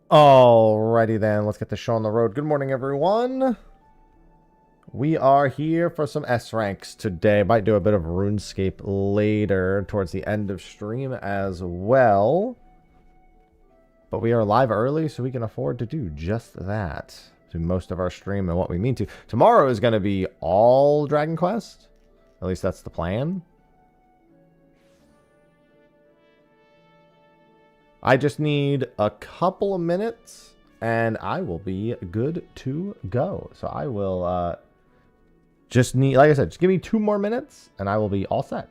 Alrighty then, let's get the show on the road. Good morning, everyone. We are here for some S ranks today. Might do a bit of RuneScape later towards the end of stream as well. But we are live early, so we can afford to do just that. Do most of our stream and what we mean to. Tomorrow is going to be all Dragon Quest. At least that's the plan. I just need a couple of minutes and I will be good to go. So I will just need, like I said, just give me 2 more minutes and I will be all set.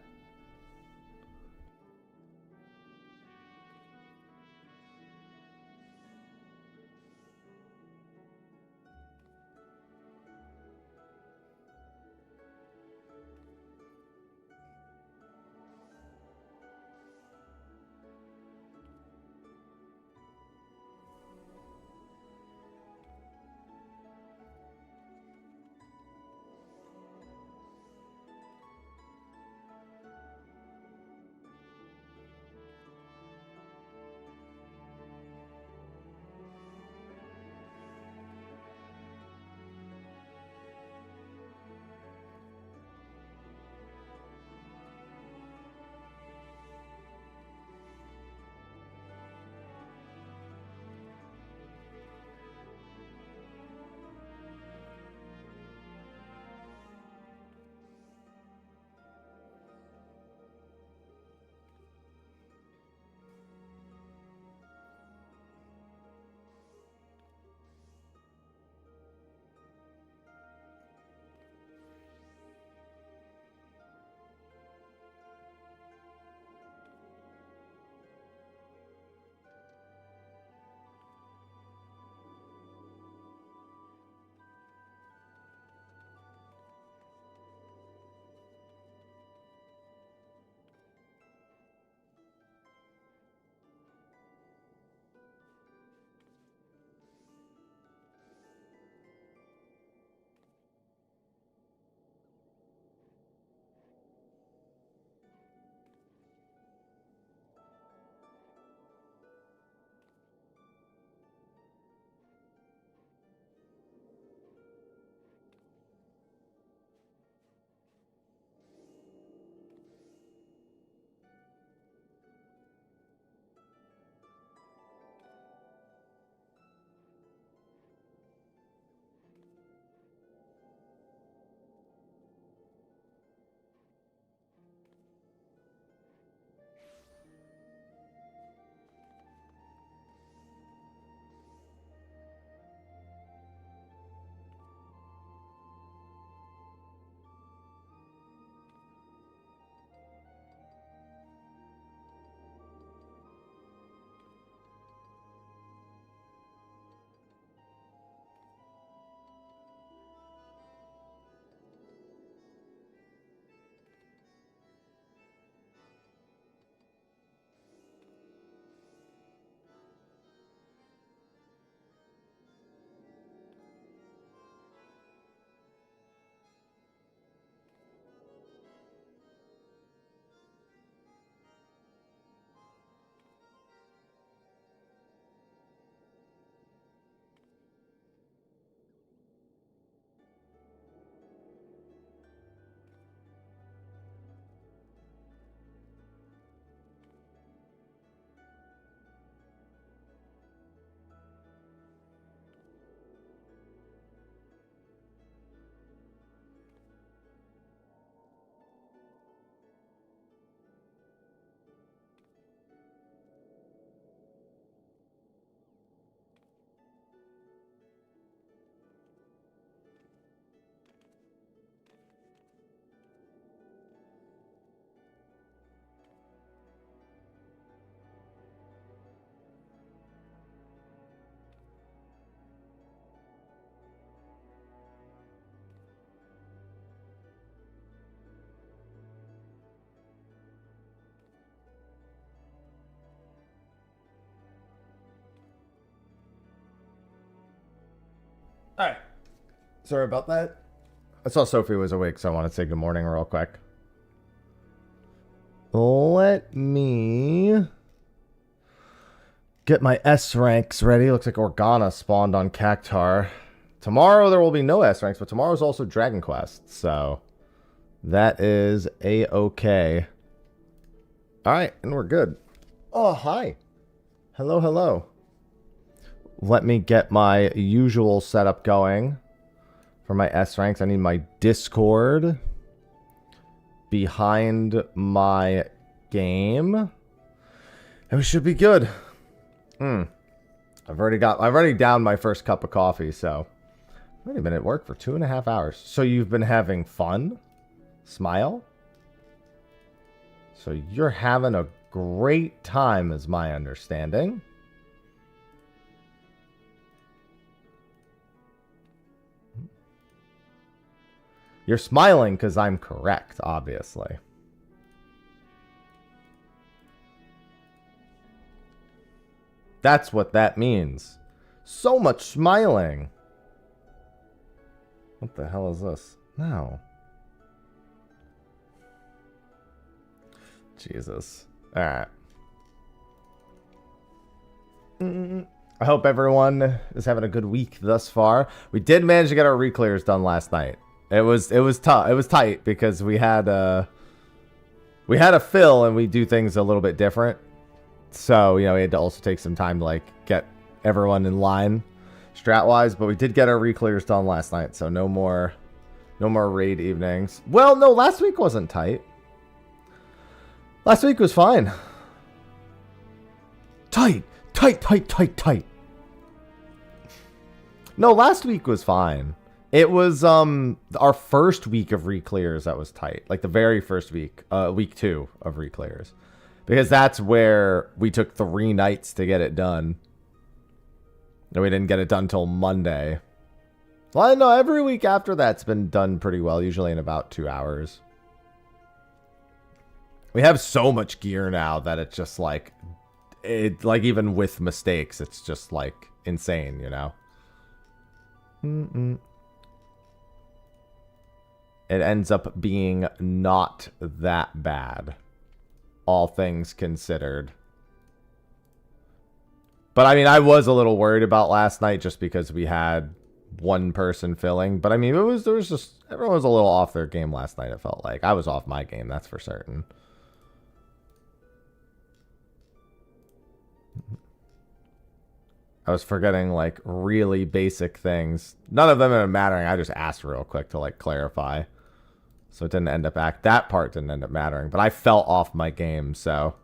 All right. Sorry about that. I saw Sophie was awake, so I want to say good morning real quick. Let me Get my S ranks ready. Looks like Organa spawned on Cactar. Tomorrow there will be no S ranks, but tomorrow's also Dragon Quest, so that is a-okay. Alright, and we're good. Oh, hi. Hello, hello. Let me get my usual setup going for my S ranks. I need my Discord behind my game, and we should be good. I've already downed my first cup of coffee, so I've already been at work for 2.5 hours. So you've been having fun? Smile? So you're having a great time, is my understanding. You're smiling because I'm correct, obviously. That's what that means. So much smiling. What the hell is this? No. Jesus. Alright. I hope everyone is having a good week thus far. We did manage to get our re-clears done last night. It was tough. It was tight because we had a fill and we do things a little bit different. So, you know, we had to also take some time to like get everyone in line strat-wise, but we did get our re-clears done last night, so no more raid evenings. Well, no, last week wasn't tight. Last week was fine. Tight. No, last week was fine. It was our first week of re-clears that was tight. Like the very first week, week 2 of re-clears. Because that's where we took 3 nights to get it done. And we didn't get it done till Monday. Well, no, every week after that's been done pretty well, usually in about 2 hours. We have so much gear now that it's just like, even with mistakes, it's just like insane, you know? It ends up being not that bad, all things considered. But I mean, I was a little worried about last night just because we had one person filling. But I mean, there was just, everyone was a little off their game last night, it felt like. I was off my game, that's for certain. I was forgetting like really basic things. None of them are mattering. I just asked real quick to like clarify. So it didn't end up that part didn't end up mattering. But I fell off my game, so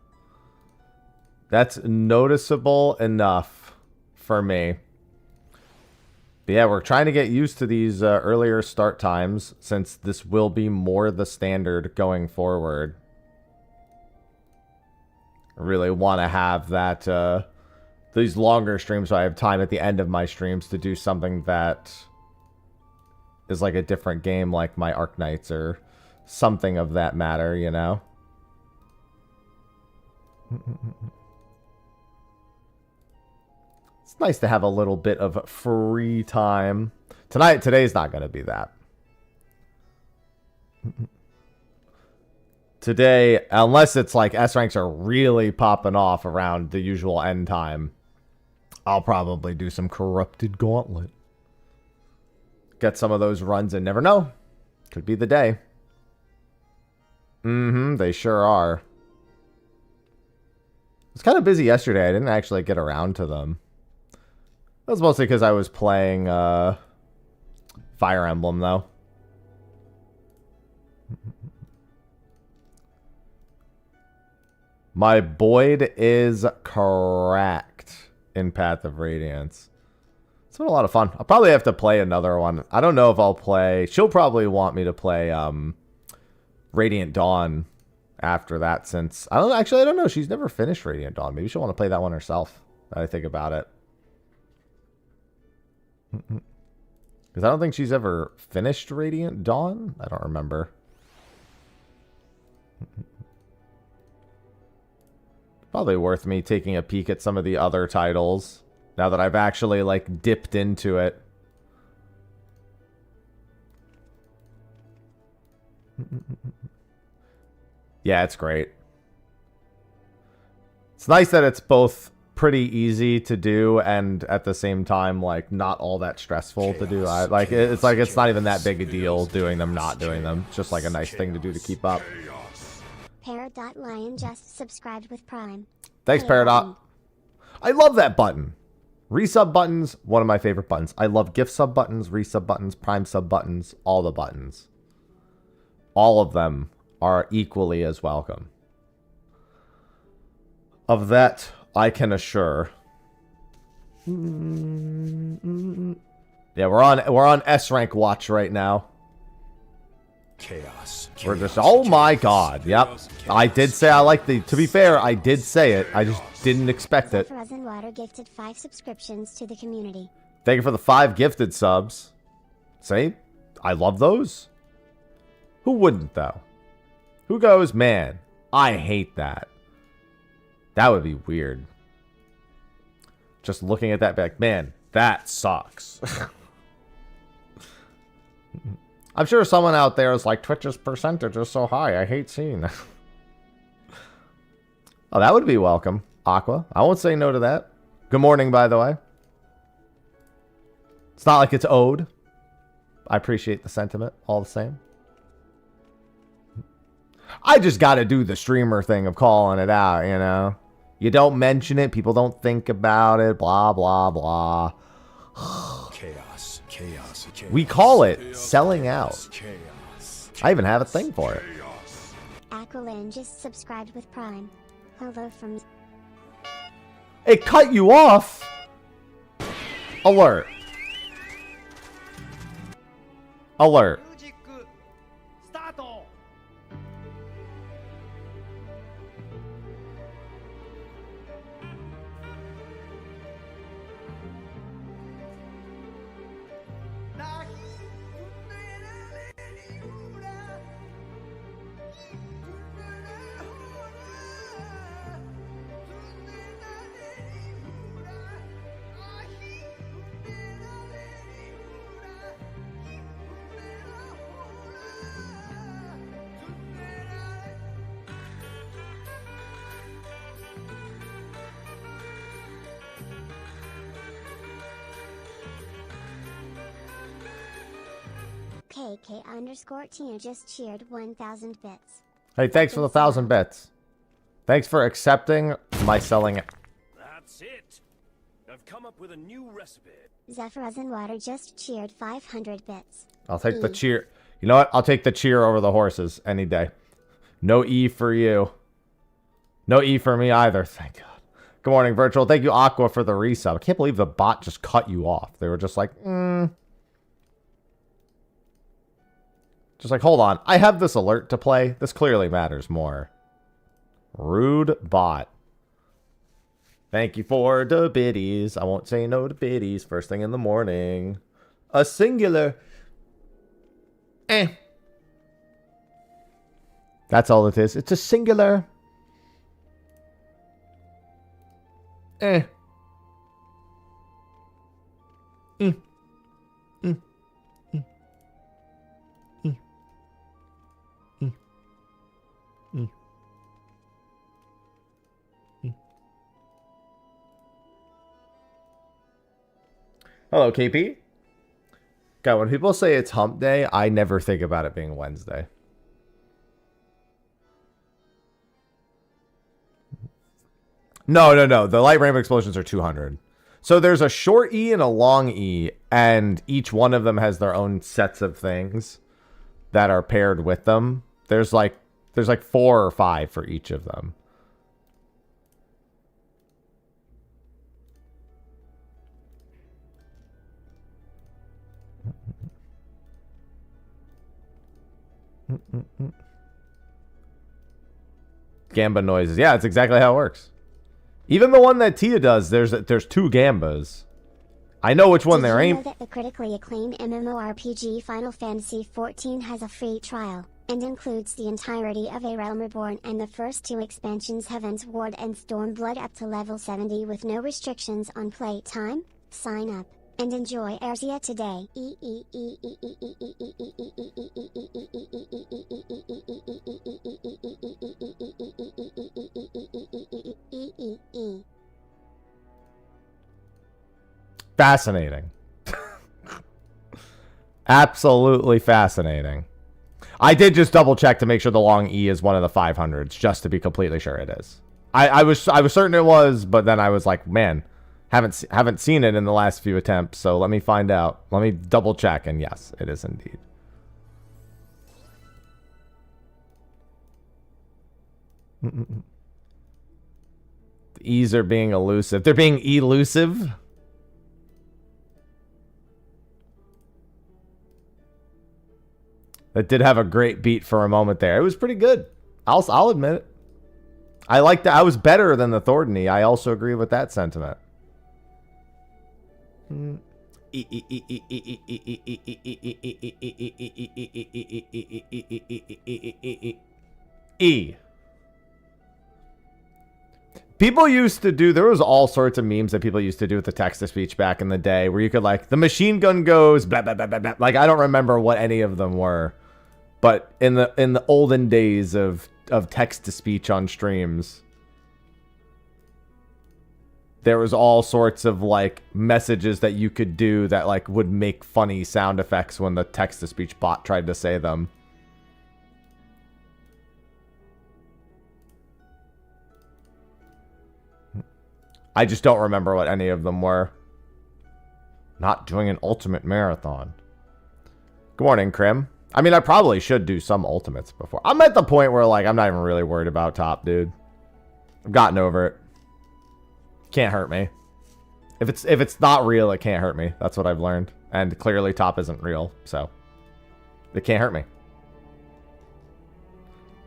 that's noticeable enough for me. But yeah, we're trying to get used to these earlier start times, since this will be more the standard going forward. I really want to have that these longer streams, so I have time at the end of my streams to do something that is like a different game, like my Arc Knights or something of that matter, you know? It's nice to have a little bit of free time. Today's not going to be that. Today, unless it's like S ranks are really popping off around the usual end time, I'll probably do some Corrupted Gauntlet. Get some of those runs and never know. Could be the day. They sure are. It was kind of busy yesterday. I didn't actually get around to them. That was mostly because I was playing Fire Emblem, though. My Boyd is correct in Path of Radiance. It's been a lot of fun. I'll probably have to play another one. I don't know if I'll play... She'll probably want me to play Radiant Dawn after that, since... I don't know. She's never finished Radiant Dawn. Maybe she'll want to play that one herself, now I think about it. Because I don't think she's ever finished Radiant Dawn. I don't remember. Probably worth me taking a peek at some of the other titles now that I've actually like dipped into it. Yeah, it's great. It's nice that it's both pretty easy to do, and at the same time, like, not all that stressful to do. It's not even that big a deal doing them, not doing them. It's just like a nice thing to do to keep up. Parrot.lion just subscribed with Prime. Thanks, Parrot. I love that button. Resub buttons, one of my favorite buttons. I love gift sub buttons, resub buttons, Prime sub buttons, all the buttons. All of them are equally as welcome. Of that, I can assure. Yeah, we're on S rank watch right now. Chaos. We're just, oh my god, yep. I did say I like the, to be fair, I did say it. I just didn't expect it. Water gifted 5 subscriptions to the community. Thank you for the 5 gifted subs. See? I love those. Who wouldn't, though? Who goes, man, I hate that. That would be weird. Just looking at that back, man, that sucks. I'm sure someone out there is like, Twitch's percentage is so high. I hate seeing that. Oh, that would be welcome, Aqua. I won't say no to that. Good morning, by the way. It's not like it's owed. I appreciate the sentiment all the same. I just got to do the streamer thing of calling it out, you know. You don't mention it, people don't think about it, blah, blah, blah. Chaos. Chaos. Chaos. We call it selling out. Chaos. I even have a thing for it. Aqualin just subscribed with Prime. Hello from... It cut you off. Alert. Alert. KK_Tina just cheered 1,000 bits. Hey, thanks for the 1,000 bits. Thanks for accepting my selling. That's it. I've come up with a new recipe. Zephyr Water just cheered 500 bits. I'll take the cheer. You know what? I'll take the cheer over the horses any day. No E for you. No E for me either. Thank God. Good morning, Virtual. Thank you, Aqua, for the resub. I can't believe the bot just cut you off. They were just like, Just like, hold on. I have this alert to play. This clearly matters more. Rude bot. Thank you for the biddies. I won't say no to biddies first thing in the morning. A singular. That's all it is. It's a singular. Hello, KP. God, when people say it's hump day, I never think about it being Wednesday. No. The light rainbow explosions are 200. So there's a short E and a long E, and each one of them has their own sets of things that are paired with them. There's like 4 or 5 for each of them. Gamba noises. Yeah, it's exactly how it works. Even the one that Tia does, there's 2 Gambas. I know which one they're aimed. aimed. Did you know that the critically acclaimed MMORPG Final Fantasy XIV has a free trial, and includes the entirety of A Realm Reborn and the first 2 expansions Heaven's Ward and Stormblood up to level 70 with no restrictions on playtime? Sign up and enjoy Erzia today. Fascinating. Absolutely fascinating. I did just double check to make sure the long E is one of the 500s, just to be completely sure it is. I was certain it was, but then I was like, man, haven't seen it in the last few attempts, so let me find out. Let me double check, and yes, it is indeed. The E's are being elusive. They're being elusive. That did have a great beat for a moment there. It was pretty good. I'll admit it. I liked that. I was better than the Thordany. I also agree with that sentiment. E. People used to do, there was all sorts of memes that people used to do with the text-to-speech back in the day where you could like, the machine gun goes, blah, blah, blah, blah, blah. Like, I don't remember what any of them were. But in the olden days of text-to-speech on streams, there was all sorts of like messages that you could do that like would make funny sound effects when the text-to-speech bot tried to say them. I just don't remember what any of them were. Not doing an ultimate marathon. Good morning, Krim. I mean, I probably should do some ultimates before. I'm at the point where, like, I'm not even really worried about top, dude. I've gotten over it. Can't hurt me. If it's not real, it can't hurt me. That's what I've learned. And clearly top isn't real, so it can't hurt me.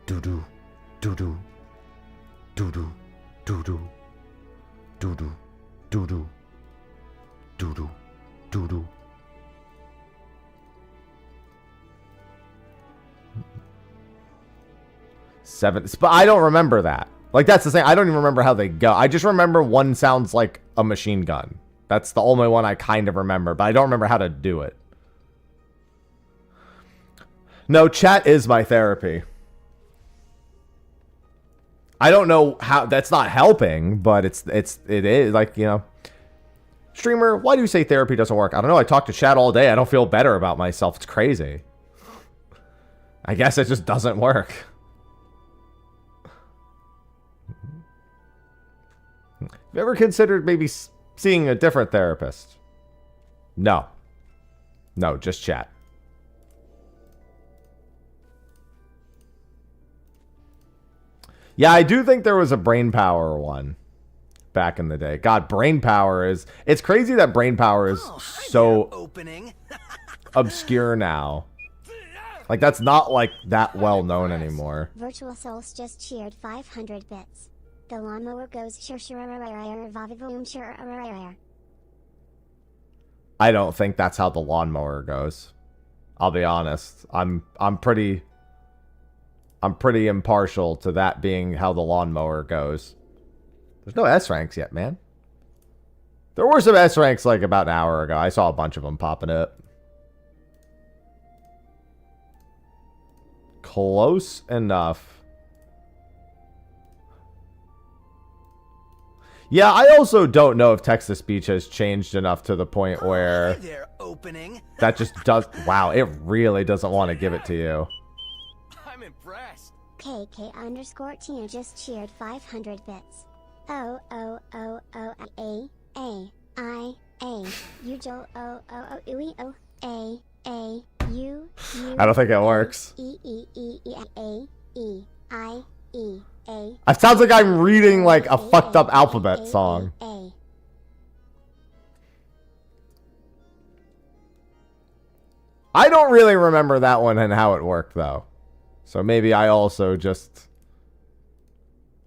Doo-doo. Doo-doo. Doo-doo. Doo-doo. Doo-doo. Doo-doo. Doo-doo. Doo-doo. Seven, but I don't remember that. Like, that's the thing. I don't even remember how they go. I just remember one sounds like a machine gun. That's the only one I kind of remember, but I don't remember how to do it. No, chat is my therapy. I don't know how, that's not helping, but it is, like, you know. Streamer, why do you say therapy doesn't work? I don't know. I talk to chat all day. I don't feel better about myself. It's crazy. I guess it just doesn't work. Have you ever considered maybe seeing a different therapist? No. No, just chat. Yeah, I do think there was a brain power one back in the day. God, brain power is... It's crazy that brain power is so obscure now. Like, that's not, like, that well known anymore. Virtual Souls just cheered 500 bits. The lawnmower goes I don't think that's how the lawnmower goes. I'll be honest. I'm pretty impartial to that being how the lawnmower goes. There's no S ranks yet, man. There were some S ranks like about an hour ago. I saw a bunch of them popping up. Close enough. Yeah, I also don't know if text-to-speech has changed enough to the point where that just does... Wow, it really doesn't want to give it to you. I'm impressed. KK_Tina just cheered 500 bits. O O O O A A I A U J O O O U O A A U U. I don't think it works. E E E E A E I E A. It sounds like I'm reading like a fucked up alphabet song. I don't really remember that one and how it worked though. So maybe I also just...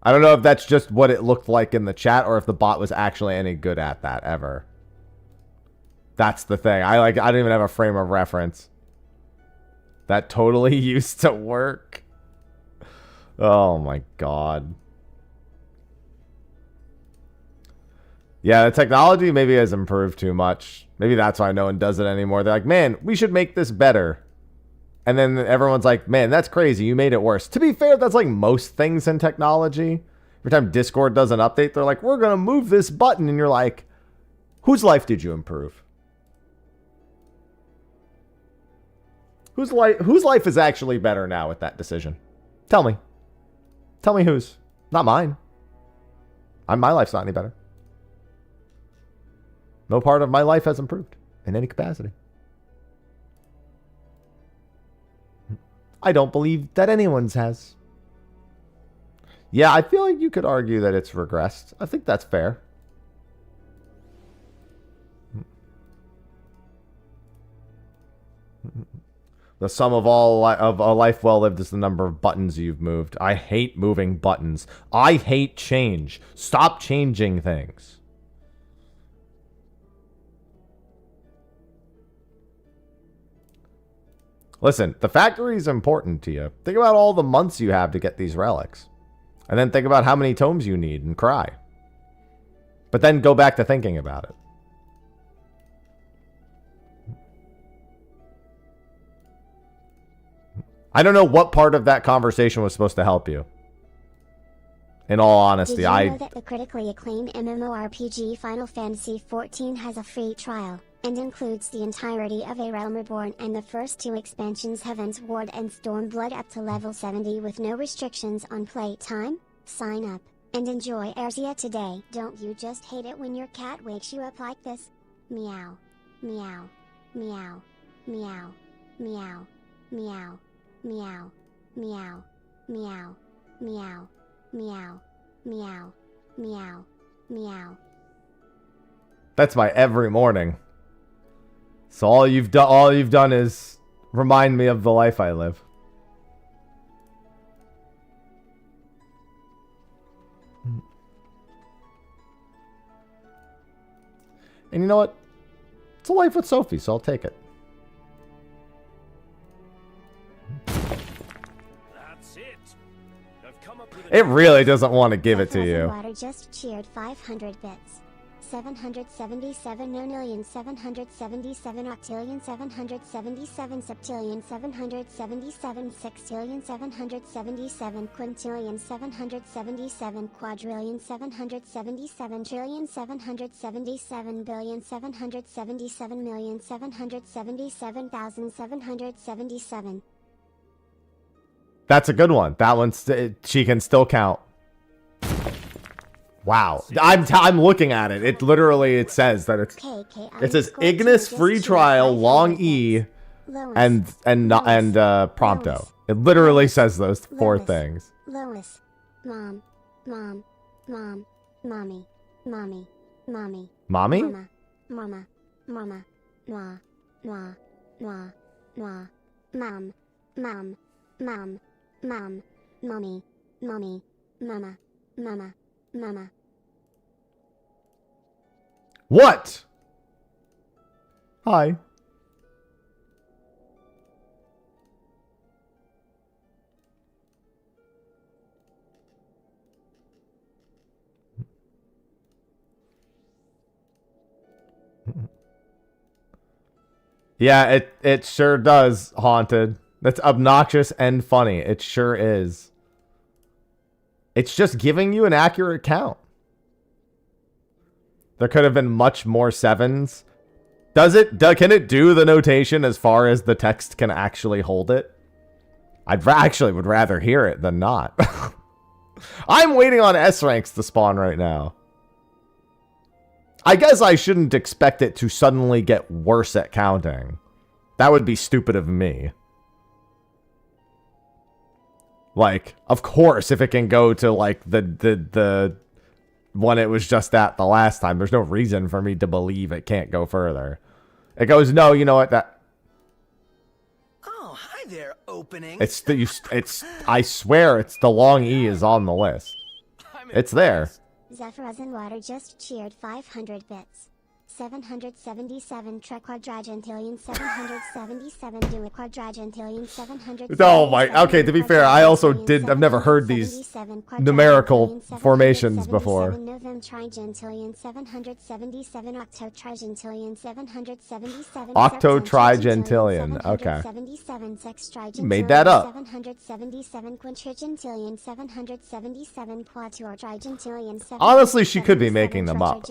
I don't know if that's just what it looked like in the chat or if the bot was actually any good at that ever. That's the thing. I don't even have a frame of reference. That totally used to work. Oh my god. Yeah, the technology maybe has improved too much. Maybe that's why no one does it anymore. They're like, man, we should make this better. And then everyone's like, man, that's crazy. You made it worse. To be fair, that's like most things in technology. Every time Discord does an update, they're like, we're going to move this button. And you're like, Whose life did you improve? Whose life is actually better now with that decision? Tell me. Tell me whose. Not mine. My life's not any better. No part of my life has improved in any capacity. I don't believe that anyone's has. Yeah, I feel like you could argue that it's regressed. I think that's fair. The sum of of a life well lived is the number of buttons you've moved. I hate moving buttons. I hate change. Stop changing things. Listen, the factory is important to you. Think about all the months you have to get these relics. And then think about how many tomes you need and cry. But then go back to thinking about it. I don't know what part of that conversation was supposed to help you. In all honesty, Did you know that the critically acclaimed MMORPG Final Fantasy XIV has a free trial, and includes the entirety of A Realm Reborn and the first 2 expansions Heaven's Ward and Stormblood up to level 70 with no restrictions on play time? Sign up, and enjoy Erzia today. Don't you just hate it when your cat wakes you up like this? Meow. Meow. Meow. Meow. Meow. Meow. Meow. Meow. Meow. Meow. Meow. Meow. Meow. Meow. That's my every morning. So all you've done is remind me of the life I live. And you know what? It's a life with Sophie, so I'll take it. That's it. I've come up with It really doesn't want to give it to you. Water just cheered 500 bits. 777 nonillion 777 octillion 777 septillion 777 sextillion 777 quintillion 777 quadrillion 777 trillion 777 billion 777 million 777,777. That's a good one. That one's she can still count. Wow, I'm looking at it. It literally says that it says Ignis free trial long E and prompto. It literally says those 4 things. Lois, mom, mommy, mommy, Mommy? mama, mwah, mwah, mwah, mwah, mom, mommy, mama. What? Hi. Yeah, it sure does, Haunted. That's obnoxious and funny. It sure is. It's just giving you an accurate count. There could have been much more 7s. Can it do the notation as far as the text can actually hold it? Actually would rather hear it than not. I'm waiting on S ranks to spawn right now. I guess I shouldn't expect it to suddenly get worse at counting. That would be stupid of me. Like, of course, if it can go to like the one it was just at the last time, there's no reason for me to believe it can't go further. It goes, no, you know what? Oh, hi there, opening. I swear it's the long E is on the list. It's there. Zephyros and Water just cheered 500 bits. 777 quadragentillion 777 duoquadragentillion 700. Oh my, okay, to be fair, I've never heard these numerical formations before. Octotrigentillion 777 Octotrigentillion, okay. Made that up. 777 quintrigentillion 777 quadrigentillion. Honestly, she could be making them up.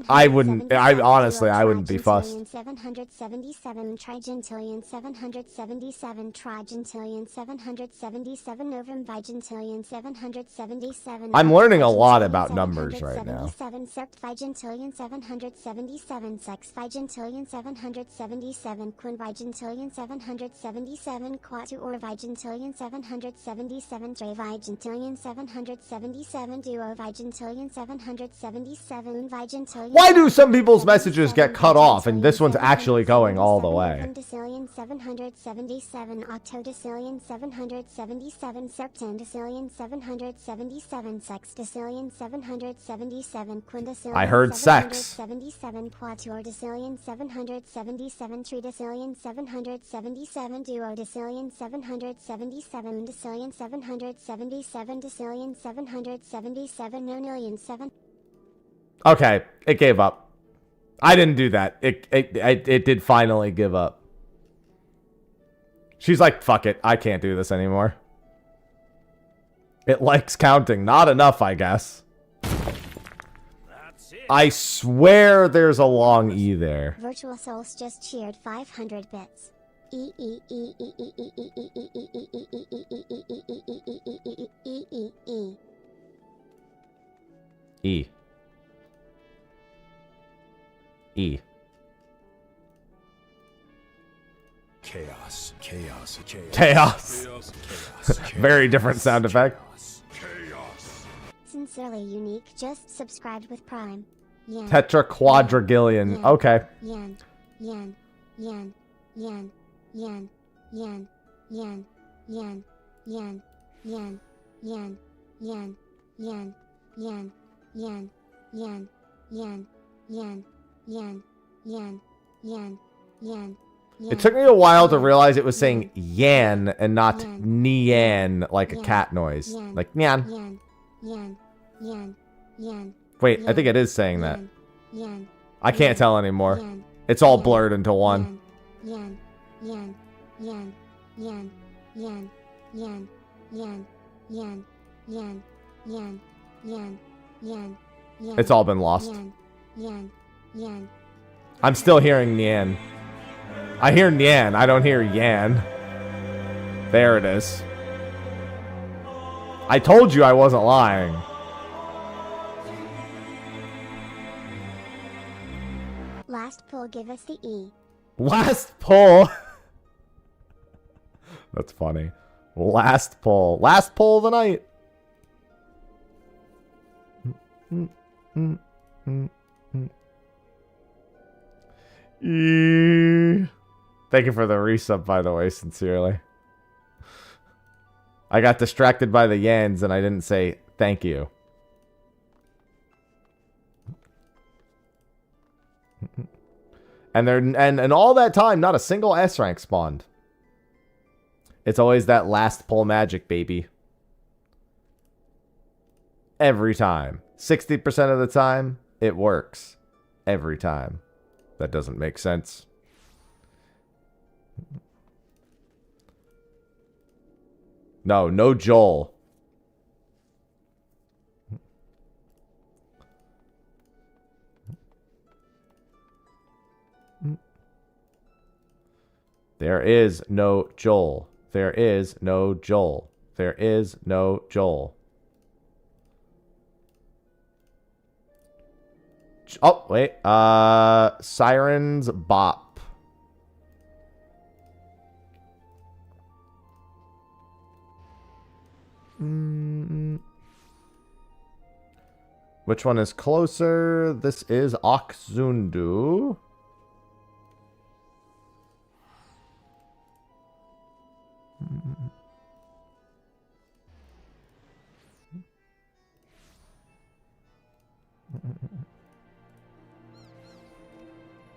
I wouldn't I wouldn't be fussed. 777 trigentillion 777 trigentillion 777 novum vigentillion 777. I'm learning a lot about numbers right now. 777 sept vigentillion 777 sex vigentillion 777 quin vigentillion 777 quatuor vigentillion 777 tre vigentillion 777 duo vigentillion 777 vigentillion. Why do some people's messages get cut off and this one's actually going all the way? Decillion 777 octodecillion 777 septendecillion 777 sextecillion 777 quindecillion. I heard sex. 777 quatuordecillion 777 tridecillion 777 duodecillion 777 decillion 777 decillion 777 nonillion 7. Okay, it gave up. I didn't do that. It did finally give up. She's like, fuck it. I can't do this anymore. It likes counting. Not enough, I guess. That's it. I swear there's a long E there. Virtual Souls just cheered 500 bits. E E E E E E E E E E E E E E E E. E. E. Chaos. Chaos. Chaos. Chaos. Chaos. Very different sound effect. Chaos. Sincerely unique, just subscribed with Prime. Yen. Tetraquadragillion. Okay. Yen. Yen. Yen. Yen. Yen. Yen. Yen. Yen. Yen. Yen. Yen. Yen. Yen. Yen. Yen. Yen. Yen. Yen. Yen, yen, yen, yen, yen. It took me a while to realize it was saying yan and not nyan, like a cat noise. Like nyan. Yen, yen, yen, yen. Wait, I think it is saying that. Yen. I can't tell anymore. It's all blurred into one. Yen, yen, yen, yen, yen, yen, yen, yen, yen, yen, yen, yen, yen. It's all been lost. Yen. Yen. I'm still hearing Nyan. I hear Nyan. I don't hear Yan. There it is. I told you I wasn't lying. Last pull, give us the E. Last pull. That's funny. Last pull. Last pull of the night. Thank you for the resub, by the way, sincerely. I got distracted by the yens and I didn't say thank you. And and all that time, not a single S rank spawned. It's always that last pull magic, baby. Every time. 60% of the time, it works. Every time. That doesn't make sense. No Joel. There is no Joel. There is no Joel. There is no Joel. Oh, wait. Sirens Bop. Which one is closer? This is Oxundu.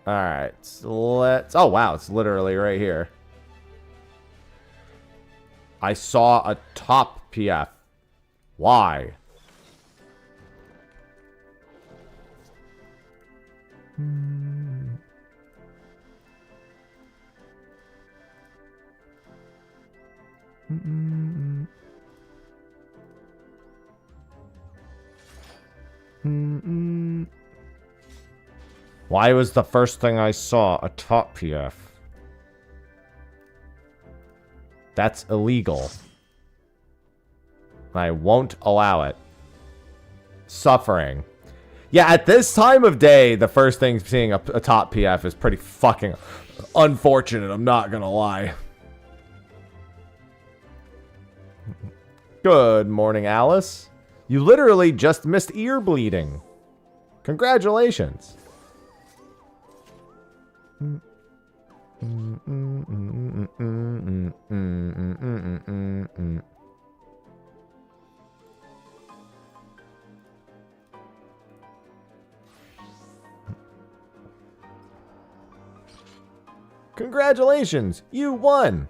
Alright, so let's... Oh, wow, it's literally right here. I saw a top PF. Why? Why was the first thing I saw a top PF? That's illegal. I won't allow it. Suffering. Yeah, at this time of day, the first thing seeing a top PF is pretty fucking unfortunate, I'm not gonna lie. Good morning, Alice. You literally just missed ear bleeding. Congratulations. Congratulations, you won.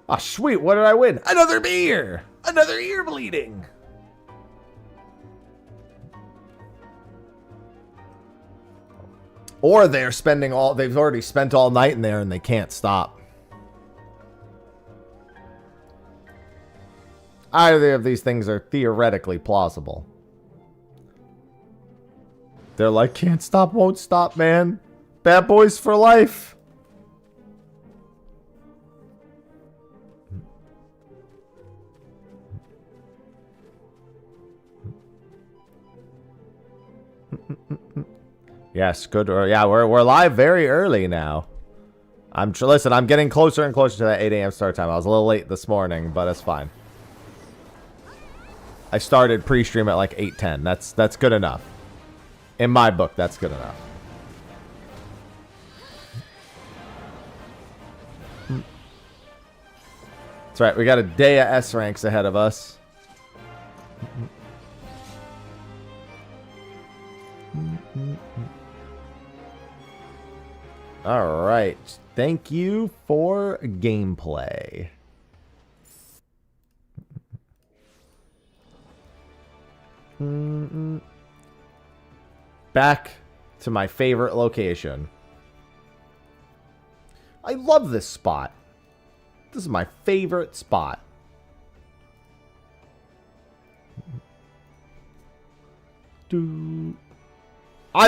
Ah, sweet, what did I win? Another beer! Another ear bleeding! Or they've already spent all night in there and they can't stop. Either of these things are theoretically plausible. They're like, can't stop, won't stop, man. Bad boys for life. Yes, good. Yeah, we're live very early now. Listen, I'm getting closer and closer to that 8 a.m. start time. I was a little late this morning, but it's fine. I started pre-stream at like 8:10. That's good enough. In my book, that's good enough. That's right. We got a day of S ranks ahead of us. All right. Thank you for gameplay. Back to my favorite location. I love this spot. This is my favorite spot. I'm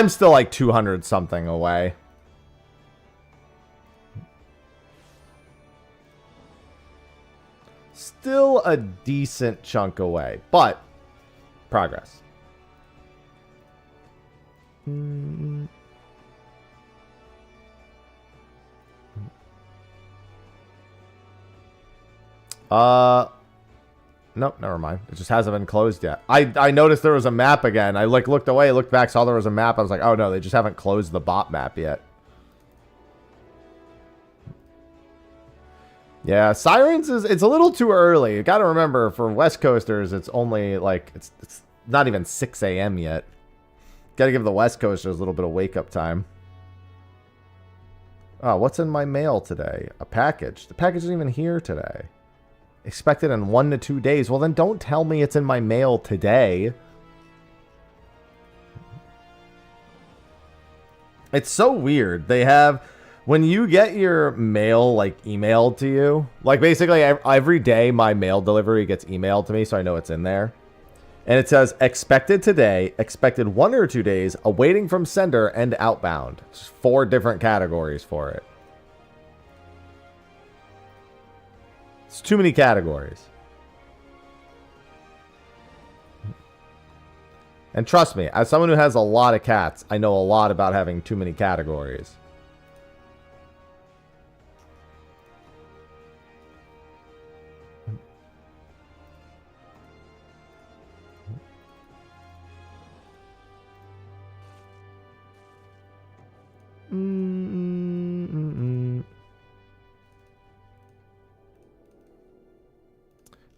still like 200 something away. Still a decent chunk away, but progress. Nope, never mind. It just hasn't been closed yet. I noticed there was a map again. I like looked away, looked back, saw there was a map. I was like, oh no, they just haven't closed the bot map yet. Yeah, Sirens it's a little too early. You got to remember, for West Coasters, it's only like it's not even 6 a.m. yet. Got to give the West Coasters a little bit of wake up time. Oh, what's in my mail today? A package. The package isn't even here today. Expected in 1 to 2 days. Well, then don't tell me it's in my mail today. It's so weird. They have, when you get your mail like emailed to you, like basically every day my mail delivery gets emailed to me, so I know it's in there. And it says expected today, expected 1 or 2 days, awaiting from sender, and outbound. There's 4 different categories for it. It's too many categories. And trust me, as someone who has a lot of cats, I know a lot about having too many categories.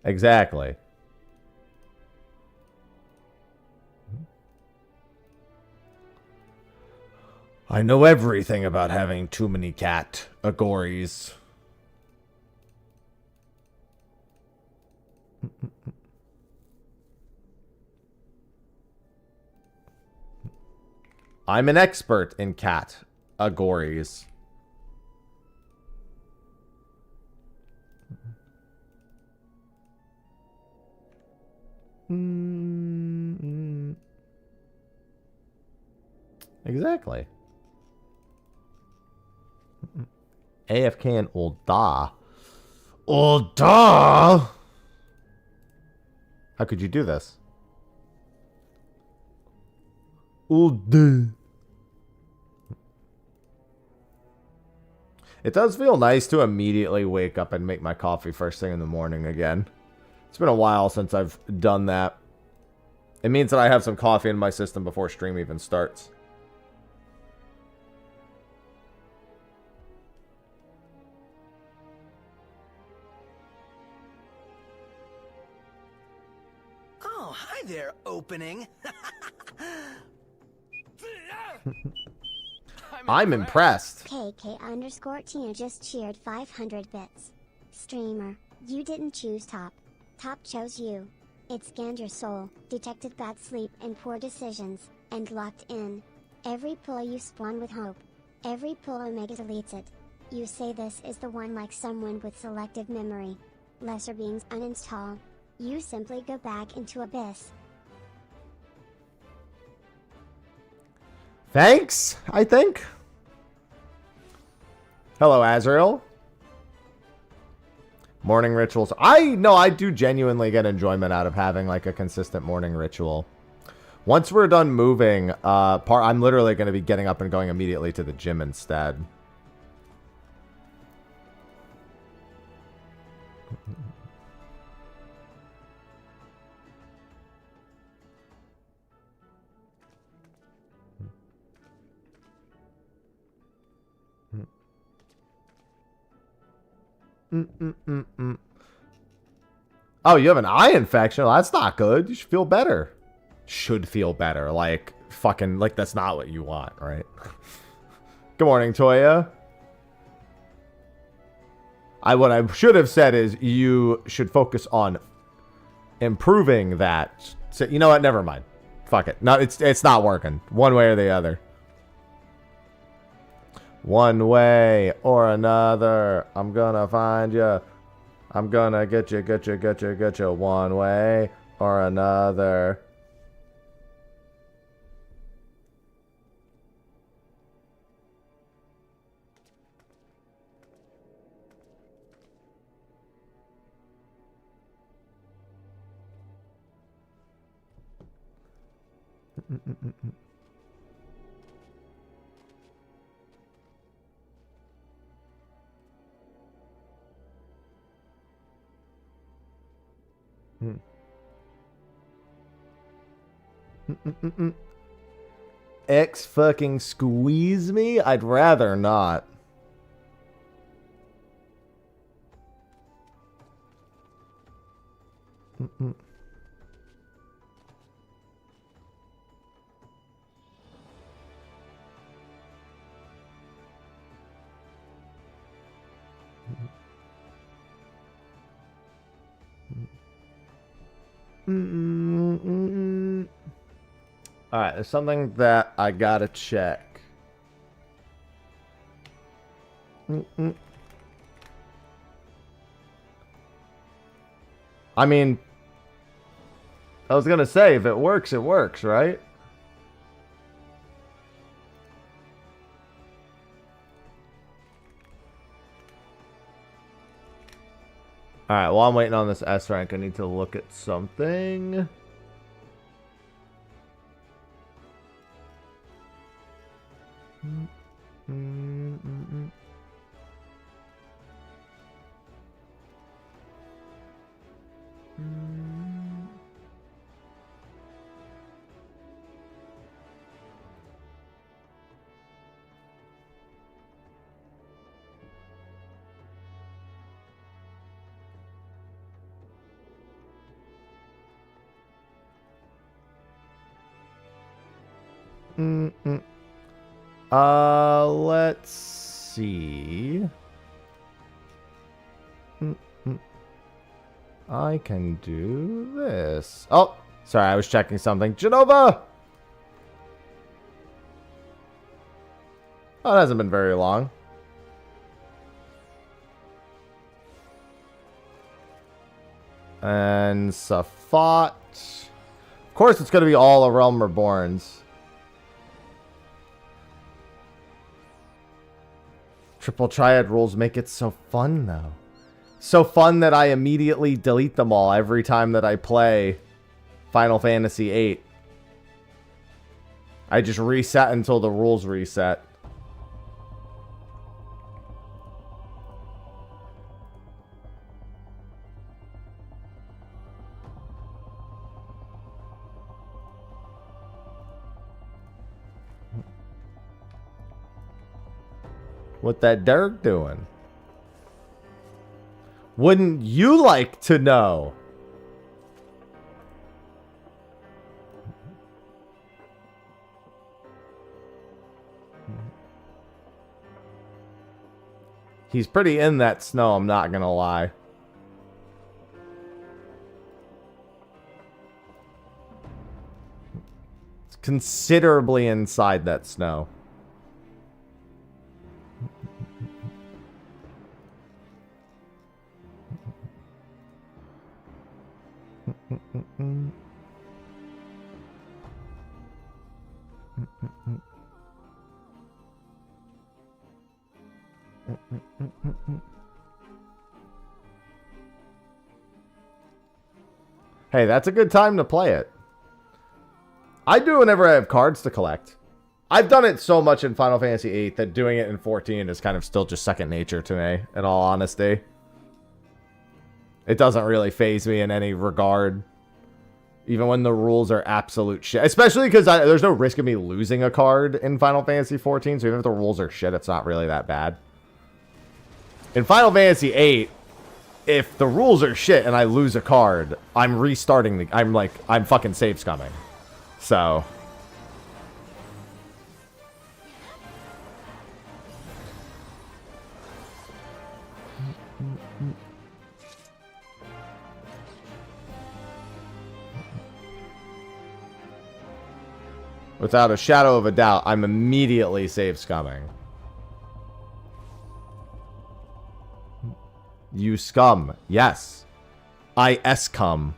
Exactly. I know everything about having too many categories. I'm an expert in categories. Exactly. AFK and Ulda. Ulda! How could you do this? Ulda. It does feel nice to immediately wake up and make my coffee first thing in the morning again. It's been a while since I've done that. It means that I have some coffee in my system before stream even starts. Oh, hi there, opening. I'm impressed. KK_Tina just cheered 500 bits. Streamer, you didn't choose top. Top chose you. It scanned your soul, detected bad sleep and poor decisions, and locked in. Every pull you spawn with hope. Every pull Omega deletes it. You say this is the one like someone with selective memory. Lesser beings uninstall. You simply go back into abyss. Thanks, I think. Hello, Azrael. Morning rituals. I do genuinely get enjoyment out of having like a consistent morning ritual. Once we're done moving, I'm literally going to be getting up and going immediately to the gym instead. Oh, you have an eye infection? Well, that's not good. You should feel better. Should feel better. Like, fucking, like, that's not what you want, right? Good morning, Toya. What I should have said is you should focus on improving that. So, you know what? Never mind. Fuck it. No, it's not working. One way or the other. One way or another, I'm gonna find you. I'm gonna get you one way or another. X fucking squeeze me? I'd rather not. Alright, there's something that I gotta check. I mean, I was gonna say, if it works, right? Alright, while I'm waiting on this S rank, I need to look at something. Let's see. I can do this. Oh, sorry, I was checking something. Genova! Oh, it hasn't been very long. And Safat. Of course, it's going to be all of Realm Reborns. Triple Triad rules make it so fun, though. So fun that I immediately delete them all every time that I play Final Fantasy VIII. I just reset until the rules reset. What that Dirk doing? Wouldn't you like to know? He's pretty in that snow, I'm not gonna lie. It's considerably inside that snow. Hey, that's a good time to play it. I do whenever I have cards to collect. I've done it so much in Final Fantasy VIII that doing it in 14 is kind of still just second nature to me, in all honesty. It doesn't really faze me in any regard. Even when the rules are absolute shit. Especially because there's no risk of me losing a card in Final Fantasy 14, so even if the rules are shit, it's not really that bad. In Final Fantasy VIII, if the rules are shit and I lose a card, I'm restarting the... I'm fucking save scumming. So... Without a shadow of a doubt, I'm immediately save scumming. You scum. Yes. I S-cum.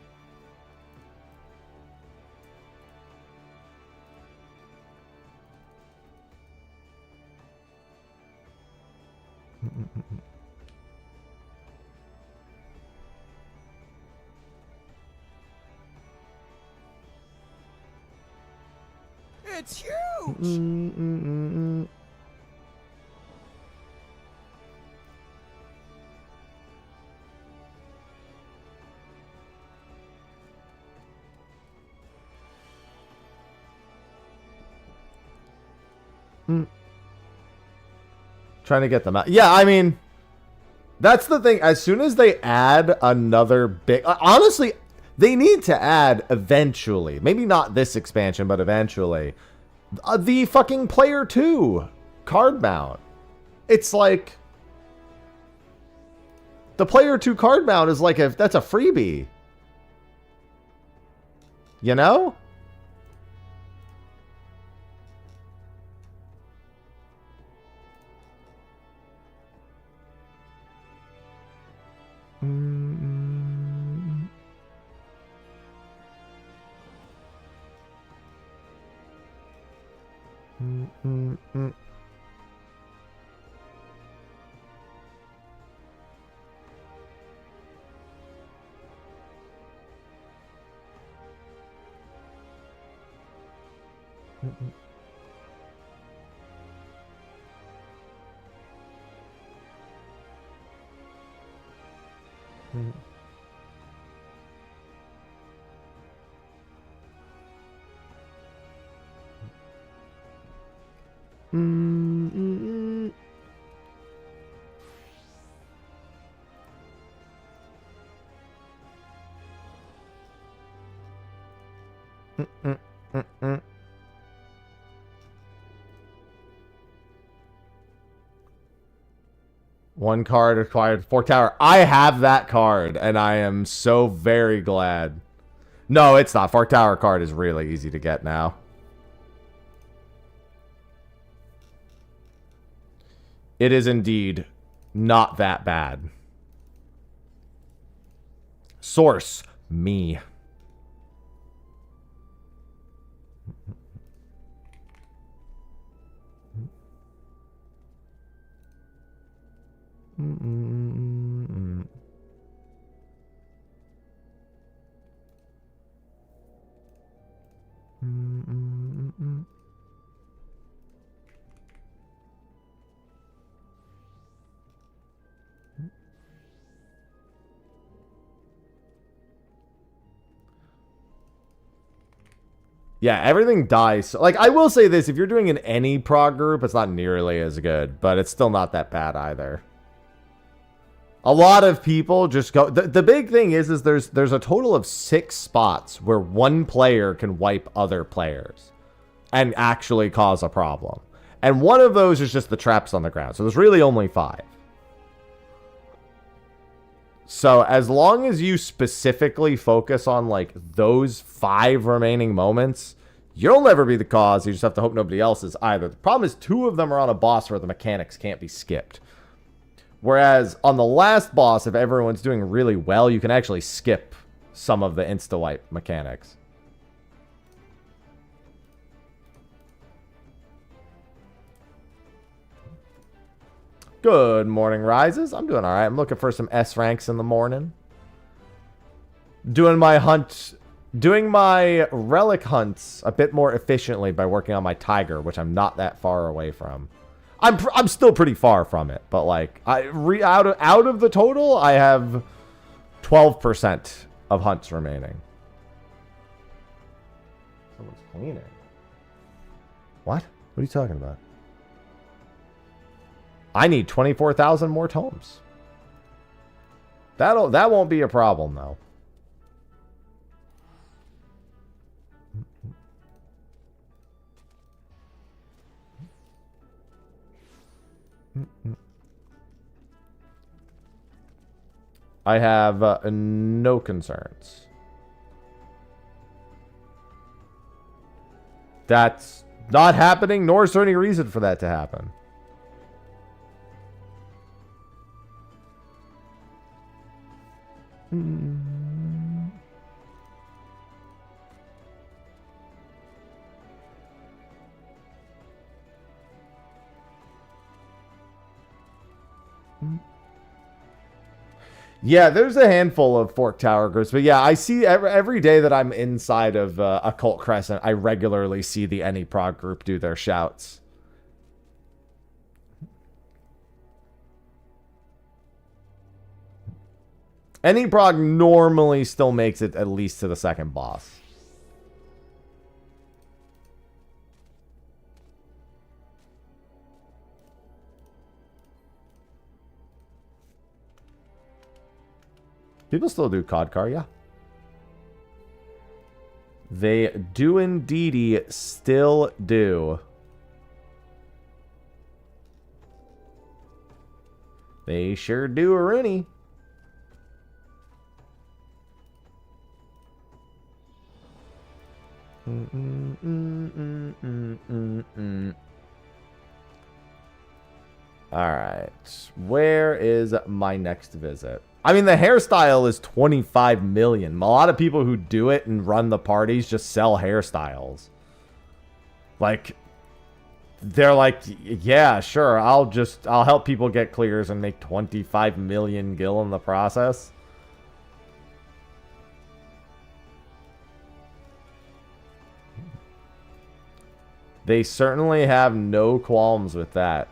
It's huge! Trying to get them out. Yeah, I mean, that's the thing. As soon as they add another big... honestly, they need to add eventually. Maybe not this expansion, but eventually. The fucking Player 2 card mount. It's like... The Player 2 card mount is like that's a freebie. You know? One card required for tower. I have that card, and I am so very glad. No, it's not. Fork Tower card is really easy to get now. It is indeed not that bad. Source, me. Mm-mm-mm-mm-mm. Mm-mm-mm-mm. Yeah, everything dies. Like, I will say this, if you're doing in any prog group, it's not nearly as good, but it's still not that bad either. A lot of people just go... The big thing is there's a total of 6 spots where one player can wipe other players and actually cause a problem. And one of those is just the traps on the ground. So there's really only 5. So as long as you specifically focus on like those 5 remaining moments, you'll never be the cause. You just have to hope nobody else is either. The problem is 2 of them are on a boss where the mechanics can't be skipped. Whereas on the last boss, if everyone's doing really well, you can actually skip some of the insta-wipe mechanics. Good morning, Rises. I'm doing all right. I'm looking for some S ranks in the morning. Doing my relic hunts a bit more efficiently by working on my tiger, which I'm not that far away from. I'm still pretty far from it, but like out of the total, I have 12% of hunts remaining. Someone's cleaning. What? What are you talking about? I need 24,000 more tomes. That won't be a problem though. I have no concerns. That's not happening, nor is there any reason for that to happen. Yeah, there's a handful of Fork Tower groups, but yeah, I see every day that I'm inside of Occult Crescent, I regularly see the Any Prog group do their shouts. Any Prog normally still makes it at least to the second boss. People still do Codcar, yeah. They do indeedy still do. They sure do, Rooney. Alright. Where is my next visit? I mean, the hairstyle is 25 million. A lot of people who do it and run the parties just sell hairstyles. Like, they're like, yeah, sure, I'll help people get clears and make 25 million gil in the process. They certainly have no qualms with that.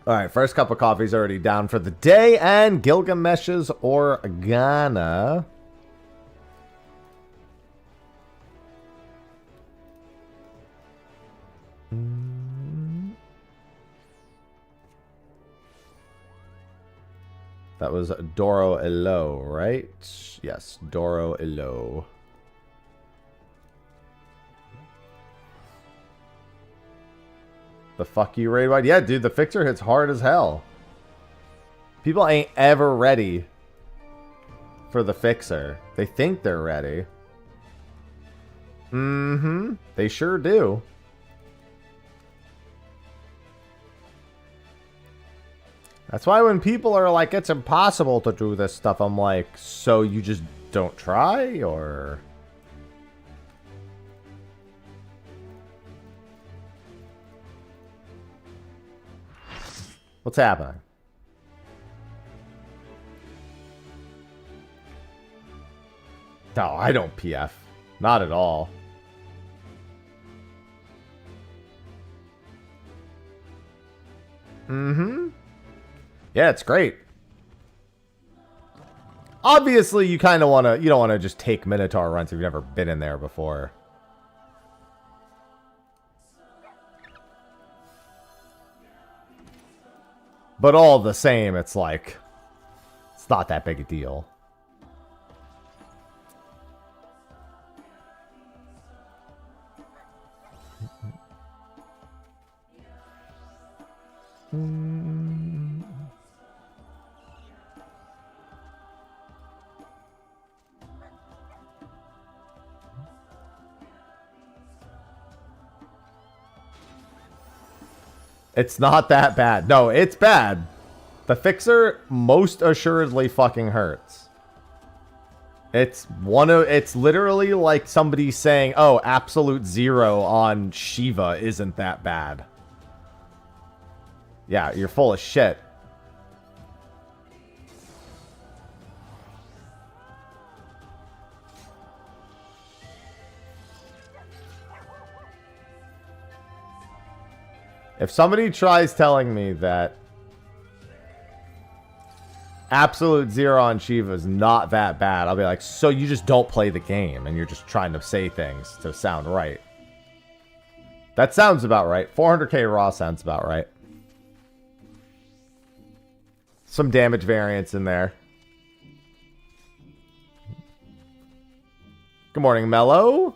Alright, first cup of coffee is already down for the day, and Gilgamesh's Organa. That was Doro Elo, right? Yes, Doro Elo. The fuck you, raid wide? Yeah, dude, the fixer hits hard as hell. People ain't ever ready for the fixer. They think they're ready. Mm-hmm. They sure do. That's why when people are like, it's impossible to do this stuff, I'm like, so you just don't try, or... What's happening? No, I don't PF. Not at all. Mm-hmm. Yeah, it's great. Obviously, you kind of want to... You don't want to just take Minotaur runs if you've never been in there before. But all the same, it's like... It's not that big a deal. It's not that bad. No, it's bad. The fixer most assuredly fucking hurts. It's literally like somebody saying, "Oh, absolute zero on Shiva isn't that bad." Yeah, you're full of shit. If somebody tries telling me that absolute zero on Shiva is not that bad, I'll be like, so you just don't play the game and you're just trying to say things to sound right. That sounds about right. 400k raw sounds about right. Some damage variance in there. Good morning, Mello.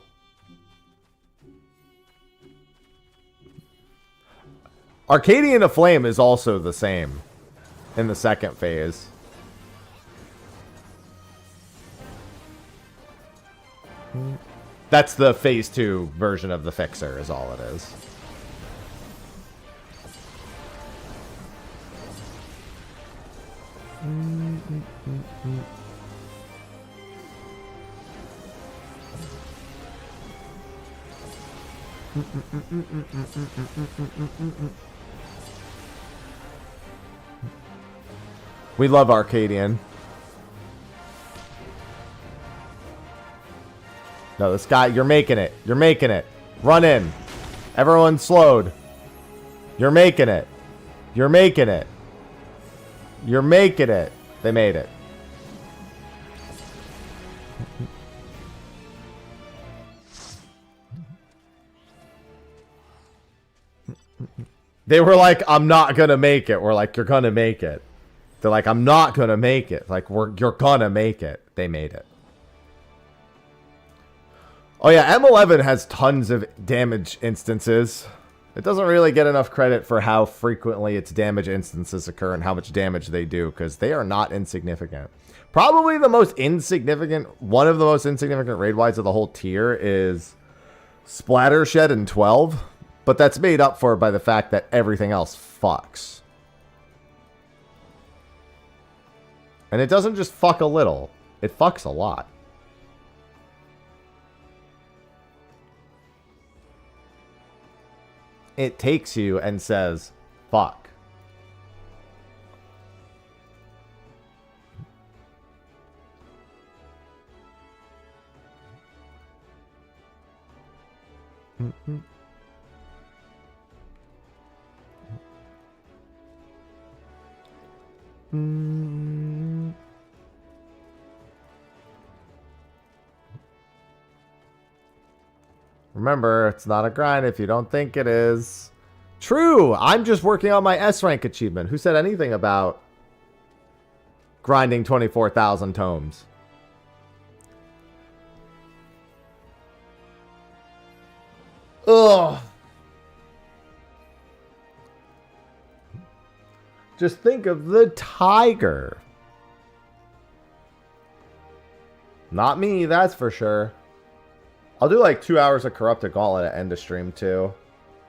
Arcadian Aflame is also the same in the second phase. That's the phase 2 version of the fixer is all it is. We love Arcadian. No, this guy, you're making it. You're making it. Run in. Everyone slowed. You're making it. You're making it. You're making it. They made it. They were like, I'm not gonna make it. We're like, you're gonna make it. They're like, I'm not gonna make it. Like, you're gonna make it. They made it. Oh yeah, M11 has tons of damage instances. It doesn't really get enough credit for how frequently its damage instances occur and how much damage they do, because they are not insignificant. Probably the most insignificant, one of the most insignificant raid-wise of the whole tier is Splattershed in 12, but that's made up for by the fact that everything else fucks. And it doesn't just fuck a little, it fucks a lot. It takes you and says, fuck. Remember, it's not a grind if you don't think it is. True! I'm just working on my S-rank achievement. Who said anything about grinding 24,000 tomes? Ugh. Just think of the tiger. Not me, that's for sure. I'll do like 2 hours of Corrupted Gauntlet at end of stream too,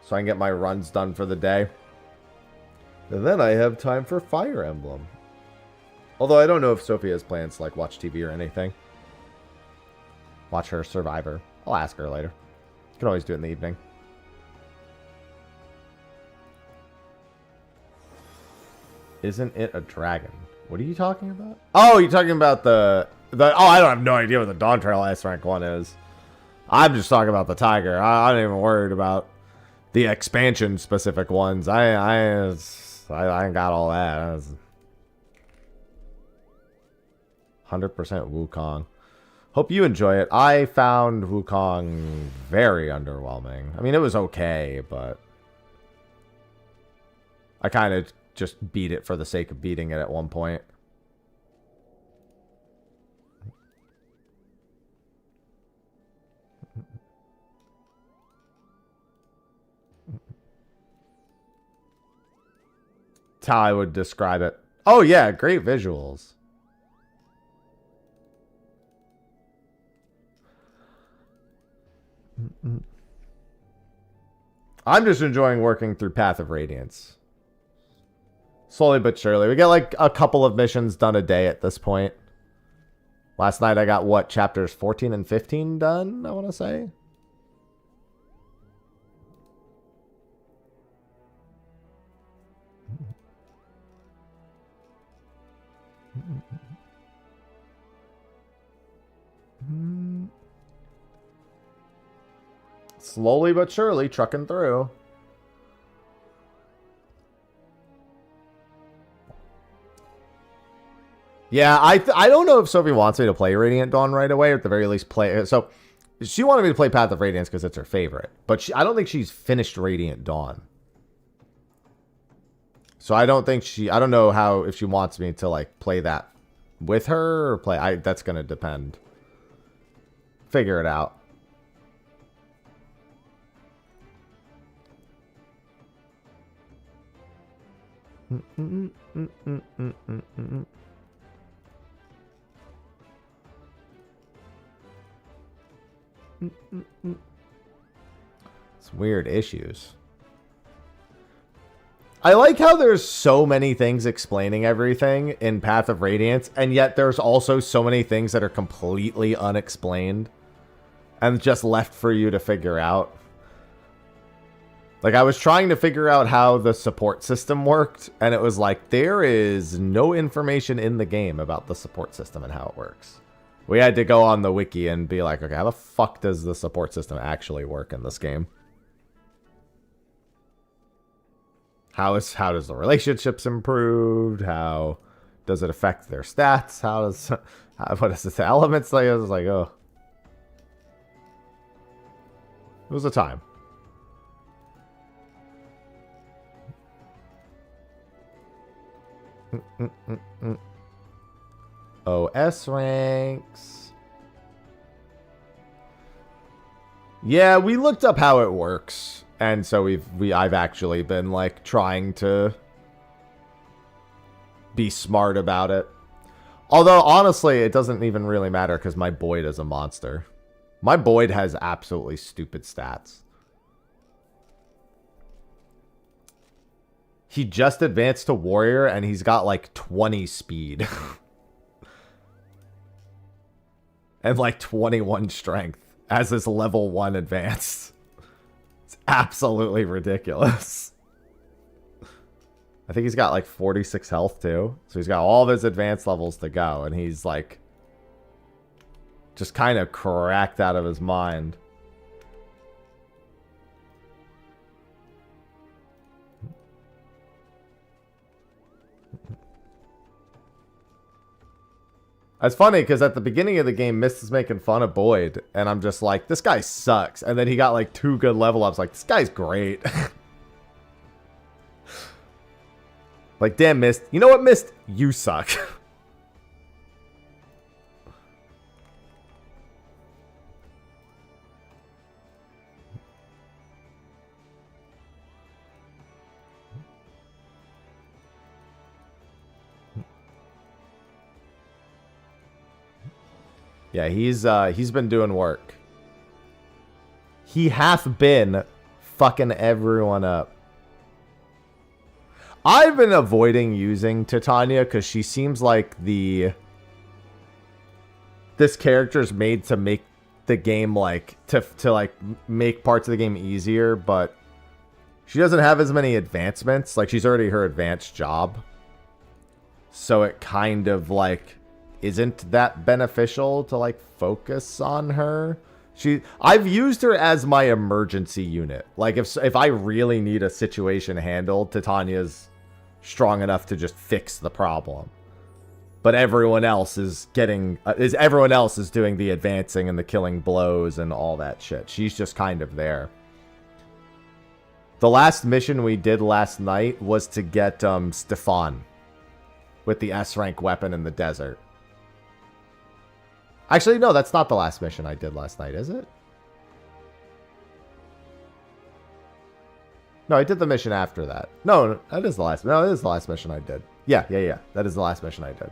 so I can get my runs done for the day. And then I have time for Fire Emblem. Although I don't know if Sophie has plans to like watch TV or anything. Watch her Survivor. I'll ask her later. Can always do it in the evening. Isn't it a dragon? What are you talking about? Oh, you're talking about the oh, I don't have no idea what the Dawn Trail S rank one is. I'm just talking about the tiger. I'm not even worried about the expansion specific ones. I ain't got all that. 100% Wukong. Hope you enjoy it. I found Wukong very underwhelming. I mean, it was okay, but I kind of just beat it for the sake of beating it at one point. That's how I would describe it. Oh yeah, great visuals. I'm just enjoying working through Path of Radiance. Slowly but surely. We get like a couple of missions done a day at this point. Last night I got, what, chapters 14 and 15 done, I want to say? Slowly but surely trucking through. Yeah, I don't know if Sophie wants me to play Radiant Dawn right away, or at the very least play it. So she wanted me to play Path of Radiance because it's her favorite, but I don't think she's finished Radiant Dawn. So I don't know if she wants me to like play that with her or play. That's gonna depend. Figure it out. It's weird issues. I like how there's so many things explaining everything in Path of Radiance, and yet there's also so many things that are completely unexplained and just left for you to figure out. Like, I was trying to figure out how the support system worked, and it was like, there is no information in the game about the support system and how it works. We had to go on the wiki and be like, okay, how the fuck does the support system actually work in this game? How does the relationships improved? How does it affect their stats? What is the elements like? I was like, oh. It was a time. OS ranks. Yeah, we looked up how it works, and so I've actually been like trying to be smart about it. Although honestly, it doesn't even really matter because my Boyd is a monster. My Boyd has absolutely stupid stats. He just advanced to warrior and he's got like 20 speed. And like 21 strength as his level 1 advanced. It's absolutely ridiculous. I think he's got like 46 health too. So he's got all of his advanced levels to go. And he's like just kind of cracked out of his mind. It's funny because at the beginning of the game, Mist is making fun of Boyd, and I'm just like, this guy sucks. And then he got like 2 good level ups. Like, this guy's great. Like, damn, Mist. You know what, Mist? You suck. Yeah, he's been doing work. He hath been fucking everyone up. I've been avoiding using Titania because she seems like this character's made to make the game, like, to like, make parts of the game easier, but she doesn't have as many advancements. Like, she's already her advanced job. So it kind of, like, isn't that beneficial to, like, focus on her. I've used her as my emergency unit. Like, if I really need a situation handled, Titania's strong enough to just fix the problem. But everyone else is doing the advancing and the killing blows and all that shit. She's just kind of there. The last mission we did last night was to get Stefan with the S rank weapon in the desert. Actually, no, that's not the last mission I did last night, is it? No, I did the mission after that. No, that is the last. No, it is the last mission I did. Yeah. That is the last mission I did.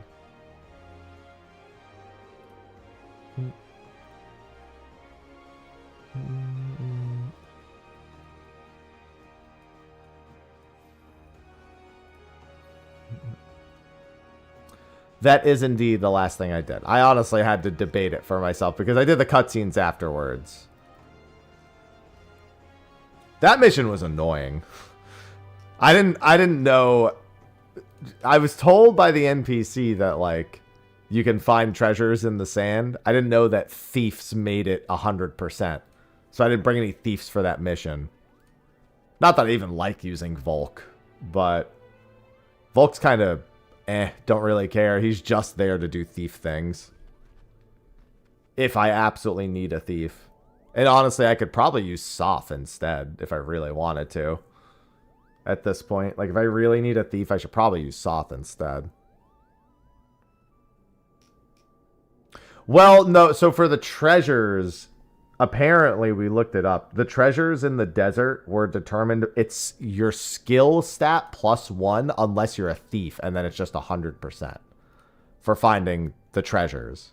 That is indeed the last thing I did. I honestly had to debate it for myself because I did the cutscenes afterwards. That mission was annoying. I didn't know. I was told by the NPC that, like, you can find treasures in the sand. I didn't know that thieves made it 100%. So I didn't bring any thieves for that mission. Not that I even like using Volk, but Volk's kind of don't really care. He's just there to do thief things. If I absolutely need a thief. And honestly, I could probably use Soph instead if I really wanted to. At this point. Like, if I really need a thief, I should probably use Soph instead. Well, no. So for the treasures, apparently we looked it up. The treasures in the desert were determined. It's your skill stat +1 unless you're a thief. And then it's just 100% for finding the treasures.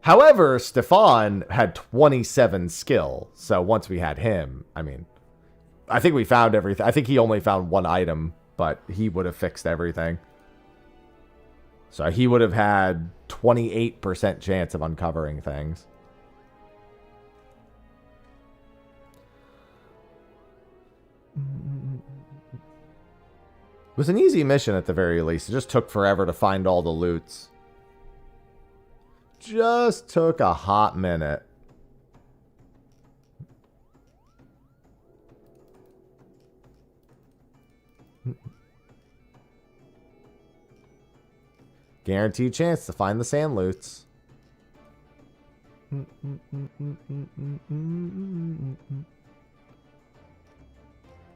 However, Stefan had 27 skill. So once we had him, I mean, I think we found everything. I think he only found one item, but he would have fixed everything. So he would have had 28% chance of uncovering things. It was an easy mission at the very least. It just took forever to find all the loots. Just took a hot minute. Guaranteed chance to find the sand loots.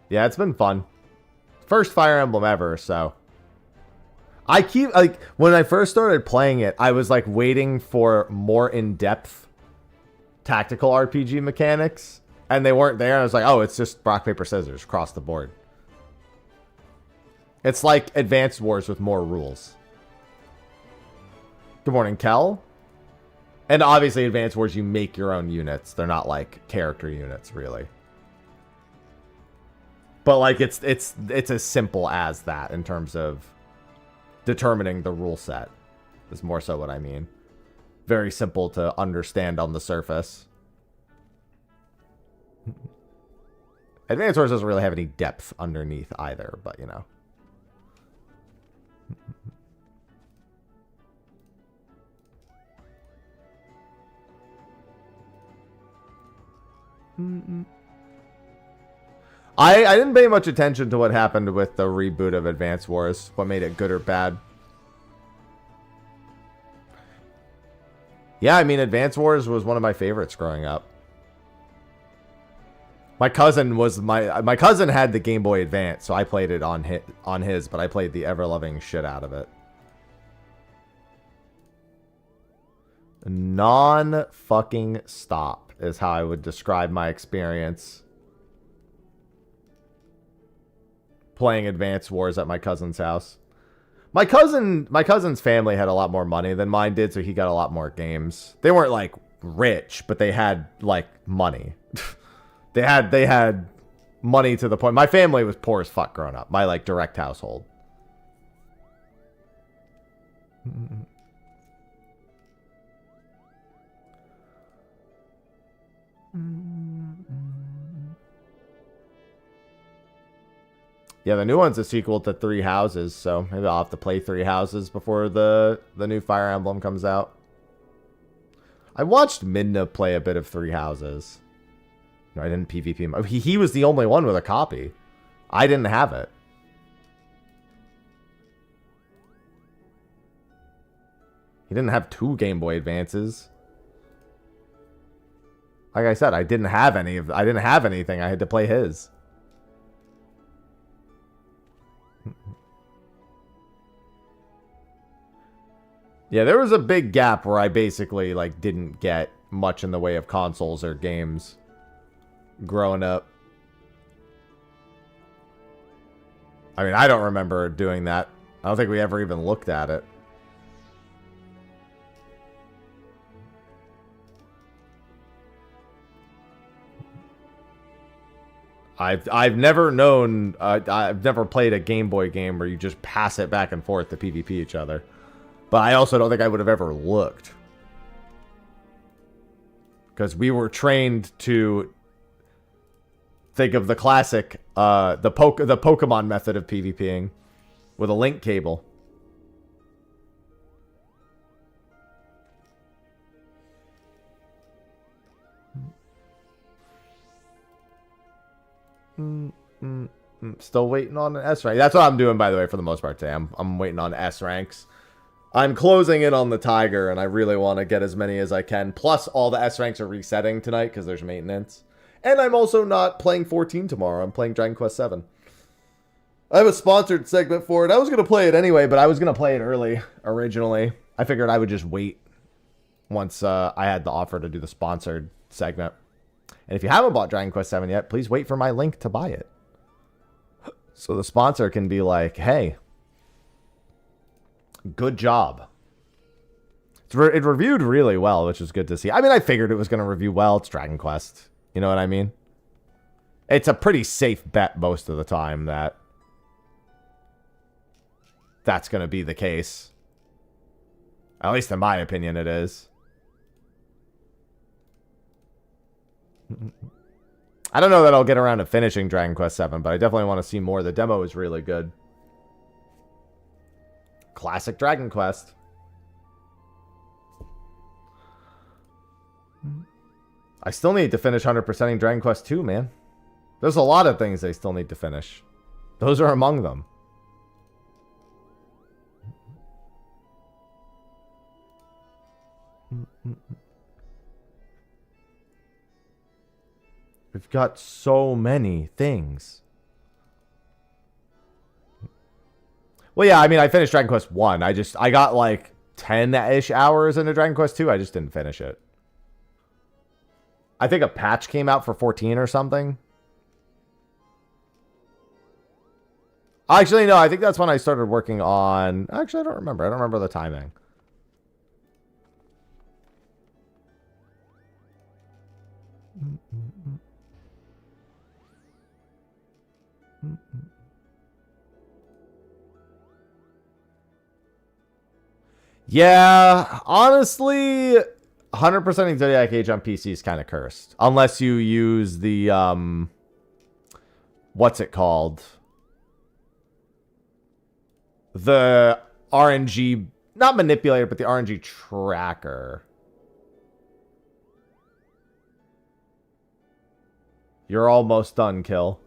Yeah, it's been fun. First Fire Emblem ever, so. I keep, like, when I first started playing it, I was, like, waiting for more in-depth tactical RPG mechanics, and they weren't there, and I was like, oh, it's just rock, paper, scissors across the board. It's like Advanced Wars with more rules. Good morning, Kel. And obviously, Advanced Wars, you make your own units. They're not, like, character units, really. But, like, it's as simple as that in terms of determining the rule set is more so what I mean. Very simple to understand on the surface. Advanced Wars doesn't really have any depth underneath either, but you know. I didn't pay much attention to what happened with the reboot of Advanced Wars. What made it good or bad. Yeah, I mean, Advanced Wars was one of my favorites growing up. My cousin was my cousin had the Game Boy Advance, so I played it on his, but I played the ever-loving shit out of it. Non-fucking stop is how I would describe my experience playing Advanced Wars at my cousin's house. My cousin's family had a lot more money than mine did, so he got a lot more games. They weren't like rich, but they had like money. they had money to the point. My family was poor as fuck growing up. My like direct household. Yeah, the new one's a sequel to Three Houses, so maybe I'll have to play Three Houses before the new Fire Emblem comes out. I watched Midna play a bit of Three Houses. No, I didn't PvP him. He was the only one with a copy. I didn't have it. He didn't have 2 Game Boy Advances. Like I said, I didn't have anything. I had to play his. Yeah, there was a big gap where I basically like didn't get much in the way of consoles or games growing up. I mean, I don't remember doing that. I don't think we ever even looked at it. I've never known, I've never played a Game Boy game where you just pass it back and forth to PvP each other. But I also don't think I would have ever looked. Because we were trained to think of the classic, the Pokemon method of PvPing with a link cable. Still waiting on an S rank. That's what I'm doing, by the way, for the most part today. I'm waiting on S ranks. I'm closing in on the Tiger, and I really want to get as many as I can. Plus, all the S ranks are resetting tonight because there's maintenance. And I'm also not playing 14 tomorrow. I'm playing Dragon Quest 7. I have a sponsored segment for it. I was going to play it anyway, but I was going to play it early originally. I figured I would just wait once I had the offer to do the sponsored segment. And if you haven't bought Dragon Quest 7 yet, please wait for my link to buy it. So the sponsor can be like, hey, good job. It reviewed really well, which was good to see. I mean, I figured it was going to review well. It's Dragon Quest. You know what I mean? It's a pretty safe bet most of the time that that's going to be the case. At least in my opinion, it is. I don't know that I'll get around to finishing Dragon Quest 7, but I definitely want to see more. The demo is really good. Classic Dragon Quest. I still need to finish 100%ing Dragon Quest 2, man. There's a lot of things I still need to finish. Those are among them. We've got so many things. Well, yeah, I mean, I finished Dragon Quest 1. I got like 10-ish hours into Dragon Quest 2. I just didn't finish it. I think a patch came out for 14 or something. Actually, no, I think that's when I started working on... Actually, I don't remember. I don't remember the timing. Yeah, honestly, 100%ing Zodiac Age on PC is kind of cursed. Unless you use the, what's it called? The RNG, not manipulator, but the RNG tracker. You're almost done, Kill.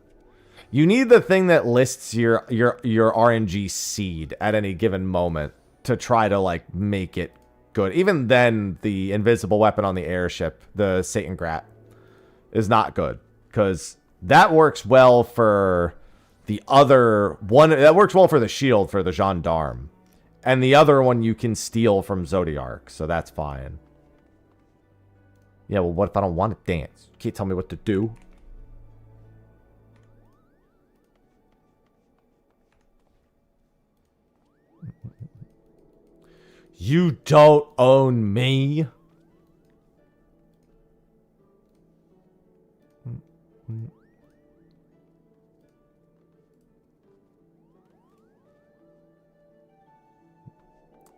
You need the thing that lists your RNG seed at any given moment to try to, like, make it good. Even then, the invisible weapon on the airship, the Satan Grat, is not good. Because that works well for the other one. That works well for the shield for the gendarme. And the other one you can steal from Zodiark. So that's fine. Yeah, well, what if I don't want to dance? You can't tell me what to do. You don't own me.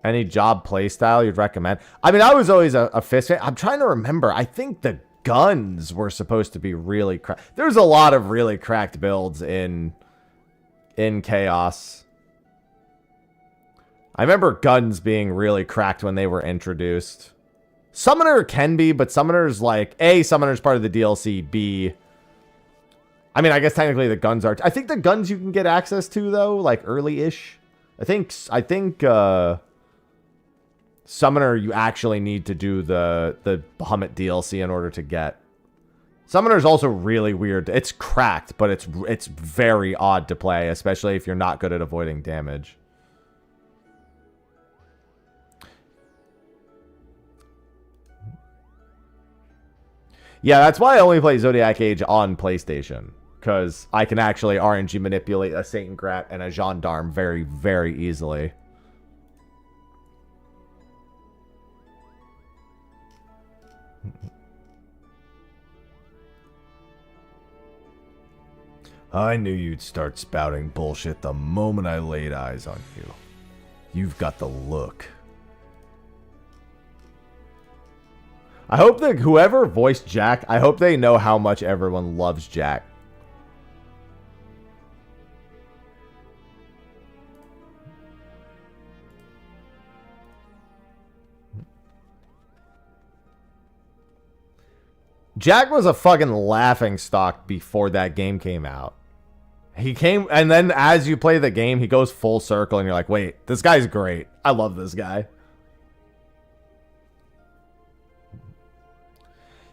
Any job playstyle you'd recommend? I mean, I was always a fist fan. I'm trying to remember. I think the guns were supposed to be really cracked. There's a lot of really cracked builds in Chaos. I remember guns being really cracked when they were introduced. Summoner can be, but Summoner's like, A, Summoner's part of the DLC, B... I mean, I guess technically the guns are... I think the guns you can get access to, though, like, early-ish. I think Summoner, you actually need to do the Bahamut DLC in order to get. Summoner's also really weird. It's cracked, but it's very odd to play, especially if you're not good at avoiding damage. Yeah, that's why I only play Zodiac Age on PlayStation. Because I can actually RNG manipulate a Satan Grat and a Gendarme very, very easily. I knew you'd start spouting bullshit the moment I laid eyes on you. You've got the look. I hope that whoever voiced Jack, I hope they know how much everyone loves Jack. Jack was a fucking laughingstock before that game came out. He came, and then as you play the game, he goes full circle, and you're like, wait, this guy's great. I love this guy.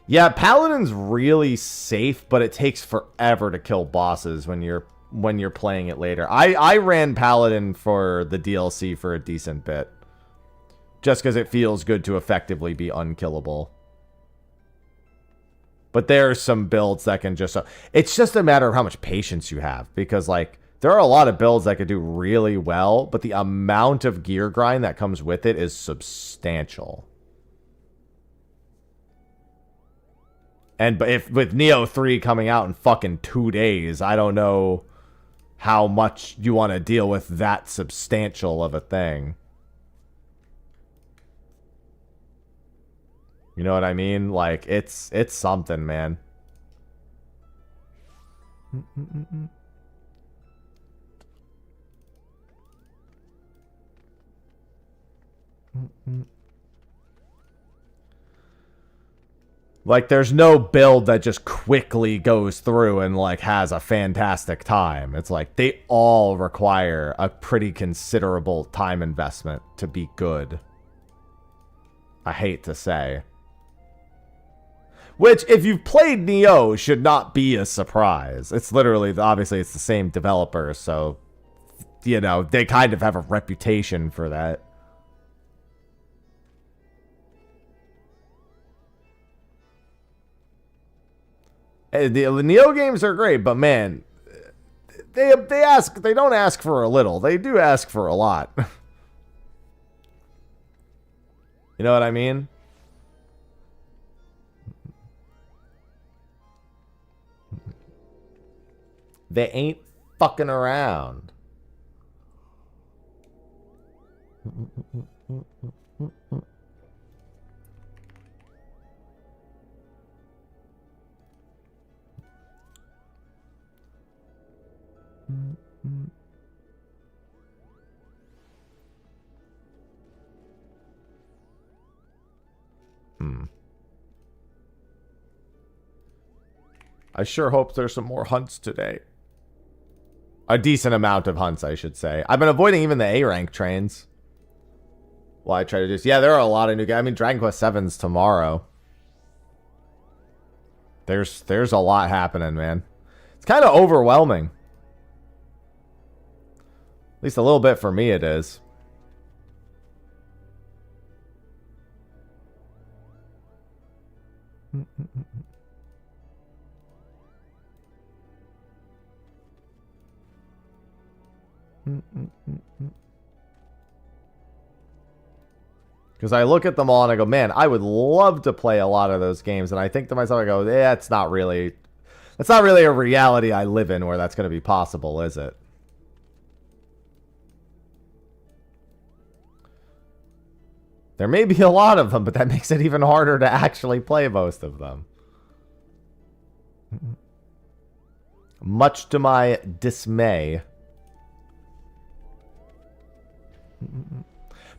Yeah, Paladin's really safe, but it takes forever to kill bosses when you're playing it later. I ran Paladin for the DLC for a decent bit. Just because it feels good to effectively be unkillable. But there are some builds that can just... It's just a matter of how much patience you have. Because, like, there are a lot of builds that could do really well, but the amount of gear grind that comes with it is substantial. And if with Neo 3 coming out in fucking 2 days, I don't know how much you want to deal with that substantial of a thing. You know what I mean? Like, it's something, man. Like, there's no build that just quickly goes through and, like, has a fantastic time. It's like, they all require a pretty considerable time investment to be good. I hate to say. Which, if you've played Neo, should not be a surprise. It's literally, obviously, it's the same developer, so, you know, they kind of have a reputation for that. The Neo games are great, but man, they don't ask for a little. They do ask for a lot. You know what I mean? They ain't fucking around. I sure hope there's some more hunts today. A decent amount of hunts, I should say. I've been avoiding even the A-rank trains. While I try to do this. Yeah, there are a lot of new games. I mean, Dragon Quest VII's tomorrow. There's a lot happening, man. It's kind of overwhelming. At least a little bit for me it is. Because I look at them all and I go, man, I would love to play a lot of those games. And I think to myself, I go, yeah, that's not really a reality I live in where that's going to be possible, is it? There may be a lot of them, but that makes it even harder to actually play most of them. Much to my dismay.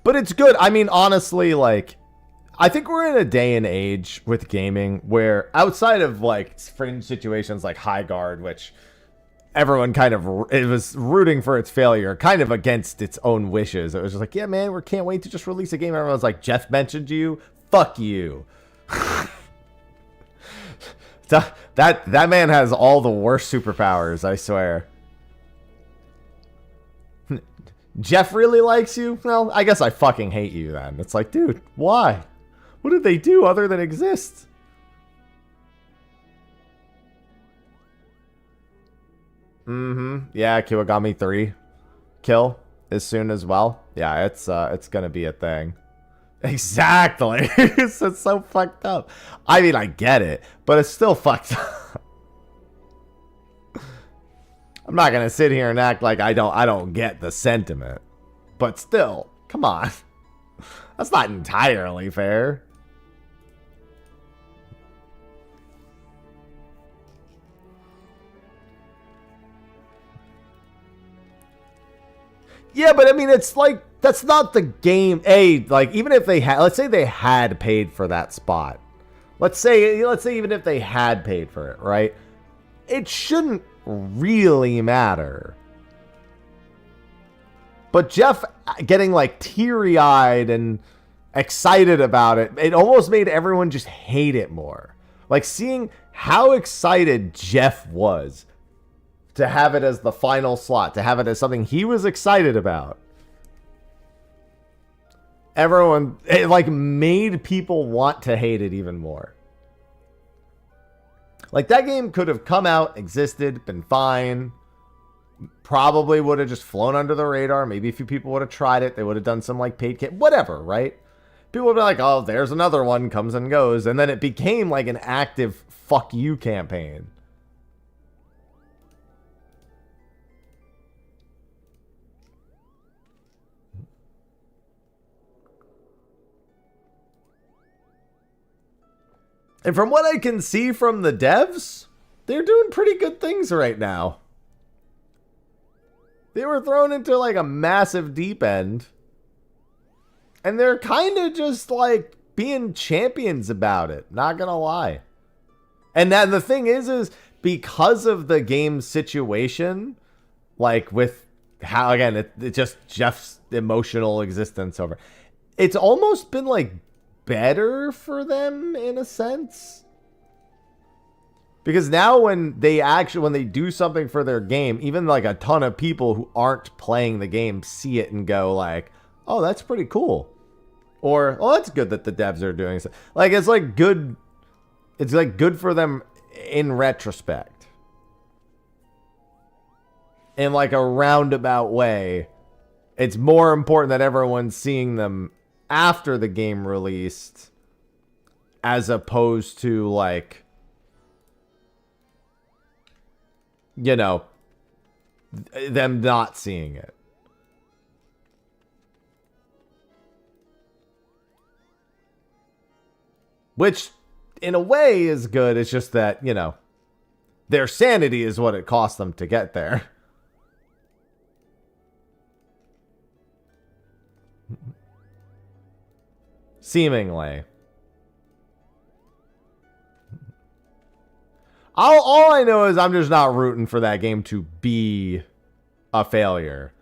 But it's good. I mean, honestly, like, I think we're in a day and age with gaming where outside of, like, fringe situations like High Guard, which everyone kind of, it was rooting for its failure, kind of against its own wishes. It was just like, yeah, man, we can't wait to just release a game. Everyone's like, Jeff mentioned you? Fuck you. That man has all the worst superpowers, I swear. Jeff really likes you? Well, I guess I fucking hate you then. It's like, dude, why? What did they do other than exist? Yeah, Kiwagami 3 kill is soon as well. Yeah, it's gonna be a thing. Exactly. It's so fucked up. I mean, I get it, but it's still fucked up. I'm not gonna sit here and act like I don't get the sentiment. But still, come on. That's not entirely fair. Yeah, but I mean, it's like, that's not the game. Like, even if they had, let's say they had paid for that spot. Let's say even if they had paid for it, right? It shouldn't really matter. But Jeff getting like teary-eyed and excited about it, it almost made everyone just hate it more. Like, seeing how excited Jeff was to have it as the final slot, to have it as something he was excited about. Everyone, it like made people want to hate it even more. Like, that game could have come out, existed, been fine. Probably would have just flown under the radar. Maybe a few people would have tried it. They would have done some like paid kit, whatever, right? People would be like, oh, there's another one, comes and goes. And then it became like an active fuck you campaign. And from what I can see from the devs, they're doing pretty good things right now. They were thrown into like a massive deep end. And they're kind of just like being champions about it. Not gonna lie. And then the thing is because of the game situation, like with how, again, it just Jeff's emotional existence over. It's almost been like better for them in a sense. Because now when they do something for their game, even like a ton of people who aren't playing the game see it and go like, oh, that's pretty cool. Or, oh, that's good that the devs are doing so. Like, it's like good. It's like good for them in retrospect. In like a roundabout way. It's more important that everyone's seeing them after the game released as opposed to like, you know, them not seeing it. Which, in a way, is good. It's just that, you know, their sanity is what it cost them to get there. Seemingly. All I know is I'm just not rooting for that game to be a failure.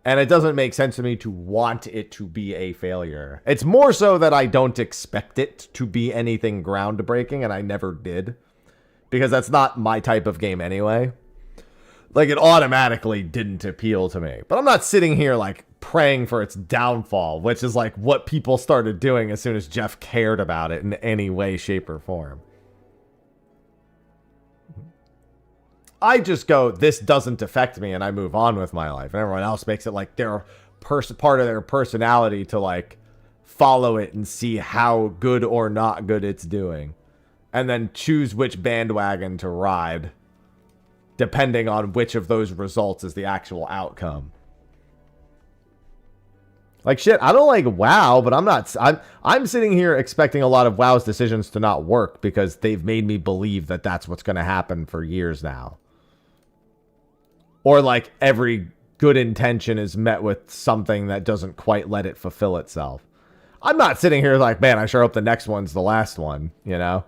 And it doesn't make sense to me to want it to be a failure. It's more so that I don't expect it to be anything groundbreaking, and I never did. Because that's not my type of game anyway. Like, it automatically didn't appeal to me. But I'm not sitting here, like, praying for its downfall, which is, like, what people started doing as soon as Jeff cared about it in any way, shape, or form. I just go, this doesn't affect me, and I move on with my life. And everyone else makes it like their part of their personality to like follow it and see how good or not good it's doing. And then choose which bandwagon to ride, depending on which of those results is the actual outcome. Like, shit, I don't like WoW, but I'm sitting here expecting a lot of WoW's decisions to not work because they've made me believe that that's what's going to happen for years now. Or, like, every good intention is met with something that doesn't quite let it fulfill itself. I'm not sitting here like, man, I sure hope the next one's the last one, you know?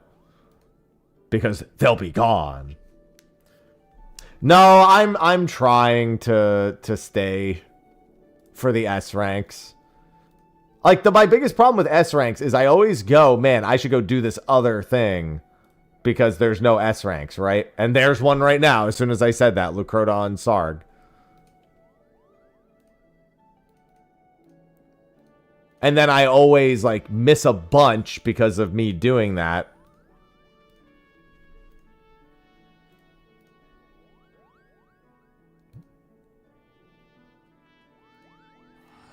Because they'll be gone. No, I'm trying to stay for the S ranks. Like, my biggest problem with S ranks is I always go, man, I should go do this other thing because there's no S ranks, right? And there's one right now as soon as I said that, Lucrota Sarg. And then I always, like, miss a bunch because of me doing that.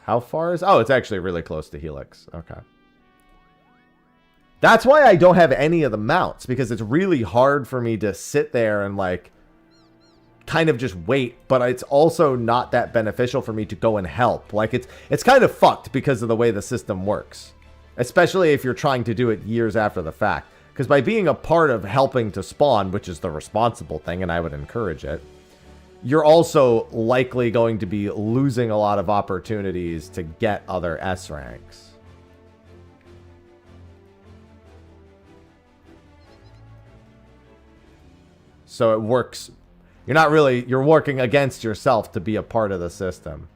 How far is... Oh, it's actually really close to Helix. Okay. That's why I don't have any of the mounts, because it's really hard for me to sit there and, like, kind of just wait, but it's also not that beneficial for me to go and help. Like, it's kind of fucked because of the way the system works, especially if you're trying to do it years after the fact. Because by being a part of helping to spawn, which is the responsible thing, and I would encourage it, you're also likely going to be losing a lot of opportunities to get other S ranks. So it works. You're working against yourself to be a part of the system.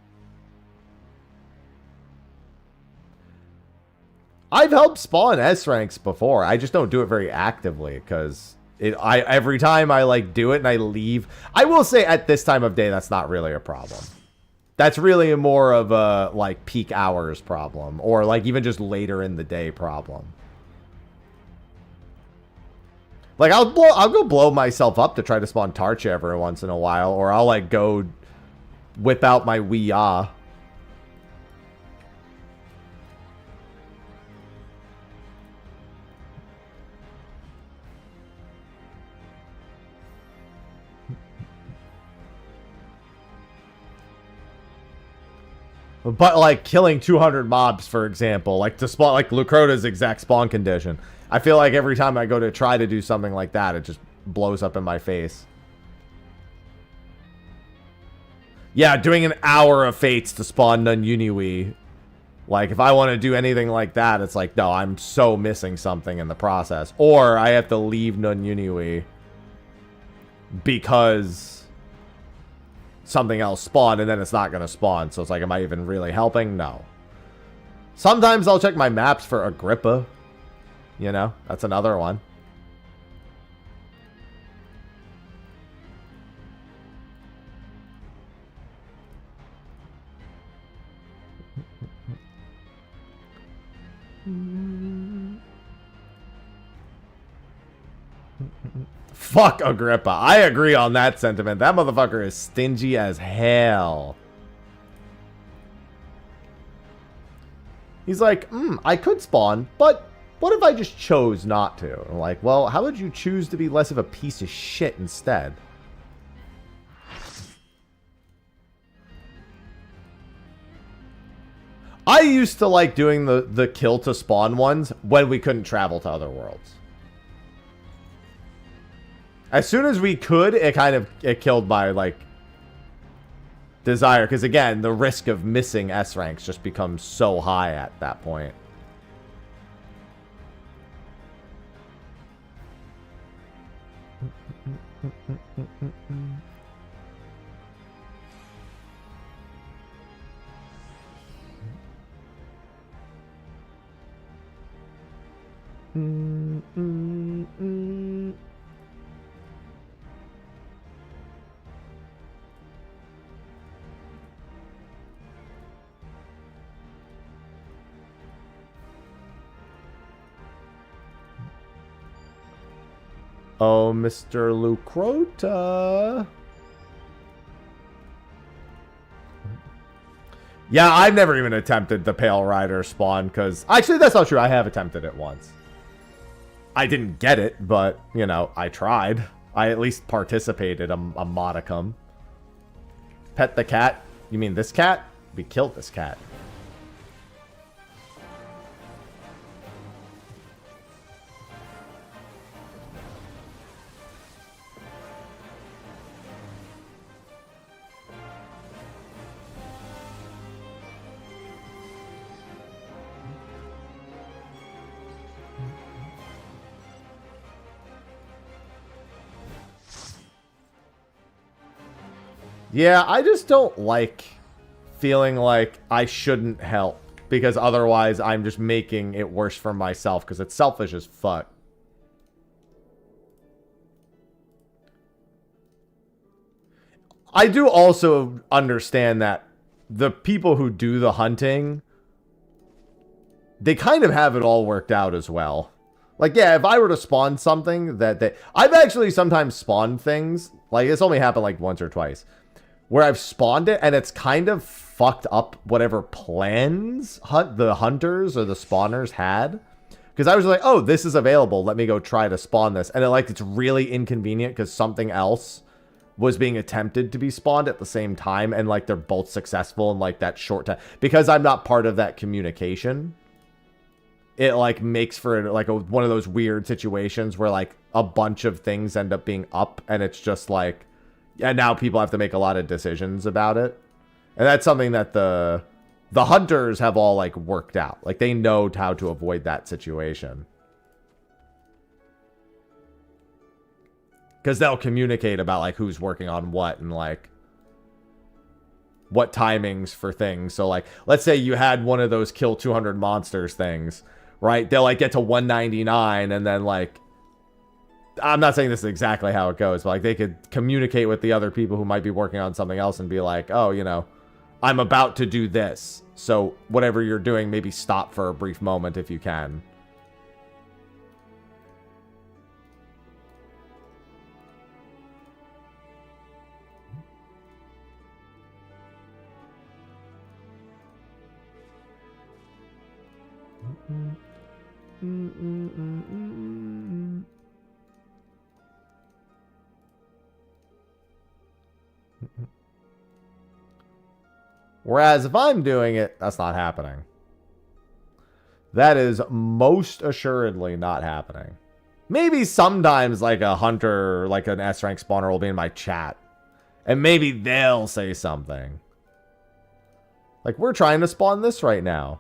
I've helped spawn S ranks before. I just don't do it very actively because every time I like do it and I leave. I will say at this time of day, that's not really a problem. That's really more of a like peak hours problem, or like even just later in the day problem. Like, I'll go blow myself up to try to spawn Tarcha every once in a while, or I'll, like, go whip out my Wii Ya. But, like, killing 200 mobs, for example, like, to spawn, like, Lucrota's exact spawn condition. I feel like every time I go to try to do something like that, it just blows up in my face. Yeah, doing an hour of fates to spawn Nunyuniwi. Like, if I want to do anything like that, it's like, no, I'm so missing something in the process. Or I have to leave Nunyuniwi because something else spawned, and then it's not going to spawn. So it's like, am I even really helping? No. Sometimes I'll check my maps for Agrippa. You know, that's another one. Fuck Agrippa. I agree on that sentiment. That motherfucker is stingy as hell. He's like, I could spawn, but what if I just chose not to? I'm like, well, how would you choose to be less of a piece of shit instead? I used to like doing the kill to spawn ones when we couldn't travel to other worlds. As soon as we could, it killed my, like, desire. Because, again, the risk of missing S ranks just becomes so high at that point. Oh, Mr. Lucrota. Yeah, I've never even attempted the Pale Rider spawn, because... Actually, that's not true. I have attempted it once. I didn't get it, but, you know, I tried. I at least participated a modicum. Pet the cat? You mean this cat? We killed this cat. Yeah, I just don't like feeling like I shouldn't help. Because otherwise I'm just making it worse for myself. Because it's selfish as fuck. I do also understand that the people who do the hunting, they kind of have it all worked out as well. Like, yeah, if I were to spawn something I've actually sometimes spawned things. Like, it's only happened like once or twice. Where I've spawned it and it's kind of fucked up whatever plans the hunters or the spawners had. Because I was like, oh, this is available. Let me go try to spawn this. And it's really inconvenient because something else was being attempted to be spawned at the same time. And like they're both successful in like that short time. Because I'm not part of that communication. It like makes for like one of those weird situations where like a bunch of things end up being up. And it's just like, and now people have to make a lot of decisions about it. And that's something that the hunters have all like worked out. Like they know how to avoid that situation. Because they'll communicate about like who's working on what and like what timings for things. So like, let's say you had one of those kill 200 monsters things, right? They'll like get to 199 and then like, I'm not saying this is exactly how it goes, but like they could communicate with the other people who might be working on something else and be like, oh, you know, I'm about to do this. So whatever you're doing, maybe stop for a brief moment if you can. Whereas if I'm doing it, that's not happening. That is most assuredly not happening. Maybe sometimes like a hunter, like an S rank spawner will be in my chat. And maybe they'll say something. Like, we're trying to spawn this right now.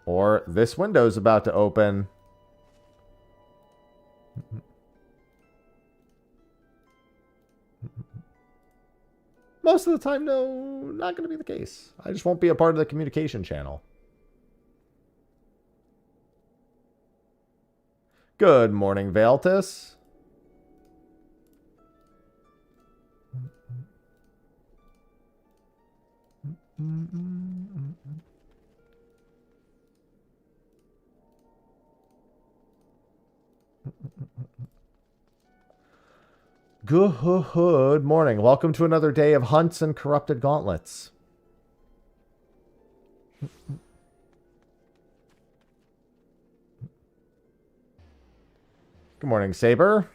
Or this window's about to open. Most of the time, no, not going to be the case. I just won't be a part of the communication channel. Good morning, Valtis. Good morning. Welcome to another day of hunts and corrupted gauntlets. Good morning, Saber.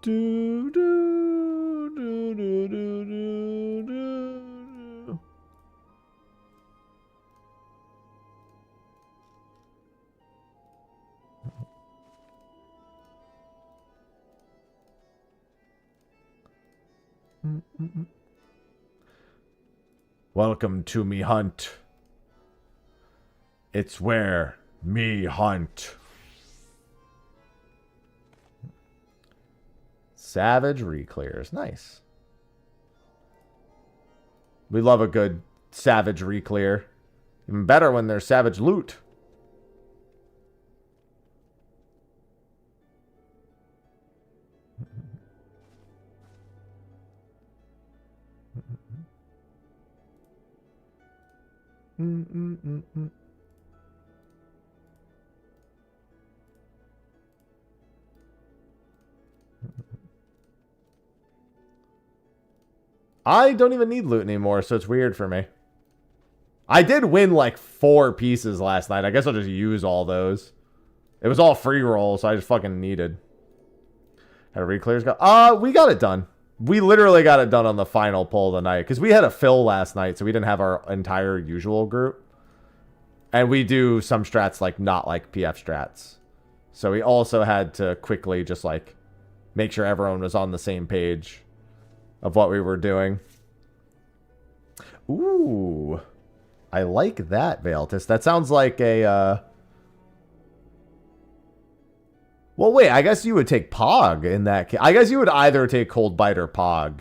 Do do do do do do do. Welcome to me hunt. It's where me hunt. Savage reclears. Nice. We love a good savage reclear. Even better when there's savage loot. I don't even need loot anymore, so it's weird for me. I did win like 4 pieces last night. I guess I'll just use all those. It was all free roll, so I just fucking needed. Had a reclears go. We got it done. We literally got it done on the final pull of the night. Because we had a fill last night, so we didn't have our entire usual group. And we do some strats like not like PF strats. So we also had to quickly just like make sure everyone was on the same page of what we were doing. Ooh. I like that, Veiltis. That sounds like a, Well, wait, I guess you would take Pog in that case. I guess you would either take Cold Bite or Pog.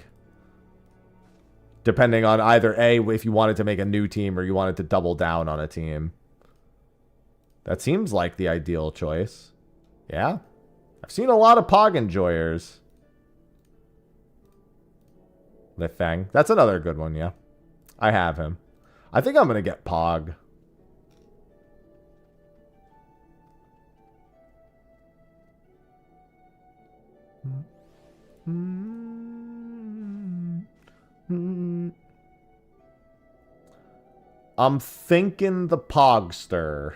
Depending on either A, if you wanted to make a new team or you wanted to double down on a team. That seems like the ideal choice. Yeah. I've seen a lot of Pog enjoyers. The Fang. That's another good one, yeah. I have him. I think I'm going to get Pog. I'm thinking the Pogster.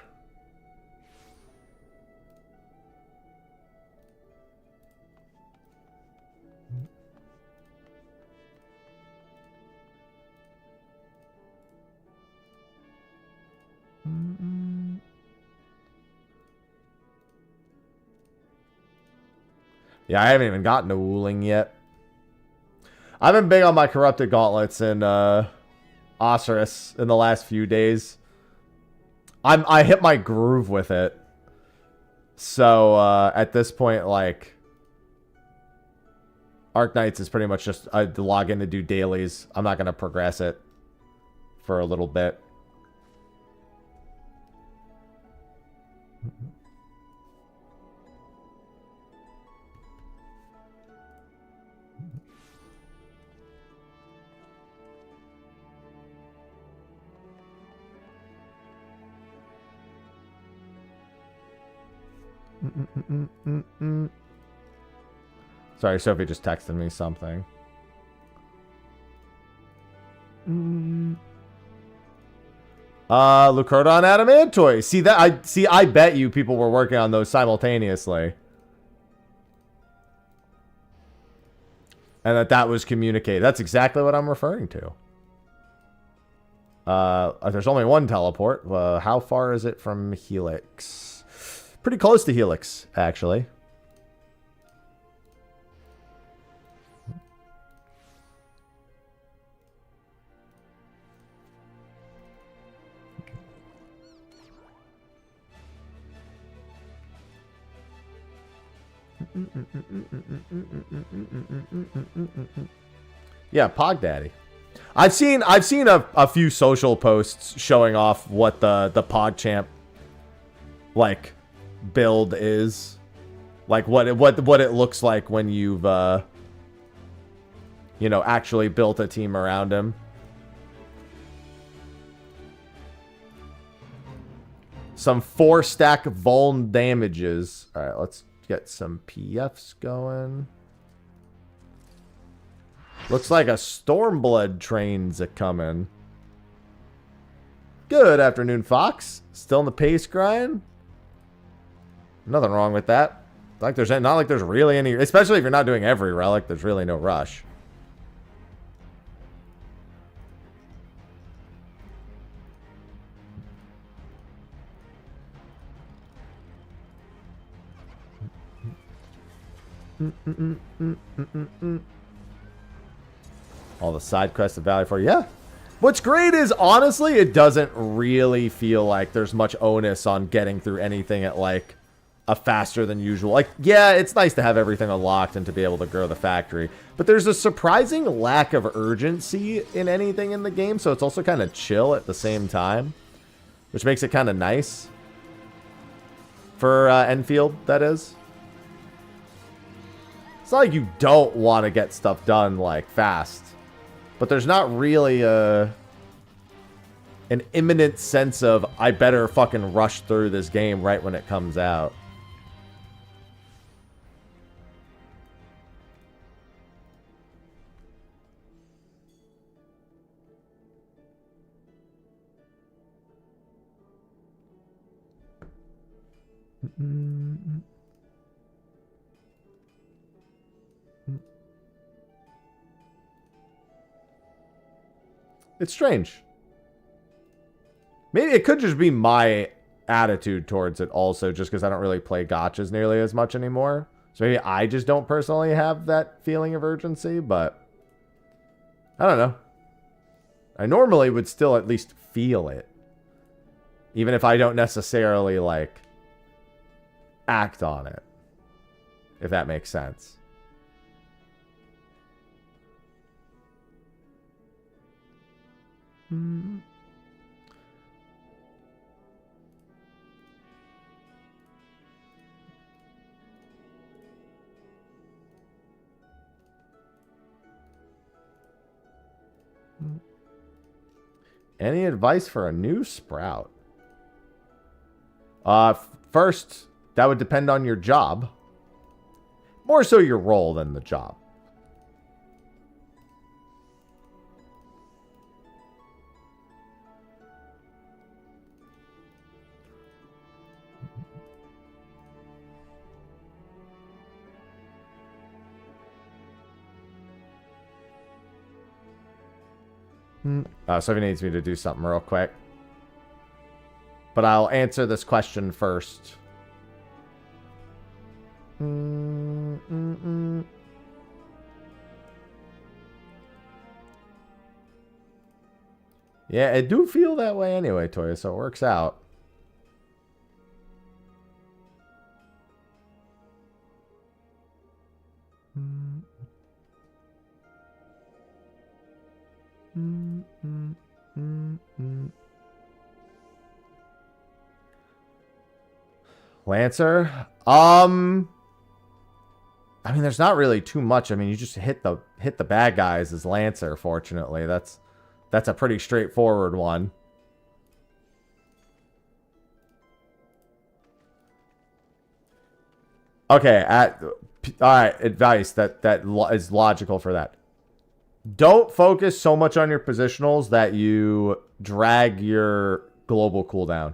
Yeah, I haven't even gotten to Wooling yet. I've been big on my Corrupted Gauntlets and Osiris in the last few days. I hit my groove with it. So at this point, like, Arc Knights is pretty much just I log in to do dailies. I'm not going to progress it for a little bit. Sorry, Sophie just texted me something. Lucrodon Adamantoy. I bet you people were working on those simultaneously. And that was communicated. That's exactly what I'm referring to. There's only one teleport. How far is it from Helix? Pretty close to Helix, actually. Yeah, Pog Daddy. I've seen a few social posts showing off what the PogChamp like build is, like what it looks like when you've you know, actually built a team around him. Some 4-stack vuln damages. All right, let's get some PFs going. Looks like a Stormblood train's a coming. Good afternoon, Fox. Still in the pace grind? Nothing wrong with that. Like there's not like there's really any, especially if you're not doing every relic, there's really no rush. All the side quests of Valley 4. Yeah. What's great is, honestly, it doesn't really feel like there's much onus on getting through anything at, like, a faster than usual. Like, yeah, it's nice to have everything unlocked and to be able to grow the factory. But there's a surprising lack of urgency in anything in the game, so it's also kind of chill at the same time. Which makes it kind of nice. For Enfield, that is. It's not like you don't want to get stuff done, like, fast. But there's not really an imminent sense of, I better fucking rush through this game right when it comes out. It's strange. Maybe it could just be my attitude towards it also, just because I don't really play gotchas nearly as much anymore. So maybe I just don't personally have that feeling of urgency, but I don't know. I normally would still at least feel it. Even if I don't necessarily, like, act on it. If that makes sense. Any advice for a new sprout? First, that would depend on your job. More so your role than the job. Sophie needs me to do something real quick. But I'll answer this question first. Yeah, it do feel that way anyway, Toya, so it works out. Lancer? I mean, there's not really too much. I mean, you just hit the bad guys as Lancer, fortunately. That's a pretty straightforward one. Okay, alright, advice that is logical for that. Don't focus so much on your positionals that you drag your global cooldown.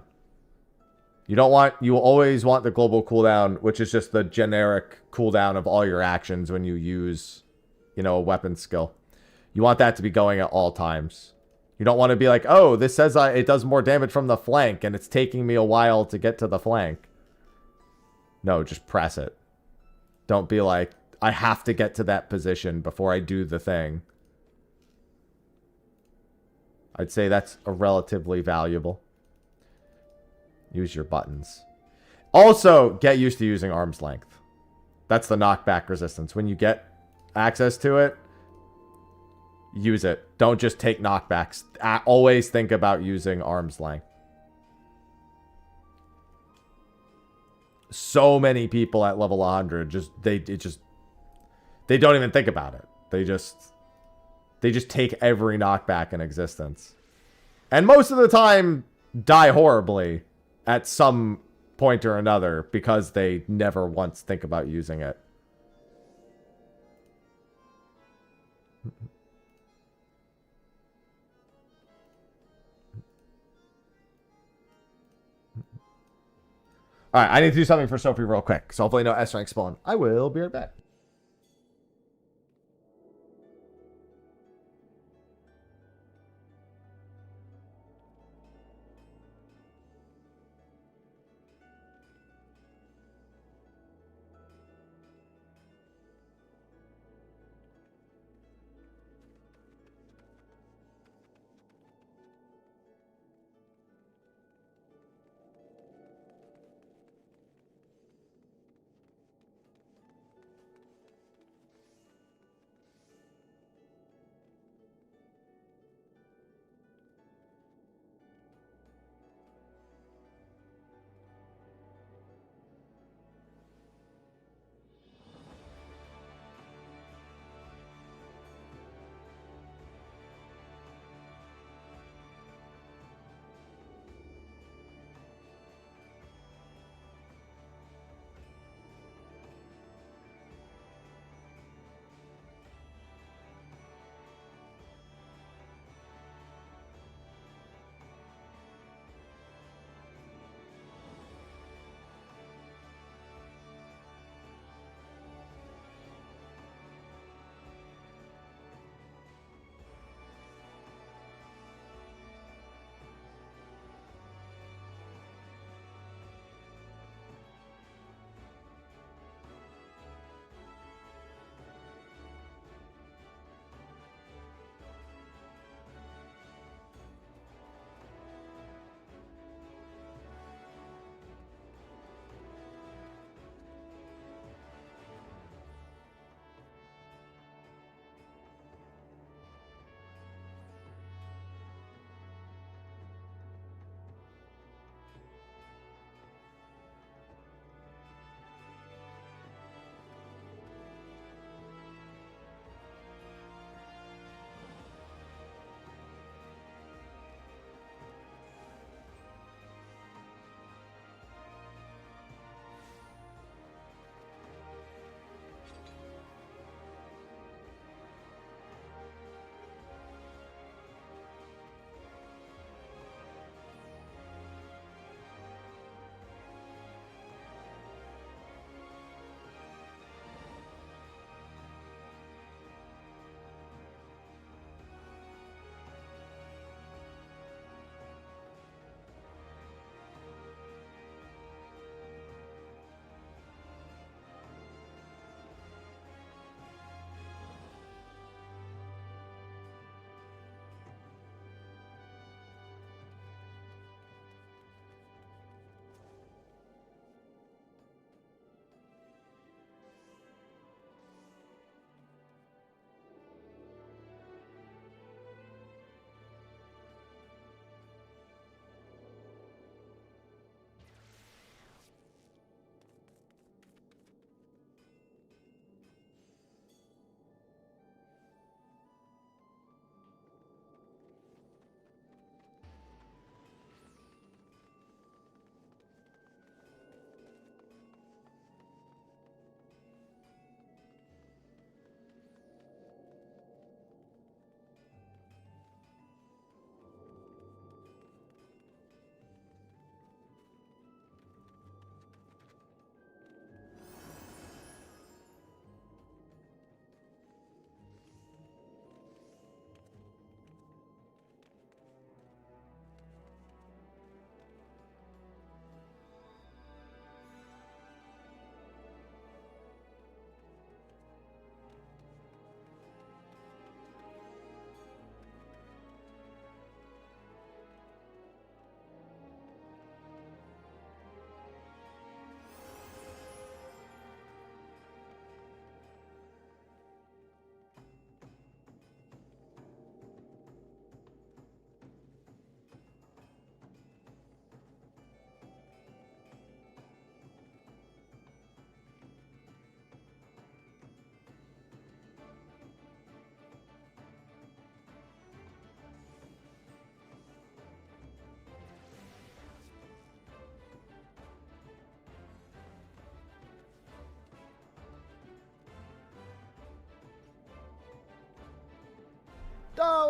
You always want the global cooldown, which is just the generic cooldown of all your actions when you use, a weapon skill. You want that to be going at all times. You don't want to be like, oh, this says it does more damage from the flank, and it's taking me a while to get to the flank. No, just press it. Don't be like, I have to get to that position before I do the thing. I'd say that's a relatively valuable. Use your buttons. Also, get used to using arm's length. That's the knockback resistance. When you get access to it, use it. Don't just take knockbacks. Always think about using arm's length. So many people at level 100 they don't even think about it. They just take every knockback in existence. And most of the time die horribly at some point or another because they never once think about using it. Alright, I need to do something for Sophie real quick. So hopefully no S-rank spawn. I will be right back.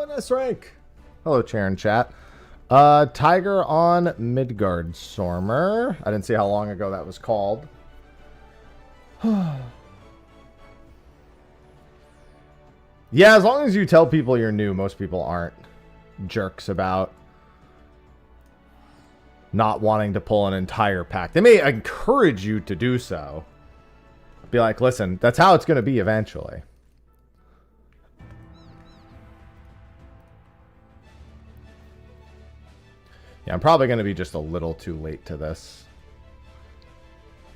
an S rank. Hello, chair and chat. Tiger on Midgard Stormer. I didn't see how long ago that was called. Yeah, as long as you tell people you're new, most people aren't jerks about not wanting to pull an entire pack. They may encourage you to do so. Be like, listen, that's how it's going to be eventually. Yeah, I'm probably going to be just a little too late to this.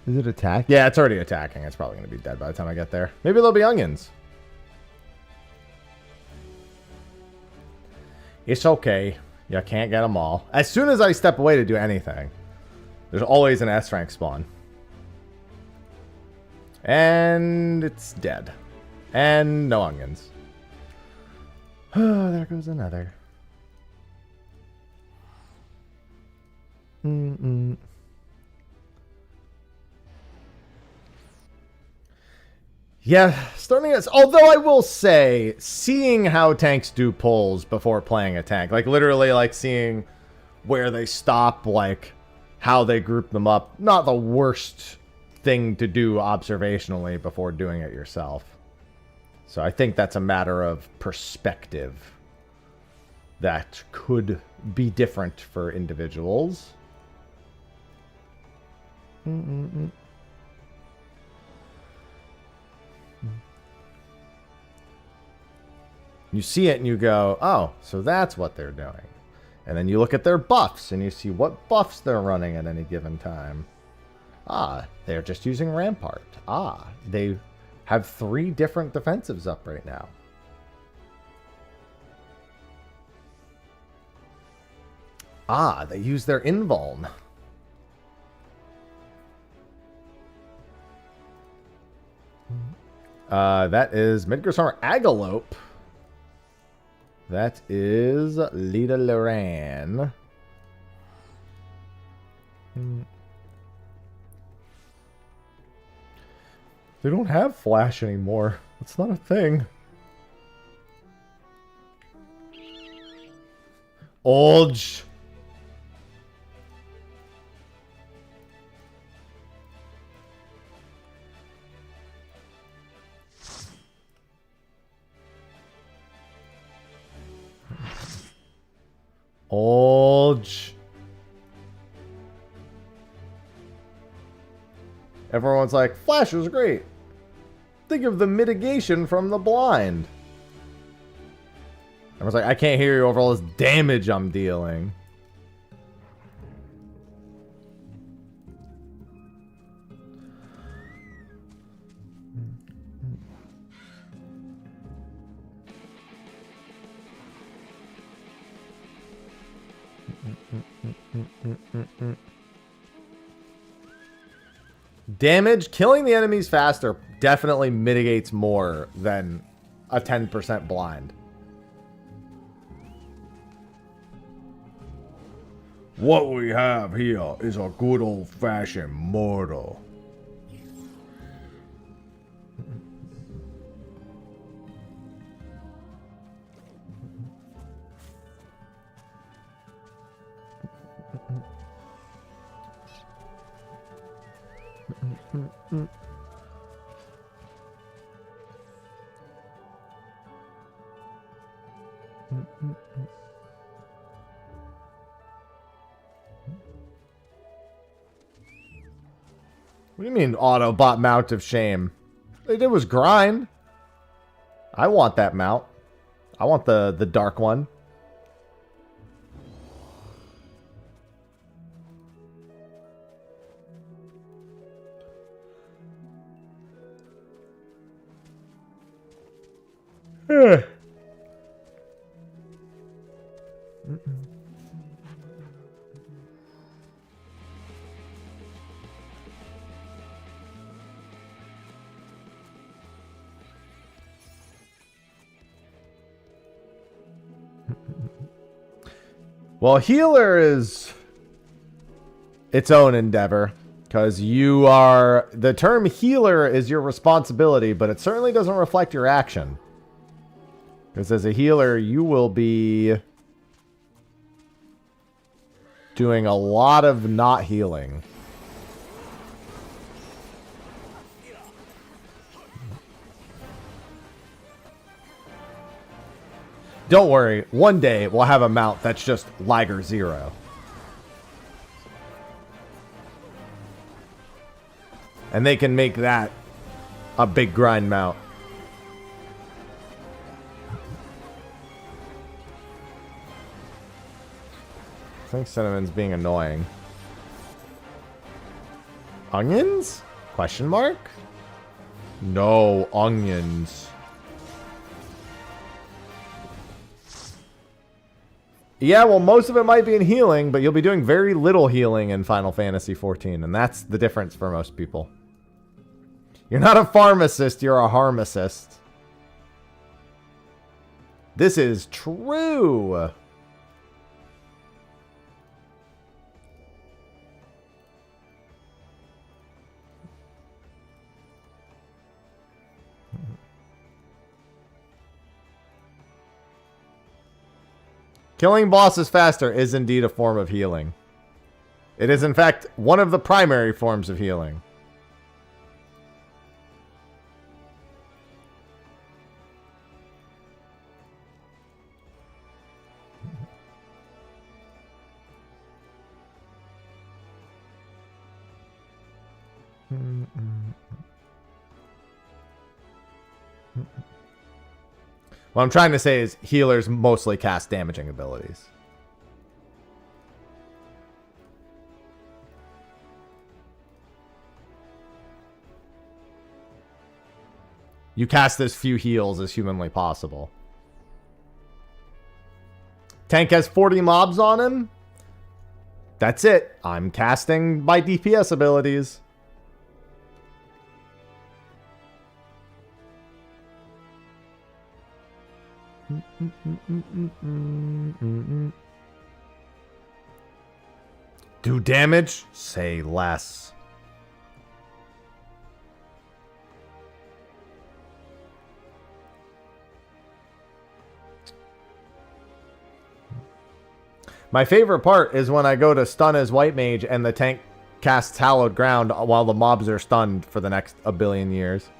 Is it attack? Yeah, it's already attacking. It's probably going to be dead by the time I get there. Maybe there'll be onions. It's okay. You can't get them all. As soon as I step away to do anything, there's always an S rank spawn. And it's dead. And no onions. Oh, there goes another. Yeah, starting as... Although I will say, seeing how tanks do pulls before playing a tank, like literally like seeing where they stop, like how they group them up, not the worst thing to do observationally before doing it yourself. So I think that's a matter of perspective that could be different for individuals. You see it and you go, oh, so that's what they're doing. And then you look at their buffs and you see what buffs they're running at any given time. Ah, they're just using Rampart. Ah, they have 3 different defensives up right now. Ah, they use their invuln. That is Midgard Stormer Agalope. That is Lita Loran. They don't have flash anymore. It's not a thing. Olge. Olge. Everyone's like, Flash was great. Think of the mitigation from the blind. Everyone's like, I can't hear you over all this damage I'm dealing. Damage, killing the enemies faster definitely mitigates more than a 10% blind. What we have here is a good old-fashioned mortal. What do you mean Autobot Mount of Shame? All they did was grind. I want that mount. I want the dark one. Well, healer is its own endeavor, because you are... The term healer is your responsibility, but it certainly doesn't reflect your action. Because as a healer, you will be doing a lot of not healing. Don't worry, one day we'll have a mount that's just Liger 0. And they can make that a big grind mount. I think Cinnamon's being annoying. Onions? Question mark? No, onions. Yeah, well, most of it might be in healing, but you'll be doing very little healing in Final Fantasy XIV, and that's the difference for most people. You're not a pharmacist, you're a harmacist. This is true. Killing bosses faster is indeed a form of healing. It is, in fact, one of the primary forms of healing. What I'm trying to say is healers mostly cast damaging abilities. You cast as few heals as humanly possible. Tank has 40 mobs on him. That's it. I'm casting my DPS abilities. Do damage? Say less. My favorite part is when I go to stun as White Mage and the tank casts Hallowed Ground while the mobs are stunned for the next 1 billion years.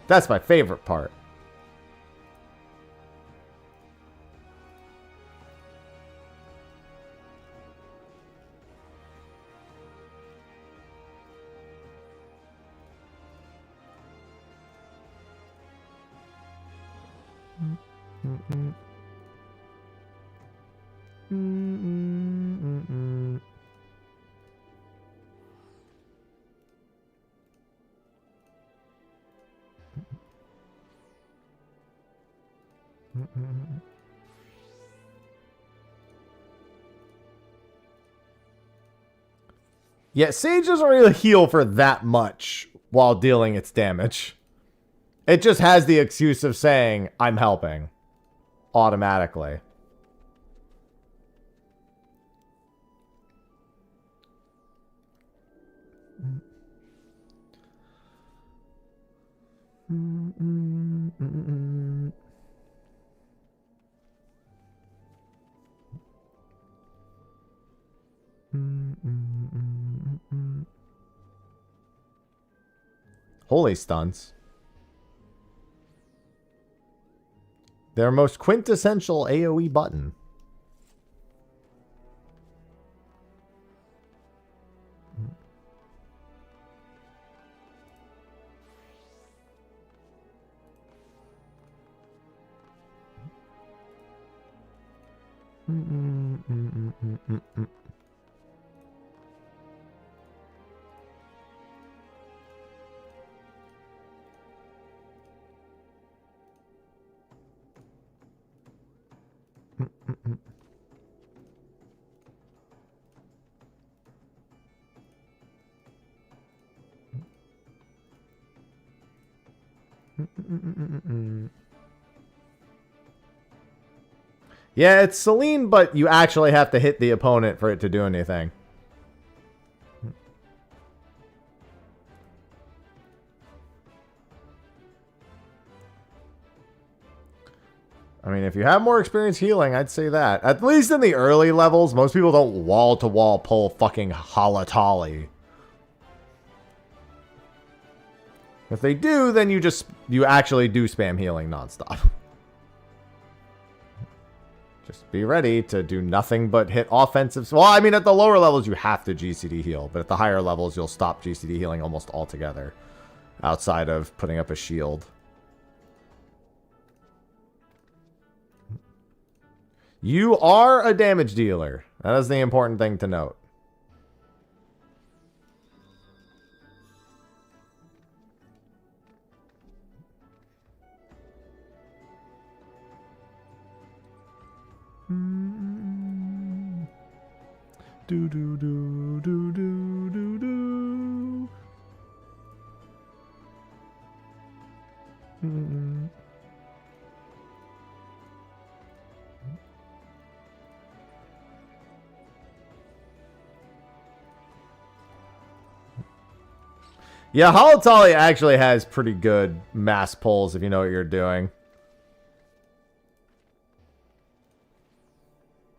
That's my favorite part. Yeah, Sage doesn't really heal for that much while dealing its damage. It just has the excuse of saying, I'm helping. Automatically. Holy stunts. Their most quintessential AoE button. Yeah, it's Celine, but you actually have to hit the opponent for it to do anything. I mean, if you have more experience healing, I'd say that. At least in the early levels, most people don't wall-to-wall pull fucking Halatali. If they do, then you actually do spam healing nonstop. Just be ready to do nothing but hit offensive. Well, I mean, at the lower levels, you have to GCD heal. But at the higher levels, you'll stop GCD healing almost altogether. Outside of putting up a shield. You are a damage dealer. That is the important thing to note. Do do do do do do do. Yeah, Halatali actually has pretty good mass pulls if you know what you're doing.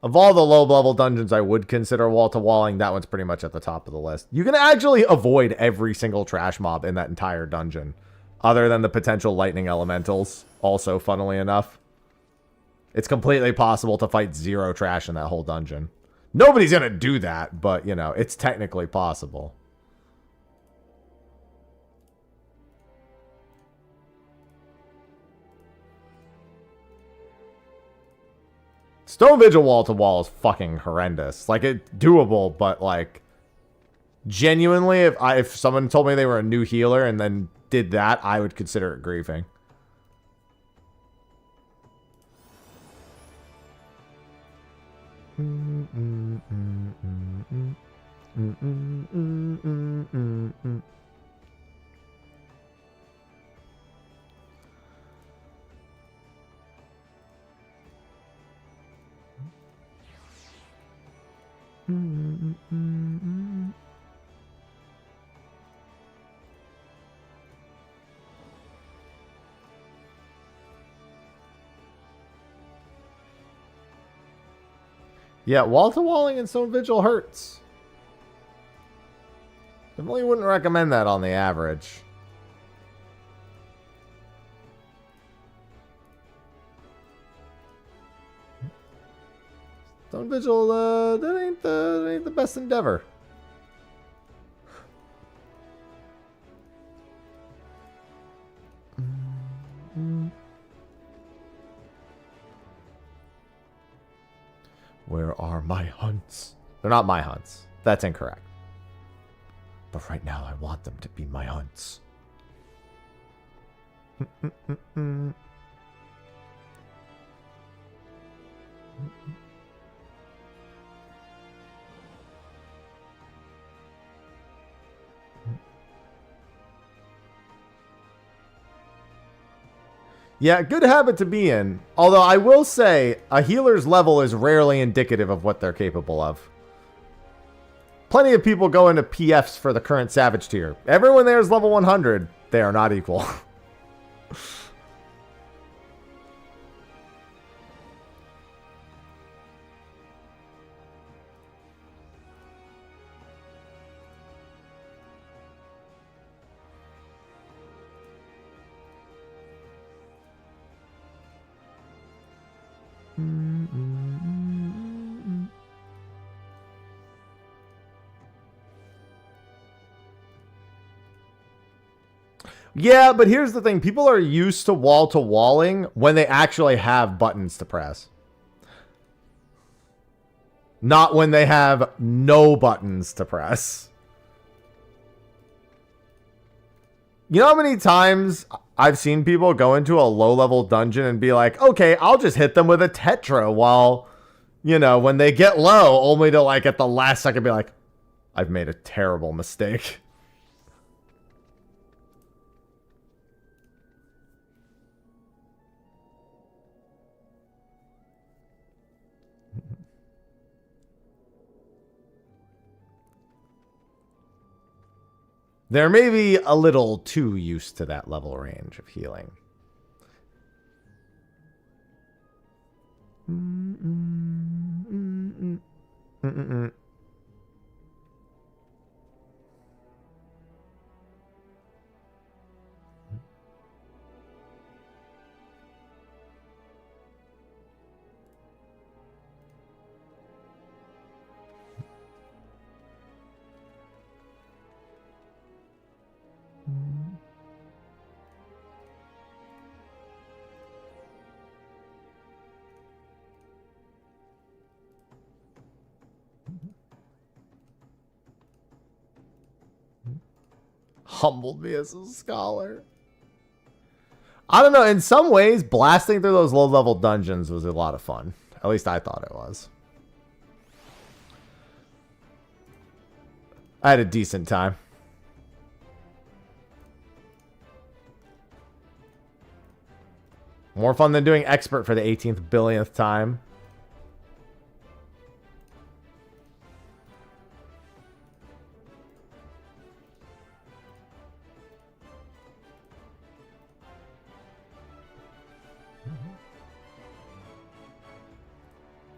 Of all the low-level dungeons I would consider wall-to-walling, that one's pretty much at the top of the list. You can actually avoid every single trash mob in that entire dungeon. Other than the potential lightning elementals, also, funnily enough. It's completely possible to fight 0 trash in that whole dungeon. Nobody's gonna do that, but, you know, it's technically possible. Stone Vigil wall-to-wall is fucking horrendous. Like, it's doable, but, like, genuinely, if someone told me they were a new healer and then did that, I would consider it griefing. Yeah, wall-to-walling in Stone Vigil hurts. Definitely wouldn't recommend that on the average. Stone Vigil, that ain't the best endeavor. Where are my hunts? They're not my hunts. That's incorrect. But right now, I want them to be my hunts. Yeah, good habit to be in. Although I will say, a healer's level is rarely indicative of what they're capable of. Plenty of people go into PFs for the current Savage tier. Everyone there is level 100. They are not equal. Yeah, but here's the thing. People are used to wall-to-walling when they actually have buttons to press. Not when they have no buttons to press. You know how many times I've seen people go into a low-level dungeon and be like, okay, I'll just hit them with a Tetra while, you know, when they get low, only to, like, at the last second be like, I've made a terrible mistake. They're maybe a little too used to that level range of healing. Humbled me as a scholar. I don't know. In some ways, blasting through those low-level dungeons was a lot of fun. At least I thought it was. I had a decent time. More fun than doing expert for the 18th billionth time.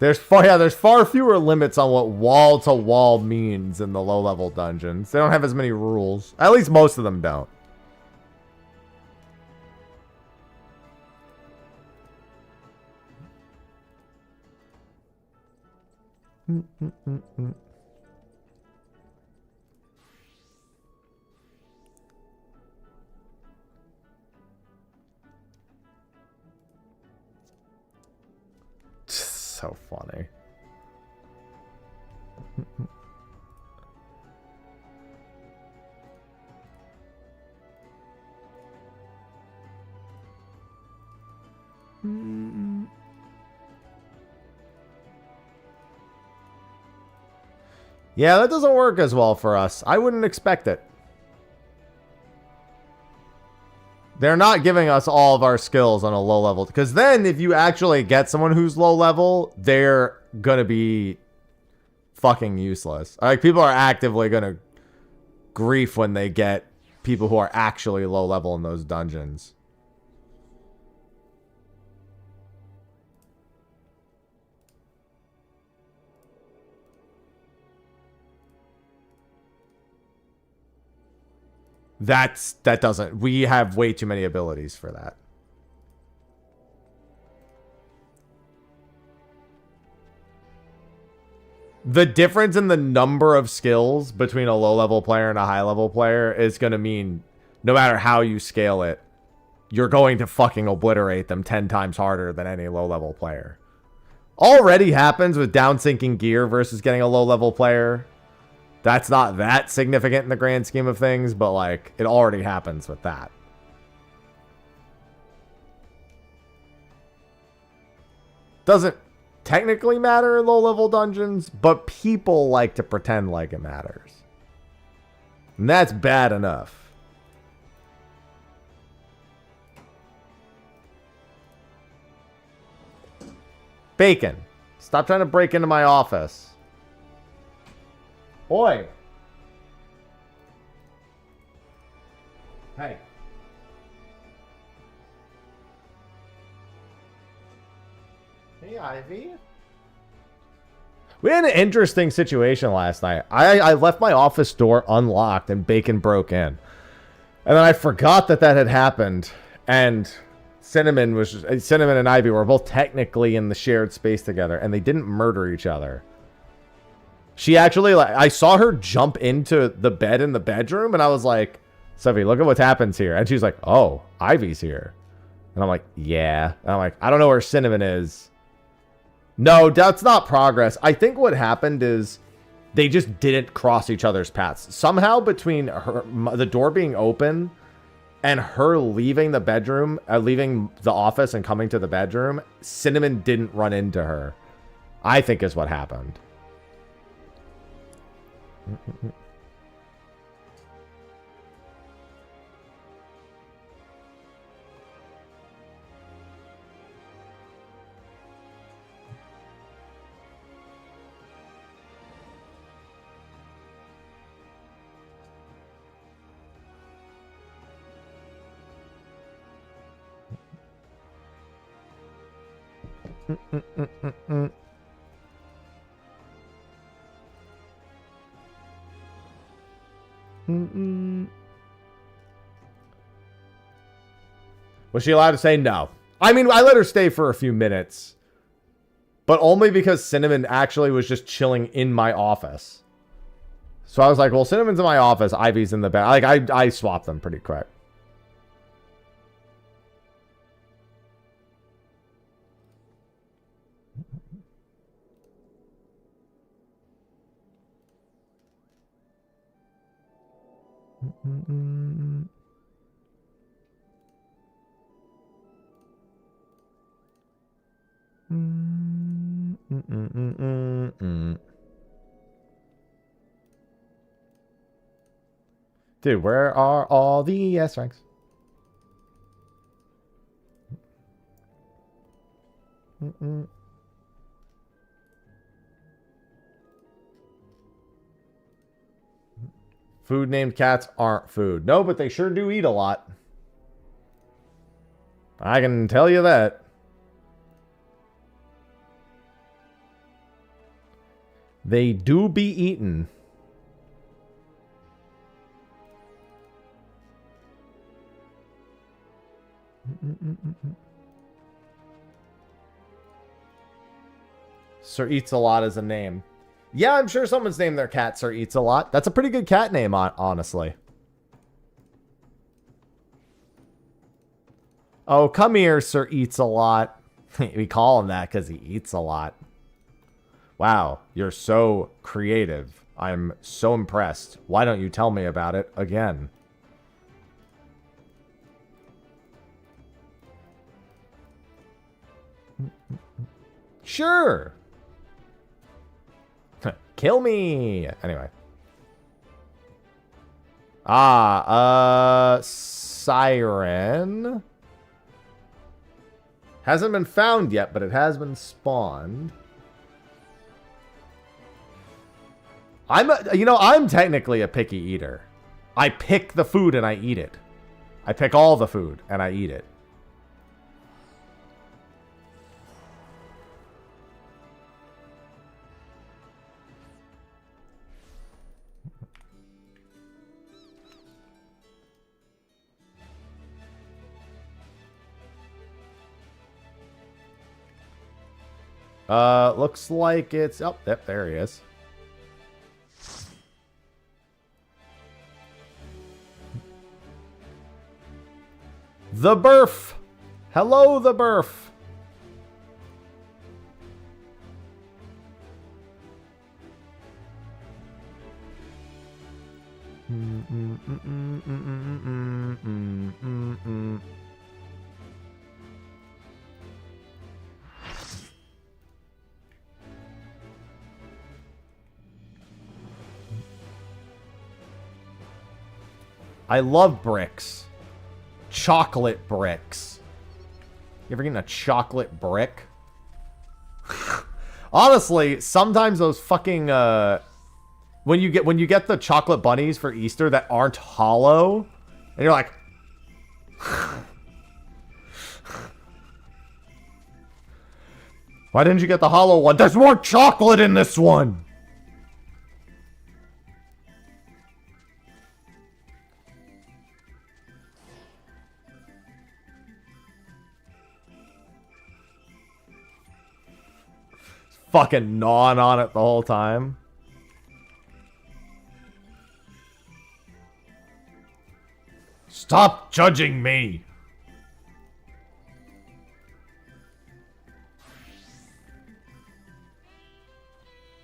There's far fewer limits on what wall to wall means in the low level dungeons. They don't have as many rules. At least most of them don't. So funny. Yeah, that doesn't work as well for us. I wouldn't expect it. They're not giving us all of our skills on a low level. Because then if you actually get someone who's low level, they're going to be fucking useless. Like, people are actively going to grief when they get people who are actually low level in those dungeons. That doesn't. We have way too many abilities for that. The difference in the number of skills between a low-level player and a high-level player is going to mean no matter how you scale it, you're going to fucking obliterate them 10 times harder than any low-level player. Already happens with down-sinking gear versus getting a low-level player. That's not that significant in the grand scheme of things, but, like, it already happens with that. Doesn't technically matter in low-level dungeons, but people like to pretend like it matters. And that's bad enough. Bacon, stop trying to break into my office. Oi. Hey. Hey, Ivy. We had an interesting situation last night. I left my office door unlocked and Bacon broke in. And then I forgot that had happened. And Cinnamon and Ivy were both technically in the shared space together. And they didn't murder each other. She actually, like, I saw her jump into the bed in the bedroom, and I was like, Sophie, look at what happens here. And she's like, oh, Ivy's here. And I'm like, yeah. And I'm like, I don't know where Cinnamon is. No, that's not progress. I think what happened is they just didn't cross each other's paths. Somehow between the door being open and her leaving the bedroom, leaving the office and coming to the bedroom, Cinnamon didn't run into her. I think is what happened. Was she allowed to say no? I mean, I let her stay for a few minutes. But only because Cinnamon actually was just chilling in my office. So I was like, well, Cinnamon's in my office. Ivy's in the bed. Like, I swapped them pretty quick. Dude, where are all the S ranks? Food named cats aren't food. No, but they sure do eat a lot. I can tell you that. They do be eaten. Sir Eats a Lot is a name. Yeah, I'm sure someone's named their cat Sir Eats a Lot. That's a pretty good cat name, honestly. Oh, come here, Sir Eats a Lot. We call him that because he eats a lot. Wow, you're so creative. I'm so impressed. Why don't you tell me about it again? Sure. Kill me. Anyway. Siren. Hasn't been found yet, but it has been spawned. I'm technically a picky eater. I pick the food and I eat it. I pick all the food and I eat it. Looks like it's... Oh, yep, there he is. The Burf! Hello, the Burf! I love bricks. Chocolate bricks. You ever getting a chocolate brick? Honestly, sometimes those fucking when you get the chocolate bunnies for Easter that aren't hollow, and you're like, why didn't you get the hollow one? There's more chocolate in this one. Fucking gnawing on it the whole time. Stop judging me.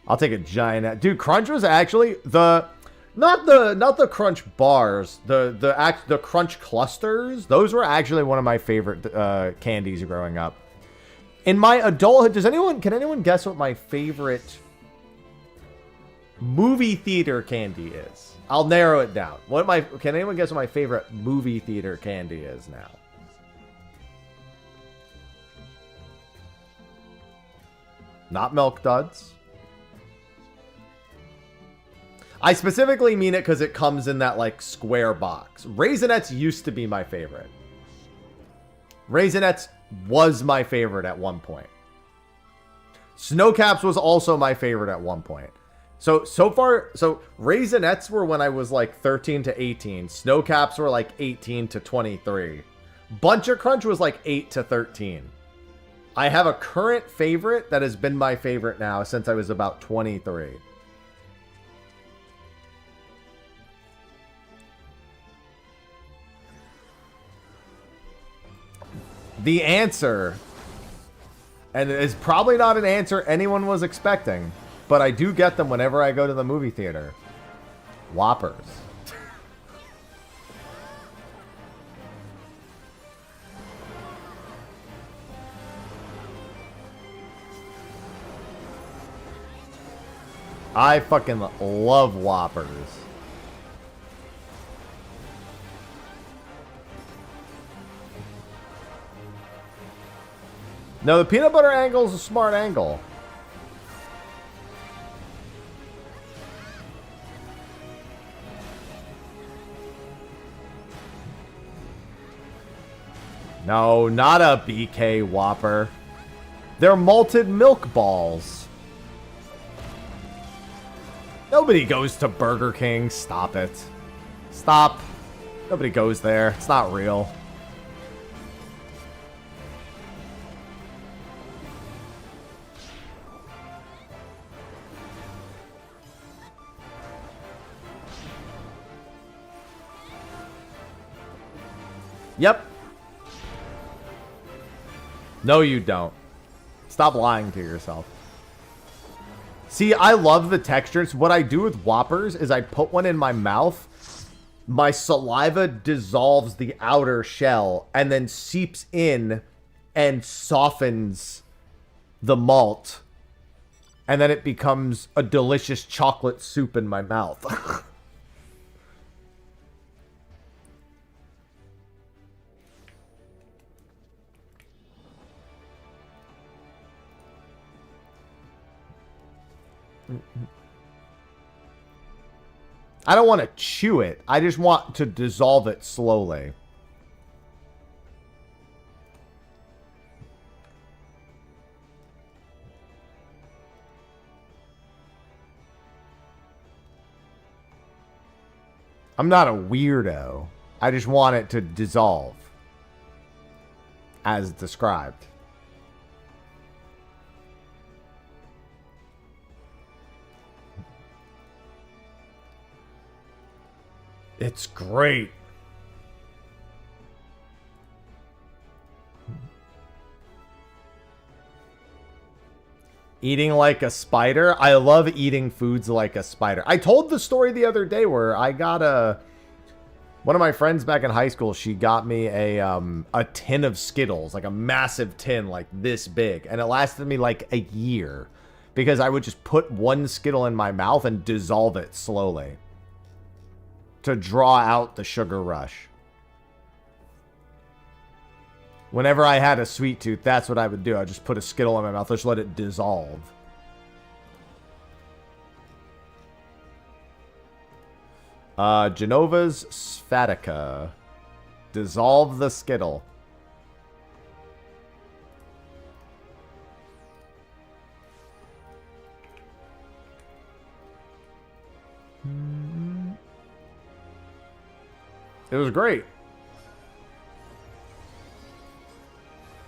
I'll take a giant... Dude, Crunch was actually the... Not the Crunch bars, the Crunch clusters. Those were actually one of my favorite candies growing up. In my adulthood, can anyone guess what my favorite movie theater candy is? I'll narrow it down. Can anyone guess what my favorite movie theater candy is now? Not Milk Duds. I specifically mean it because it comes in that like square box. Raisinets used to be my favorite. Raisinets was my favorite at one point. Snowcaps was also my favorite at one point. So far, so Raisinets were when I was like 13 to 18. Snow Caps were like 18 to 23. Bunch of Crunch was like 8 to 13. I have a current favorite that has been my favorite now since I was about 23. The answer, and it's probably not an answer anyone was expecting, but I do get them whenever I go to the movie theater. Whoppers. I fucking love Whoppers. No, the peanut butter angle is a smart angle. No, not a BK Whopper. They're malted milk balls. Nobody goes to Burger King. Stop it. Stop. Nobody goes there. It's not real. Yep. No, you don't. Stop lying to yourself. See, I love the textures. What I do with Whoppers is I put one in my mouth. My saliva dissolves the outer shell and then seeps in and softens the malt. And then it becomes a delicious chocolate soup in my mouth. I don't want to chew it. I just want to dissolve it slowly. I'm not a weirdo. I just want it to dissolve. As described. It's great. Eating like a spider. I love eating foods like a spider. I told the story the other day where I got one of my friends back in high school, she got me a tin of Skittles, like a massive tin like this big, and it lasted me like a year because I would just put one Skittle in my mouth and dissolve it slowly to draw out the sugar rush. Whenever I had a sweet tooth, that's what I would do. I'd just put a Skittle in my mouth, just let it dissolve. Genova's Svatica. Dissolve the Skittle. It was great.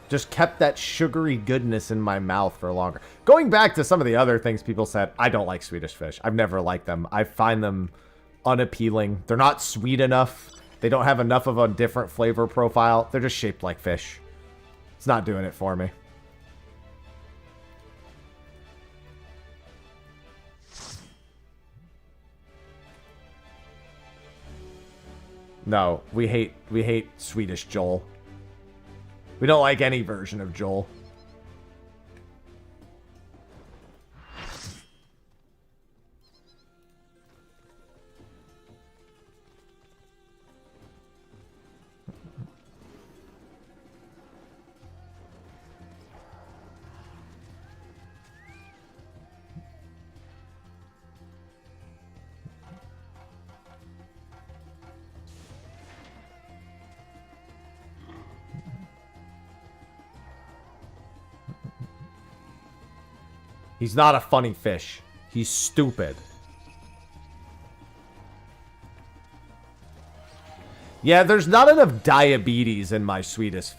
Just kept that sugary goodness in my mouth for longer. Going back to some of the other things people said, I don't like Swedish fish. I've never liked them. I find them unappealing. They're not sweet enough. They don't have enough of a different flavor profile. They're just shaped like fish. It's not doing it for me. No, we hate Swedish Joel. We don't like any version of Joel. He's not a funny fish. He's stupid. Yeah, there's not enough diabetes in my Swedish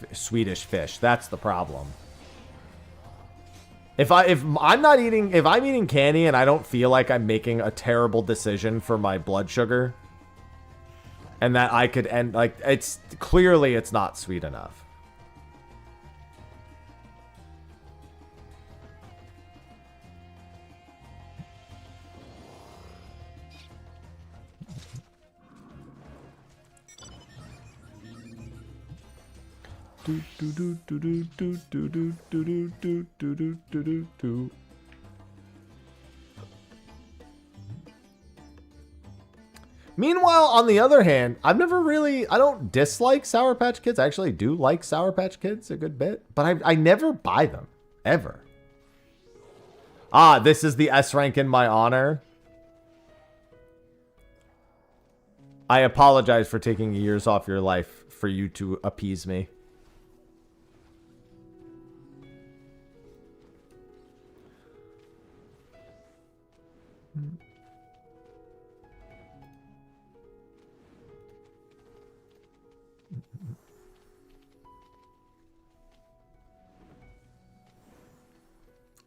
fish. That's the problem. If I'm eating candy and I don't feel like I'm making a terrible decision for my blood sugar, and that I could end, like, it's clearly it's not sweet enough. Meanwhile, on the other hand, I don't dislike Sour Patch Kids. I actually do like Sour Patch Kids a good bit, but I never buy them, ever. Ah, this is the S rank in my honor. I apologize for taking years off your life for you to appease me.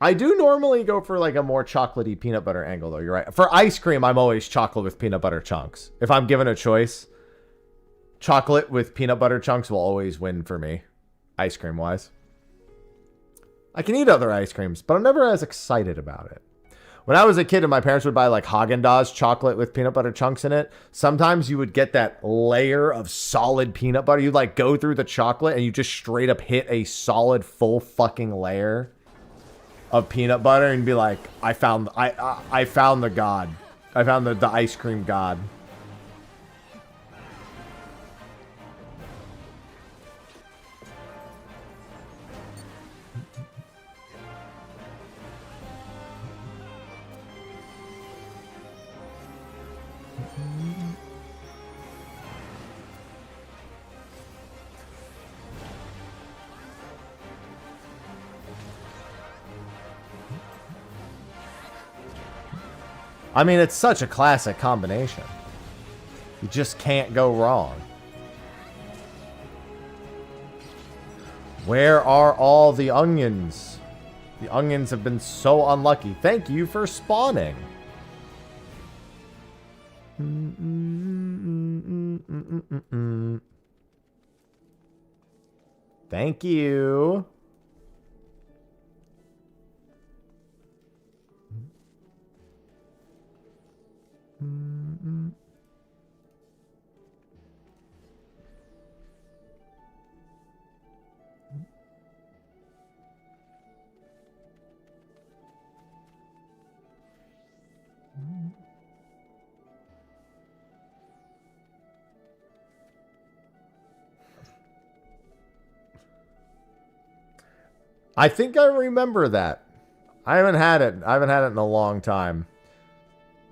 I do normally go for like a more chocolatey peanut butter angle though, you're right. For ice cream, I'm always chocolate with peanut butter chunks. If I'm given a choice, chocolate with peanut butter chunks will always win for me, ice cream wise. I can eat other ice creams, but I'm never as excited about it. When I was a kid and my parents would buy like Haagen-Dazs chocolate with peanut butter chunks in it, sometimes you would get that layer of solid peanut butter. You'd like go through the chocolate and you just straight up hit a solid full fucking layer of peanut butter and be like, I found the god. I found the ice cream god. I mean, it's such a classic combination. You just can't go wrong. Where are all the onions? The onions have been so unlucky. Thank you for spawning. Thank you. I think I remember that. I haven't had it. I haven't had it in a long time.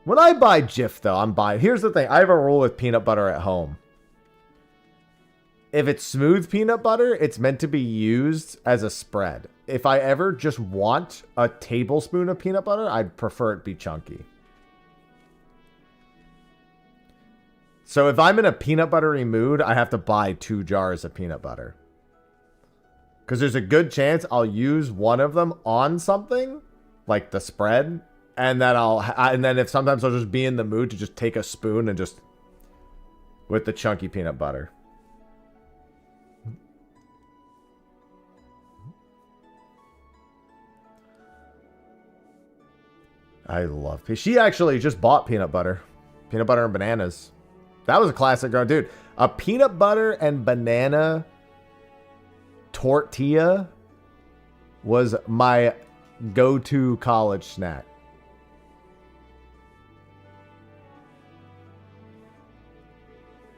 When I buy Jif, though, I'm buying... Here's the thing. I have a rule with peanut butter at home. If it's smooth peanut butter, it's meant to be used as a spread. If I ever just want a tablespoon of peanut butter, I'd prefer it be chunky. So if I'm in a peanut buttery mood, I have to buy 2 jars of peanut butter. Because there's a good chance I'll use one of them on something, like the spread, and then if sometimes I'll just be in the mood to just take a spoon and just with the chunky peanut butter. I love. She actually just bought peanut butter and bananas. That was a classic, dude. A peanut butter and banana tortilla was my go-to college snack.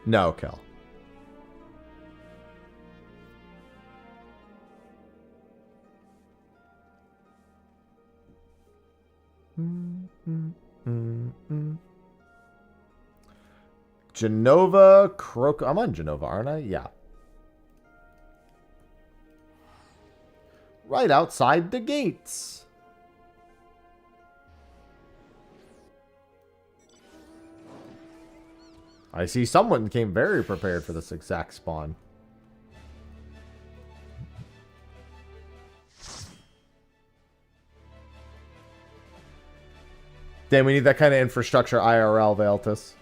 No, Kel. Genova Croco. I'm on Genova, aren't I? Yeah. Right outside the gates. I see someone came very prepared for this exact spawn. Damn, we need that kind of infrastructure IRL, Veltus.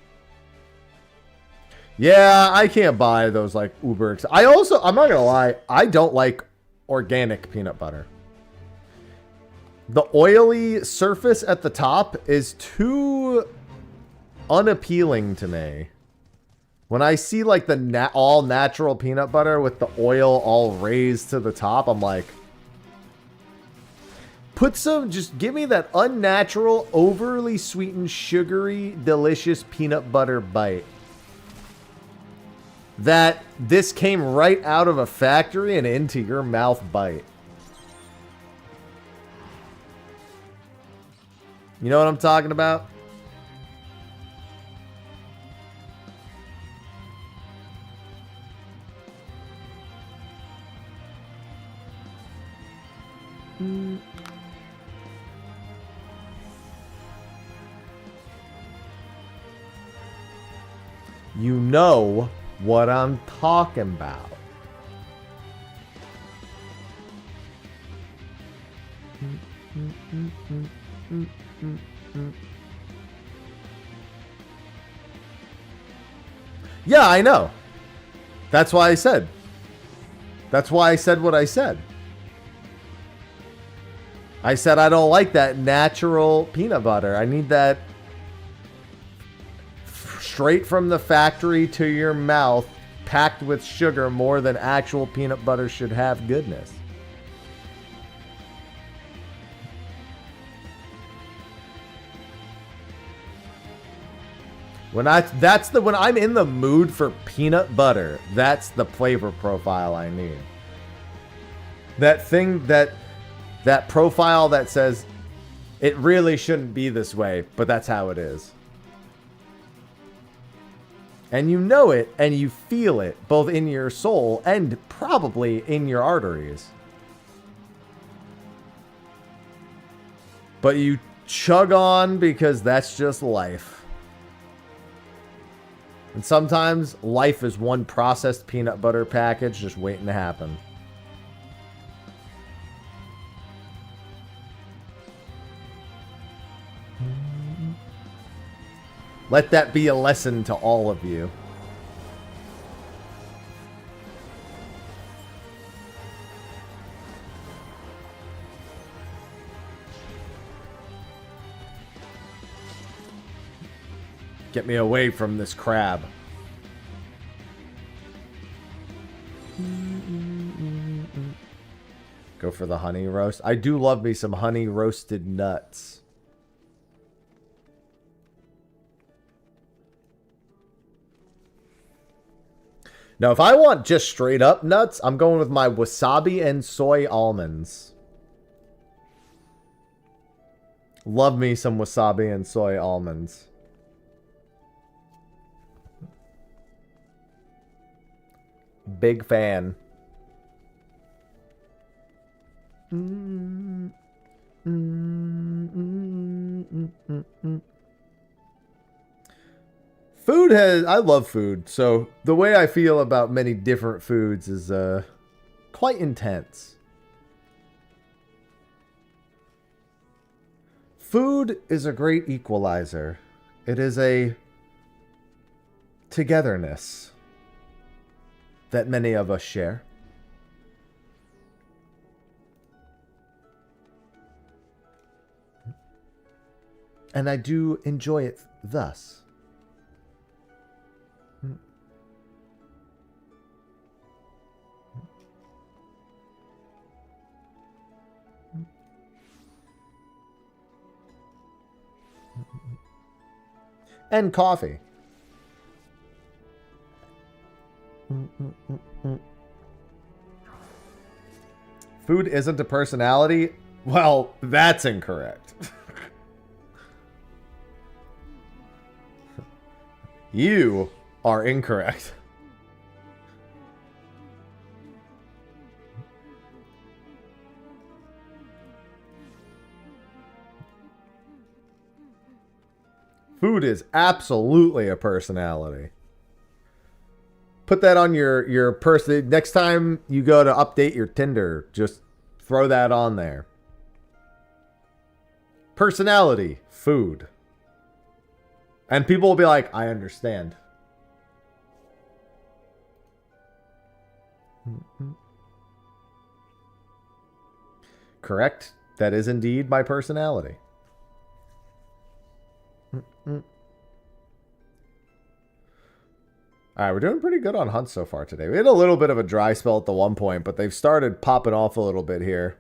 Yeah, I can't buy those like Uber. I'm not gonna lie, I don't like organic peanut butter. The oily surface at the top is too unappealing to me. When I see like the all natural peanut butter with the oil all raised to the top, I'm like, just give me that unnatural, overly sweetened, sugary, delicious peanut butter bite. That this came right out of a factory and into your mouth bite. You know what I'm talking about? You know what I'm talking about. Yeah, I know. That's why I said. That's why I said what I said. I said I don't like that natural peanut butter. I need that straight from the factory to your mouth, packed with sugar more than actual peanut butter should have goodness. When I'm in the mood for peanut butter, that's the flavor profile I need. That thing that profile that says it really shouldn't be this way, but that's how it is. And you know it and you feel it both in your soul and probably in your arteries. But you chug on because that's just life. And sometimes life is one processed peanut butter package just waiting to happen. Let that be a lesson to all of you. Get me away from this crab. Go for the honey roast. I do love me some honey roasted nuts. Now, if I want just straight up nuts, I'm going with my wasabi and soy almonds. Love me some wasabi and soy almonds. Big fan. I love food, so the way I feel about many different foods is quite intense. Food is a great equalizer. It is a togetherness that many of us share. And I do enjoy it thus. And coffee. Food isn't a personality? Well, that's incorrect. You are incorrect. Food is absolutely a personality. Put that on your person. Next time you go to update your Tinder, just throw that on there. Personality, food. And people will be like, I understand. Correct. That is indeed my personality. Alright, we're doing pretty good on hunts so far today. We had a little bit of a dry spell at the one point, but they've started popping off a little bit here.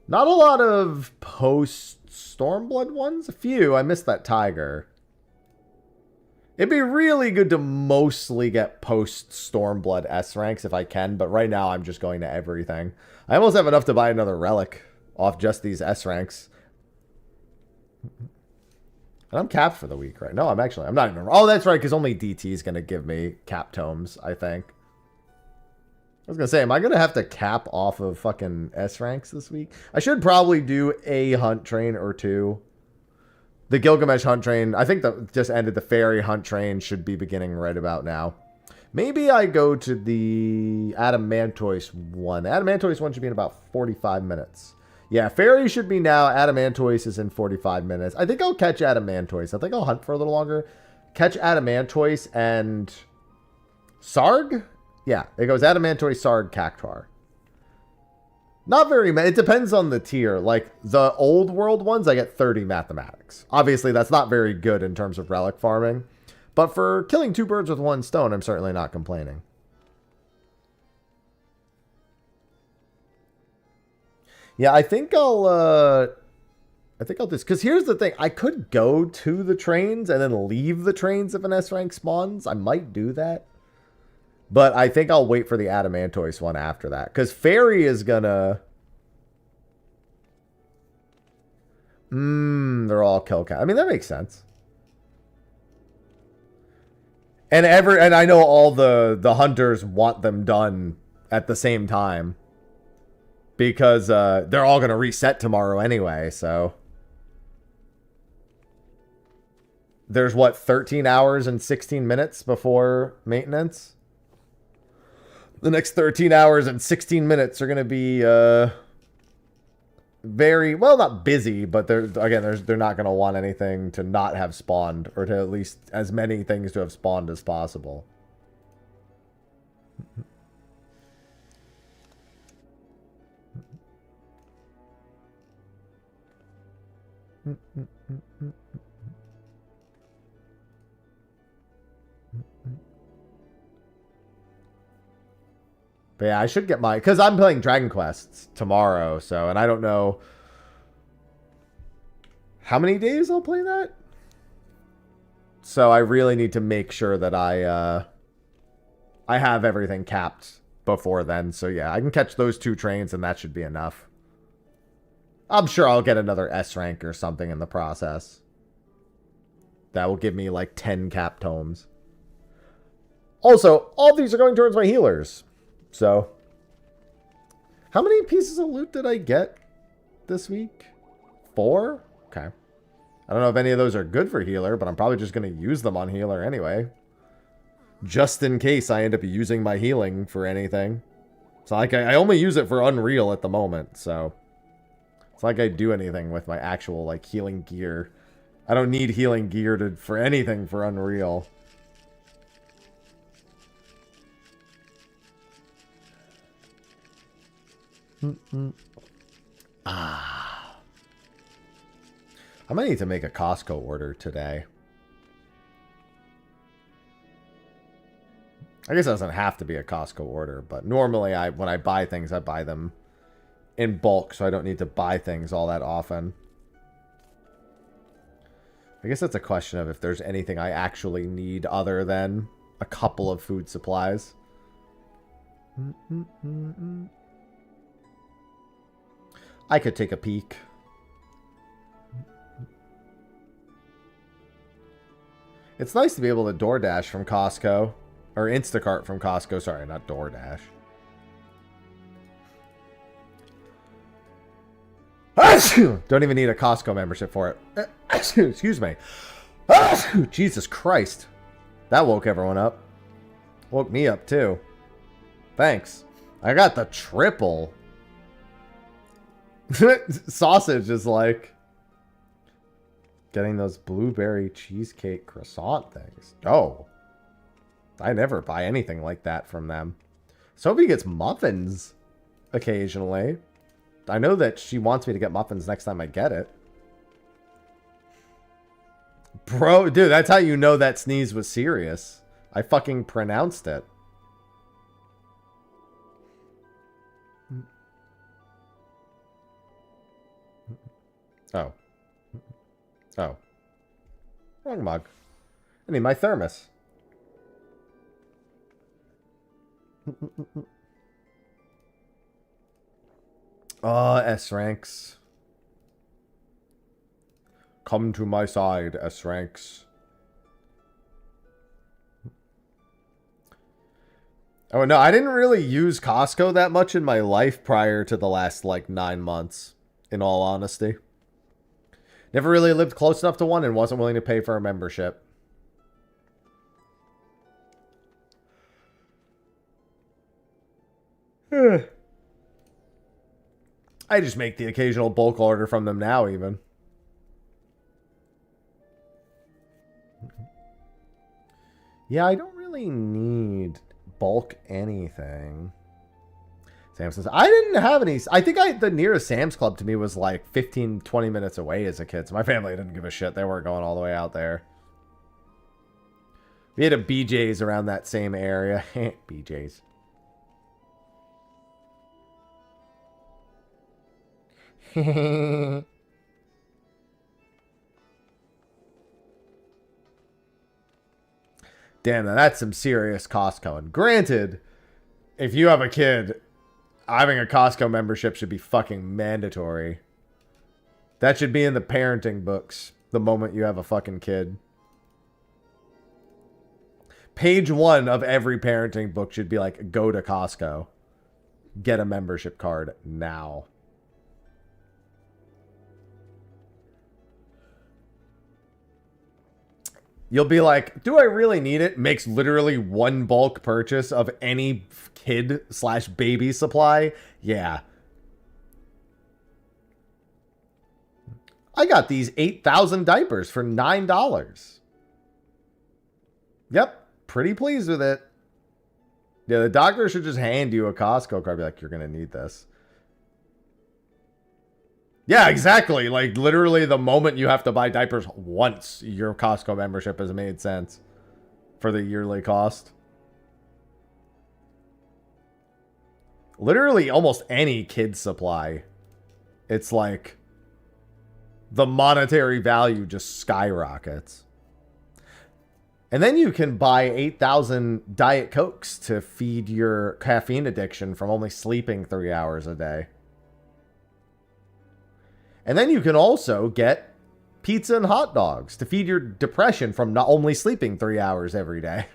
Not a lot of post-Stormblood ones. A few. I missed that tiger. It'd be really good to mostly get post-Stormblood S ranks if I can, but right now I'm just going to everything. I almost have enough to buy another relic off just these S ranks. And I'm capped for the week, right? No, I'm not even... Oh, that's right, because only DT is going to give me cap tomes, I think. I was going to say, am I going to have to cap off of fucking S ranks this week? I should probably do a hunt train or two. The Gilgamesh hunt train, I think that just ended. The fairy hunt train should be beginning right about now. Maybe I go to the Adamantoise one. The Adamantoise one should be in about 45 minutes. Yeah, fairy should be now. Adamantoise is in 45 minutes. I think I'll catch Adamantoise. I think I'll hunt for a little longer. Catch Adamantoise and Sarg? Yeah, it goes Adamantoise, Sarg, Cactuar. Not very many. It depends on the tier. Like, the old world ones, I get 30 mathematics. Obviously, that's not very good in terms of relic farming. But for killing two birds with one stone, I'm certainly not complaining. Yeah, I think I'll just... Because here's the thing. I could go to the trains and then leave the trains if an S rank spawns. I might do that. But I think I'll wait for the Adamantoise one after that. Because Fairy is gonna... they're all kill count. I mean, that makes sense. And I know all the hunters want them done at the same time. Because they're all going to reset tomorrow anyway, so... There's, what, 13 hours and 16 minutes before maintenance? The next 13 hours and 16 minutes are going to be very, well, not busy, but they're not going to want anything to not have spawned, or to at least as many things to have spawned as possible. But yeah, I should get my... Because I'm playing Dragon Quests tomorrow, so... And I don't know... how many days I'll play that? So I really need to make sure that I have everything capped before then. So yeah, I can catch those two trains and that should be enough. I'm sure I'll get another S rank or something in the process. That will give me like 10 cap tomes. Also, all these are going towards my healers. So, how many pieces of loot did I get this week? 4? Okay. I don't know if any of those are good for healer, but I'm probably just going to use them on healer anyway. Just in case I end up using my healing for anything. It's not like I only use it for Unreal at the moment, so... It's not like I do anything with my actual, like, healing gear. I don't need healing gear for anything for Unreal. I might need to make a Costco order today. I guess it doesn't have to be a Costco order, but normally when I buy things, I buy them in bulk, so I don't need to buy things all that often. I guess that's a question of if there's anything I actually need other than a couple of food supplies. I could take a peek. It's nice to be able to DoorDash from Costco. Or Instacart from Costco. Sorry, not DoorDash. Don't even need a Costco membership for it. Excuse me. Jesus Christ. That woke everyone up. Woke me up too. Thanks. I got the triple. Sausage is like getting those blueberry cheesecake croissant things. Oh. I never buy anything like that from them. Sophie gets muffins occasionally. I know that she wants me to get muffins next time I get it. Bro, dude, that's how you know that sneeze was serious. I fucking pronounced it. Oh. Oh. Wrong mug. I need my thermos. Oh, S ranks. Come to my side, S ranks. Oh, no, I didn't really use Costco that much in my life prior to the last, like, 9 months, in all honesty. Never really lived close enough to one and wasn't willing to pay for a membership. I just make the occasional bulk order from them now, even. Yeah, I don't really need bulk anything. Sam says, I didn't have any. I think the nearest Sam's Club to me was like 15, 20 minutes away as a kid. So my family didn't give a shit. They weren't going all the way out there. We had a BJ's around that same area. BJ's. Damn, now that's some serious Costco. And granted, if you have a kid, having a Costco membership should be fucking mandatory. That should be in the parenting books the moment you have a fucking kid. Page 1 of every parenting book should be like, go to Costco. Get a membership card now. You'll be like, do I really need it? Makes literally one bulk purchase of any kid/baby supply. Yeah. I got these 8,000 diapers for $9. Yep. Pretty pleased with it. Yeah, the doctor should just hand you a Costco card. Be like, you're going to need this. Yeah, exactly. Like, literally the moment you have to buy diapers once, your Costco membership has made sense for the yearly cost. Literally almost any kid supply. It's like the monetary value just skyrockets. And then you can buy 8,000 Diet Cokes to feed your caffeine addiction from only sleeping 3 hours a day. And then you can also get pizza and hot dogs to feed your depression from not only sleeping 3 hours every day.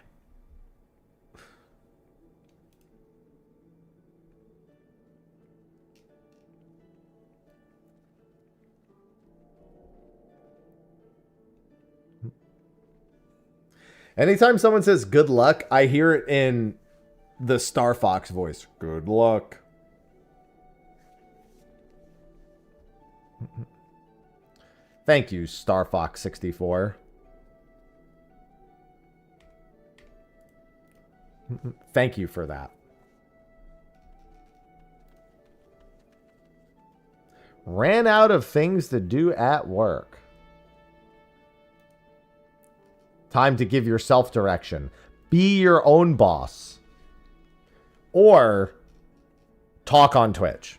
Anytime someone says good luck, I hear it in the Star Fox voice. Good luck. Thank you, Star Fox 64. Thank you for that. Ran out of things to do at work. Time to give yourself direction. Be your own boss. Or talk on Twitch.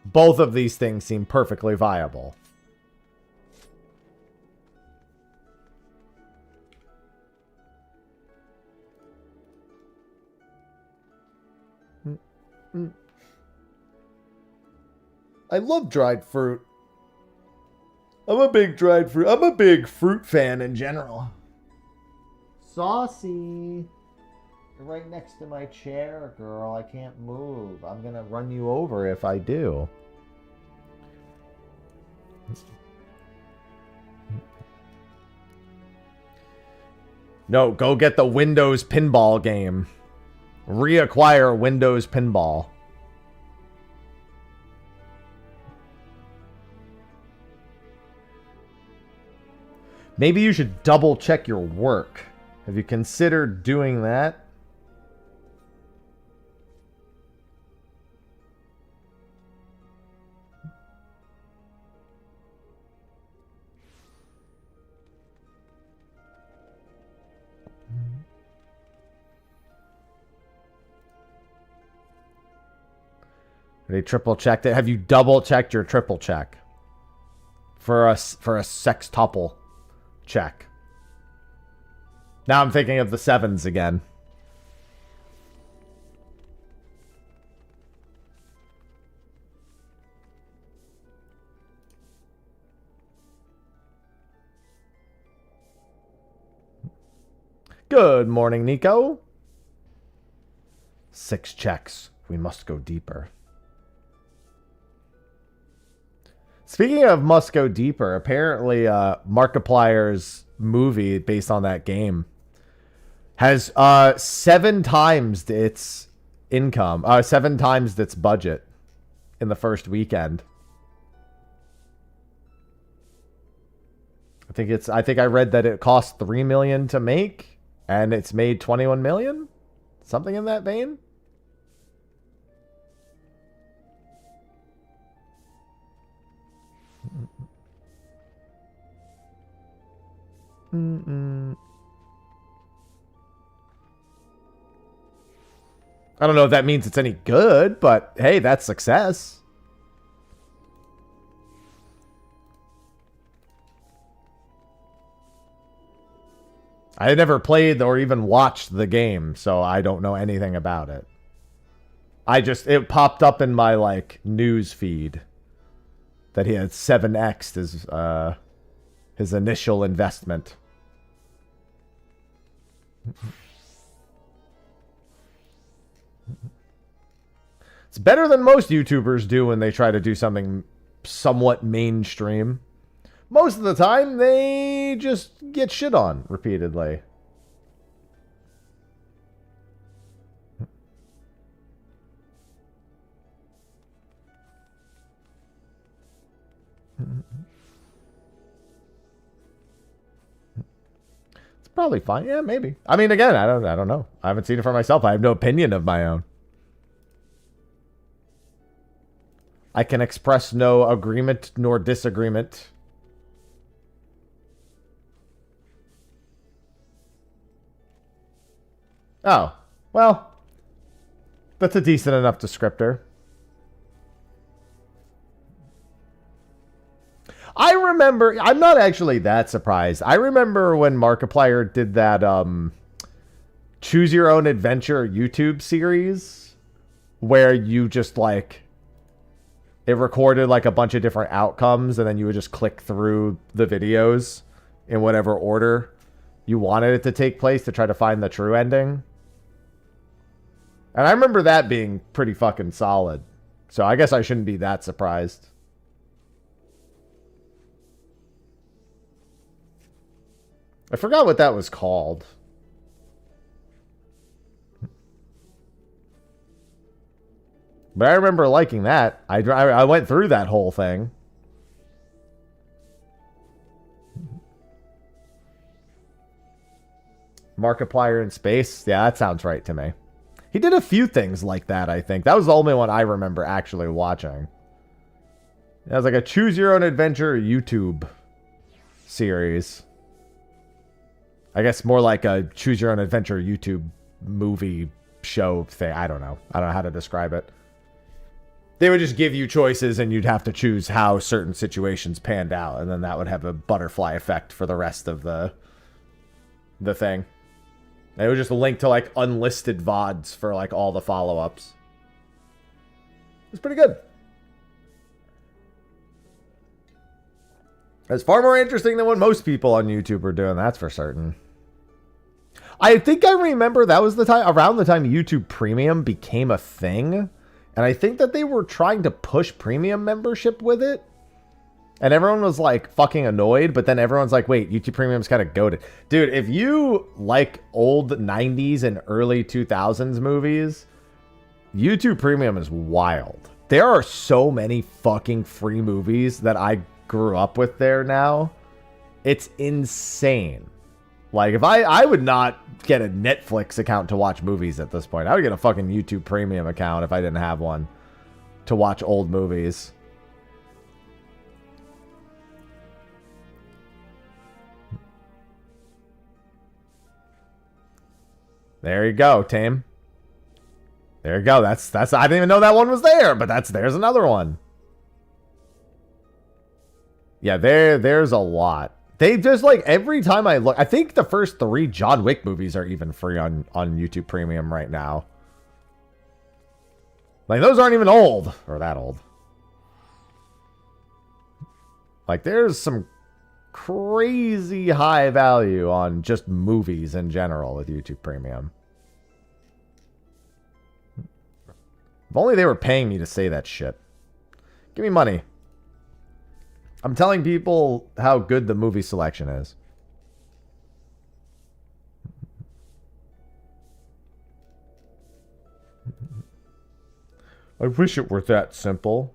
Both of these things seem perfectly viable. I love dried fruit. I'm a big fruit fan in general. Saucy. You're right next to my chair, girl. I can't move. I'm gonna run you over if I do. No, go get the Windows pinball game. Reacquire Windows pinball. Maybe you should double check your work. Have you considered doing that? They triple checked it. Have you double checked your triple check for a sextuple check? Now I'm thinking of the sevens again. Good morning, Nico. 6 checks. We must go deeper. Speaking of must go deeper, apparently Markiplier's movie based on that game has 7 times its income, 7 times its budget in the first weekend. I think I read that it cost $3 million to make and it's made $21 million, something in that vein. I don't know if that means it's any good, but hey, that's success. I had never played or even watched the game, so I don't know anything about it. It popped up in my like news feed that he had 7x'd his initial investment. It's better than most YouTubers do when they try to do something somewhat mainstream. Most of the time, they just get shit on repeatedly. It's probably fine. Yeah, maybe. I mean, again, I don't know. I haven't seen it for myself. I have no opinion of my own. I can express no agreement nor disagreement. Oh, well, that's a decent enough descriptor. I remember, I'm not actually that surprised. I remember when Markiplier did that Choose Your Own Adventure YouTube series where you just like, it recorded like a bunch of different outcomes and then you would just click through the videos in whatever order you wanted it to take place to try to find the true ending. And I remember that being pretty fucking solid. So I guess I shouldn't be that surprised. I forgot what that was called. But I remember liking that. I went through that whole thing. Markiplier in space. Yeah, that sounds right to me. He did a few things like that, I think. That was the only one I remember actually watching. It was like a Choose Your Own Adventure YouTube series. I guess more like a Choose Your Own Adventure YouTube movie show thing. I don't know. I don't know how to describe it. They would just give you choices and you'd have to choose how certain situations panned out. And then that would have a butterfly effect for the rest of the thing. It would just link to like unlisted VODs for like all the follow-ups. It's pretty good. It's far more interesting than what most people on YouTube are doing, that's for certain. I think I remember that was the time, around the time YouTube Premium became a thing. And I think that they were trying to push Premium membership with it. And everyone was like fucking annoyed, but then everyone's like, wait, YouTube Premium's kind of goated. Dude, if you like old 90s and early 2000s movies, YouTube Premium is wild. There are so many fucking free movies that I grew up with there now. It's insane. Like, if I would not get a Netflix account to watch movies at this point. I would get a fucking YouTube Premium account if I didn't have one to watch old movies. There you go, Tame. There you go. That's I didn't even know that one was there, but there's another one. Yeah, there's a lot. They just like every time I look, I think the first 3 John Wick movies are even free on YouTube Premium right now. Like those aren't even old or that old. Like there's some crazy high value on just movies in general with YouTube Premium. If only they were paying me to say that shit. Give me money. I'm telling people how good the movie selection is. I wish it were that simple.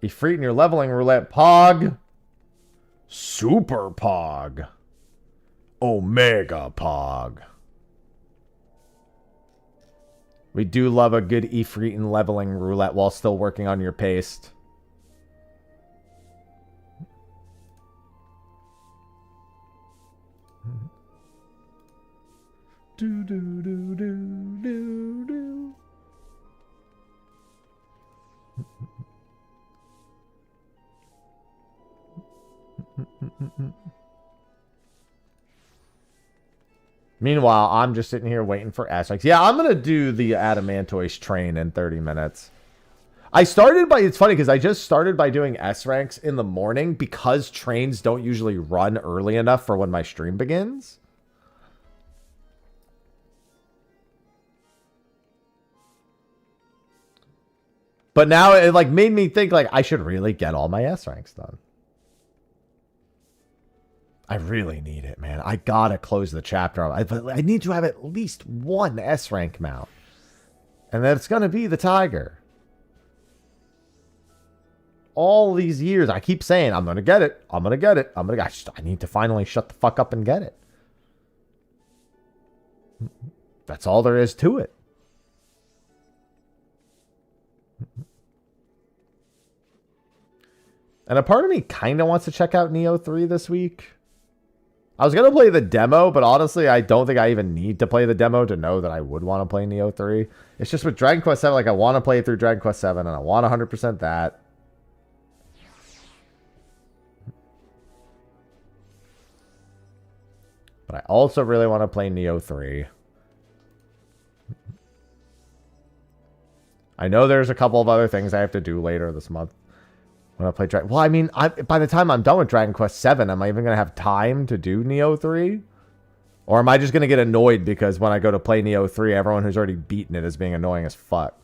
Ifrit in your leveling roulette. Pog. Super Pog. Omega Pog. We do love a good Ifrit in leveling roulette while still working on your paste. Do do do do do do. Meanwhile, I'm just sitting here waiting for S-Ranks. Yeah, I'm going to do the Adamantoise train in 30 minutes. It's funny because I just started by doing S-Ranks in the morning because trains don't usually run early enough for when my stream begins. But now it like made me think like I should really get all my S-Ranks done. I really need it, man. I gotta close the chapter. I need to have at least one S-rank mount. And then it's gonna be the Tiger. All these years, I keep saying, I'm gonna get it. I'm gonna get it. I need to finally shut the fuck up and get it. That's all there is to it. And a part of me kind of wants to check out Neo 3 this week. I was going to play the demo, but honestly, I don't think I even need to play the demo to know that I would want to play Neo 3. It's just with Dragon Quest 7, like I want to play through Dragon Quest 7, and I want 100% that. But I also really want to play Neo 3. I know there's a couple of other things I have to do later this month. When I play Dragon... Well, I mean, by the time I'm done with Dragon Quest 7, am I even going to have time to do Neo 3? Or am I just going to get annoyed because when I go to play Neo 3, everyone who's already beaten it is being annoying as fuck?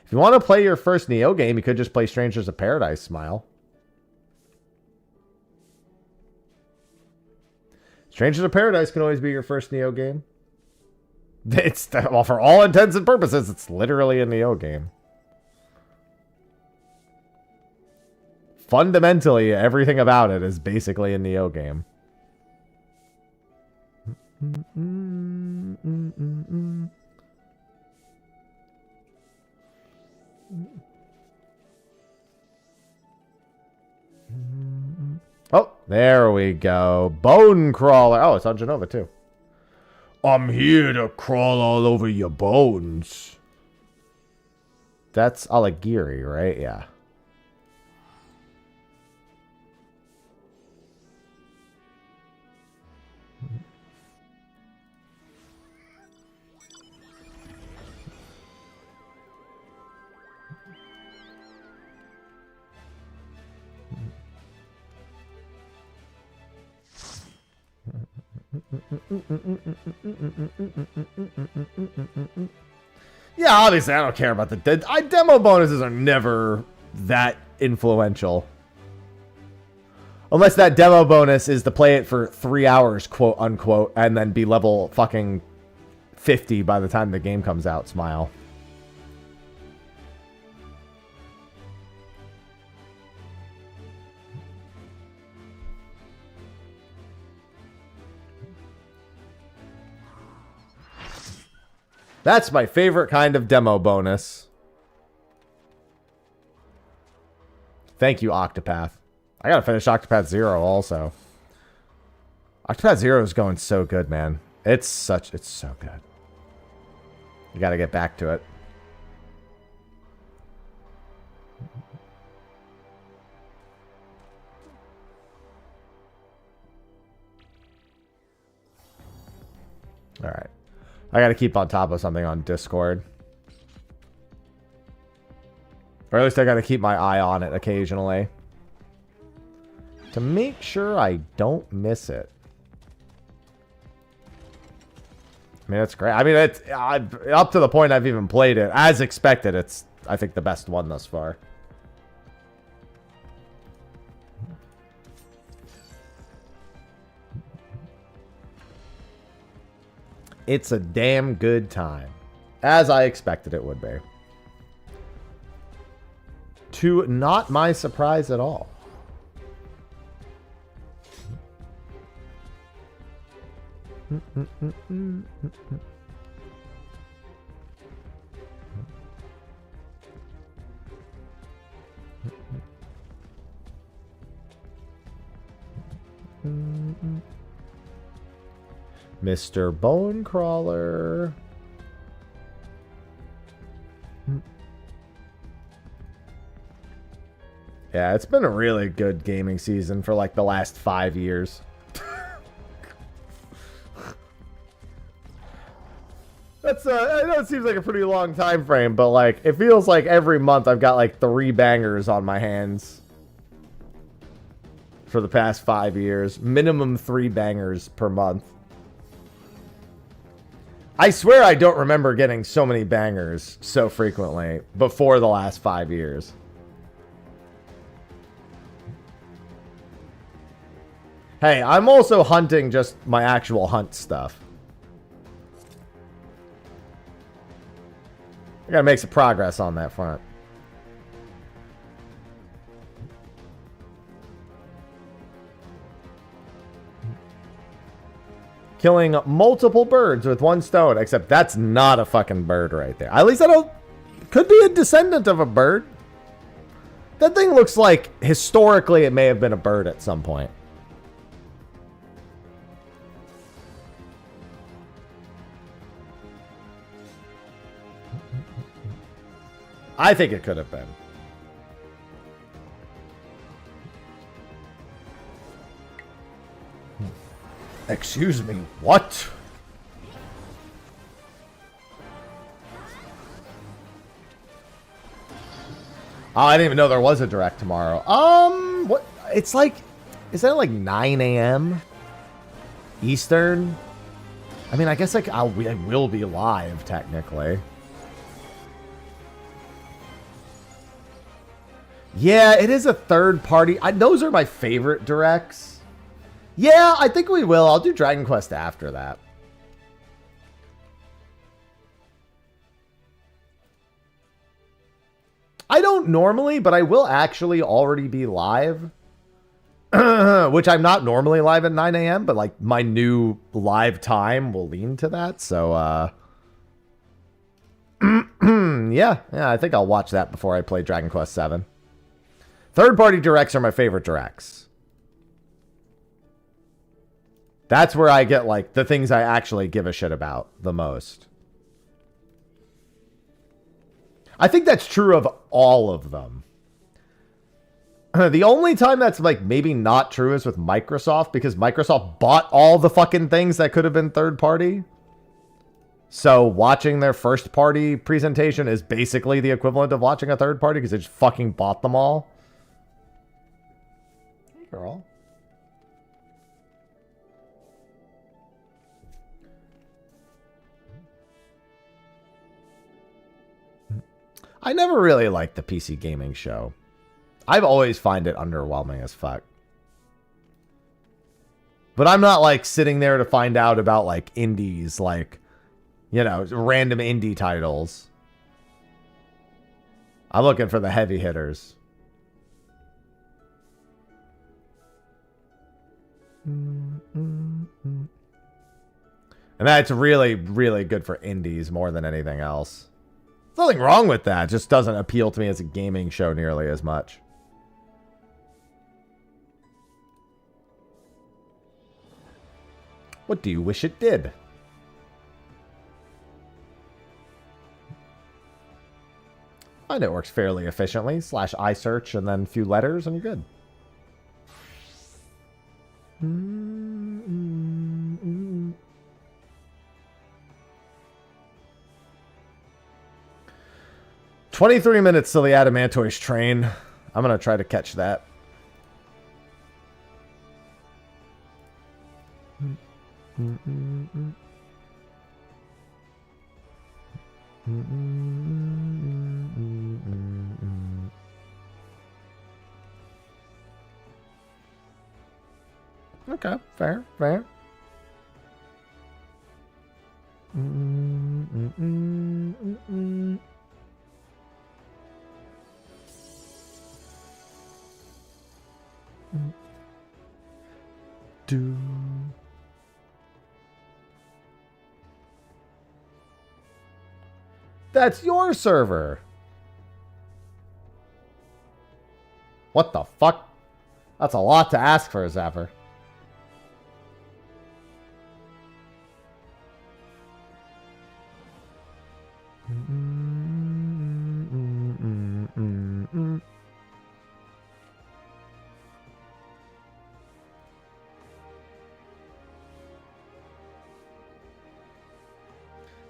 If you want to play your first Neo game, you could just play Strangers of Paradise, Smile. Strangers of Paradise can always be your first Neo game. Well, for all intents and purposes, it's literally a Neo game. Fundamentally, everything about it is basically a Neo game. Oh, there we go. Bone Crawler. Oh, it's on Genova, too. I'm here to crawl all over your bones. That's Aligiri, right? Yeah. Yeah, obviously, I don't care about the demo bonuses are never that influential. Unless that demo bonus is to play it for 3 hours, quote unquote, and then be level fucking 50 by the time the game comes out. Smile. That's my favorite kind of demo bonus. Thank you, Octopath. I gotta finish Octopath Zero also. Octopath Zero is going so good, man. It's so good. You gotta get back to it. Alright. I gotta keep on top of something on Discord. Or at least I gotta keep my eye on it occasionally. To make sure I don't miss it. I mean, it's great. I mean, it's up to the point I've even played it. As expected, it's, I think, the best one thus far. It's a damn good time. As I expected it would be. To not my surprise at all. Mr. Bonecrawler. Yeah, it's been a really good gaming season for like the last 5 years. That's I know it seems like a pretty long time frame, but like it feels like every month I've got like 3 bangers on my hands. For the past 5 years, minimum 3 bangers per month. I swear I don't remember getting so many bangers so frequently before the last 5 years. Hey, I'm also hunting just my actual hunt stuff. I gotta make some progress on that front. Killing multiple birds with 1 stone, except that's not a fucking bird right there. At least I don't... Could be a descendant of a bird. That thing looks like, historically, it may have been a bird at some point. I think it could have been. Excuse me, what? Oh, I didn't even know there was a direct tomorrow. What? It's like, is that like 9 a.m. Eastern? I mean, I guess like I will be live technically. Yeah, it is a third party. Those are my favorite directs. Yeah, I think we will. I'll do Dragon Quest after that. I don't normally, but I will actually already be live. Which I'm not normally live at 9 a.m., but like my new live time will lean to that. So, yeah, I think I'll watch that before I play Dragon Quest 7. Third-party directs are my favorite directs. That's where I get, like, the things I actually give a shit about the most. I think that's true of all of them. The only time that's, like, maybe not true is with Microsoft, because Microsoft bought all the fucking things that could have been third-party. So watching their first-party presentation is basically the equivalent of watching a third-party, because they just fucking bought them all. Hey, girl. I never really liked the PC gaming show. I've always find it underwhelming as fuck. But I'm not like sitting there to find out about like indies, like, you know, random indie titles. I'm looking for the heavy hitters. And that's really, really good for indies more than anything else. There's nothing wrong with that. It just doesn't appeal to me as a gaming show nearly as much. What do you wish it did? Find it works fairly efficiently. / iSearch and then a few letters and you're good. 23 minutes till the Adamantoise train. I'm going to try to catch that. Okay, fair. That's your server. What the fuck? That's a lot to ask for a Zapper.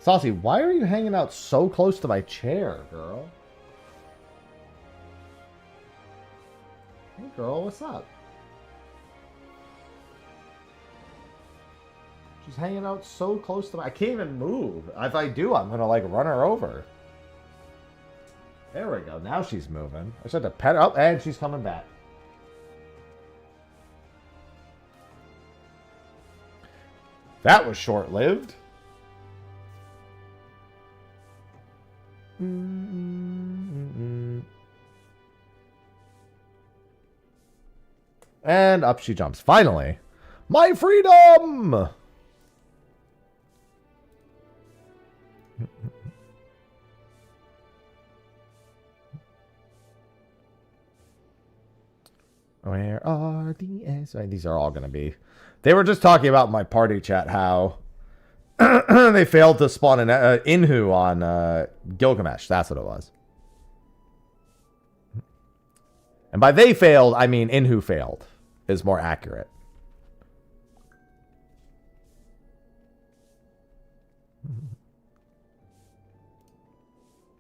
Saucy, why are you hanging out so close to my chair, girl? Hey, girl, what's up? She's hanging out so close to my... I can't even move. If I do, I'm gonna, like, run her over. There we go. Now she's moving. I said to pet her up, and she's coming back. That was short-lived. And up she jumps. Finally. My freedom! Where are the S? These are all going to be... They were just talking about my party chat, how they failed to spawn an Inhu on Gilgamesh. That's what it was. And by they failed, I mean Inhu failed is more accurate.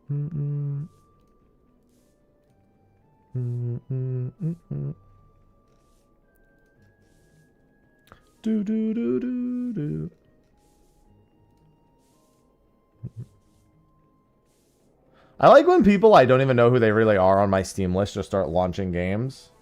Do do do do do. I like when people I don't even know who they really are on my Steam list just start launching games.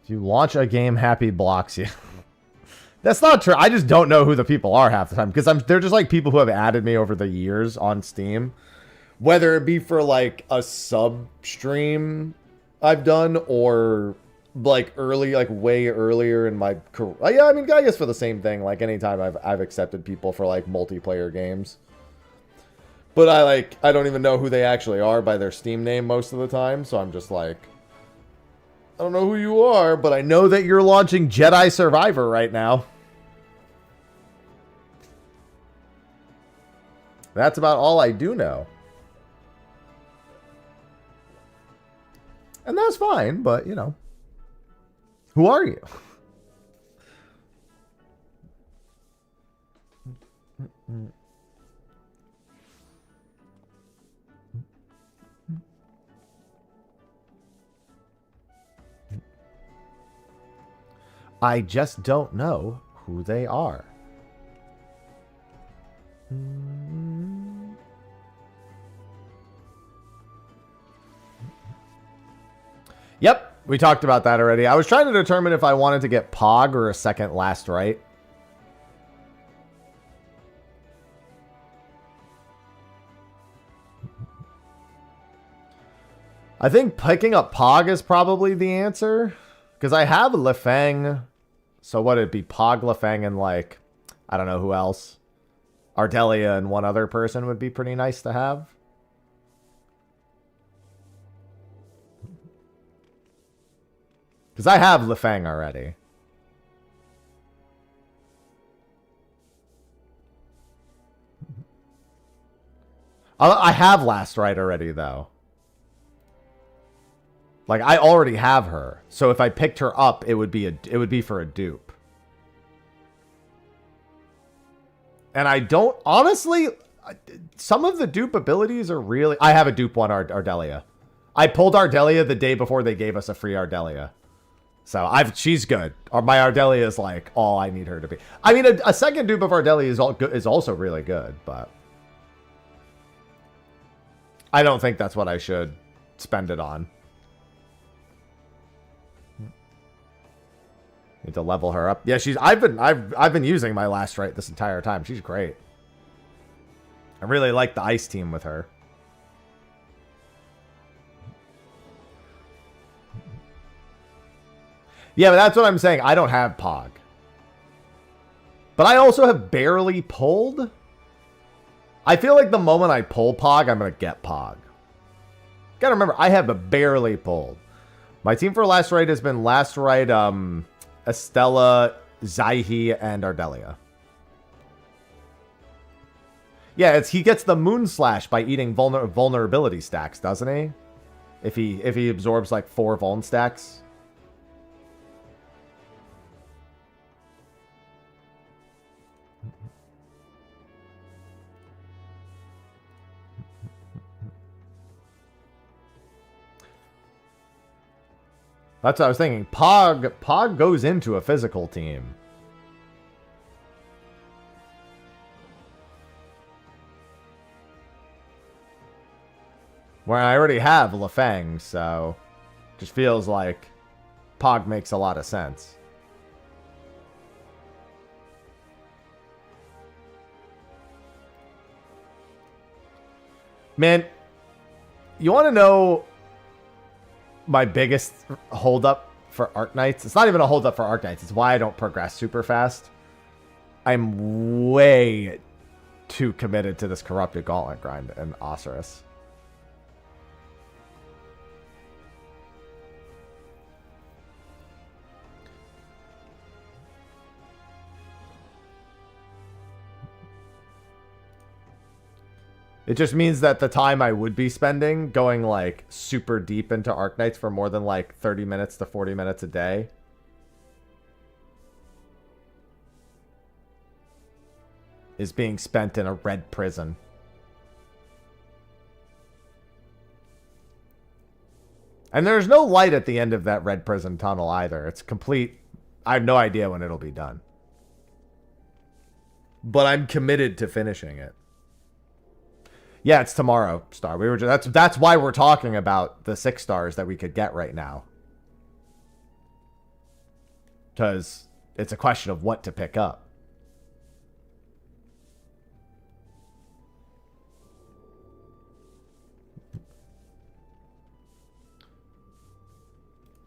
If you launch a game, Happy blocks you. That's not true. I just don't know who the people are half the time because they're just like people who have added me over the years on Steam, whether it be for like a sub stream I've done or like early, like way earlier in my career. Yeah, I mean, I guess for the same thing. Like anytime I've accepted people for like multiplayer games. But I don't even know who they actually are by their Steam name most of the time. So I'm just like, I don't know who you are, but I know that you're launching Jedi Survivor right now. That's about all I do know. And that's fine, but, you know. Who are you? I just don't know who they are. Yep, we talked about that already. I was trying to determine if I wanted to get Pog or a second last right. I think picking up Pog is probably the answer. Because I have Lefang. So what it'd be Pog, Lefang, and like, I don't know who else. Ardelia and one other person would be pretty nice to have. Because I have Lefang already. I have Last Right already, though. Like, I already have her. So if I picked her up, it would be for a dupe. And I don't... Honestly, some of the dupe abilities are really... I have a dupe one, Ardelia. I pulled Ardelia the day before they gave us a free Ardelia. So she's good. My Ardelia is like all I need her to be. I mean, a second dupe of Ardelia is also really good, but I don't think that's what I should spend it on. Need to level her up. Yeah, I've been using my Last Right this entire time. She's great. I really like the ice team with her. Yeah, but that's what I'm saying. I don't have Pog. But I also have barely pulled. I feel like the moment I pull Pog, I'm going to get Pog. Gotta remember, I have a barely pulled. My team for Last Right has been Last Right, Estella, Zaihi, and Ardelia. Yeah, he gets the Moon Slash by eating vulnerability stacks, doesn't he? If he absorbs like 4 vuln stacks. That's what I was thinking. Pog goes into a physical team. Where I already have Lefang, so just feels like Pog makes a lot of sense. Man, you want to know my biggest holdup for Arknights? It's not even a holdup for Arknights. It's why I don't progress super fast. I'm way too committed to this Corrupted Gauntlet grind and Osiris. It just means that the time I would be spending going like super deep into Arknights for more than like 30 minutes to 40 minutes a day is being spent in a red prison. And there's no light at the end of that red prison tunnel either. It's complete. I have no idea when it'll be done. But I'm committed to finishing it. Yeah, it's tomorrow, Star. That's why we're talking about the 6 stars that we could get right now. Because it's a question of what to pick up.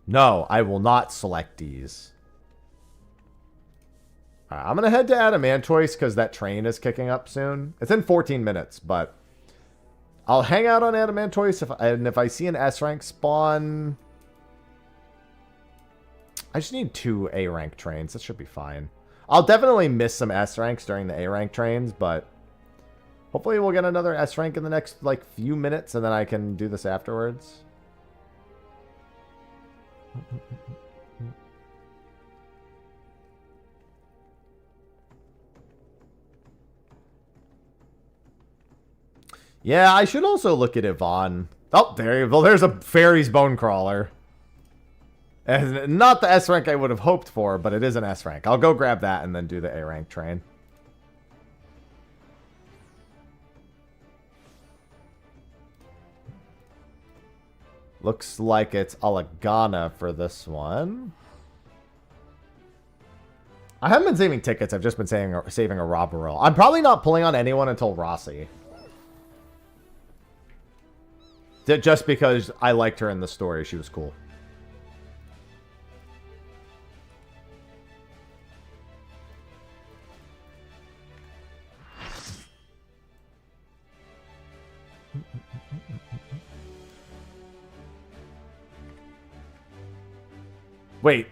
No, I will not select these. All right, I'm going to head to Adamantoise because that train is kicking up soon. It's in 14 minutes, but I'll hang out on Adamantoise, if I see an S rank spawn. I just need 2 A rank trains. That should be fine. I'll definitely miss some S ranks during the A rank trains, but Hopefully we'll get another S rank in the next, like, few minutes, and then I can do this afterwards. Yeah, I should also look at Yvonne. Oh, there you go. There's a Fairy's Bone Crawler. And not the S rank I would have hoped for, but it is an S rank. I'll go grab that and then do the A rank train. Looks like it's Alagana for this one. I haven't been saving tickets. I've just been saving a robber roll. I'm probably not pulling on anyone until Rossi. Just because I liked her in the story. She was cool. Wait,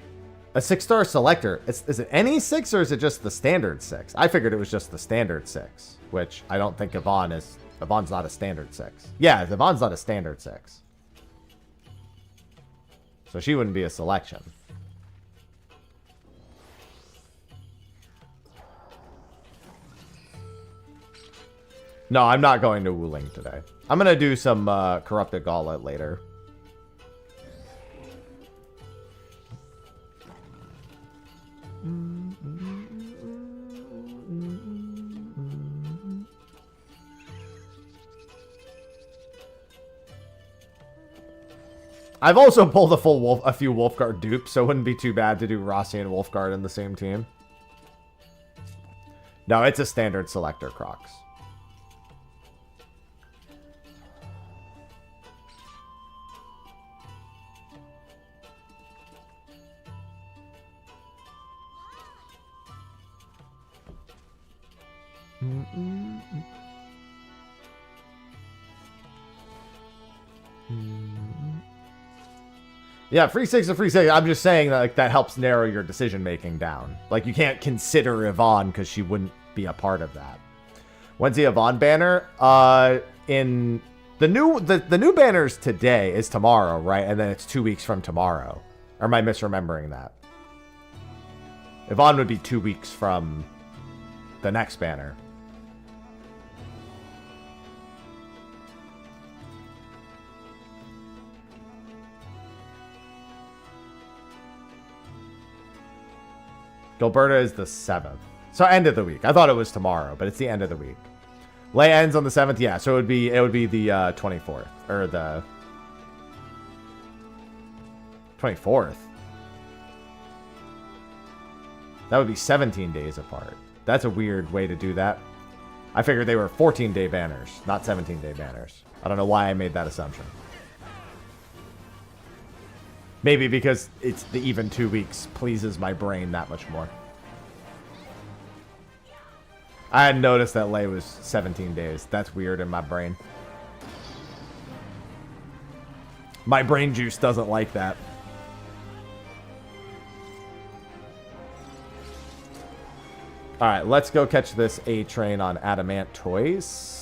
a 6-star selector. Is it any 6 or is it just the standard 6? I figured it was just the standard 6, which I don't think Yvonne is. Yvonne's not a standard 6. Yeah, Yvonne's not a standard 6. So she wouldn't be a selection. No, I'm not going to Wuling today. I'm going to do some Corrupted Gauntlet later. I've also pulled a few Wolfguard dupes, so it wouldn't be too bad to do Rossi and Wolfguard in the same team. No, it's a standard selector Crocs. Yeah, free 6 is free 6. I'm just saying that, like, that helps narrow your decision making down. Like, you can't consider Yvonne because she wouldn't be a part of that. When's the Yvonne banner? In the new banners today is tomorrow, right? And then it's 2 weeks from tomorrow. Or am I misremembering that? Yvonne would be 2 weeks from the next banner. Gilberta is the 7th. So end of the week. I thought it was tomorrow, but it's the end of the week. Lay ends on the 7th. Yeah, so it would be the 24th or the 24th. That would be 17 days apart. That's a weird way to do that. I figured they were 14-day banners, not 17-day banners. I don't know why I made that assumption. Maybe because it's the even 2 weeks pleases my brain that much more. I hadn't noticed that Lay was 17 days. That's weird in my brain. My brain juice doesn't like that. Alright, let's go catch this A train on Adamant Toys.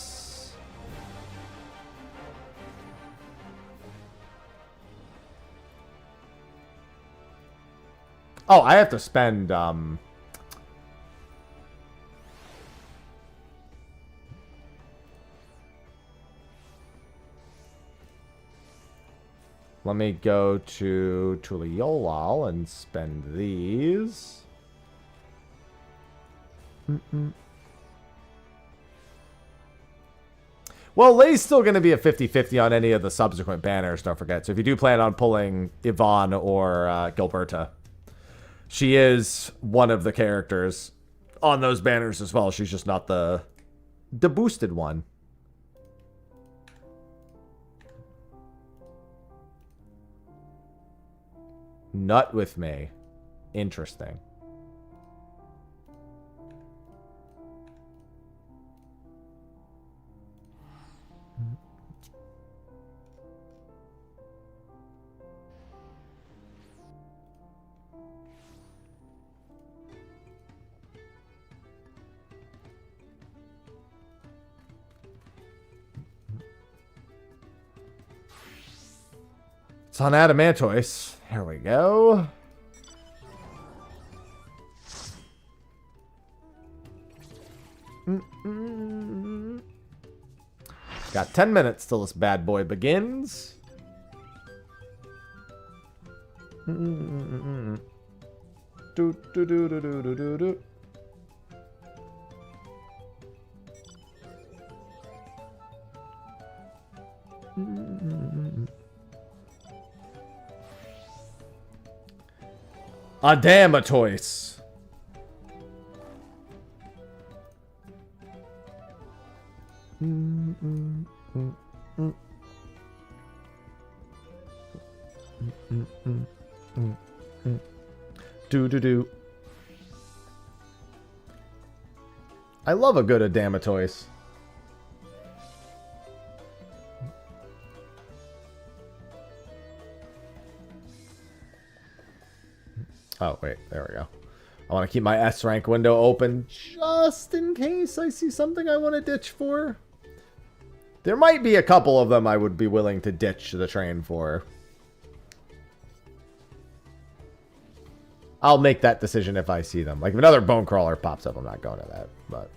Oh, I have to spend, let me go to Tuliolal and spend these. Well, Lay's still going to be a 50-50 on any of the subsequent banners, don't forget. So if you do plan on pulling Yvonne or Gilberta, she is one of the characters on those banners as well. She's just not the boosted one. Nut with me. Interesting. It's on Adamantoise. Here we go. Got 10 minutes till this bad boy begins. Do, do, do, do, do, do, do, do. Adamantoise. Do do do. I love a good Adamantoise. Oh, wait. There we go. I want to keep my S rank window open just in case I see something I want to ditch for. There might be a couple of them I would be willing to ditch the train for. I'll make that decision if I see them. Like, if another bone crawler pops up, I'm not going to that. But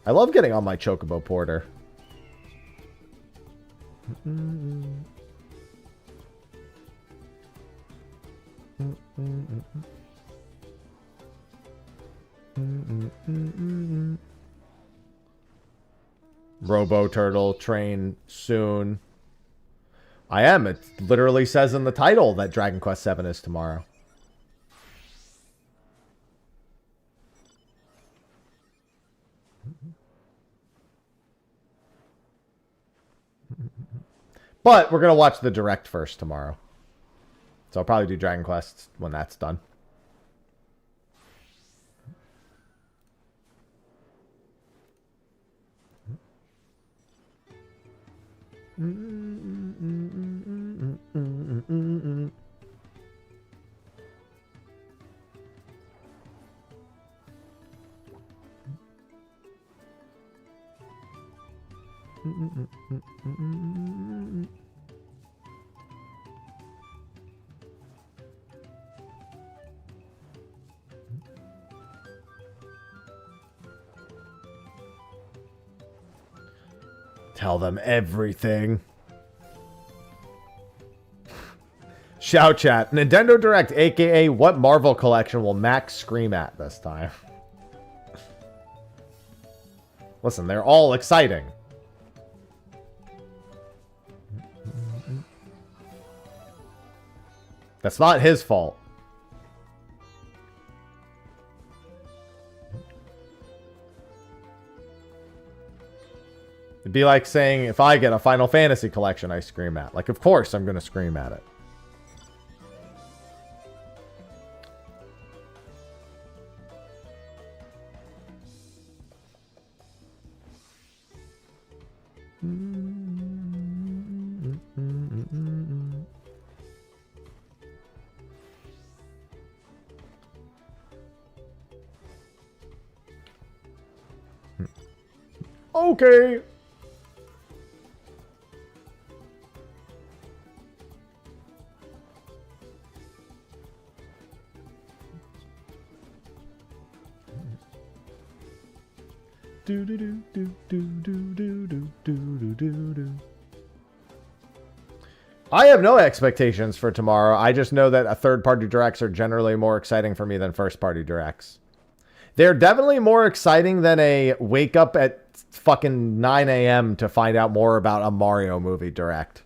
I love getting on my Chocobo Porter. Robo Turtle train soon. I am. It literally says in the title that Dragon Quest VII is tomorrow. But we're going to watch the direct first tomorrow. So I'll probably do Dragon Quest when that's done. Tell them everything. Shout chat. Nintendo Direct, aka what Marvel collection will Max scream at this time? Listen, they're all exciting. That's not his fault. It'd be like saying, if I get a Final Fantasy collection I scream at. Like, of course I'm going to scream at it. Okay. Do do do do do do do do do do do. I have no expectations for tomorrow. I just know that third-party directs are generally more exciting for me than first-party directs. They're definitely more exciting than a wake up at fucking 9 a.m. to find out more about a Mario movie direct.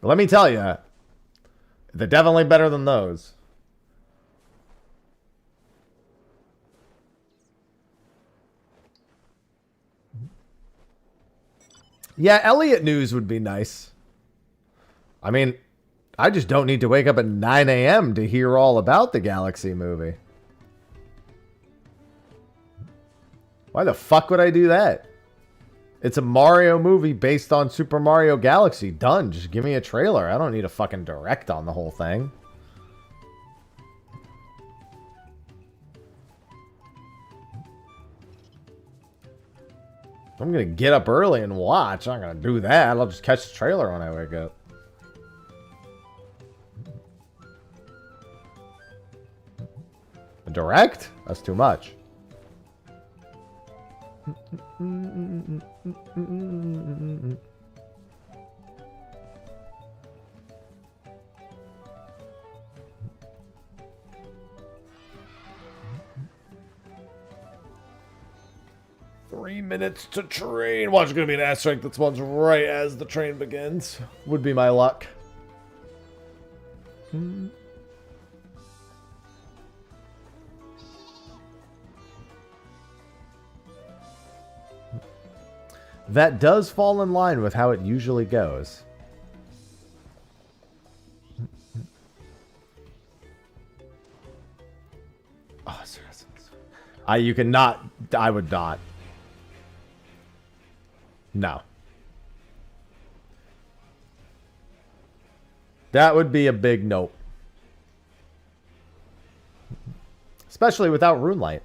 Let me tell you, they're definitely better than those. Yeah, Elliot news would be nice. I mean, I just don't need to wake up at 9 a.m. to hear all about the Galaxy movie. Why the fuck would I do that? It's a Mario movie based on Super Mario Galaxy. Done. Just give me a trailer. I don't need a fucking direct on the whole thing. I'm gonna get up early and watch. I'm not gonna do that. I'll just catch the trailer when I wake up. A direct? That's too much. 3 minutes to train. Watch, it's gonna be an ass strength that spawns right as the train begins. Would be my luck. That does fall in line with how it usually goes. Oh, you cannot. I would not. No. That would be a big nope. Especially without Runelight.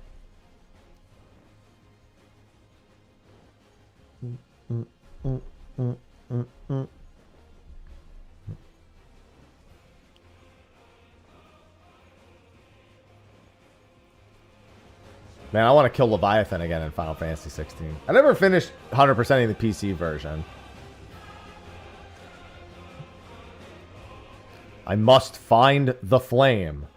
Man, I want to kill Leviathan again in Final Fantasy 16. I never finished 100%ing the PC version. I must find the flame.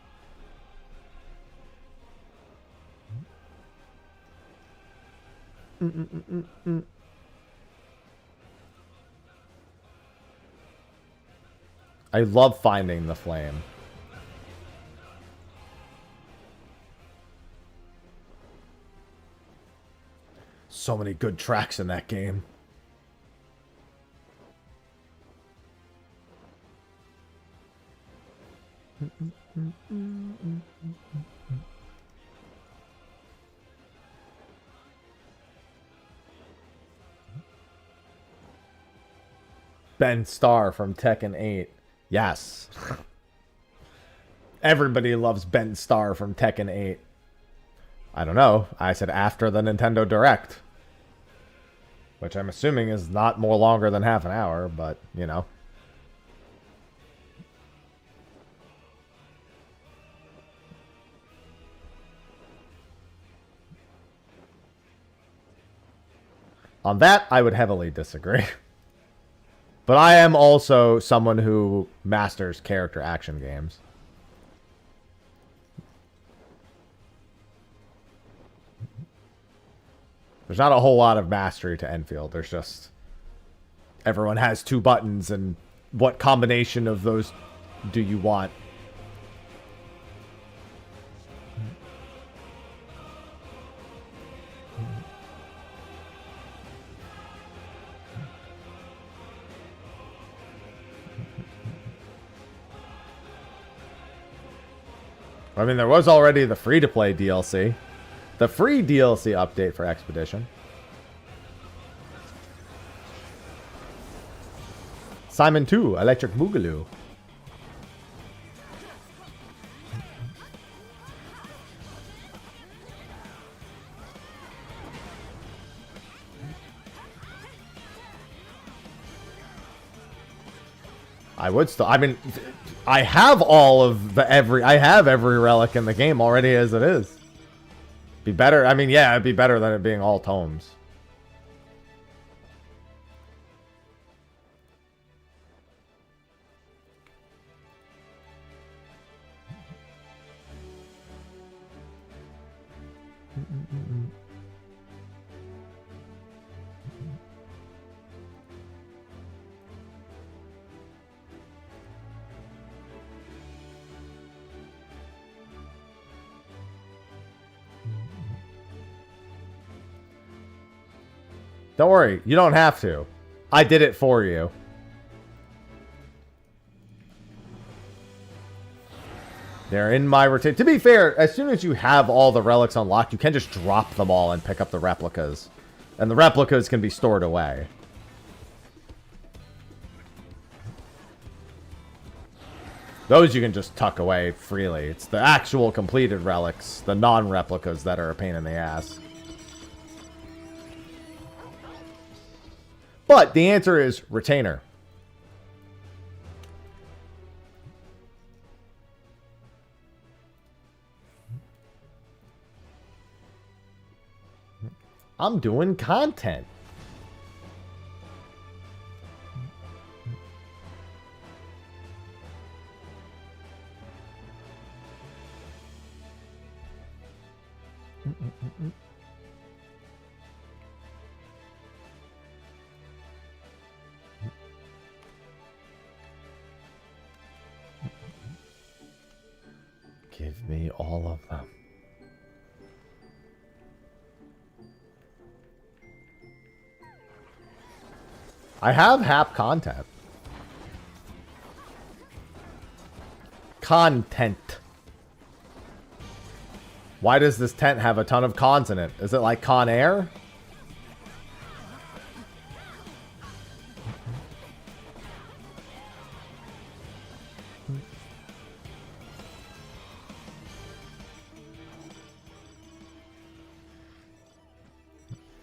I love finding the flame. So many good tracks in that game. Ben Starr from Tekken 8. Yes. Everybody loves Ben Starr from Tekken 8. I don't know. I said after the Nintendo Direct. Which I'm assuming is not more longer than half an hour, but, you know. On that, I would heavily disagree. But I am also someone who masters character action games. There's not a whole lot of mastery to Enfield. There's just... everyone has 2 buttons, and what combination of those do you want? I mean, there was already the free-to-play DLC. The free DLC update for Expedition. Simon 2, Electric Boogaloo. I would still... I mean, I have all of the I have every relic in the game already as it is. Be better. I mean, yeah, it'd be better than it being all tomes. Don't worry, you don't have to. I did it for you. They're in my rotation. To be fair, as soon as you have all the relics unlocked, you can just drop them all and pick up the replicas. And the replicas can be stored away. Those you can just tuck away freely. It's the actual completed relics, the non-replicas, that are a pain in the ass. But the answer is retainer. I'm doing content. Give me all of them. I have HAP content. Content. Why does this tent have a ton of cons in it? Is it like Con Air?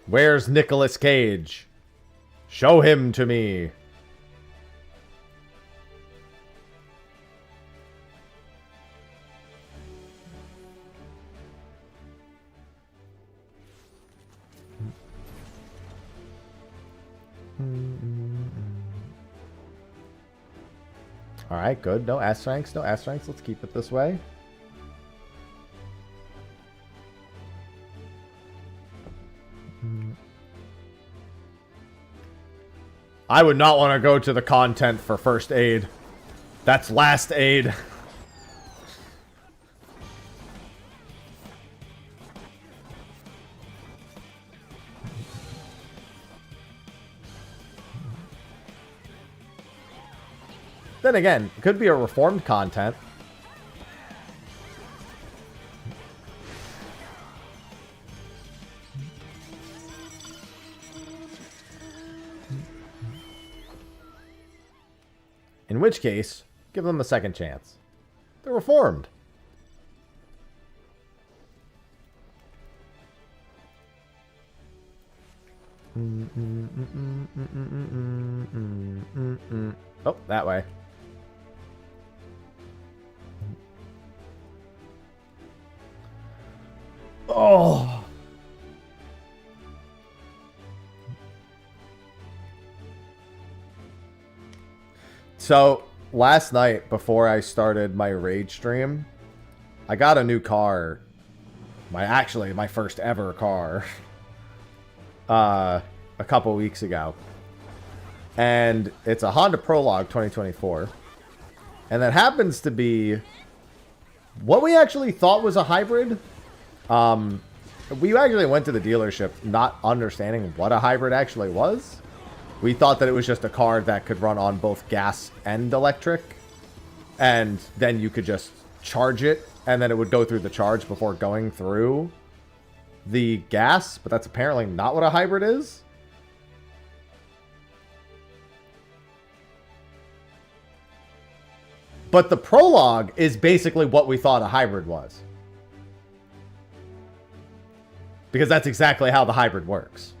Where's Nicolas Cage? Show him to me. All right, good. No S ranks, no S ranks. Let's keep it this way. I would not want to go to the content for first aid. That's last aid. Then again, it could be a reformed content. In which case, give them a second chance. They're reformed. Oh, that way. Oh. So, last night, before I started my raid stream, I got a new car. My first ever car. A couple weeks ago. And it's a Honda Prologue 2024. And that happens to be what we actually thought was a hybrid. We actually went to the dealership not understanding what a hybrid actually was. We thought that it was just a car that could run on both gas and electric. And then you could just charge it. And then it would go through the charge before going through the gas. But that's apparently not what a hybrid is. But the Prologue is basically what we thought a hybrid was. Because that's exactly how the hybrid works.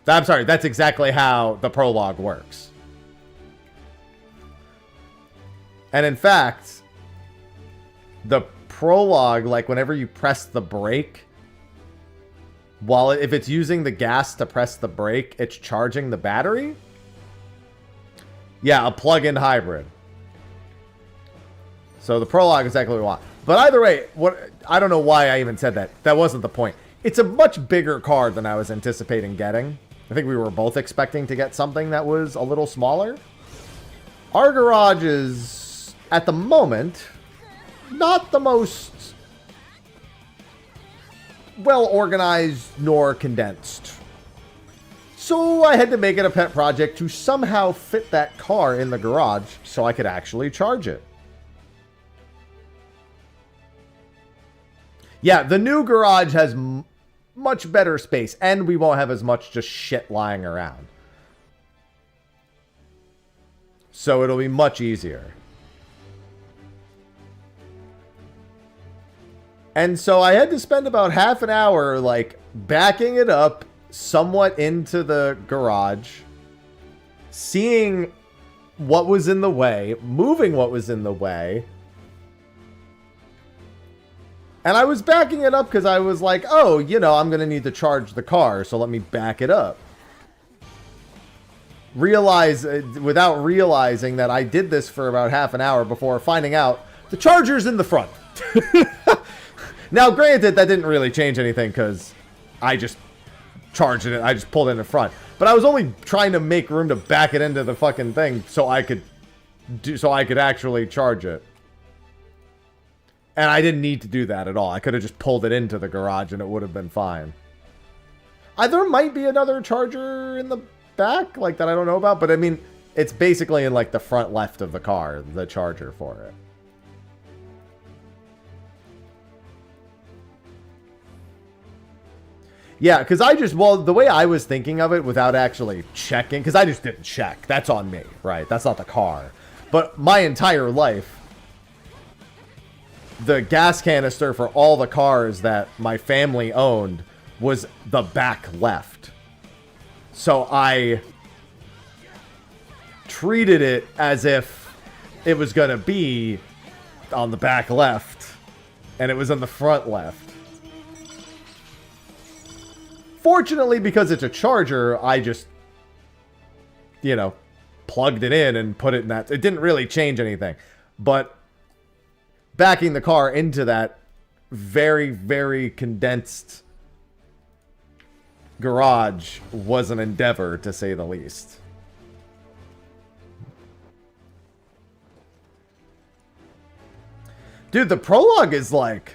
I'm sorry, that's exactly how the Prologue works. And in fact, the Prologue, like whenever you press the brake, if it's using the gas to press the brake, it's charging the battery. Yeah, a plug-in hybrid. So the Prologue is exactly what we want. But either way, I don't know why I even said that. That wasn't the point. It's a much bigger car than I was anticipating getting. I think we were both expecting to get something that was a little smaller. Our garage is, at the moment, not the most well-organized nor condensed. So I had to make it a pet project to somehow fit that car in the garage so I could actually charge it. Yeah, the new garage has much better space, and we won't have as much just shit lying around. So it'll be much easier. And so I had to spend about half an hour, like, backing it up, somewhat into the garage, seeing what was in the way, moving what was in the way. And I was backing it up because I was like, oh, you know, I'm going to need to charge the car, so let me back it up. Without realizing that I did this for about half an hour before finding out the charger's in the front. Now, granted, that didn't really change anything because I just charged it. I just pulled it in the front. But I was only trying to make room to back it into the fucking thing so I could actually charge it. And I didn't need to do that at all. I could have just pulled it into the garage and it would have been fine. There might be another charger in the back, like, that I don't know about. But, I mean, it's basically in, like, the front left of the car, the charger for it. Yeah, because the way I was thinking of it without actually checking, because I just didn't check. That's on me, right? That's not the car. But my entire life, the gas canister for all the cars that my family owned was the back left. So I treated it as if it was going to be on the back left, and it was on the front left. Fortunately, because it's a charger, I just, you know, plugged it in and put it in that. It didn't really change anything. But backing the car into that very, very condensed garage was an endeavor, to say the least. Dude, the prologue is like,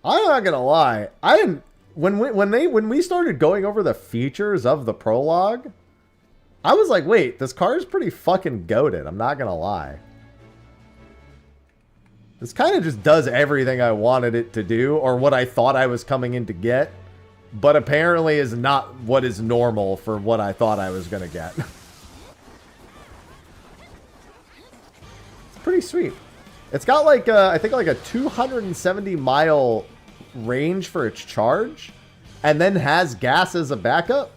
I'm not gonna lie, I didn't. When we started going over the features of the prologue, I was like, wait, this car is pretty fucking goated. I'm not gonna lie. This kind of just does everything I wanted it to do, or what I thought I was coming in to get, but apparently is not what is normal for what I thought I was gonna get. It's pretty sweet. It's got like I think like a 270 mile range for its charge, and then has gas as a backup.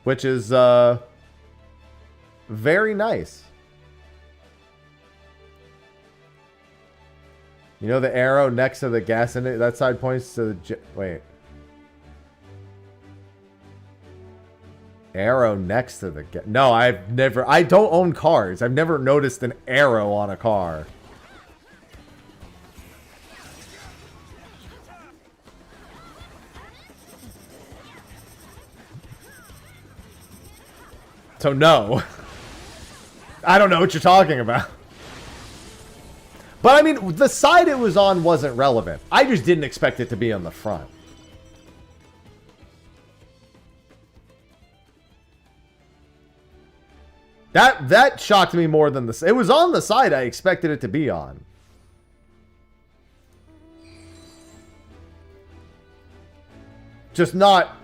Which is very nice. You know the arrow next to the gas in it? That side points to the... Wait. Arrow next to the... No, I don't own cars. I've never noticed an arrow on a car. So no. I don't know what you're talking about. But I mean, the side it was on wasn't relevant. I just didn't expect it to be on the front. That shocked me more than the... It was on the side I expected it to be on. Just not...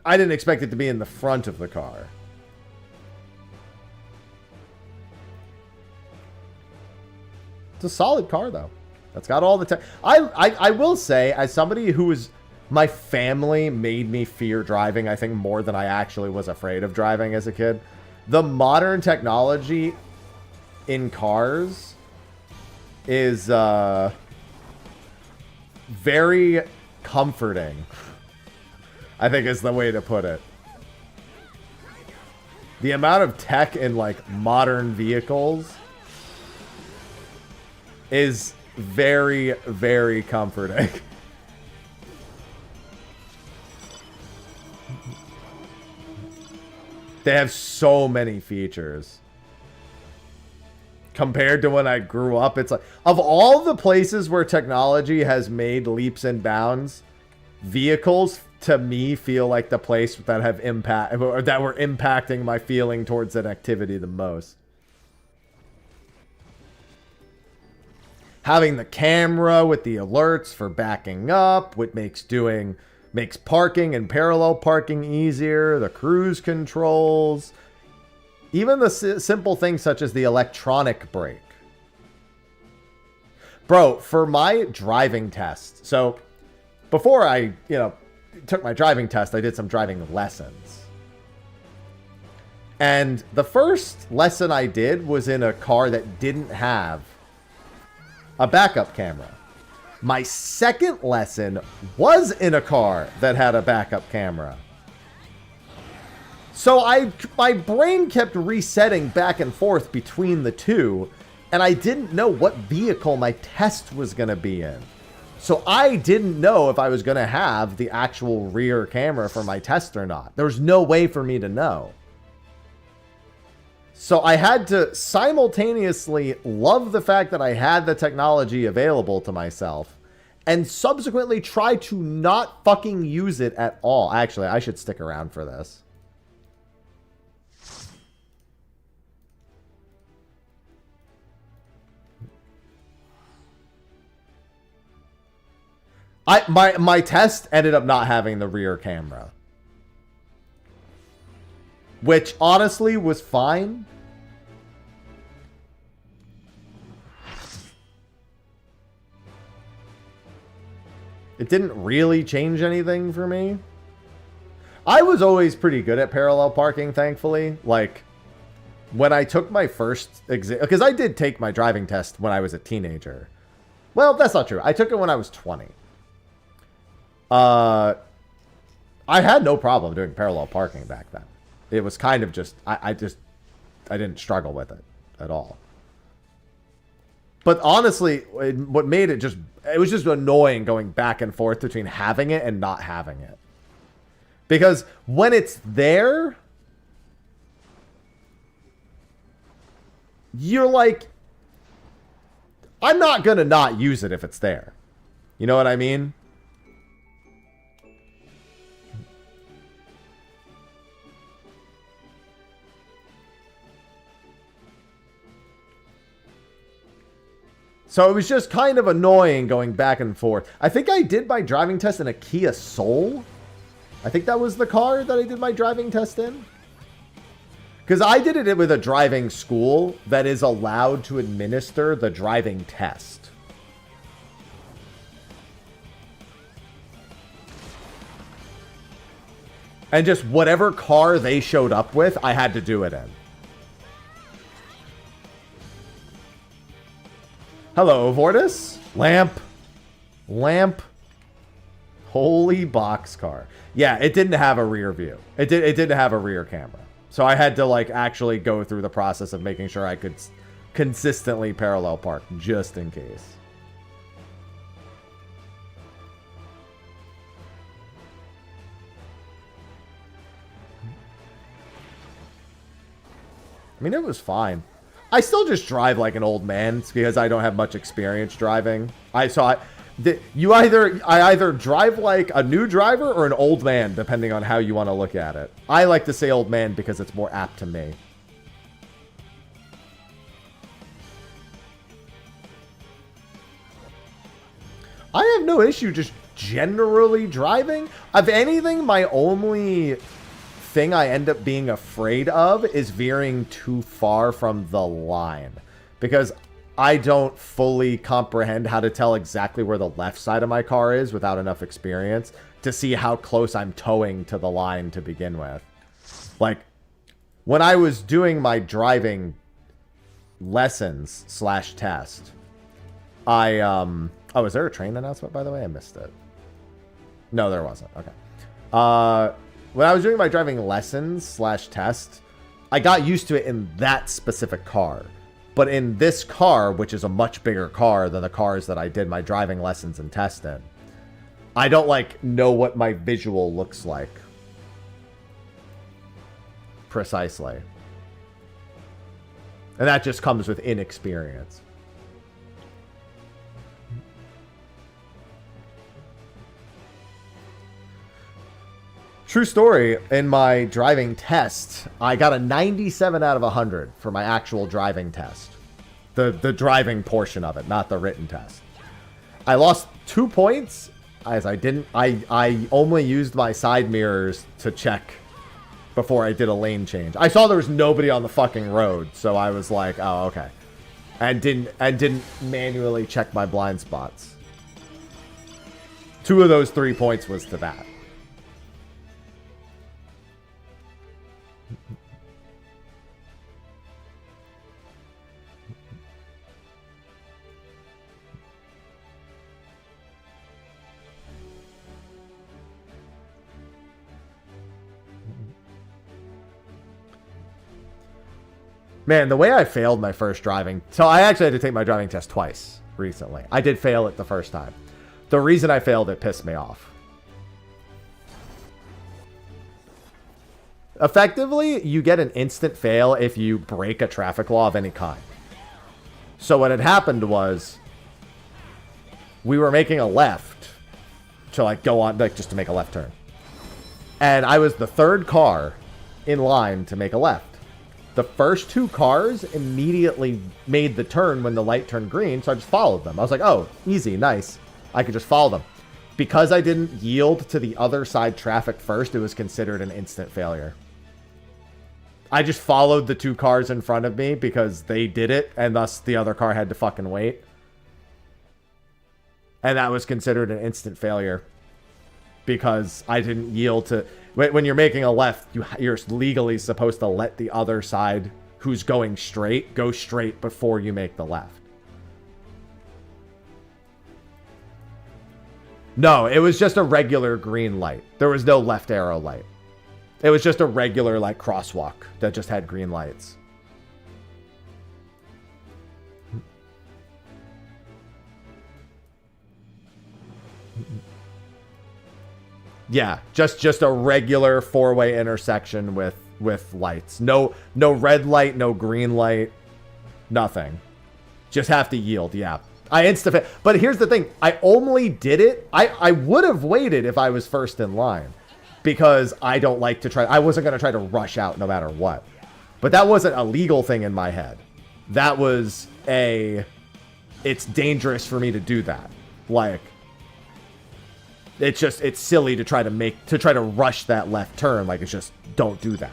I didn't expect it to be in the front of the car. It's a solid car, though. That's got all the tech. I will say, as somebody who was... My family made me fear driving, I think, more than I actually was afraid of driving as a kid. The modern technology in cars is very comforting, I think is the way to put it. The amount of tech in, like, modern vehicles is very, very comforting. They have so many features. Compared to when I grew up, it's like... Of all the places where technology has made leaps and bounds, vehicles, to me, feel like the place that have impact... or that were impacting my feeling towards that activity the most. Having the camera with the alerts for backing up, what makes doing Makes parking and parallel parking easier, the cruise controls, even the simple things such as the electronic brake. Bro, for my driving test, so before I, took my driving test, I did some driving lessons. And the first lesson I did was in a car that didn't have a backup camera. My second lesson was in a car that had a backup camera. So my brain kept resetting back and forth between the two, and I didn't know what vehicle my test was going to be in. So I didn't know if I was going to have the actual rear camera for my test or not. There was no way for me to know. So I had to simultaneously love the fact that I had the technology available to myself and subsequently try to not fucking use it at all. Actually, I should stick around for this. My test ended up not having the rear camera, which honestly was fine. It didn't really change anything for me. I was always pretty good at parallel parking, thankfully. Like, when I took my first exam, because I did take my driving test when I was a teenager. Well, that's not true. I took it when I was 20. I had no problem doing parallel parking back then. It was kind of just, I didn't struggle with it at all. But honestly, what made it it was just annoying going back and forth between having it and not having it. Because when it's there, you're like, I'm not going to not use it if it's there. You know what I mean? So it was just kind of annoying going back and forth. I think I did my driving test in a Kia Soul. I think that was the car that I did my driving test in. Because I did it with a driving school that is allowed to administer the driving test. And just whatever car they showed up with, I had to do it in. Hello, Vortis. Lamp. Holy boxcar. Yeah, it didn't have a rear view. It didn't have a rear camera. So I had to like actually go through the process of making sure I could consistently parallel park just in case. I mean, it was fine. I still just drive like an old man because I don't have much experience driving. I either drive like a new driver or an old man, depending on how you want to look at it. I like to say old man because it's more apt to me. I have no issue just generally driving. If anything, my only thing I end up being afraid of is veering too far from the line, because I don't fully comprehend how to tell exactly where the left side of my car is without enough experience to see how close I'm towing to the line to begin with. Like, when I was doing my driving lessons / test, oh, was there a train announcement, by the way? I missed it. No, there wasn't. Okay. When I was doing my driving lessons / test, I got used to it in that specific car. But in this car, which is a much bigger car than the cars that I did my driving lessons and test in, I don't like know what my visual looks like precisely. And that just comes with inexperience. True story, in my driving test, I got a 97 out of 100 for my actual driving test. The driving portion of it, not the written test. I lost 2 points as I only used my side mirrors to check before I did a lane change. I saw there was nobody on the fucking road, so I was like, oh, okay. And didn't manually check my blind spots. 2 of those 3 points was to that. Man, the way I failed my first driving... So I actually had to take my driving test twice recently. I did fail it the first time. The reason I failed it pissed me off. Effectively, you get an instant fail if you break a traffic law of any kind. So what had happened was... we were making a left to like go on, like just to make a left turn. And I was the 3rd car in line to make a left. The first 2 cars immediately made the turn when the light turned green, so I just followed them. I was like, oh, easy, nice. I could just follow them. Because I didn't yield to the other side traffic first, it was considered an instant failure. I just followed the 2 cars in front of me because they did it, and thus the other car had to fucking wait. And that was considered an instant failure. Because I didn't yield to... When you're making a left, you're legally supposed to let the other side who's going straight go straight before you make the left. No, it was just a regular green light. There was no left arrow light. It was just a regular like crosswalk that just had green lights. Yeah, just a regular 4-way intersection with lights. No red light, no green light, nothing. Just have to yield, yeah. I insta-failed. But here's the thing. I only did it. I would have waited if I was first in line. Because I don't like to try. I wasn't going to try to rush out no matter what. But that wasn't a legal thing in my head. That was it's dangerous for me to do that. Like... it's silly to try to rush that left turn. Like, it's just, don't do that.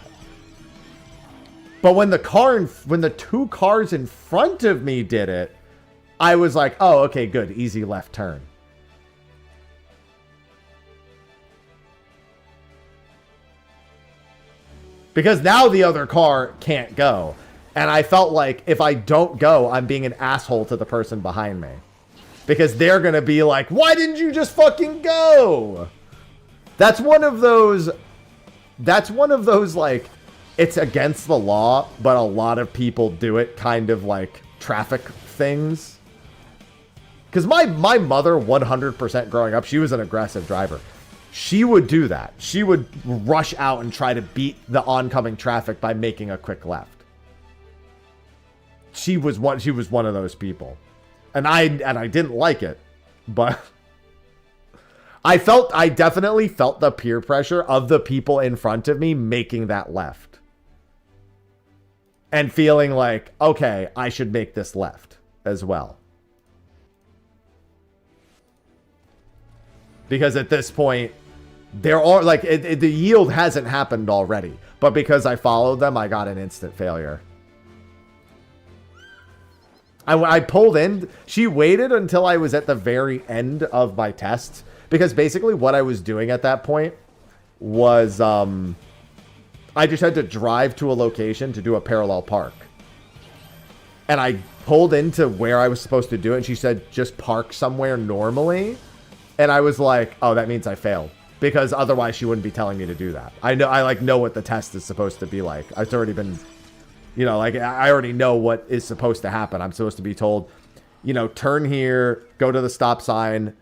But when the 2 cars in front of me did it, I was like, oh, okay, good. Easy left turn. Because now the other car can't go. And I felt like if I don't go, I'm being an asshole to the person behind me. Because they're going to be like, why didn't you just fucking go? That's one of those, like, it's against the law, but a lot of people do it, kind of like traffic things. Because my mother, 100% growing up, she was an aggressive driver. She would do that. She would rush out and try to beat the oncoming traffic by making a quick left. She was one of those people. And I didn't like it, but I definitely felt the peer pressure of the people in front of me making that left. And feeling like, okay, I should make this left as well. Because at this point, there are, like, the yield hasn't happened already. But because I followed them, I got an instant failure. I pulled in. She waited until I was at the very end of my test. Because basically what I was doing at that point was I just had to drive to a location to do a parallel park. And I pulled into where I was supposed to do it. And she said, just park somewhere normally. And I was like, oh, that means I failed. Because otherwise she wouldn't be telling me to do that. I know what the test is supposed to be like. It's already been... You know, like, I already know what is supposed to happen. I'm supposed to be told, you know, turn here, go to the stop sign,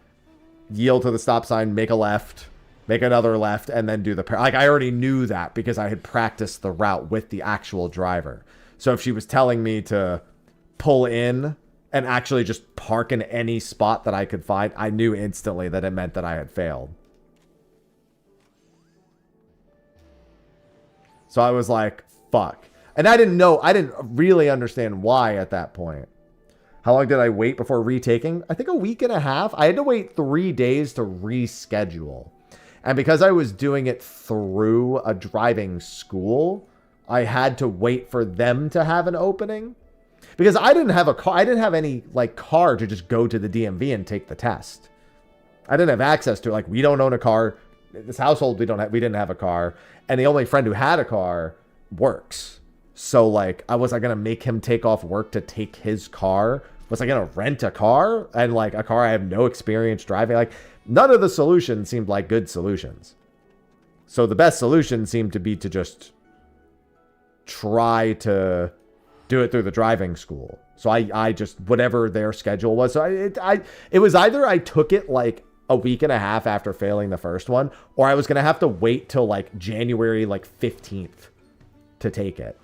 yield to the stop sign, make a left, make another left, and then do the... Like, I already knew that because I had practiced the route with the actual driver. So if she was telling me to pull in and actually just park in any spot that I could find, I knew instantly that it meant that I had failed. So I was like, fuck. And I didn't really understand why at that point. How long did I wait before retaking? I think a week and a half. I had to wait 3 days to reschedule. And because I was doing it through a driving school, I had to wait for them to have an opening. Because I didn't have a car. I didn't have any like car to just go to the DMV and take the test. I didn't have access to it. Like, we don't own a car. This household, we didn't have a car. And the only friend who had a car works. So like, was I going to make him take off work to take his car? Was I going to rent a car? And like a car I have no experience driving? Like, none of the solutions seemed like good solutions. So the best solution seemed to be to just try to do it through the driving school. So I just, whatever their schedule was. So it was either I took it like a week and a half after failing the first one, or I was going to have to wait till like January like 15th to take it.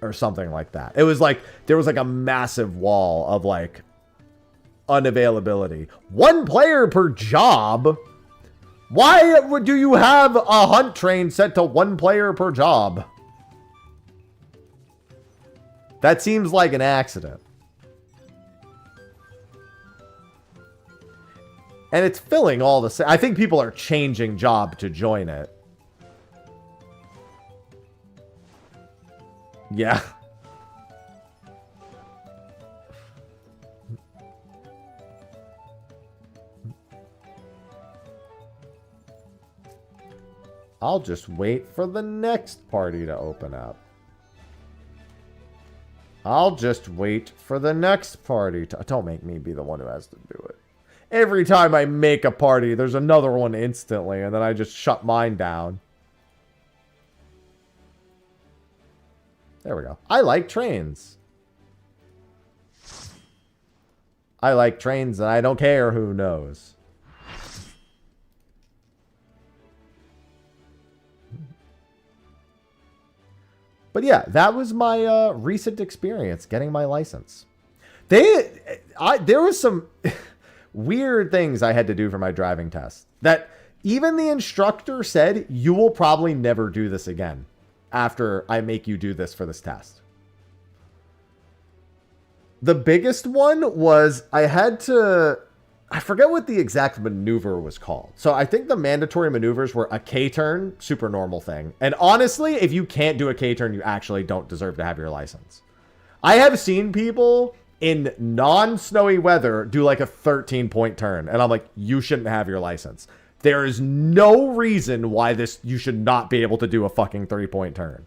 Or something like that. It was like, there was like a massive wall of like unavailability. 1 player per job? Why do you have a hunt train set to 1 player per job? That seems like an accident. And it's filling all the... I think people are changing job to join it. Yeah. I'll just wait for the next party to open up. I'll just wait for the next party to... Don't make me be the one who has to do it. Every time I make a party, there's another one instantly, and then I just shut mine down. There we go. I like trains. I like trains, and I don't care who knows. But yeah, that was my recent experience getting my license. There was some weird things I had to do for my driving test that even the instructor said, you will probably never do this again after I make you do this for this test. The biggest one was I had to... I forget what the exact maneuver was called. So I think the mandatory maneuvers were a K-turn, super normal thing. And honestly, if you can't do a K-turn, you actually don't deserve to have your license. I have seen people in non-snowy weather do like a 13-point turn. And I'm like, you shouldn't have your license. There is no reason why you should not be able to do a fucking 3-point turn.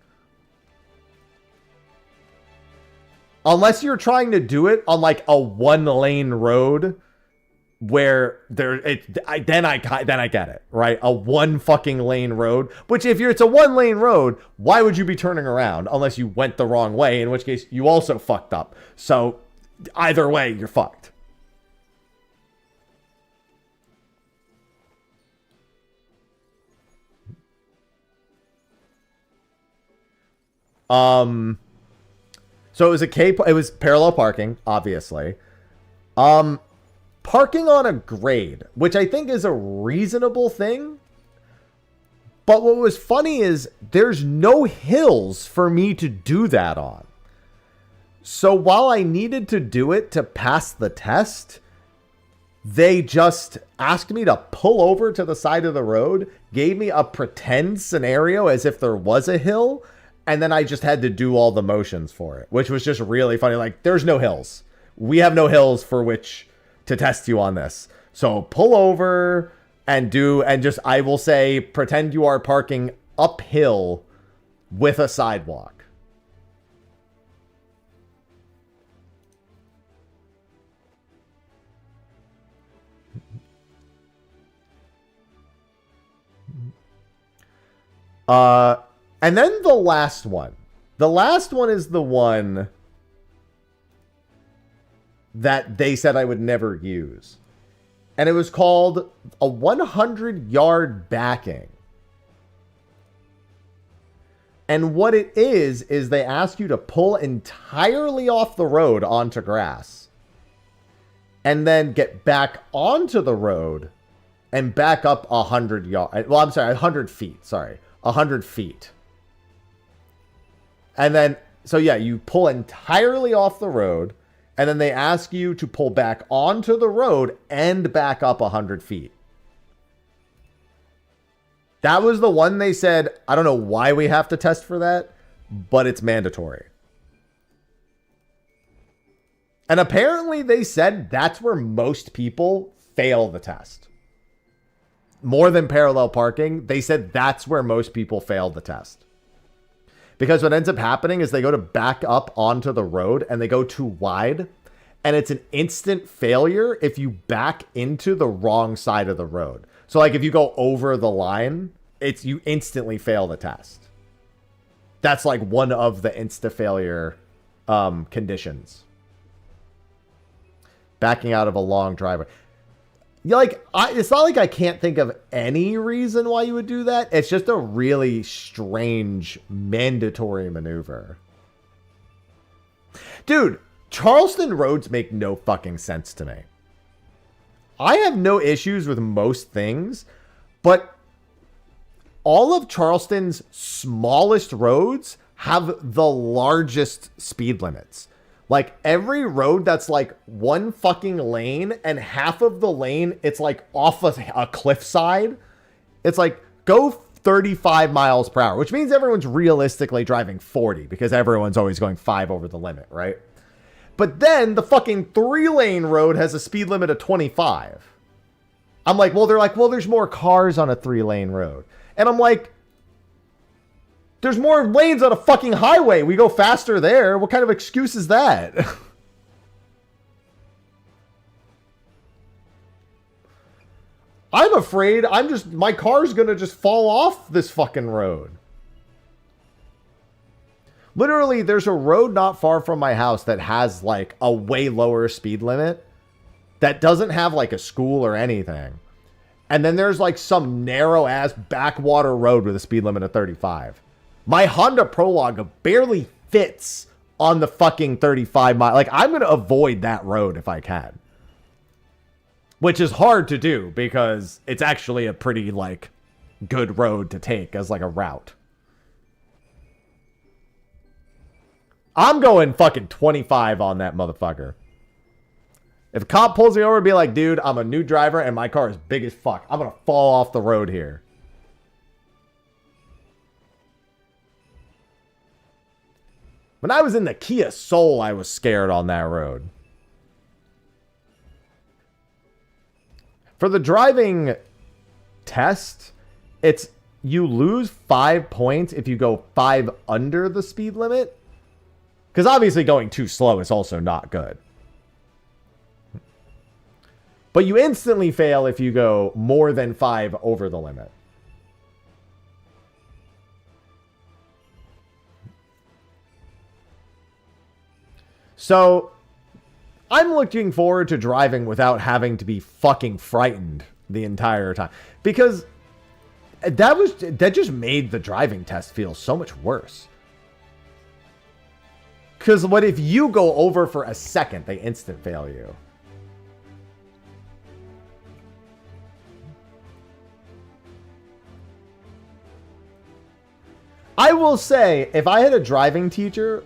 Unless you're trying to do it on like a 1-lane road where then I get it, right? A 1 fucking lane road, which if it's a 1-lane road, why would you be turning around unless you went the wrong way, in which case you also fucked up. So either way, you're fucked. So it was parallel parking, obviously. Parking on a grade, which I think is a reasonable thing. But what was funny is there's no hills for me to do that on. So while I needed to do it to pass the test, they just asked me to pull over to the side of the road, gave me a pretend scenario as if there was a hill, and then I just had to do all the motions for it, which was just really funny. Like, there's no hills. We have no hills for which to test you on this. So pull over and I will say, pretend you are parking uphill with a sidewalk. And then the last one. The last one is the one that they said I would never use. And it was called a 100-yard backing. And what it is they ask you to pull entirely off the road onto grass. And then get back onto the road and back up 100 yards. Well, I'm sorry, 100 feet. Sorry, 100 feet. And then, so yeah, you pull entirely off the road, And then they ask you to pull back onto the road and back up 100 feet. That was the one they said, I don't know why we have to test for that, but it's mandatory. And apparently they said that's where most people fail the test. More than parallel parking, they said that's where most people fail the test. Because what ends up happening is they go to back up onto the road and they go too wide. And it's an instant failure if you back into the wrong side of the road. So like if you go over the line, you instantly fail the test. That's like one of the insta failure conditions. Backing out of a long driveway. It's not like I can't think of any reason why you would do that. It's just a really strange mandatory maneuver. Dude, Charleston roads make no fucking sense to me. I have no issues with most things, but all of Charleston's smallest roads have the largest speed limits. Like every road that's like one fucking lane and half of the lane, it's like off a cliffside. It's like go 35 miles per hour, which means everyone's realistically driving 40 because everyone's always going 5 over the limit, right? But then the fucking 3-lane road has a speed limit of 25. I'm like, well, they're like, well, there's more cars on a 3-lane road. And I'm like, there's more lanes on a fucking highway. We go faster there. What kind of excuse is that? I'm afraid my car's gonna just fall off this fucking road. Literally, there's a road not far from my house that has like a way lower speed limit that doesn't have like a school or anything. And then there's like some narrow ass backwater road with a speed limit of 35. My Honda Prologue barely fits on the fucking 35 mile. Like, I'm going to avoid that road if I can. Which is hard to do because it's actually a pretty, like, good road to take as, like, a route. I'm going fucking 25 on that motherfucker. If a cop pulls me over and be like, dude, I'm a new driver and my car is big as fuck, I'm going to fall off the road here. When I was in the Kia Soul, I was scared on that road. For the driving test, it's you lose 5 points if you go 5 under the speed limit. Because obviously going too slow is also not good. But you instantly fail if you go more than 5 over the limit. So, I'm looking forward to driving without having to be fucking frightened the entire time. Because that just made the driving test feel so much worse. Because what if you go over for a second, they instant fail you? I will say, if I had a driving teacher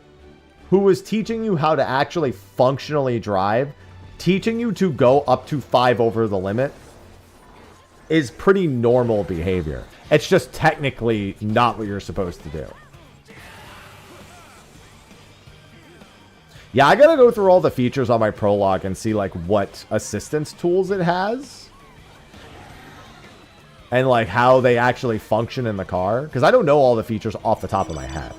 who was teaching you how to actually functionally drive, teaching you to go up to 5 over the limit is pretty normal behavior. It's just technically not what you're supposed to do. Yeah, I gotta go through all the features on my Prologue and see like what assistance tools it has. And like how they actually function in the car. Because I don't know all the features off the top of my head.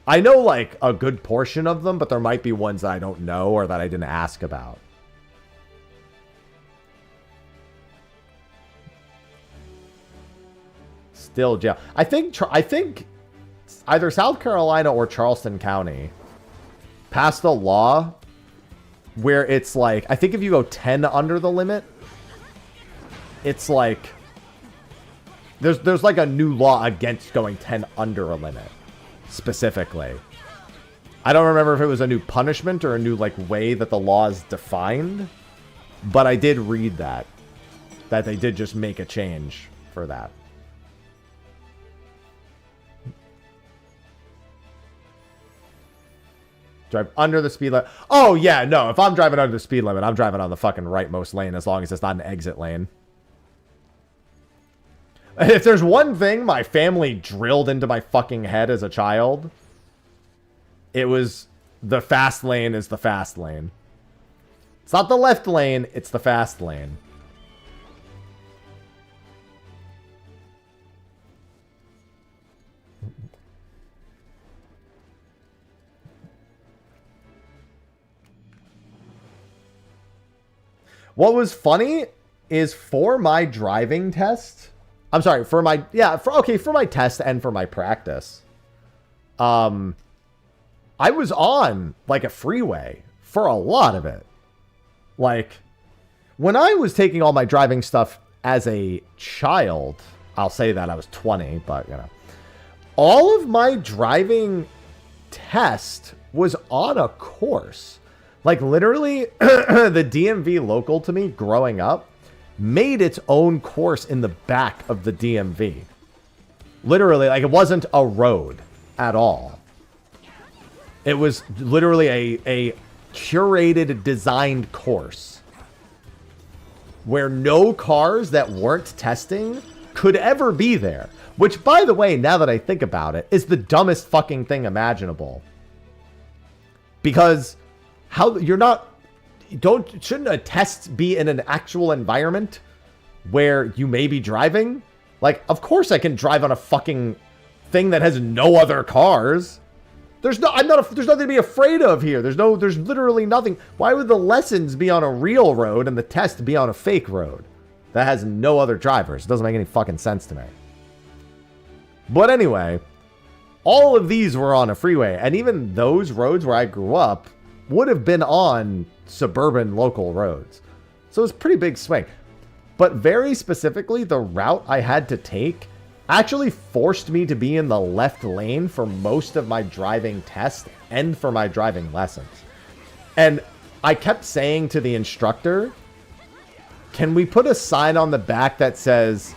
I know like a good portion of them, but there might be ones that I don't know or that I didn't ask about. Still jail. I think either South Carolina or Charleston County passed a law where it's like, I think if you go 10 under the limit, it's like there's like a new law against going 10 under a limit. Specifically, I don't remember if it was a new punishment or a new like way that the law is defined, but I did read that they did just make a change for that. Drive under the speed limit. Oh, yeah, no. If I'm driving under the speed limit, I'm driving on the fucking rightmost lane as long as it's not an exit lane. And if there's one thing my family drilled into my fucking head as a child, it was the fast lane is the fast lane. It's not the left lane, it's the fast lane. What was funny is for my driving test, I'm sorry, for my, yeah, for my test and for my practice, I was on, like, a freeway for a lot of it. Like, when I was taking all my driving stuff as a child, I'll say that I was 20, but, you know, all of my driving test was on a course. Like, literally, the DMV local to me growing up made its own course in the back of the DMV. Literally, like, it wasn't a road at all. It was literally a curated, designed course where no cars that weren't testing could ever be there. Which, by the way, now that I think about it, is the dumbest fucking thing imaginable. Because how you're not, shouldn't a test be in an actual environment where you may be driving? Like, of course I can drive on a fucking thing that has no other cars. There's nothing to be afraid of here. There's literally nothing. Why would the lessons be on a real road and the test be on a fake road that has no other drivers? It doesn't make any fucking sense to me. But anyway, all of these were on a freeway, and even those roads where I grew up would have been on suburban local roads. So it was a pretty big swing. But very specifically, the route I had to take actually forced me to be in the left lane for most of my driving test and for my driving lessons. And I kept saying to the instructor, can we put a sign on the back that says,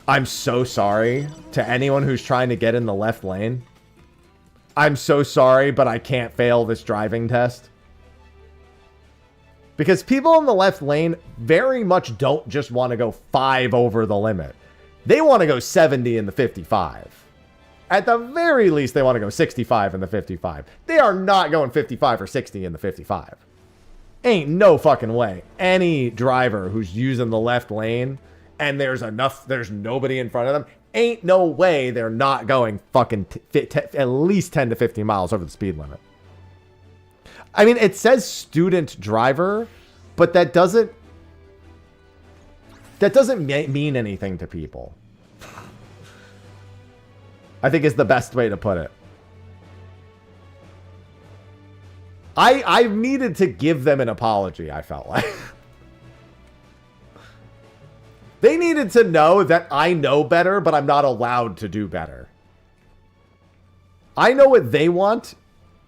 I'm so sorry to anyone who's trying to get in the left lane? I'm so sorry, but I can't fail this driving test. Because people in the left lane very much don't just want to go 5 over the limit. They want to go 70 in the 55. At the very least, they want to go 65 in the 55. They are not going 55 or 60 in the 55. Ain't no fucking way any driver who's using the left lane and there's nobody in front of them, ain't no way they're not going fucking at least 10 to 15 miles over the speed limit. I mean, it says student driver, but that doesn't mean anything to people. I think is the best way to put it. I needed to give them an apology, I felt like. They needed to know that I know better, but I'm not allowed to do better. I know what they want.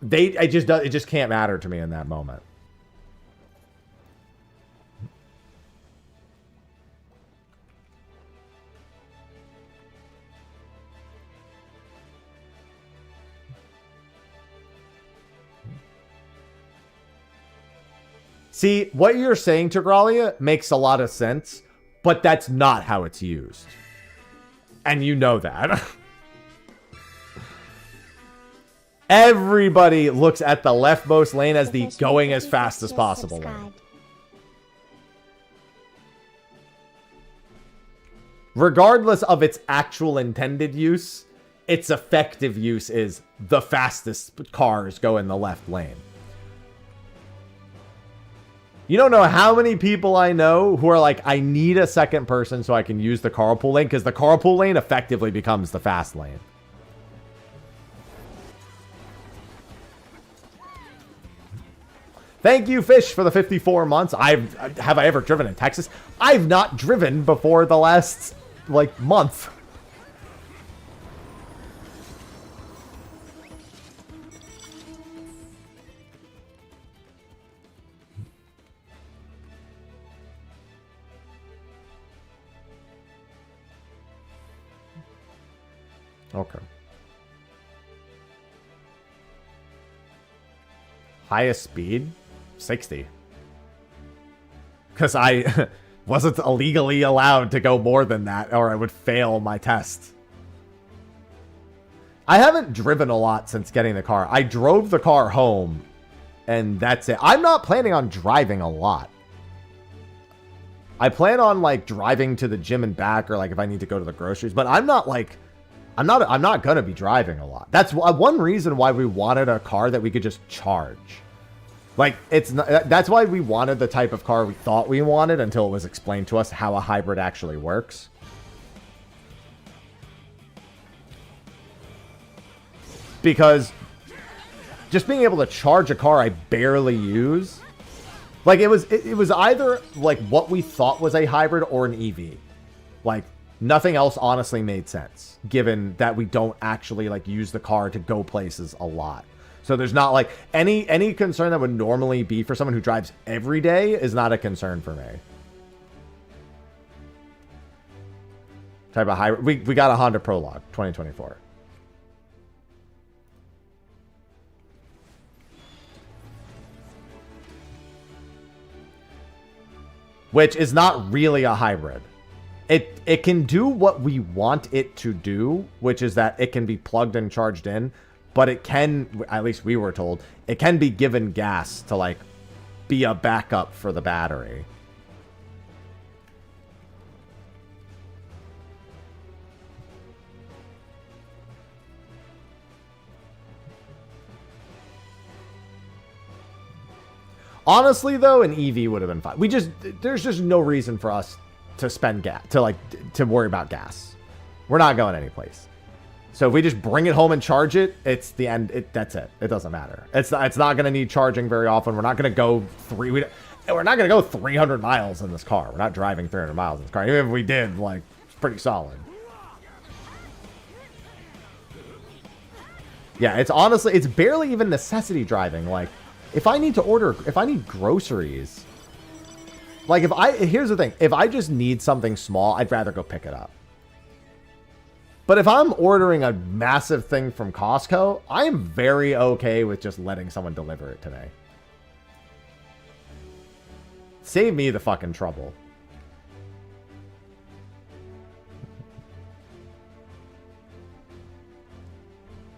It just can't matter to me in that moment. See, what you're saying, Tigralia, makes a lot of sense, but that's not how it's used. And you know that. Everybody looks at the leftmost lane as the going as fast as possible lane. Regardless of its actual intended use, its effective use is the fastest cars go in the left lane. You don't know how many people I know who are like, I need a second person so I can use the carpool lane, because the carpool lane effectively becomes the fast lane. Thank you, Fish, for the 54 months. Have I ever driven in Texas? I've not driven before the last, like, month. Okay. Highest speed? 60. Because I wasn't illegally allowed to go more than that, or I would fail my test. I haven't driven a lot since getting the car. I drove the car home, and that's it. I'm not planning on driving a lot. I plan on, like, driving to the gym and back, or, like, if I need to go to the groceries. But I'm not, like... I'm not going to be driving a lot. That's one reason why we wanted a car that we could just charge. Like, it's not, that's why we wanted the type of car we thought we wanted until it was explained to us how a hybrid actually works. Because just being able to charge a car I barely use, like it was either like what we thought was a hybrid or an EV. Like nothing else honestly made sense, given that we don't actually like use the car to go places a lot. So there's not like any concern that would normally be for someone who drives every day is not a concern for me. Type of hybrid. We got a Honda Prologue 2024. Which is not really a hybrid. It can do what we want it to do, which is that it can be plugged and charged in, but it can, at least we were told, it can be given gas to like be a backup for the battery. Honestly, though, an EV would have been fine. There's just no reason for us to spend gas, to worry about gas. We're not going anyplace. So if we just bring it home and charge it, it's the end. That's it. It doesn't matter. It's not going to need charging very often. We're not going to go we're not going to go 300 miles in this car. We're not driving 300 miles in this car. Even if we did, like, it's pretty solid. Yeah, it's honestly, it's barely even necessity driving. Like, if I need groceries, like here's the thing, if I just need something small, I'd rather go pick it up. But if I'm ordering a massive thing from Costco, I am very okay with just letting someone deliver it today. Save me the fucking trouble.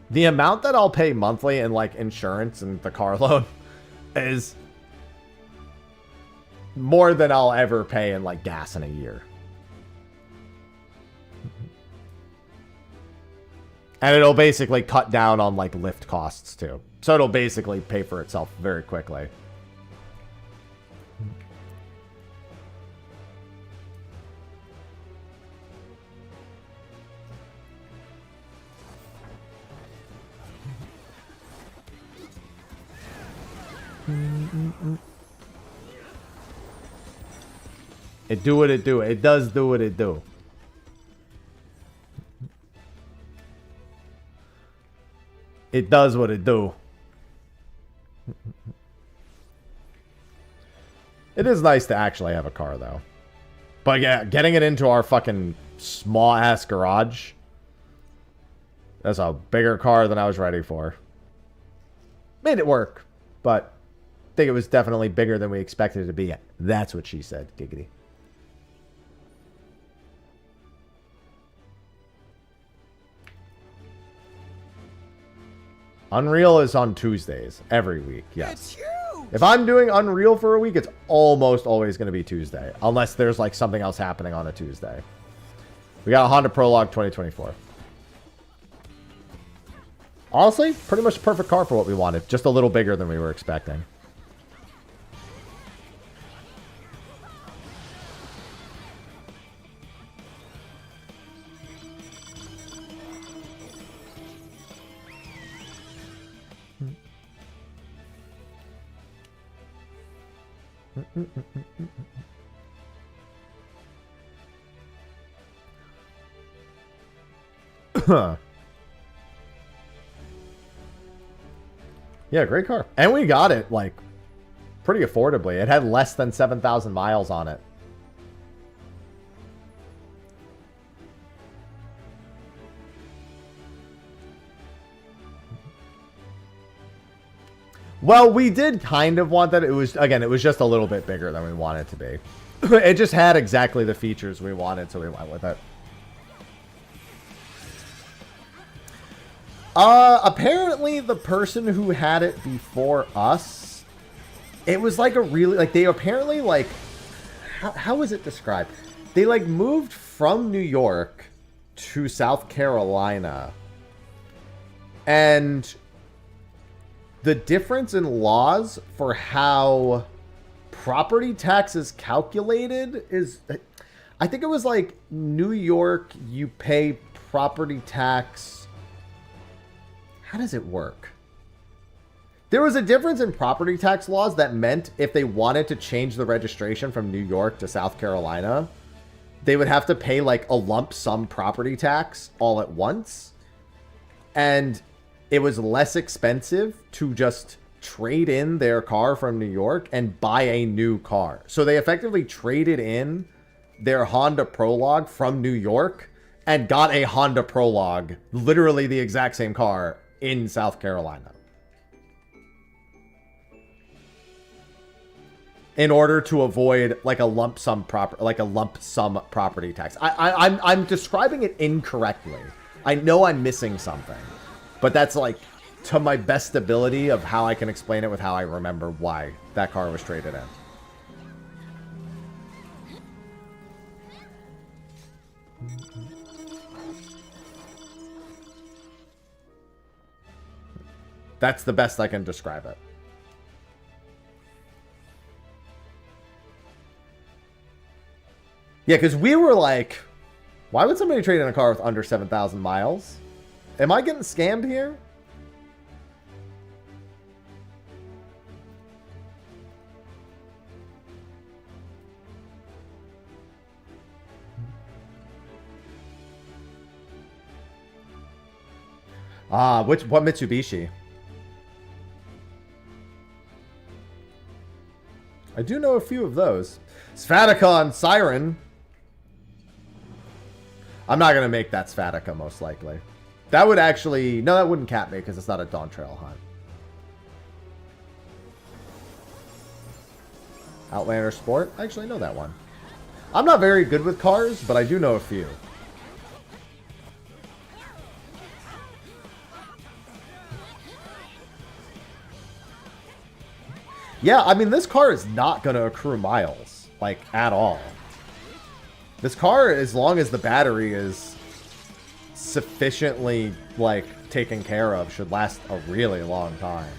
The amount that I'll pay monthly in like insurance and the car loan is more than I'll ever pay in like gas in a year. And it'll basically cut down on like lift costs too. So it'll basically pay for itself very quickly. It do what it do. It does do what it do. It does what it do. It is nice to actually have a car, though. But yeah, getting it into our fucking small-ass garage. That's a bigger car than I was ready for. Made it work, but I think it was definitely bigger than we expected it to be. That's what she said, giggity. Unreal is on Tuesdays every week, yes. If I'm doing Unreal for a week, it's almost always going to be Tuesday. Unless there's like something else happening on a Tuesday. We got a Honda Prologue 2024. Honestly, pretty much the perfect car for what we wanted. Just a little bigger than we were expecting. Yeah, great car. And we got it, like, pretty affordably. It had less than 7,000 miles on it. Well, we did kind of want that. It was, again, it was just a little bit bigger than we wanted it to be. It just had exactly the features we wanted, so we went with it. Apparently the person who had it before us, it was like a really, like, they apparently, like, how was it described? They, like, moved from New York to South Carolina. And the difference in laws for how property tax is calculated is, I think it was like New York, you pay property tax. How does it work? There was a difference in property tax laws that meant if they wanted to change the registration from New York to South Carolina, they would have to pay like a lump sum property tax all at once. And it was less expensive to just trade in their car from New York and buy a new car. So they effectively traded in their Honda Prologue from New York and got a Honda Prologue, literally the exact same car, in South Carolina. In order to avoid like a lump sum property tax. I'm describing it incorrectly. I know I'm missing something, but that's like to my best ability of how I can explain it with how I remember why that car was traded in. That's the best I can describe it. Yeah, because we were like, why would somebody trade in a car with under 7,000 miles? Am I getting scammed here? What Mitsubishi? I do know a few of those. Svatica and Siren. I'm not going to make that Svatica, most likely. That would actually... No, that wouldn't cap me, because it's not a Dawn Trail hunt. Outlander Sport? I actually know that one. I'm not very good with cars, but I do know a few. Yeah, I mean, this car is not going to accrue miles, like, at all. This car, as long as the battery is sufficiently, like, taken care of, should last a really long time.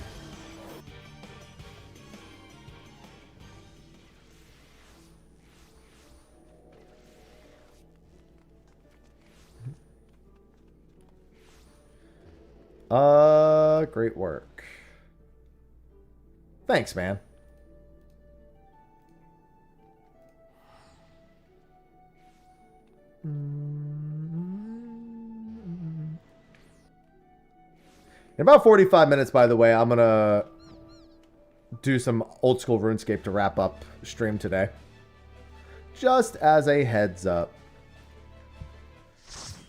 Great work. Thanks, man. In about 45 minutes, by the way, I'm going to do some old school RuneScape to wrap up stream today. Just as a heads up.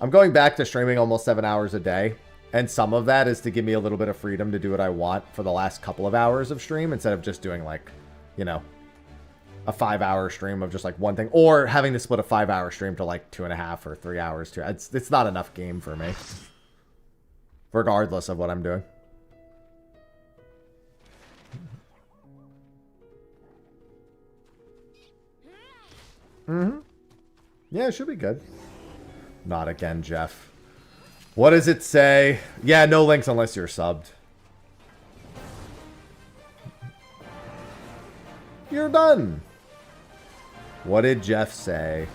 I'm going back to streaming almost 7 hours a day. And some of that is to give me a little bit of freedom to do what I want for the last couple of hours of stream instead of just doing like, you know, a 5-hour stream of just like one thing, or having to split a 5-hour stream to like 2.5 or 3 hours. It's not enough game for me, regardless of what I'm doing. Yeah, it should be good. Not again, Jeff. What does it say? Yeah, no links unless you're subbed. You're done. What did Jeff say?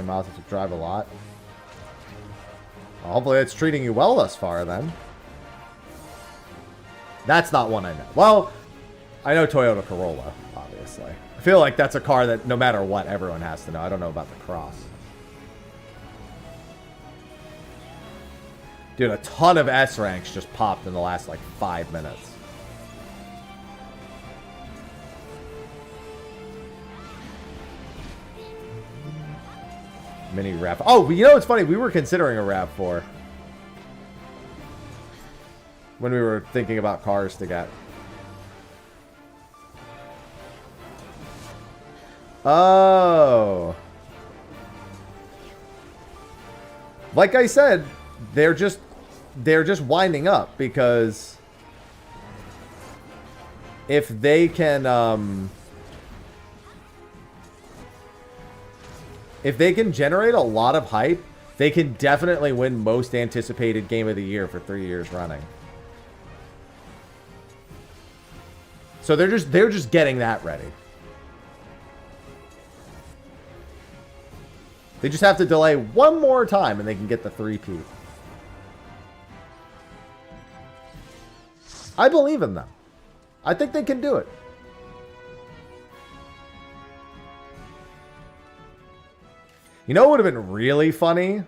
Miles to drive a lot. Well, hopefully it's treating you well thus far, then. That's not one I know. Well, I know Toyota Corolla, obviously. I feel like that's a car that no matter what, everyone has to know. I don't know about the Cross. Dude, a ton of S ranks just popped in the last, like, 5 minutes. Mini RAV. Oh, you know what's funny? We were considering a RAV4. When we were thinking about cars to get. Oh. Like I said, they're just winding up because if they can generate a lot of hype, they can definitely win most anticipated game of the year for 3 years running. So they're just getting that ready. They just have to delay one more time and they can get the 3-peat. I believe in them. I think they can do it. You know what would have been really funny?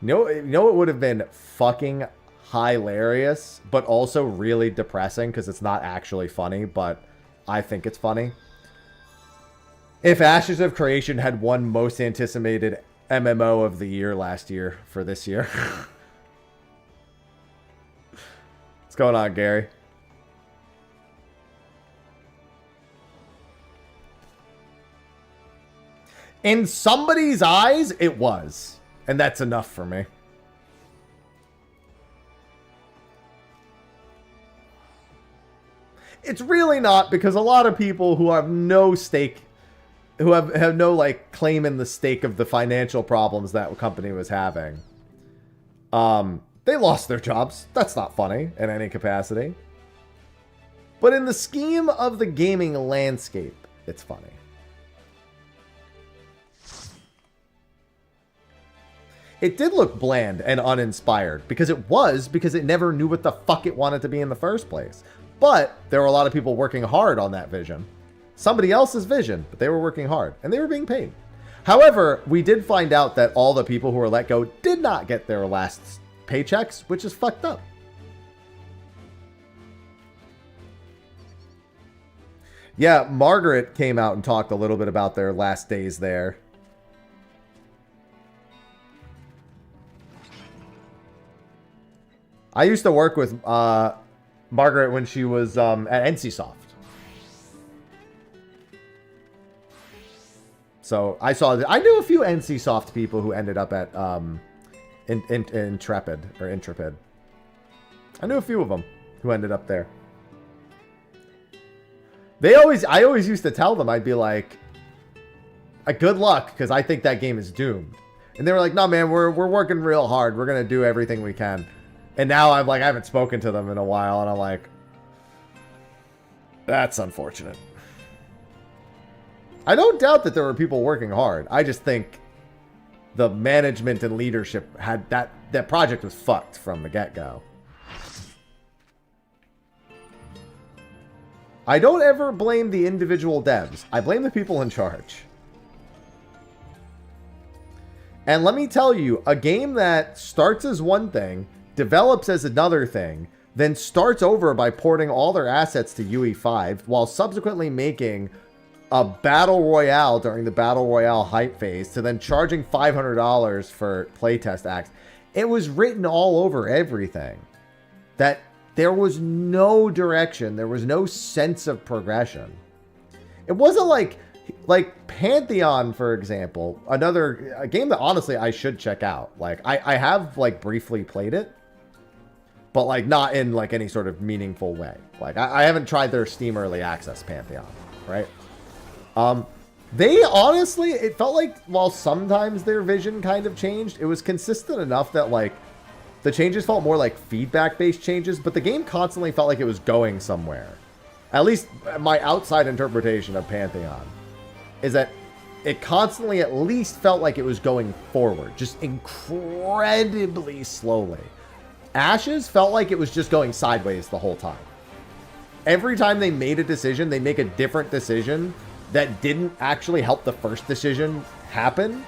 You know what would have been fucking hilarious, but also really depressing because it's not actually funny, but I think it's funny? If Ashes of Creation had won most anticipated MMO of the year last year for this year. What's going on, Gary? In somebody's eyes, it was. And that's enough for me. It's really not, because a lot of people who have no stake, who have no, like, claim in the stake of the financial problems that company was having, they lost their jobs. That's not funny in any capacity. But in the scheme of the gaming landscape, it's funny. It did look bland and uninspired, because it never knew what the fuck it wanted to be in the first place. But there were a lot of people working hard on that vision. Somebody else's vision, but they were working hard, and they were being paid. However, we did find out that all the people who were let go did not get their last paychecks, which is fucked up. Yeah, Margaret came out and talked a little bit about their last days there. I used to work with Margaret when she was at NCSoft. So I knew a few NCSoft people who ended up at Intrepid. I knew a few of them who ended up there. I always used to tell them, I'd be like, good luck, because I think that game is doomed. And they were like, no, man, we're working real hard. We're going to do everything we can. And now I'm like, I haven't spoken to them in a while, and I'm like, that's unfortunate. I don't doubt that there were people working hard. I just think the management and leadership had that project was fucked from the get-go. I don't ever blame the individual devs. I blame the people in charge. And let me tell you, a game that starts as one thing, develops as another thing, then starts over by porting all their assets to UE5 while subsequently making a battle royale during the battle royale hype phase to then charging $500 for playtest acts. It was written all over everything. That there was no direction. There was no sense of progression. It wasn't like Pantheon, for example, a game that honestly I should check out. Like I have like briefly played it, but like not in like any sort of meaningful way. Like I haven't tried their Steam Early Access Pantheon, right? They honestly, it felt like while sometimes their vision kind of changed, it was consistent enough that like the changes felt more like feedback-based changes, but the game constantly felt like it was going somewhere. At least my outside interpretation of Pantheon is that it constantly at least felt like it was going forward, just incredibly slowly. Ashes felt like it was just going sideways the whole time. Every time they made a decision, they make a different decision that didn't actually help the first decision happen.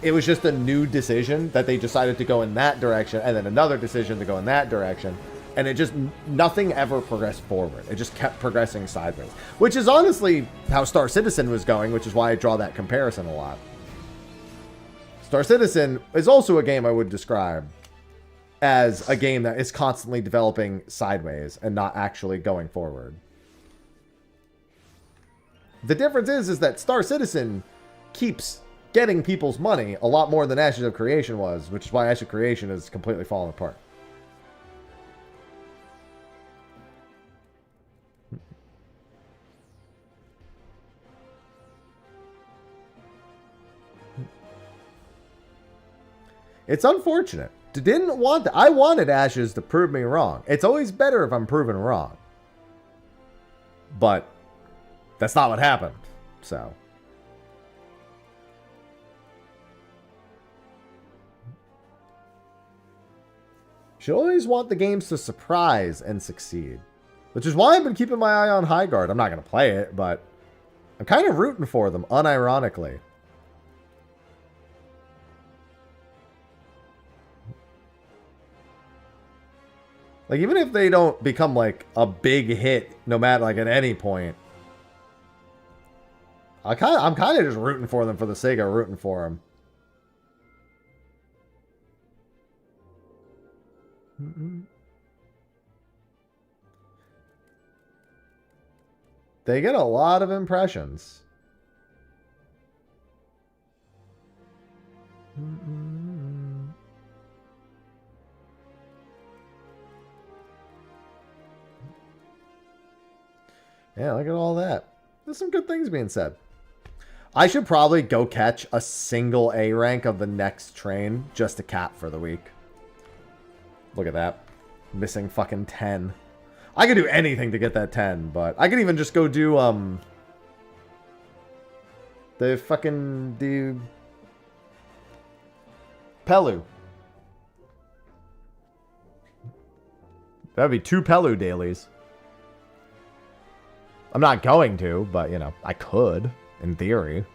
it was just a new decision that they decided to go in that direction, and then another decision to go in that direction. And it just, nothing ever progressed forward. It just kept progressing sideways. Which is honestly how Star Citizen was going, which is why I draw that comparison a lot. Star Citizen is also a game I would describe as a game that is constantly developing sideways and not actually going forward. The difference is that Star Citizen keeps getting people's money a lot more than Ashes of Creation was, which is why Ashes of Creation is completely falling apart. It's unfortunate. Didn't want that. I wanted Ashes to prove me wrong. It's always better if I'm proven wrong. But that's not what happened. So. Should always want the games to surprise and succeed. Which is why I've been keeping my eye on High Guard. I'm not going to play it, but I'm kind of rooting for them, unironically. Like, even if they don't become, like, a big hit, no matter, like, at any point, I'm kind of just rooting for them for the sake of rooting for them. They get a lot of impressions. Yeah, look at all that. There's some good things being said. I should probably go catch a single A rank of the next train just to cap for the week. Look at that. Missing fucking 10. I could do anything to get that 10, but I could even just go do, the Pelu. That'd be 2 Pelu dailies. I'm not going to, but, you know, I could, in theory.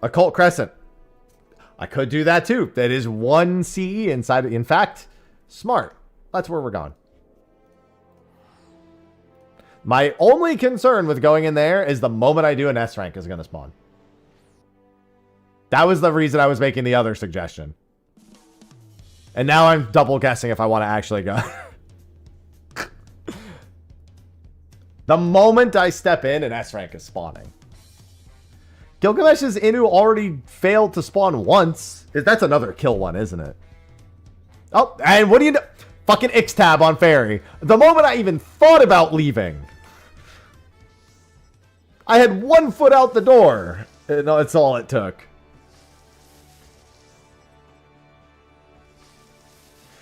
Occult Crescent. I could do that, too. That is 1 CE inside. In fact, smart. That's where we're going. My only concern with going in there is the moment I do an S rank is going to spawn. That was the reason I was making the other suggestion. And now I'm double guessing if I want to actually go. The moment I step in, an S rank is spawning. Gilgamesh's Inu already failed to spawn once. That's another kill one, isn't it? Oh, and what do you know? Fucking X-tab on Fairy. The moment I even thought about leaving, I had 1 foot out the door. No, it's all it took.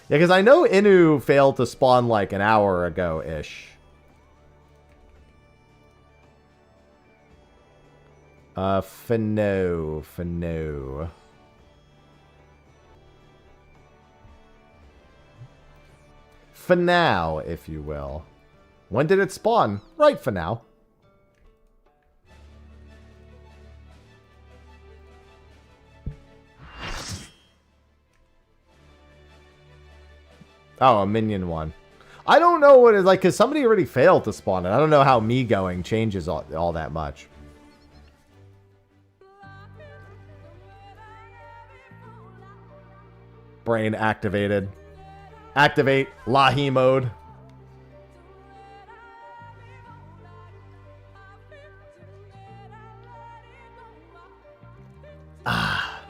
Yeah, because I know Inu failed to spawn like an hour ago-ish. Fano. For now, if you will. When did it spawn? Right for now. Oh, a minion one. I don't know what it's like, because somebody already failed to spawn it. I don't know how me going changes all that much. Brain activated. Activate Lahi mode. Ah.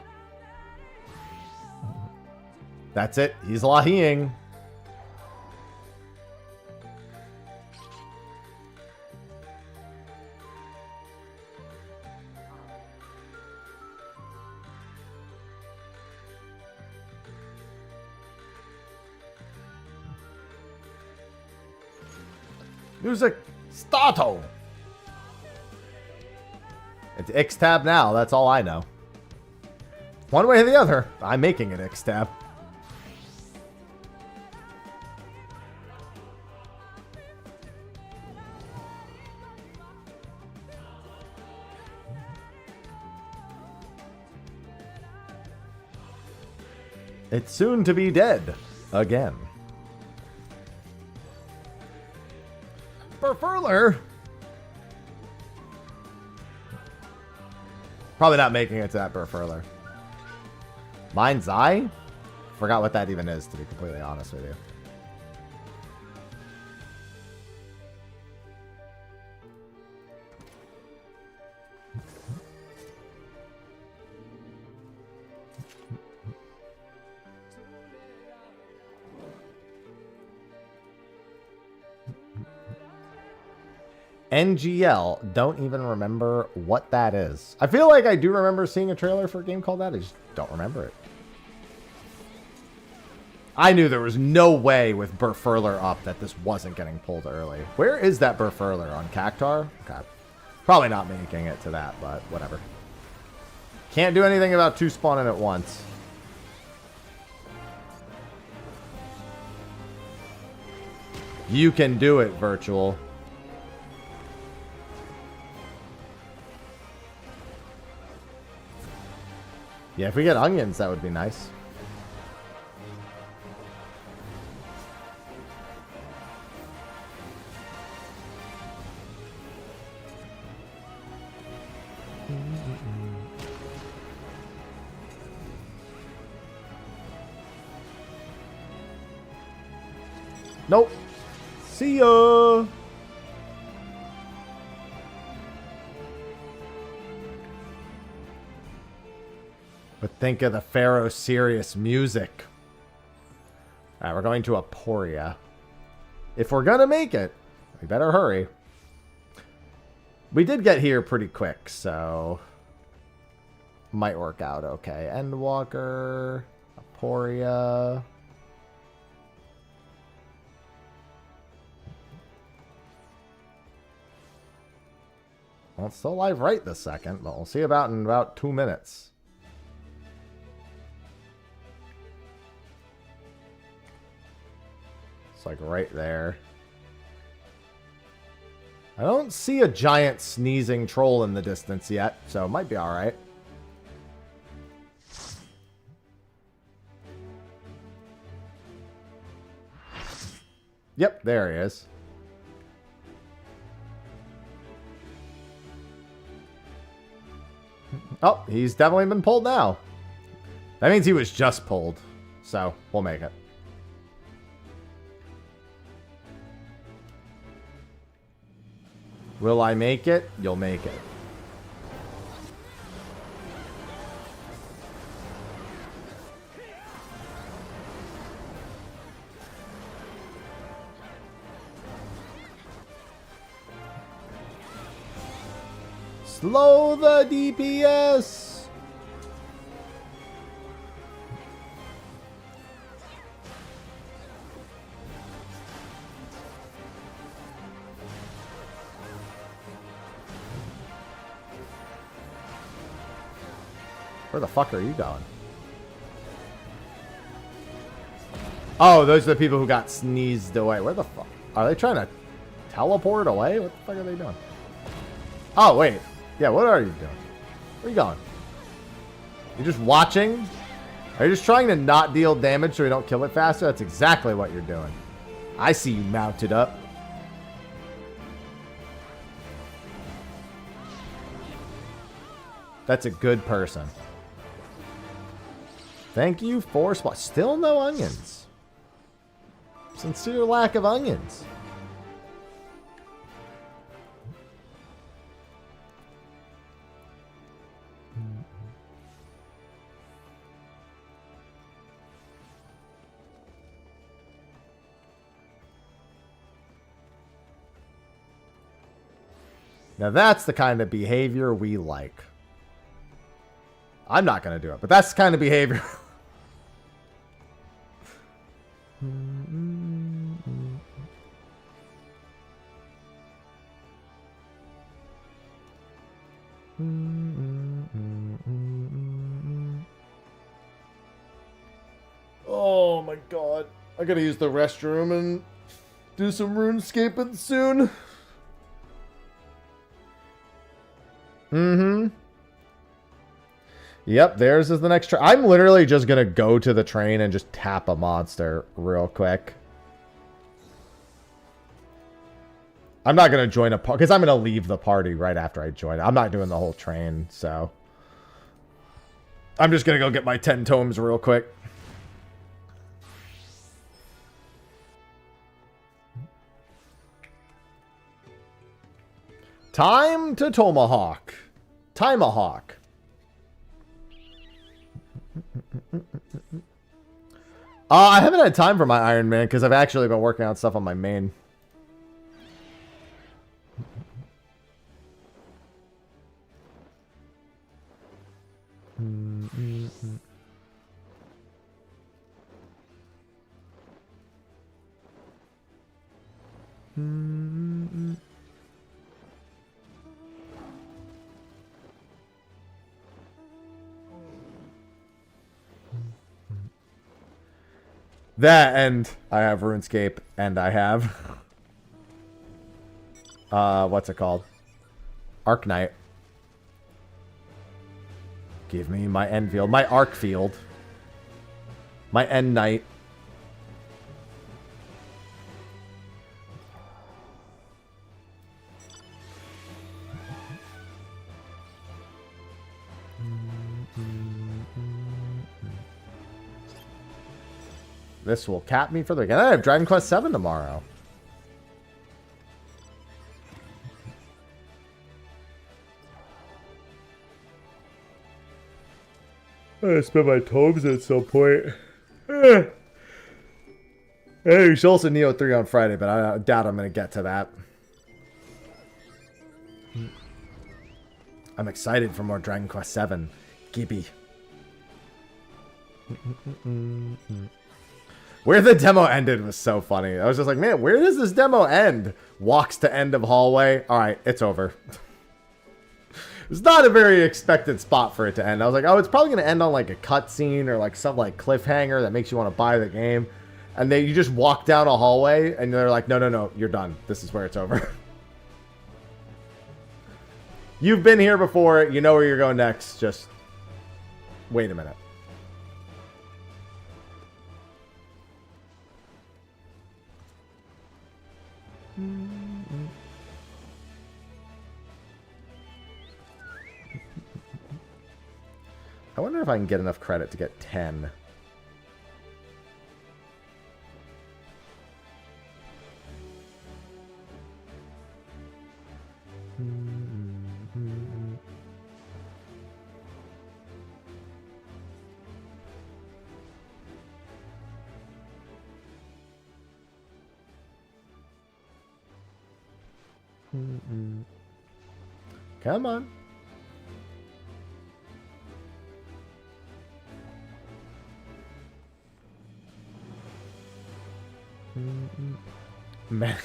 That's it. He's Lahiing. Music starto. It's X-tab now. That's all I know. One way or the other, I'm making it X-tab. It's soon to be dead. Again. Berfurler! Probably not making it to that Berfurler. Mind's Eye? Forgot what that even is, to be completely honest with you. NGL, don't even remember what that is. I feel like I do remember seeing a trailer for a game called that. I just don't remember it. I knew there was no way with Berfurler up that this wasn't getting pulled early. Where is that Berfurler? On Cactar? Okay. Probably not making it to that, but whatever. Can't do anything about two spawning at once. You can do it, Virtual. Yeah, if we get onions, that would be nice. Nope. See ya. But think of the Pharaoh serious music. Alright, we're going to Aporia. If we're gonna make it, we better hurry. We did get here pretty quick, so might work out okay. Endwalker, Aporia. Well, it's still alive right this second, but we'll see about in about 2 minutes. It's like right there. I don't see a giant sneezing troll in the distance yet, so it might be alright. Yep, there he is. Oh, he's definitely been pulled now. That means he was just pulled, so we'll make it. Will I make it? You'll make it. Slow the DPS! Where the fuck are you going? Oh, those are the people who got sneezed away. Where the fuck? Are they trying to teleport away? What the fuck are they doing? Oh, wait. Yeah, what are you doing? Where are you going? You're just watching? Are you just trying to not deal damage so we don't kill it faster? That's exactly what you're doing. I see you mounted up. That's a good person. Thank you for spot. Still no onions. Sincere lack of onions. Now that's the kind of behavior we like. I'm not going to do it, but that's the kind of behavior. Oh my god. I gotta use the restroom and do some RuneScaping soon. Yep, theirs is the next train. I'm literally just going to go to the train and just tap a monster real quick. I'm not going to join a party because I'm going to leave the party right after I join. I'm not doing the whole train, so. I'm just going to go get my 10 tomes real quick. Time to Tomahawk. Timahawk. I haven't had time for my Ironman because I've actually been working on stuff on my main. That, and I have RuneScape, and I have what's it called? Arc Knight. Give me my end field, my arc field, my end knight. This will cap me for the weekend. I have Dragon Quest VII tomorrow. I'm gonna spend my tomes at some point. Hey, you should also Neo 3 on Friday, but I doubt I'm gonna get to that. I'm excited for more Dragon Quest VII. Gibby. Where the demo ended was so funny. I was just like, man, where does this demo end? Walks to end of hallway. All right, it's over. It's not a very expected spot for it to end. I was like, oh, it's probably going to end on like a cutscene or like some like cliffhanger that makes you want to buy the game. And then you just walk down a hallway and they're like, no, no, no, you're done. This is where it's over. You've been here before. You know where you're going next. Just wait a minute. I wonder if I can get enough credit to get 10. Come on. Man.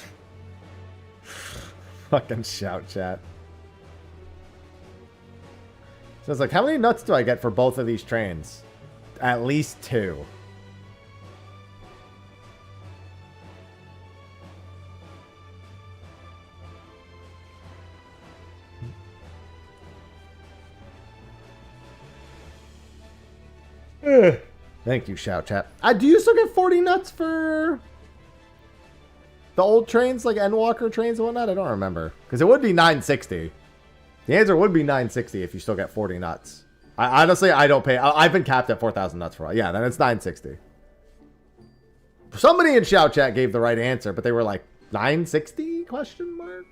Fucking shout chat. So it's like, how many nuts do I get for both of these trains? At least 2. Thank you, shout chat. Do you still get 40 nuts for the old trains, like Endwalker trains and whatnot? I don't remember. Because it would be 960. The answer would be 960 if you still get 40 nuts. Honestly, I don't pay. I've been capped at 4,000 nuts for a while. Yeah, then it's 960. Somebody in shout chat gave the right answer, but they were like, 960? Question mark?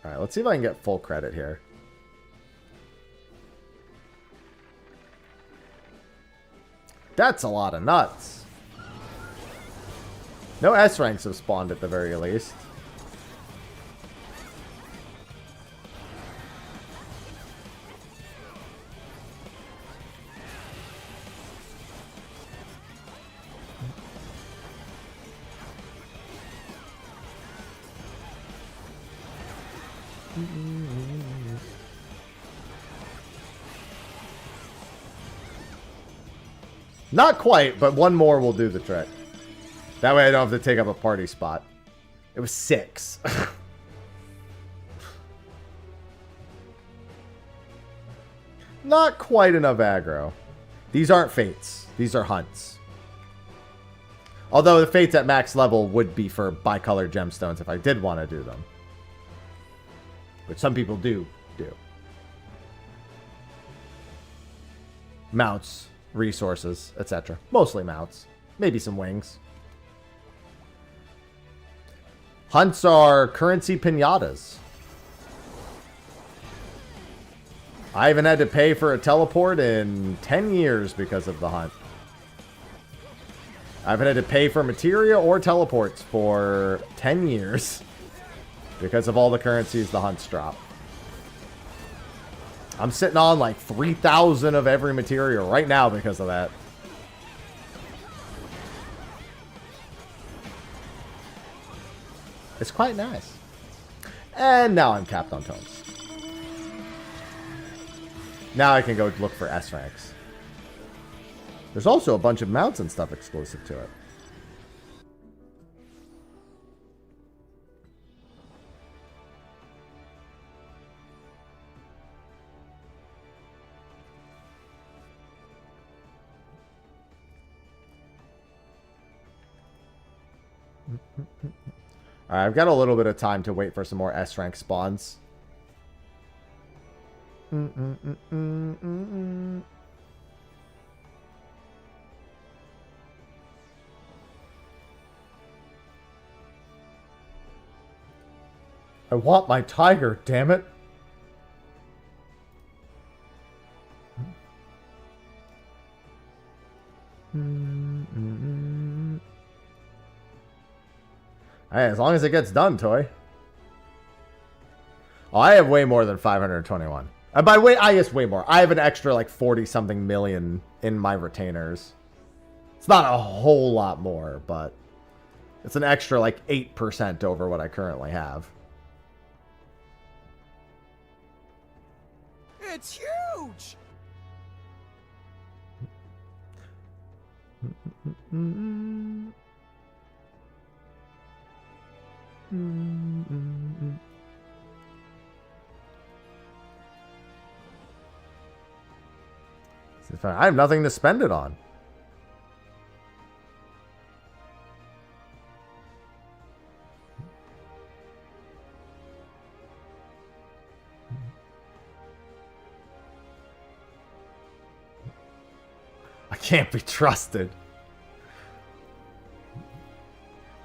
Alright, let's see if I can get full credit here. That's a lot of nuts. No S ranks have spawned at the very least. Not quite, but one more will do the trick. That way I don't have to take up a party spot. It was 6. Not quite enough aggro. These aren't fates. These are hunts. Although the fates at max level would be for bicolored gemstones if I did want to do them. Which some people do. Mounts, resources, etc. Mostly mounts. Maybe some wings. Hunts are currency pinatas. I haven't had to pay for a teleport in 10 years because of the hunt. I haven't had to pay for materia or teleports for 10 years because of all the currencies the hunts drop. I'm sitting on like 3,000 of every material right now because of that. It's quite nice. And now I'm capped on tomes. Now I can go look for S ranks. There's also a bunch of mounts and stuff exclusive to it. Alright, I've got a little bit of time to wait for some more S rank spawns. I want my tiger, damn it. Hey, as long as it gets done, Toy. Oh, I have way more than 521. By way, I guess way more. I have an extra like 40-something million in my retainers. It's not a whole lot more, but it's an extra like 8% over what I currently have. It's huge! I have nothing to spend it on. I can't be trusted.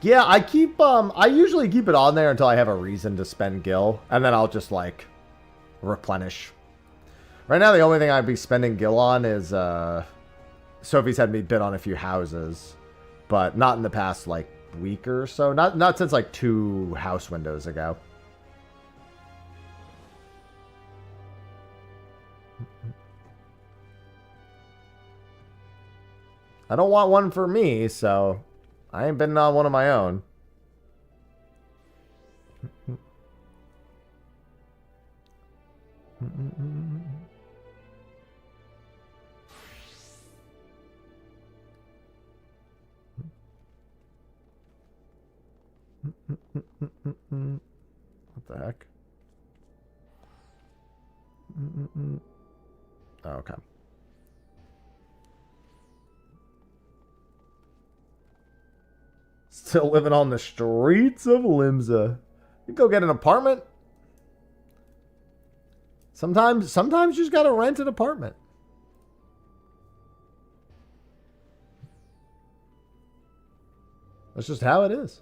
Yeah, I usually keep it on there until I have a reason to spend gil, and then I'll just, like, replenish. Right now, the only thing I'd be spending gil on is, Sophie's had me bid on a few houses, but not in the past, like, week or so. Not since, like, 2 house windows ago. I don't want one for me, so I ain't bidding on one of my own. What the heck? Okay. Still living on the streets of Limsa. You go get an apartment. Sometimes you just gotta rent an apartment. That's just how it is.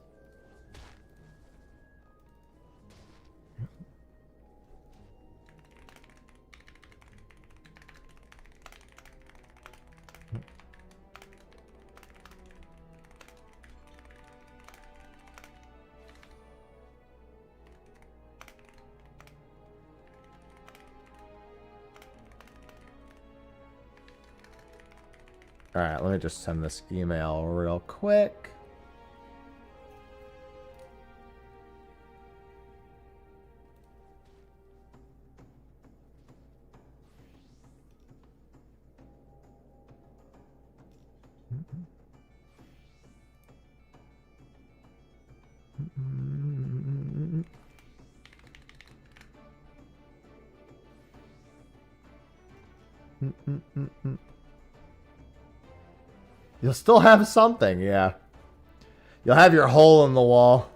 Alright, let me just send this email real quick. You'll still have something, yeah. You'll have your hole in the wall.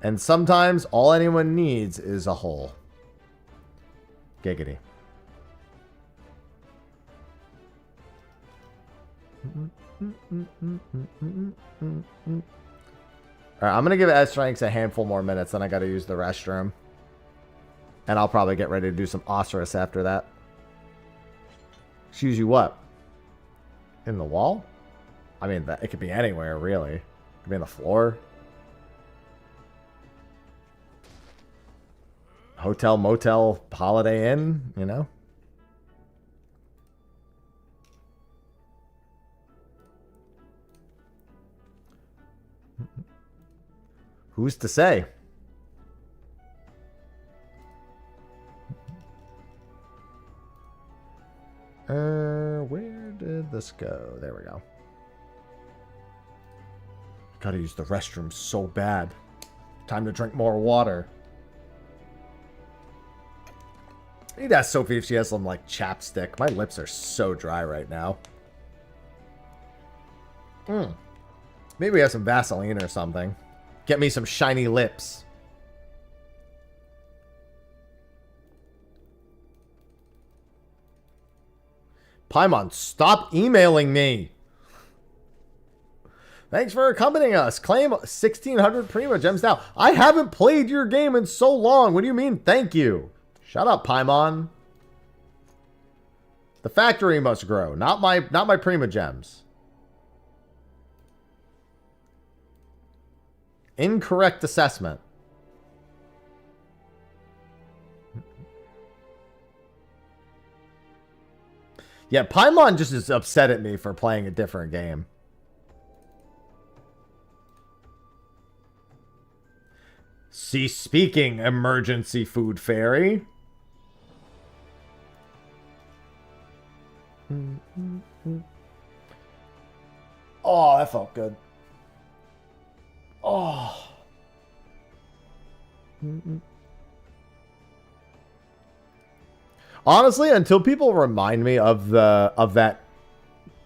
And sometimes all anyone needs is a hole. Giggity. Alright, I'm going to give S-Ranks a handful more minutes, then I got to use the restroom. And I'll probably get ready to do some Osiris after that. Excuse you, what? In the wall? I mean, it could be anywhere, really. It could be on the floor. Hotel, motel, Holiday Inn, you know? Who's to say? Where did this go? There we go. Gotta use the restroom so bad. Time to drink more water. I need to ask Sophie if she has some, like, chapstick. My lips are so dry right now. Maybe we have some Vaseline or something. Get me some shiny lips. Paimon, stop emailing me. Thanks for accompanying us. Claim 1,600 Prima Gems now. I haven't played your game in so long. What do you mean, thank you? Shut up, Paimon. The factory must grow, not my Prima Gems. Incorrect assessment. Yeah, Paimon just is upset at me for playing a different game. Cease speaking, emergency food fairy. Oh, that felt good. Oh. Honestly, until people remind me of that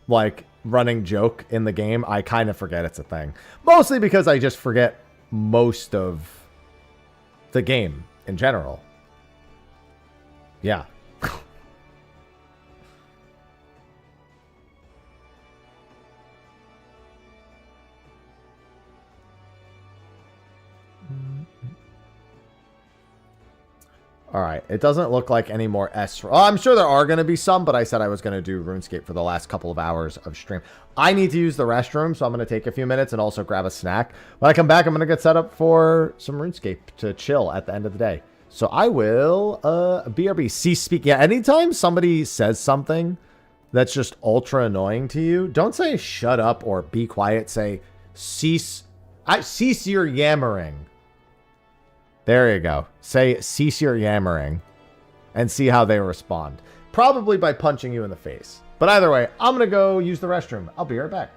like running joke in the game, I kind of forget it's a thing. Mostly because I just forget most of the game in general. Yeah. All right. It doesn't look like any more S. Oh, I'm sure there are going to be some, but I said I was going to do RuneScape for the last couple of hours of stream. I need to use the restroom, so I'm going to take a few minutes and also grab a snack. When I come back, I'm going to get set up for some RuneScape to chill at the end of the day. So I will, BRB, cease speaking. Yeah, anytime somebody says something that's just ultra annoying to you, don't say shut up or be quiet. Say cease your yammering. There you go. Say, cease your yammering. And see how they respond. Probably by punching you in the face. But either way, I'm going to go use the restroom. I'll be right back.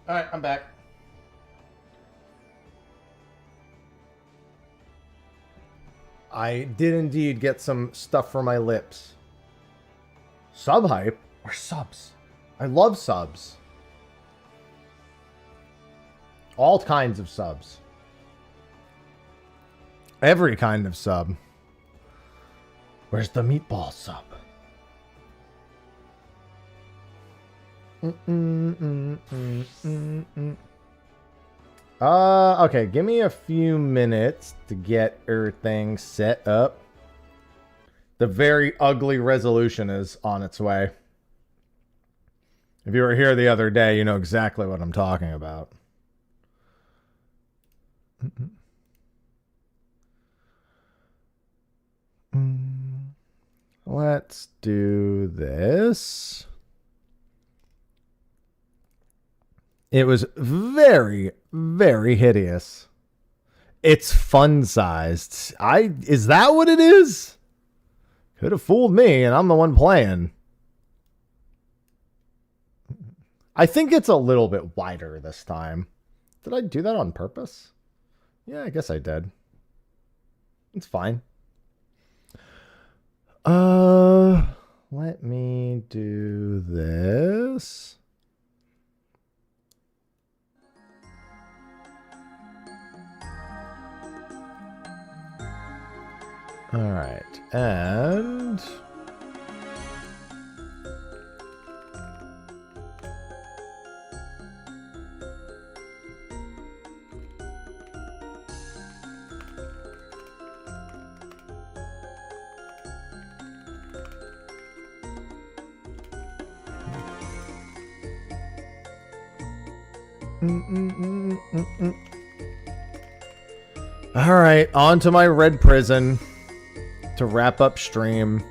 Alright, I'm back. I did indeed get some stuff for my lips. Sub hype? Or subs? I love subs. All kinds of subs. Every kind of sub. Where's the meatball sub? Okay, give me a few minutes to get everything set up. The very ugly resolution is on its way. If you were here the other day, you know exactly what I'm talking about. Let's do this. It was very, very hideous. It's fun-sized. Is that what it is? Could have fooled me, and I'm the one playing. I think it's a little bit wider this time. Did I do that on purpose? Yeah, I guess I did. It's fine. Let me do this. All right, and all right, on to my red prison to wrap up stream.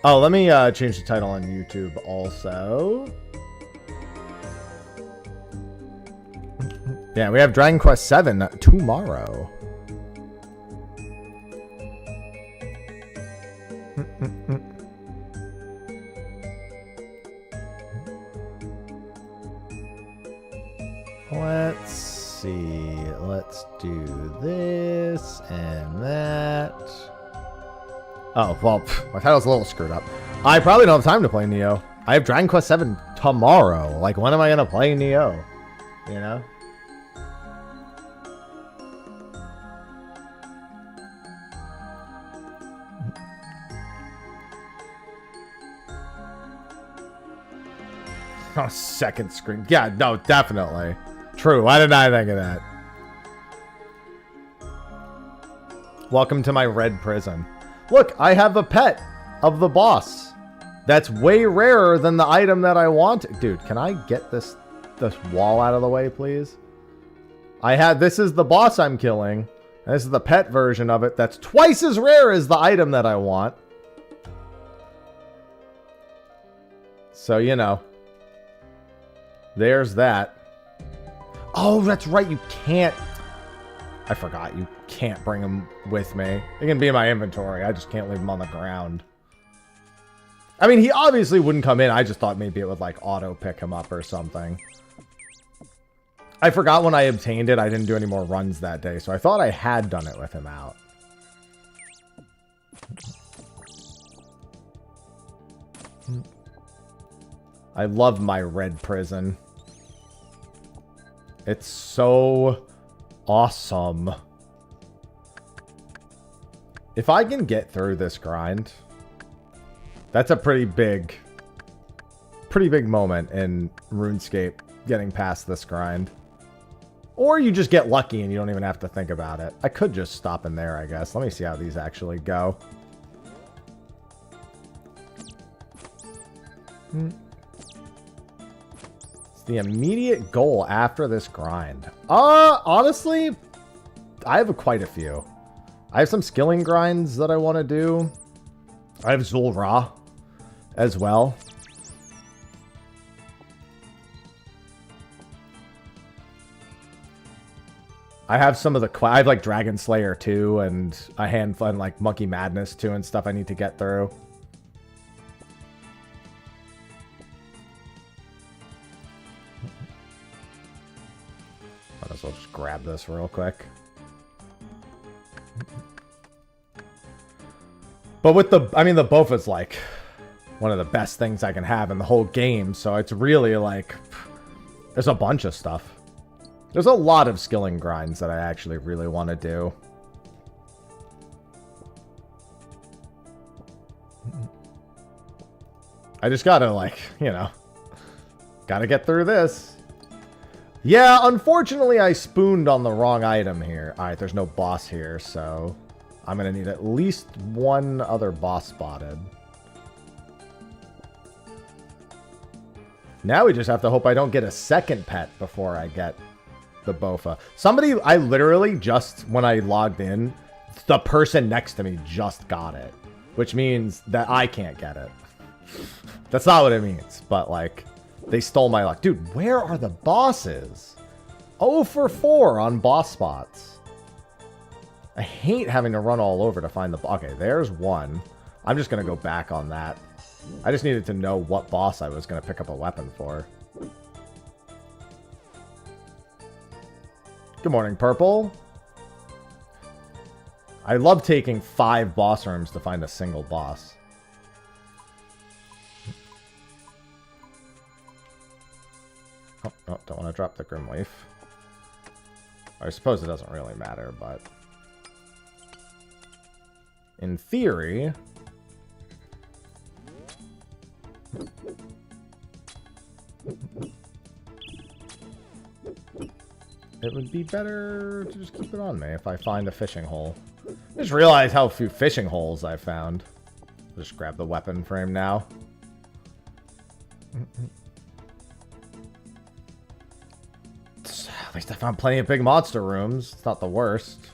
Oh, let me change the title on YouTube also. Yeah, we have Dragon Quest VII tomorrow. Let's see. Let's do this and that. Oh, well, my title's a little screwed up. I probably don't have time to play Neo. I have Dragon Quest VII tomorrow. Like, when am I going to play Neo? You know? Oh, second screen. Yeah, no, definitely. True. Why didn't I think of that? Welcome to my red prison. Look, I have a pet of the boss. That's way rarer than the item that I want. Dude, can I get this wall out of the way, please? This is the boss I'm killing. And this is the pet version of it. That's twice as rare as the item that I want. So, you know. There's that. Oh, that's right. You can't. I forgot. You can't bring them with me. They can be in my inventory. I just can't leave them on the ground. I mean, he obviously wouldn't come in. I just thought maybe it would like auto pick him up or something. I forgot when I obtained it. I didn't do any more runs that day. So I thought I had done it with him out. I love my red prison. It's so awesome. If I can get through this grind, that's a pretty big moment in RuneScape, getting past this grind. Or you just get lucky and you don't even have to think about it. I could just stop in there, I guess. Let me see how these actually go. The immediate goal after this grind. Honestly, I have quite a few. I have some skilling grinds that I want to do. I have Zul'Ra as well. I have some of the I have like Dragon Slayer 2 and a handful and like Monkey Madness 2 and stuff I need to get through. as well just grab this real quick. But with the, I mean, the Bowfa's like one of the best things I can have in the whole game. So it's really like, there's a bunch of stuff. There's a lot of skilling grinds that I actually really want to do. I just gotta, like, you know, gotta get through this. Yeah, unfortunately, I spooned on the wrong item here. Alright, there's no boss here, so I'm gonna need at least one other boss spotted. Now we just have to hope I don't get a second pet before I get the Bowfa. Somebody, I literally just, when I logged in, the person next to me just got it. Which means that I can't get it. That's not what it means, but like, they stole my luck. Dude, where are the bosses? 0 for 4 on boss spots. I hate having to run all over to find the... Okay, there's one. I'm just going to go back on that. I just needed to know what boss I was going to pick up a weapon for. Good morning, Purple. I love taking 5 boss rooms to find a single boss. Oh, don't want to drop the Grimleaf. I suppose it doesn't really matter, but... in theory... it would be better to just keep it on me if I find a fishing hole. I just realized how few fishing holes I found. Just grab the weapon frame now. At least I found plenty of big monster rooms. It's not the worst.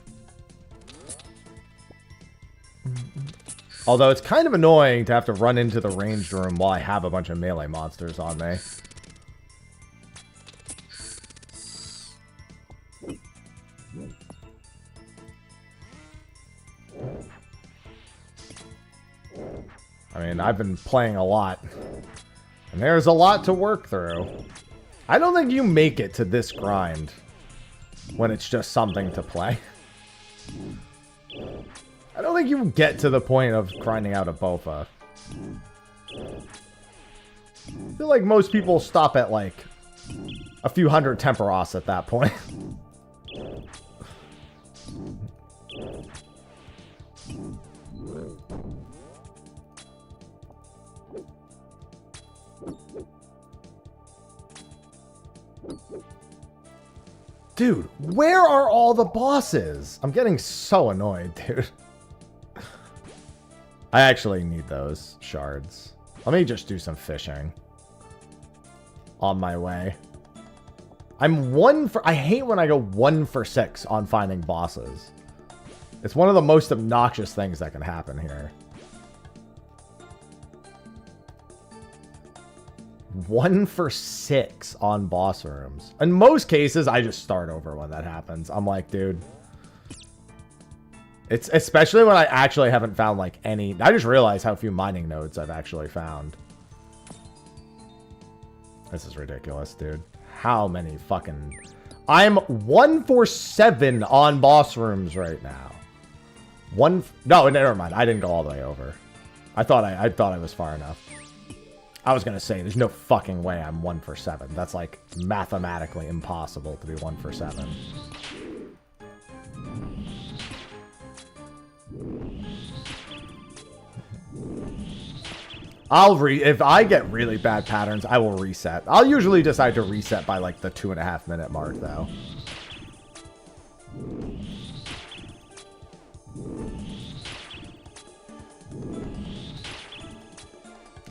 Although it's kind of annoying to have to run into the ranged room while I have a bunch of melee monsters on me. I mean, I've been playing a lot. And there's a lot to work through. I don't think you make it to this grind when it's just something to play. I don't think you get to the point of grinding out a Bowfa. I feel like most people stop at like a few hundred Temperos at that point. Dude, where are all the bosses? I'm getting so annoyed, dude. I actually need those shards. Let me just do some fishing. On my way. I'm 1 for... I hate when I go 1 for 6 on finding bosses. It's one of the most obnoxious things that can happen here. 1 for 6 on boss rooms. In most cases, I just start over when that happens. I'm like, dude. It's especially when I actually haven't found like any... I just realized how few mining nodes I've actually found. This is ridiculous, dude. How many fucking... I'm 1 for 7 on boss rooms right now. No, never mind. I didn't go all the way over. I thought I was far enough. I was gonna say, there's no fucking way I'm 1 for 7. That's like mathematically impossible to be 1 for 7. If I get really bad patterns, I will reset. I'll usually decide to reset by like the 2.5 minute mark though.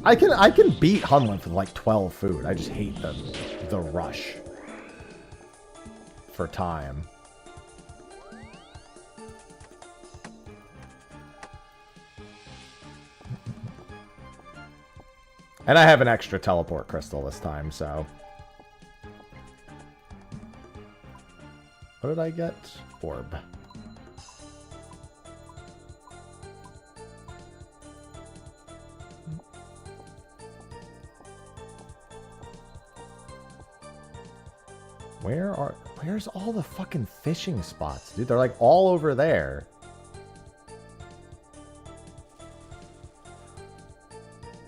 I can beat Hunlith with like 12 food. I just hate the rush for time. And I have an extra teleport crystal this time, so. What did I get? Orb. Where are... Where's all the fucking fishing spots, dude? They're like all over there.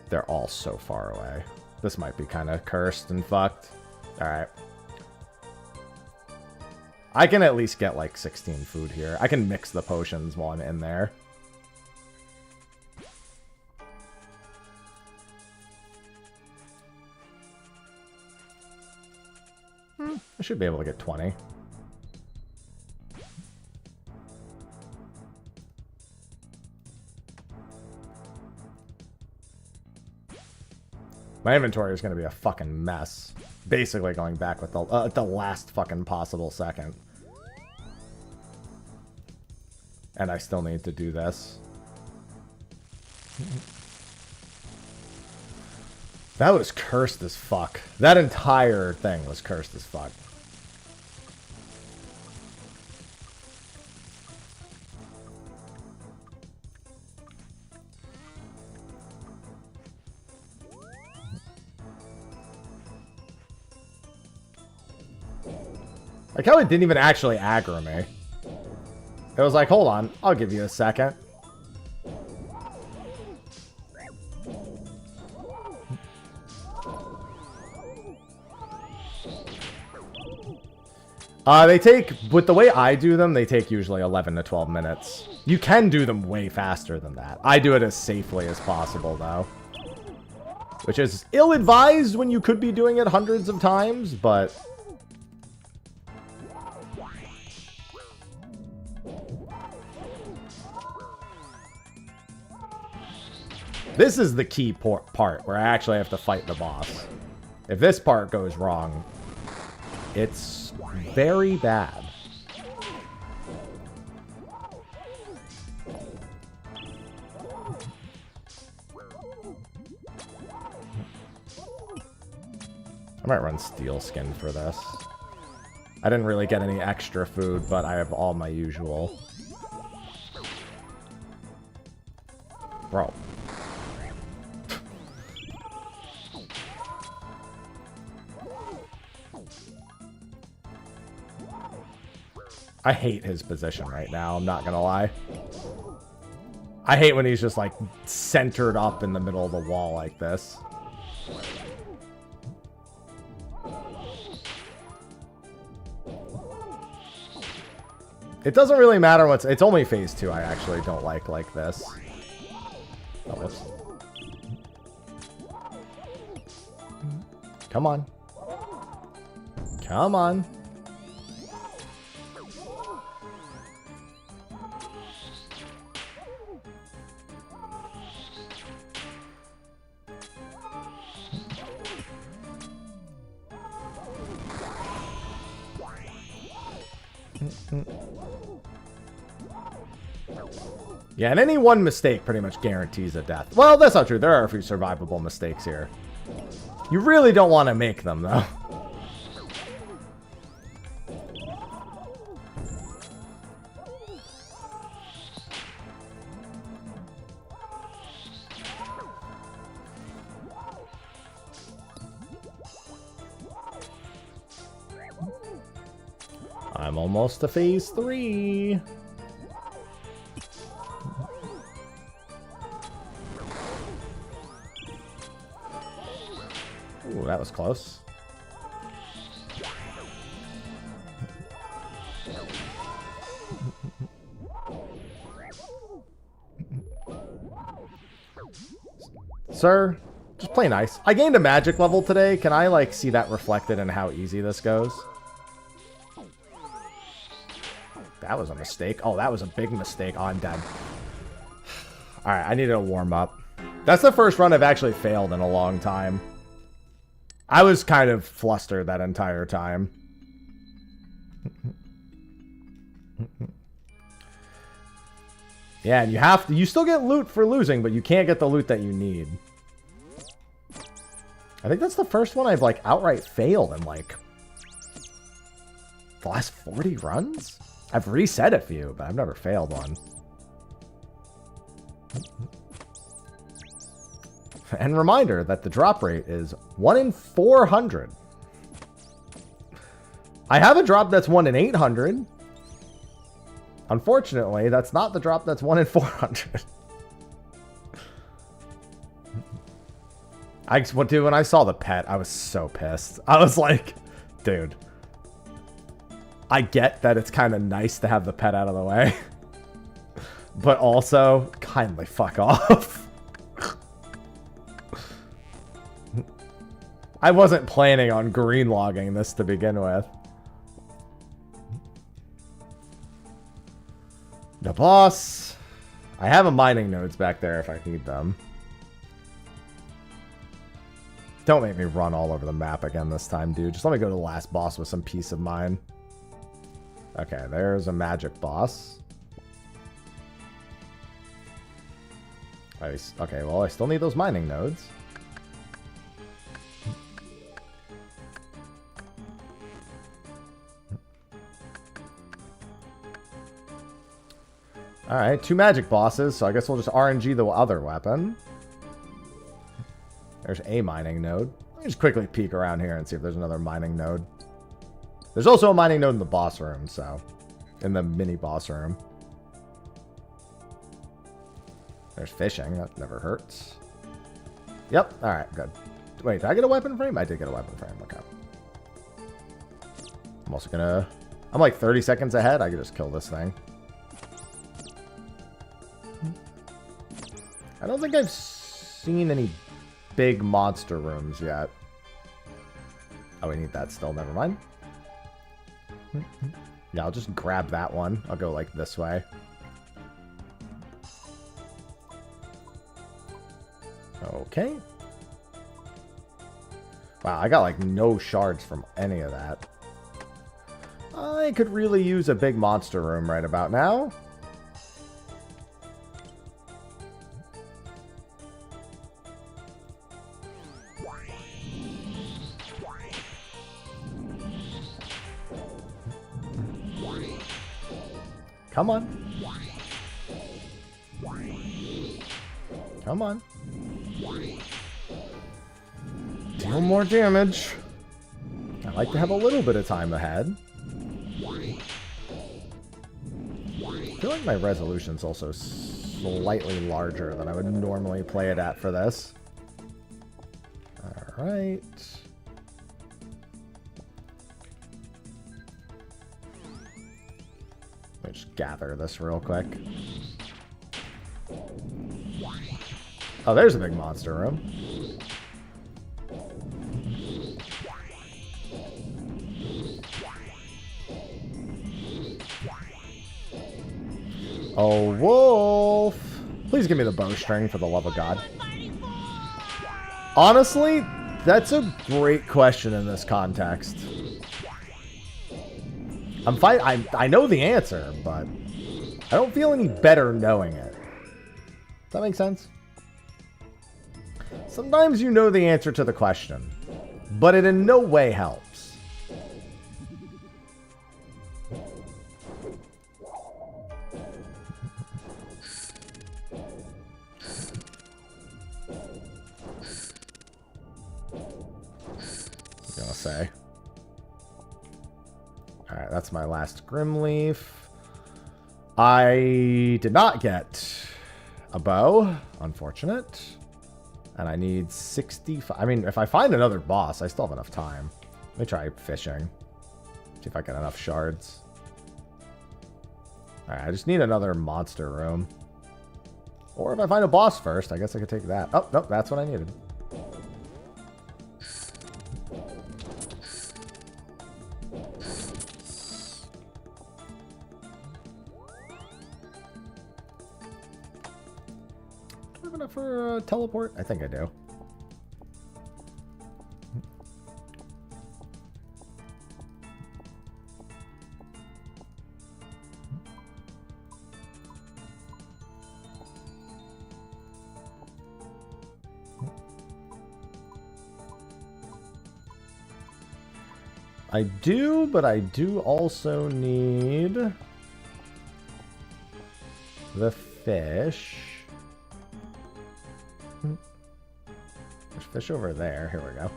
They're all so far away. This might be kind of cursed and fucked. Alright. I can at least get like 16 food here. I can mix the potions while I'm in there. I should be able to get 20. My inventory is going to be a fucking mess. Basically going back with the last fucking possible second. And I still need to do this. That was cursed as fuck. That entire thing was cursed as fuck. Like how it didn't even actually aggro me. It was like, hold on, I'll give you a second. They take, with the way I do them, they take usually 11 to 12 minutes. You can do them way faster than that. I do it as safely as possible, though. Which is ill-advised when you could be doing it hundreds of times, but... This is the key part where I actually have to fight the boss. If this part goes wrong, it's very bad. I might run steel skin for this. I didn't really get any extra food, but I have all my usual. Bro. I hate his position right now, I'm not gonna lie. I hate when he's just like centered up in the middle of the wall like this. It doesn't really matter what's... It's only phase 2 I actually don't like this. Oh, whoops. Come on. Come on. Yeah, and any one mistake pretty much guarantees a death. Well, that's not true. There are a few survivable mistakes here. You really don't want to make them, though. I'm almost to phase 3. Ooh, that was close. Sir, just play nice. I gained a magic level today. Can I, like, see that reflected in how easy this goes? That was a mistake. Oh, that was a big mistake. Oh, I'm dead. Alright, I needed a warm up. That's the first run I've actually failed in a long time. I was kind of flustered that entire time. Yeah, and you still get loot for losing, but you can't get the loot that you need. I think that's the first one I've, like, outright failed in, like, the last 40 runs? I've reset a few, but I've never failed one. And reminder that the drop rate is 1 in 400. I have a drop that's 1 in 800. Unfortunately, that's not the drop that's 1 in 400. Dude, when I saw the pet, I was so pissed. I was like, dude. I get that it's kind of nice to have the pet out of the way. But also, kindly fuck off. I wasn't planning on green logging this to begin with. The boss. I have a mining nodes back there if I need them. Don't make me run all over the map again this time, dude. Just let me go to the last boss with some peace of mind. Okay, there's a magic boss. Okay, well, I still need those mining nodes. Alright, 2 magic bosses, so I guess we'll just RNG the other weapon. There's a mining node. Let me just quickly peek around here and see if there's another mining node. There's also a mining node in the boss room, so... in the mini boss room. There's fishing. That never hurts. Yep. Alright, good. Wait, did I get a weapon frame? I did get a weapon frame. Okay. I'm also gonna... I'm like 30 seconds ahead. I could just kill this thing. I don't think I've seen any big monster rooms yet. Oh, we need that still. Never mind. Yeah, I'll just grab that one. I'll go like this way. Okay. Wow, I got like no shards from any of that. I could really use a big monster room right about now. Come on. Come on. Deal more damage. I like to have a little bit of time ahead. I feel like my resolution's also slightly larger than I would normally play it at for this. Alright. Let me just gather this real quick. Oh, there's a big monster room. Oh, wolf! Please give me the bowstring for the love of God. Honestly, that's a great question in this context. I know the answer, but I don't feel any better knowing it. Does that make sense? Sometimes you know the answer to the question, but it in no way helps. I'm gonna say. Alright, that's my last Grimleaf. I did not get a bow. Unfortunate. And I need 65. I mean, if I find another boss, I still have enough time. Let me try fishing. See if I get enough shards. Alright, I just need another monster room. Or if I find a boss first, I guess I could take that. Oh, nope, that's what I needed. For a teleport? I think I do. I do, but I do also need the fish. There's fish over there. Here we go.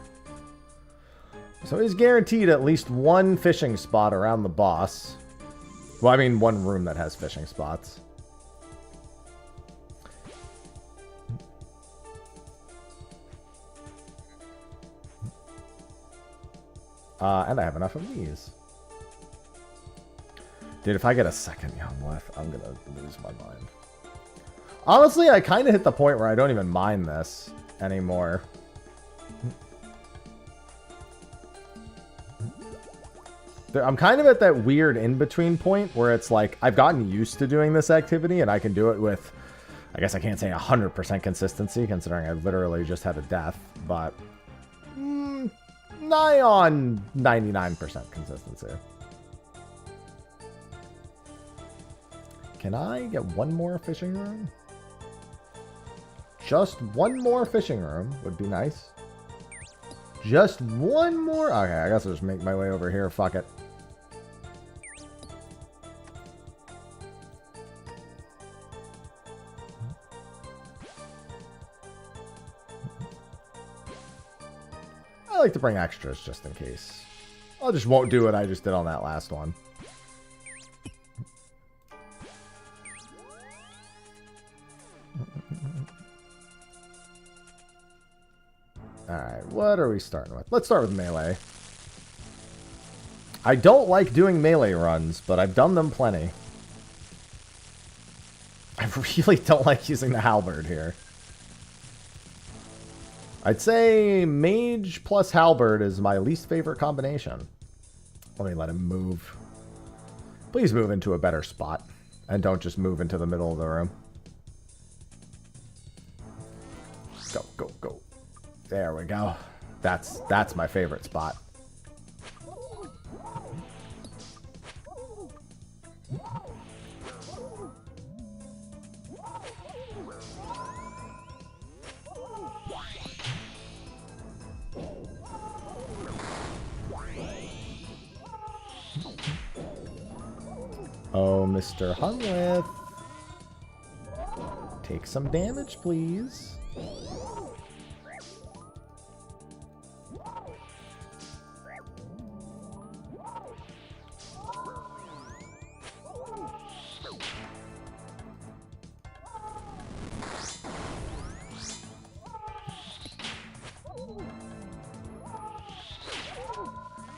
So he's guaranteed at least one fishing spot around the boss. Well, I mean one room that has fishing spots. And I have enough of these. Dude, if I get a second Younglith, I'm gonna lose my mind. Honestly, I kind of hit the point where I don't even mind this anymore. I'm kind of at that weird in-between point where it's like, I've gotten used to doing this activity, and I can do it with, I guess I can't say 100% consistency, considering I literally just had a death, but nigh on 99% consistency. Can I get one more fishing room? Just one more fishing room would be nice. Just one more? Okay, I guess I'll just make my way over here. Fuck it. I like to bring extras just in case. I just won't do what I just did on that last one. Alright, what are we starting with? Let's start with melee. I don't like doing melee runs, but I've done them plenty. I really don't like using the halberd here. I'd say mage plus halberd is my least favorite combination. Let me let him move. Please move into a better spot. And don't just move into the middle of the room. Go, go, go. There we go. That's my favorite spot. Oh, Mr. Hunlith. Take some damage, please.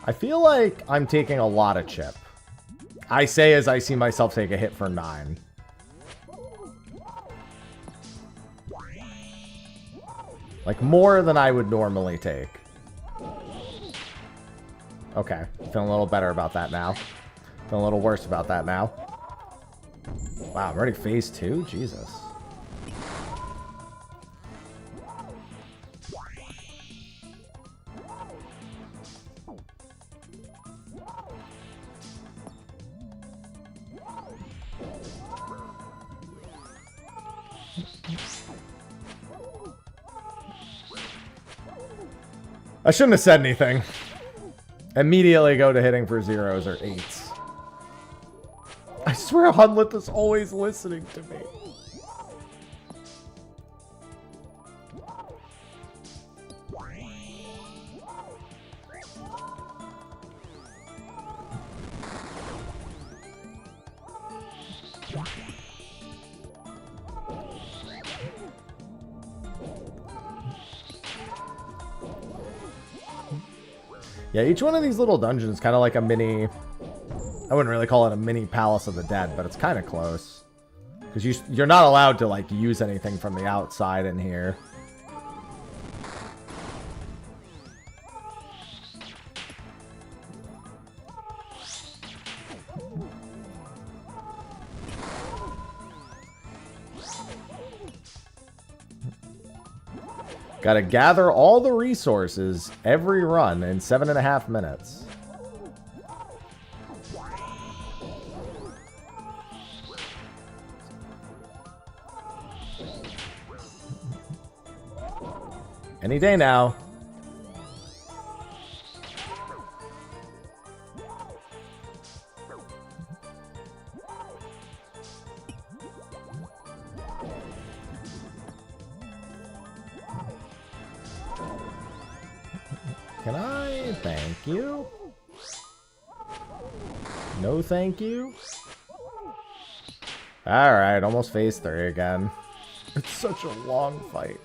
I feel like I'm taking a lot of chip. I say as I see myself take a hit for 9. Like, more than I would normally take. Okay, feeling a little better about that now. Feeling a little worse about that now. Wow, I'm already phase 2? Jesus. I shouldn't have said anything. Immediately go to hitting for 0s or 8s. I swear Hunlith is always listening to me. Yeah, each one of these little dungeons is kind of like a mini... I wouldn't really call it a mini Palace of the Dead, but it's kind of close. Because you're not allowed to, like, use anything from the outside in here. Gotta gather all the resources every run in 7.5 minutes. Any day now. Can I? Thank you. No thank you. Alright, almost phase 3 again. It's such a long fight.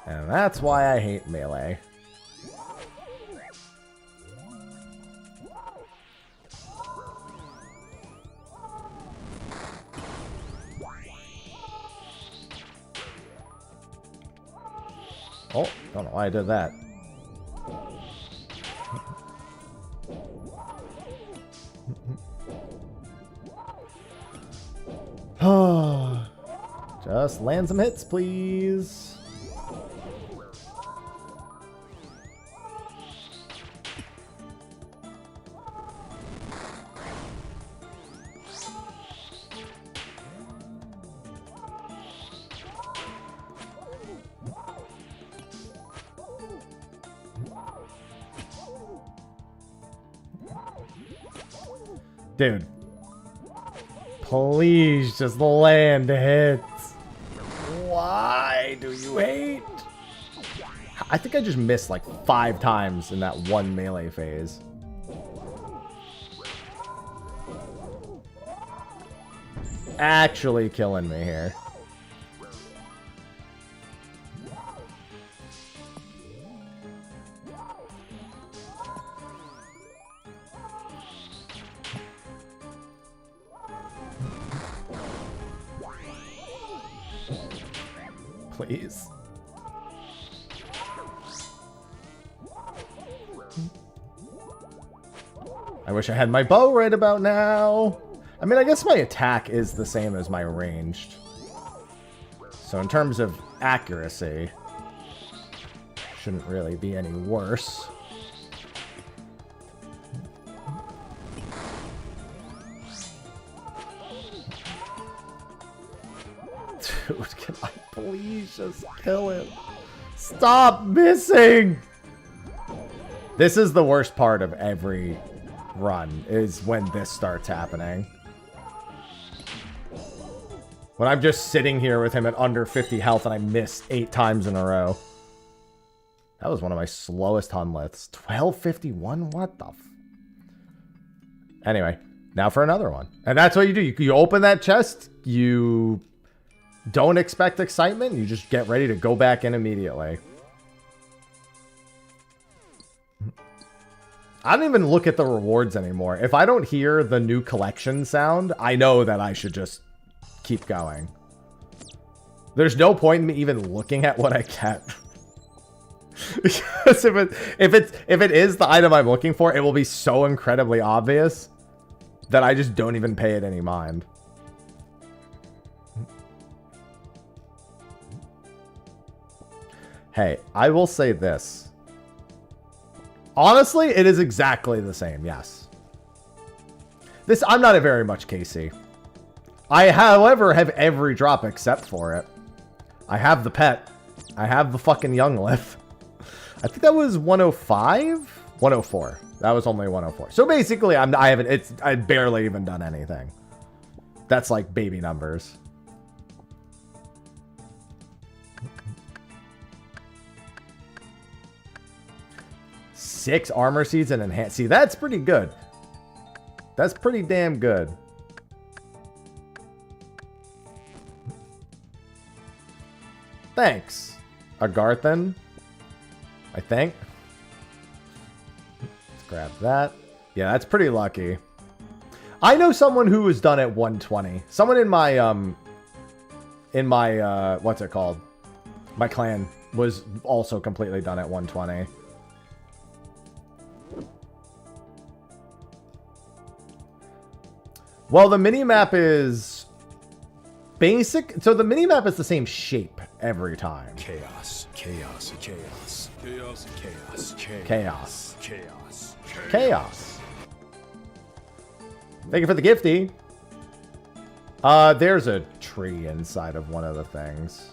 And that's why I hate melee. Oh, don't know why I did that. Just land some hits, please. Dude. Please just land hits. Why do you hate? I think I just missed like 5 times in that one melee phase. Actually killing me here. Please. I wish I had my bow right about now. I mean, I guess my attack is the same as my ranged. So in terms of accuracy, shouldn't really be any worse. Dude, can I please just kill him? Stop missing! This is the worst part of every run, is when this starts happening. When I'm just sitting here with him at under 50 health and I miss 8 times in a row. That was one of my slowest Hunliths. 1251? What the f... Anyway, now for another one. And that's what you do. You open that chest, you don't expect excitement, you just get ready to go back in immediately. I don't even look at the rewards anymore. If I don't hear the new collection sound, I know that I should just keep going. There's no point in me even looking at what I get. Because if it is the item I'm looking for, it will be so incredibly obvious that I just don't even pay it any mind. Hey, I will say this. Honestly, it is exactly the same, yes. I'm not a very much KC. I, however, have every drop except for it. I have the pet. I have the fucking young lift. I think that was 105? 104. That was only 104. So basically, I've barely even done anything. That's like baby numbers. Six armor seeds and enhance. See, that's pretty good. That's pretty damn good. Thanks, Agarthan. I think. Let's grab that. Yeah, that's pretty lucky. I know someone who was done at 120. Someone in my what's it called? My clan was also completely done at 120. Well, the minimap is basic. So the minimap is the same shape every time. Chaos, chaos, chaos, chaos, chaos, Chaos. chaos, Chaos. Thank you for the gifty. There's a tree inside of one of the things.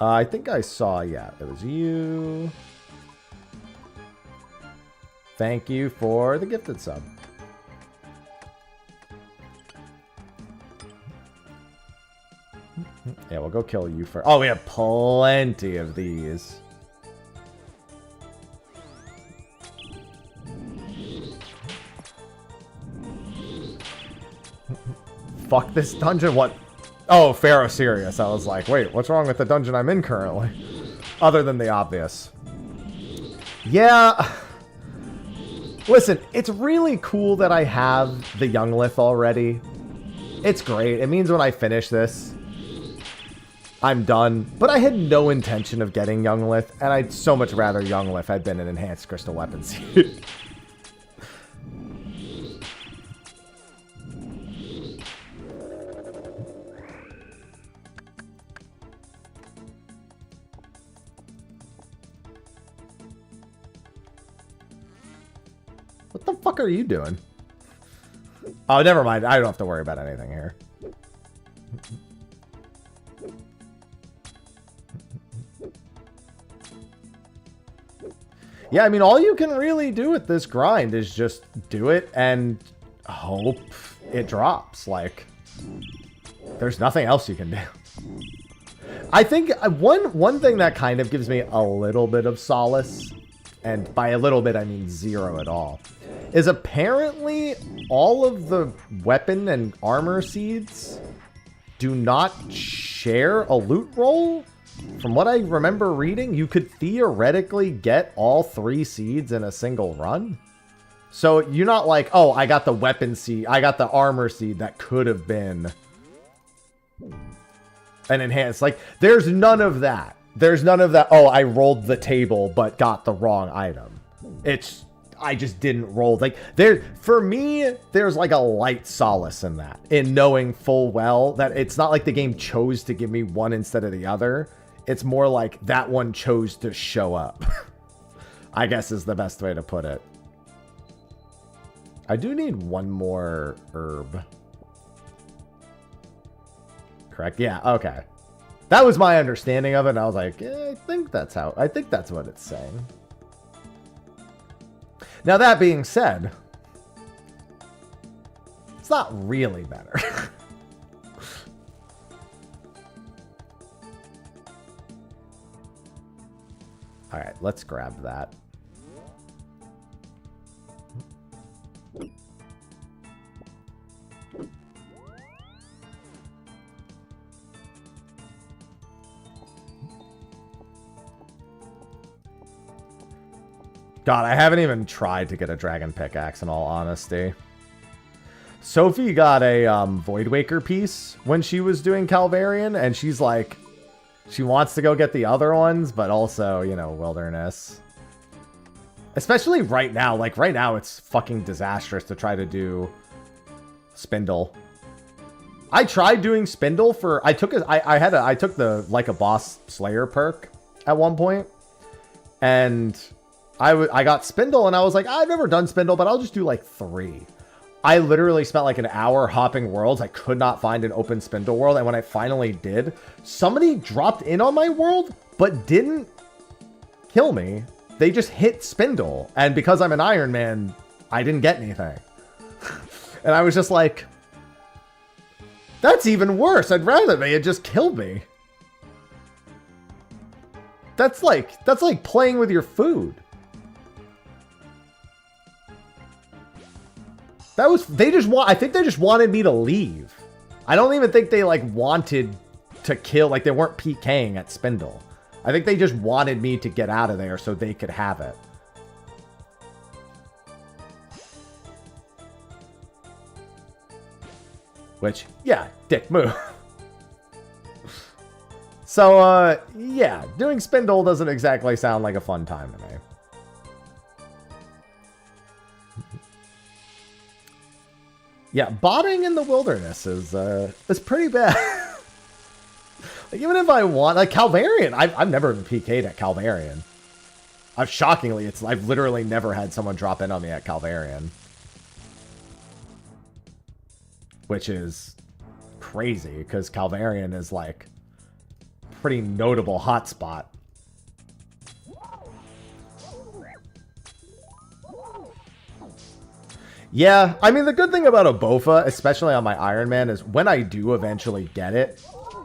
I think I saw, yeah, it was you. Thank you for the gifted sub. Yeah, we'll we'll go kill you first. Oh, we have plenty of these. Fuck this dungeon. What? Oh, Pharaoh Sirius. I was like, wait, what's wrong with the dungeon I'm in currently? Other than the obvious. Yeah. Listen, it's really cool that I have the Younglith already. It's great. It means when I finish this, I'm done. But I had no intention of getting Younglith, and I'd so much rather Younglith had been an enhanced crystal weapon suit. What the fuck are you doing? Oh, never mind. I don't have to worry about anything here. Yeah, I mean, all you can really do with this grind is just do it and hope it drops. Like, there's nothing else you can do. I think one thing that kind of gives me a little bit of solace, and by a little bit I mean zero at all, is apparently all of the weapon and armor seeds do not share a loot roll. From what I remember reading, you could theoretically get all 3 seeds in a single run. So you're not like, oh, I got the weapon seed, I got the armor seed that could have been an enhanced. Like, there's none of that. There's none of that, oh, I rolled the table but got the wrong item. It's, I just didn't roll. Like, for me, there's like a light solace in that, in knowing full well that it's not like the game chose to give me one instead of the other. It's more like that one chose to show up. I guess is the best way to put it. I do need one more herb. Correct? Yeah, okay. That was my understanding of it, and I was like, I think that's what it's saying. Now, that being said, it's not really better. All right, let's grab that. God, I haven't even tried to get a dragon pickaxe in all honesty. Sophie got a Voidwaker piece when she was doing Calvarian, and she's like, she wants to go get the other ones, but also, you know, Wilderness. Especially right now. Like, right now, it's fucking disastrous to try to do Spindle. I tried doing Spindle for... I took the Like a Boss Slayer perk at one point. And I got Spindle, and I was like, I've never done Spindle, but I'll just do like 3. I literally spent like an hour hopping worlds. I could not find an open Spindle world. And when I finally did, somebody dropped in on my world, but didn't kill me. They just hit Spindle. And because I'm an Ironman, I didn't get anything. And I was just like, that's even worse. I'd rather they had just killed me. That's like playing with your food. I think they just wanted me to leave. I don't even think they like wanted to kill, like they weren't PKing at Spindle. I think they just wanted me to get out of there so they could have it. Which, yeah, dick move. So, yeah, doing Spindle doesn't exactly sound like a fun time to me. Yeah, botting in the Wilderness is pretty bad. Like, even if I want, like, Calvarian, I've never been PK'd at Calvarian. Shockingly, I've literally never had someone drop in on me at Calvarian. Which is crazy, because Calvarian is, like, pretty notable hotspot. Yeah, I mean, the good thing about a Bowfa, especially on my Ironman, is when I do eventually get it,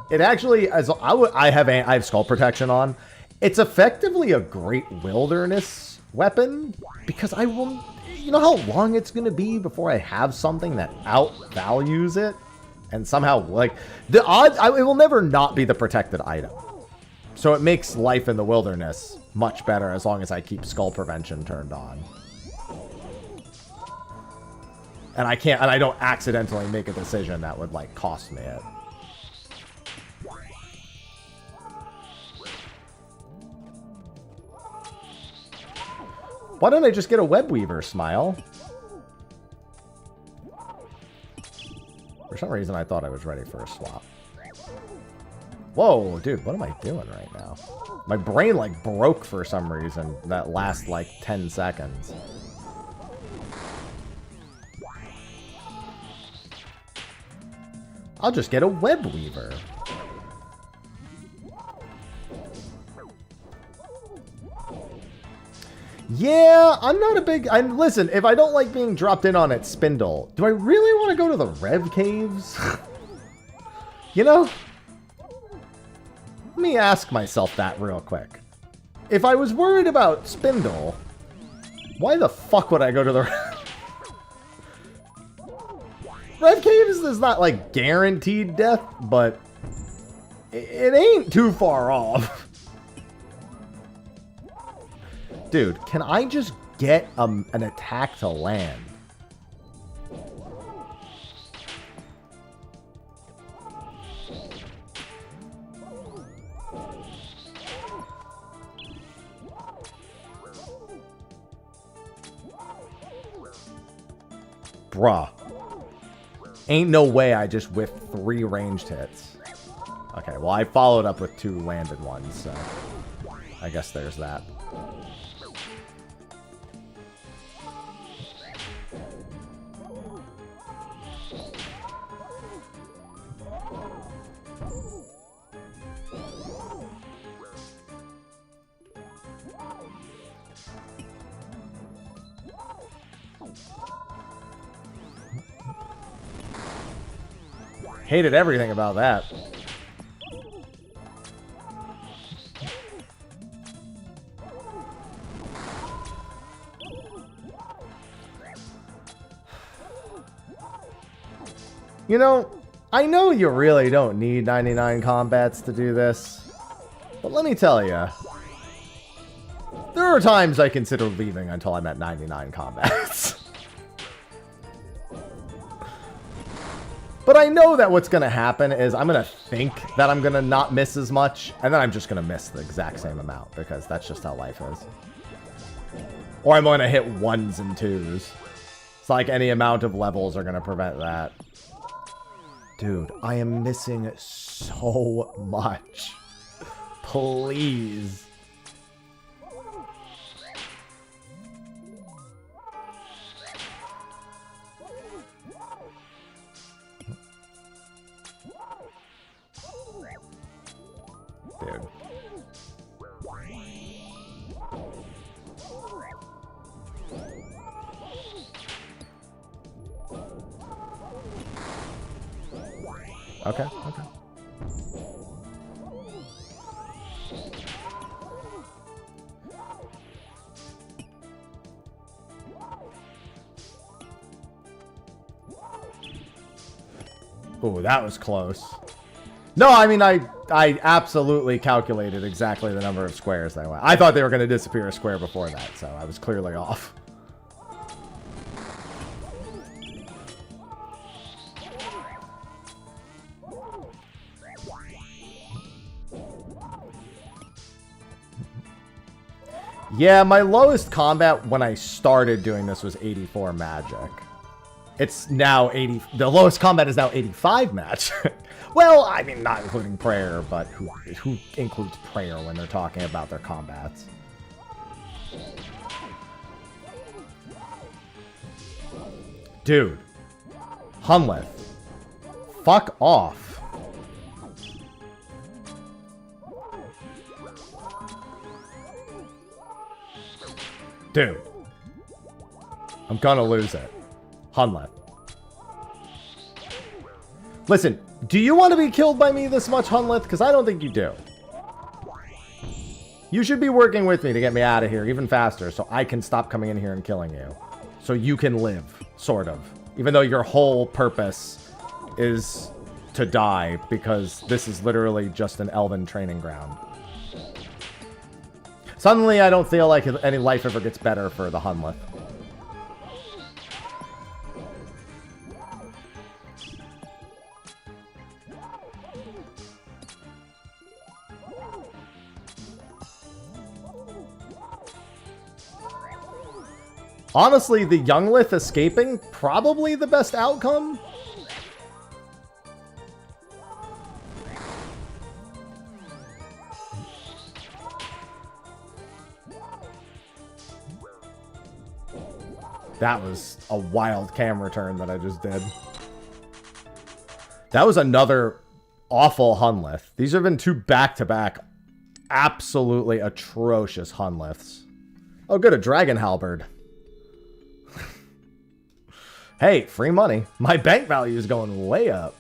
It actually, I have skull protection on. It's effectively a great wilderness weapon because I will. You know how long it's going to be before I have something that outvalues it, and somehow like the odds, it will never not be the protected item. So it makes life in the wilderness much better as long as I keep skull prevention turned on. And I don't accidentally make a decision that would like cost me it. Why don't I just get a web weaver, Smile? For some reason, I thought I was ready for a swap. Whoa, dude, what am I doing right now? My brain, like, broke for some reason that last, like, 10 seconds. I'll just get a web weaver. Yeah, I'm not a big... listen, if I don't like being dropped in on at Spindle, do I really want to go to the Rev Caves? You know? Let me ask myself that real quick. If I was worried about Spindle, why the fuck would I go to the... Rev Caves is not, like, guaranteed death, but it ain't too far off. Dude, can I just get an attack to land? Bruh. Ain't no way I just whiffed 3 ranged hits. Okay, well, I followed up with 2 landed ones, so I guess there's that. Hated everything about that. You know, I know you really don't need 99 combats to do this, but let me tell you, there are times I consider leaving until I'm at 99 combats. But I know that what's going to happen is I'm going to think that I'm going to not miss as much, and then I'm just going to miss the exact same amount, because that's just how life is. Or I'm going to hit 1s and 2s. It's like any amount of levels are going to prevent that. Dude, I am missing so much. Please. Dude. Okay, okay. Ooh, that was close. No, I mean, I absolutely calculated exactly the number of squares they went. I thought they were going to disappear a square before that, so I was clearly off. Yeah, my lowest combat when I started doing this was 84 magic. It's now 80. The lowest combat is now 85 magic. Well, I mean, not including prayer, but who includes prayer when they're talking about their combats? Dude. Hunleth. Fuck off. Dude. I'm gonna lose it. Hunleth. Listen, do you want to be killed by me this much, Hunlith? Because I don't think you do. You should be working with me to get me out of here even faster so I can stop coming in here and killing you. So you can live, sort of. Even though your whole purpose is to die because this is literally just an elven training ground. Suddenly, I don't feel like any life ever gets better for the Hunlith. Honestly, the Younglith escaping, probably the best outcome. That was a wild camera turn that I just did. That was another awful Hunlith. These have been two back-to-back absolutely atrocious Hunliths. Oh, good, a Dragon Halberd. Hey, free money. My bank value is going way up.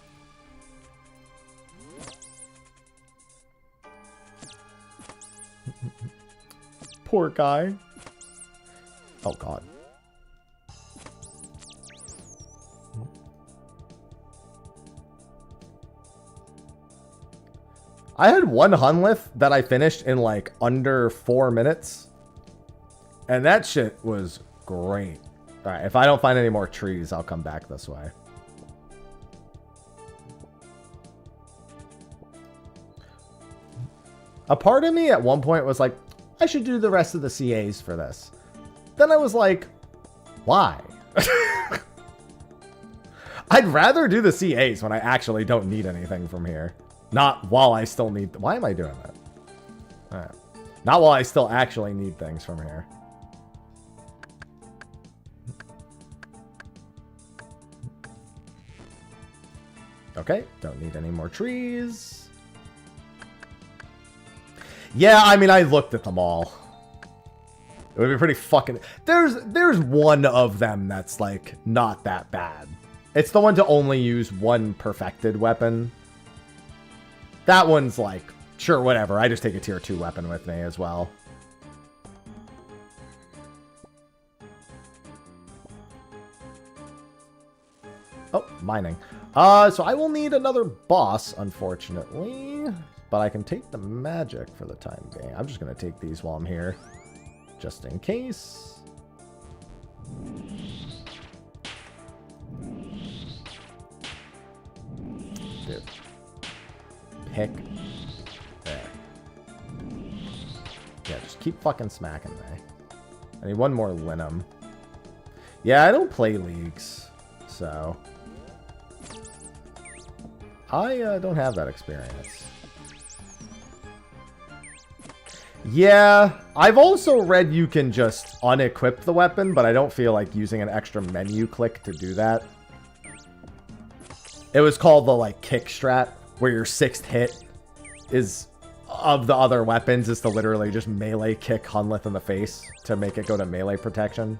Poor guy. Oh, God. I had one Hunlith that I finished in like under 4 minutes. And that shit was great. Alright, if I don't find any more trees, I'll come back this way. A part of me at one point was like, I should do the rest of the CAs for this. Then I was like, why? I'd rather do the CAs when I actually don't need anything from here. Not while I still need... Why am I doing that? Alright. Not while I still actually need things from here. Okay, don't need any more trees. Yeah, I mean, I looked at them all. It would be pretty fucking... There's one of them that's, like, not that bad. It's the one to only use one perfected weapon. That one's like, sure, whatever. I just take a tier 2 weapon with me as well. Oh, mining. So I will need another boss, unfortunately. But I can take the magic for the time being. I'm just going to take these while I'm here. Just in case. Dude. Pick. There. Yeah, just keep fucking smacking me. I need one more Linum. Yeah, I don't play leagues. So... I don't have that experience. Yeah, I've also read you can just unequip the weapon, but I don't feel like using an extra menu click to do that. It was called the, like, kick strat, where your 6th hit is, of the other weapons, is to literally just melee kick Hunlith in the face to make it go to melee protection.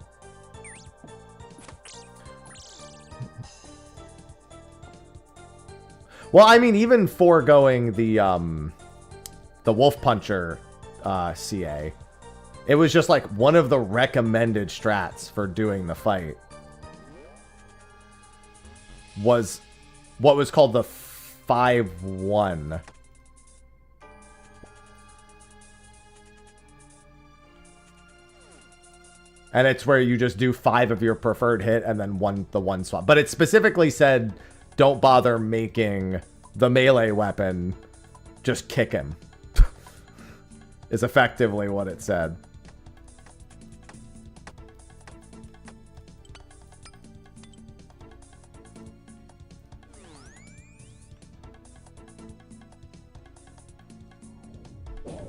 Well, I mean, even foregoing the Wolf Puncher CA, it was just like one of the recommended strats for doing the fight was what was called the 5-1. And it's where you just do 5 of your preferred hit and then the one swap. But it specifically said, don't bother making the melee weapon, just kick him. Is effectively what it said.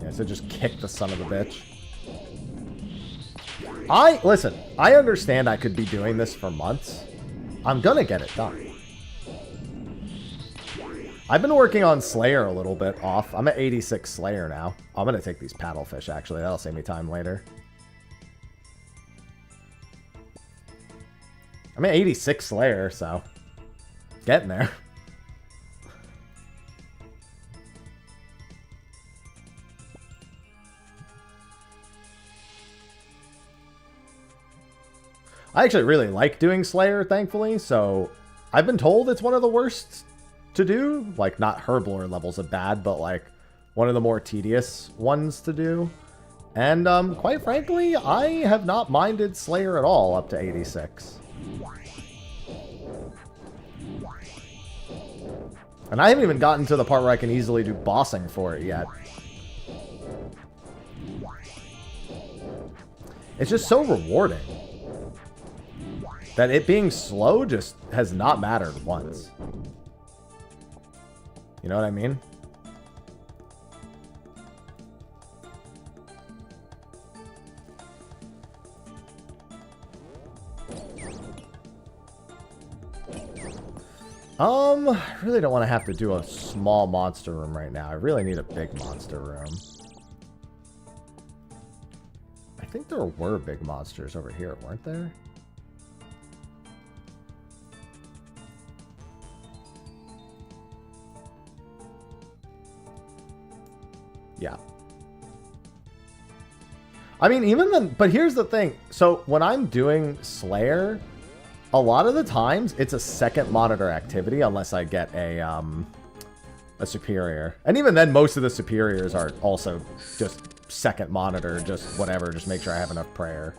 Yeah, so just kick the son of a bitch. Listen, I understand I could be doing this for months. I'm gonna get it done. I've been working on Slayer a little bit off. I'm at 86 Slayer now. I'm gonna take these paddlefish, actually. That'll save me time later. I'm at 86 Slayer, so... getting there. I actually really like doing Slayer, thankfully, so I've been told it's one of the worst to do. Like, not Herblore levels of bad, but like one of the more tedious ones to do. And quite frankly, I have not minded Slayer at all up to 86. And I haven't even gotten to the part where I can easily do bossing for it yet. It's just so rewarding that it being slow just has not mattered once. You know what I mean? I really don't want to have to do a small monster room right now. I really need a big monster room. I think there were big monsters over here, weren't there? Yeah. I mean, even then, but here's the thing. So when I'm doing Slayer, a lot of the times it's a second monitor activity unless I get a superior. And even then, most of the superiors are also just second monitor, just whatever, just make sure I have enough prayer.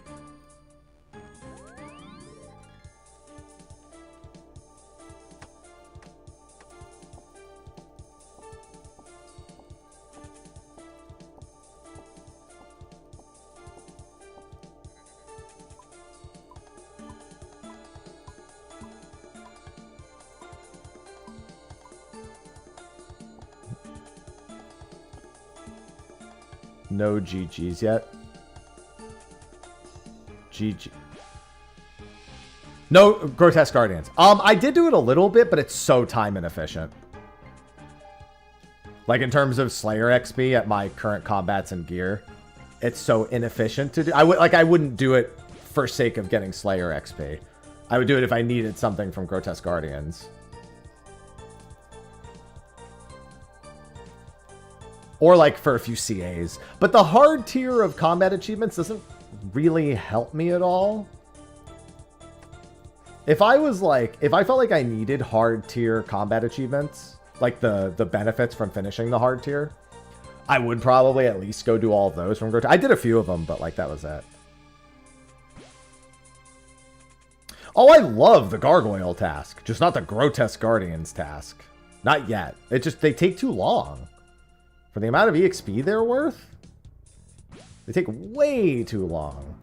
No GGs yet. GG. No Grotesque Guardians. I did do it a little bit, but it's so time inefficient. Like in terms of Slayer XP at my current combats and gear, it's so inefficient to do. I wouldn't do it for sake of getting Slayer XP. I would do it if I needed something from Grotesque Guardians. Or like for a few CAs. But the hard tier of combat achievements doesn't really help me at all. If I felt like I needed hard tier combat achievements, like the benefits from finishing the hard tier, I would probably at least go do all of those from Grotesque. I did a few of them, but like that was it. Oh, I love the Gargoyle task, just not the Grotesque Guardians task. Not yet. It just, they take too long. For the amount of EXP they're worth, they take way too long.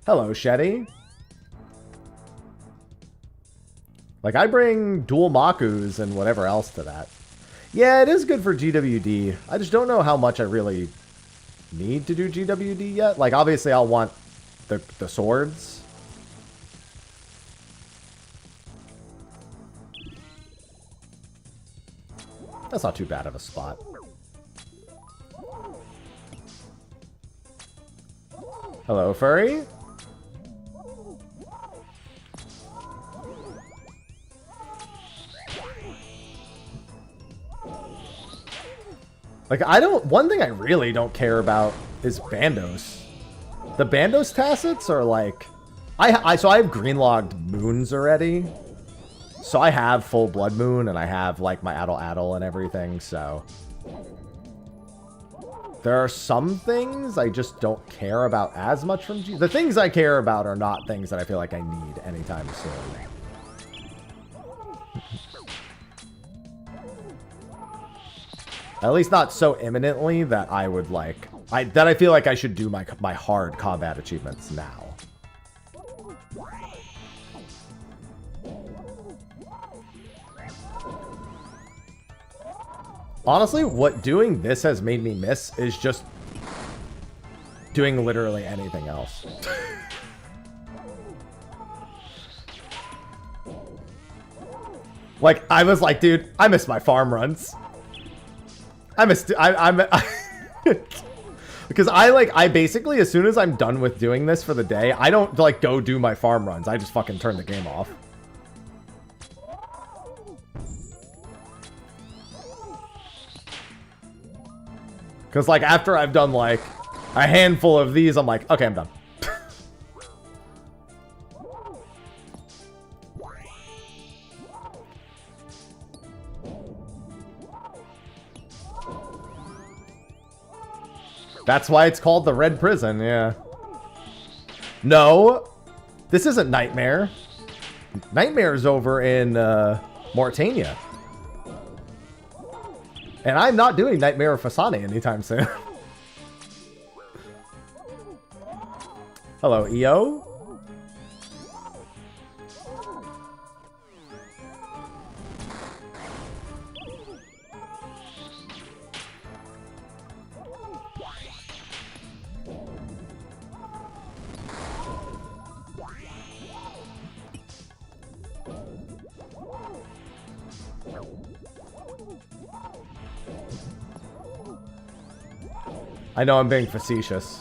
Hello, Shetty. Like, I bring dual Makus and whatever else to that. Yeah, it is good for GWD. I just don't know how much I really need to do GWD yet. Like, obviously, I'll want the swords. That's not too bad of a spot. Hello, furry. Like, one thing I really don't care about is Bandos. The Bandos tacits are like, so I have green-logged moons already. So I have full Blood Moon, and I have, like, my Addle and everything, so there are some things I just don't care about as much from The things I care about are not things that I feel like I need anytime soon. At least not so imminently that I would like... that I feel like I should do my hard combat achievements now. Honestly, what doing this has made me miss is just doing literally anything else. Like, I was like, dude, I miss my farm runs. Because I basically, as soon as I'm done with doing this for the day, I don't, like, go do my farm runs. I just fucking turn the game off. Because, like, after I've done, like, a handful of these, I'm like, okay, I'm done. That's why it's called the Red Prison, yeah. No, this isn't Nightmare. Nightmare's over in Mauritania. And I'm not doing Nightmare of Fasane anytime soon. Hello, EO. I know I'm being facetious.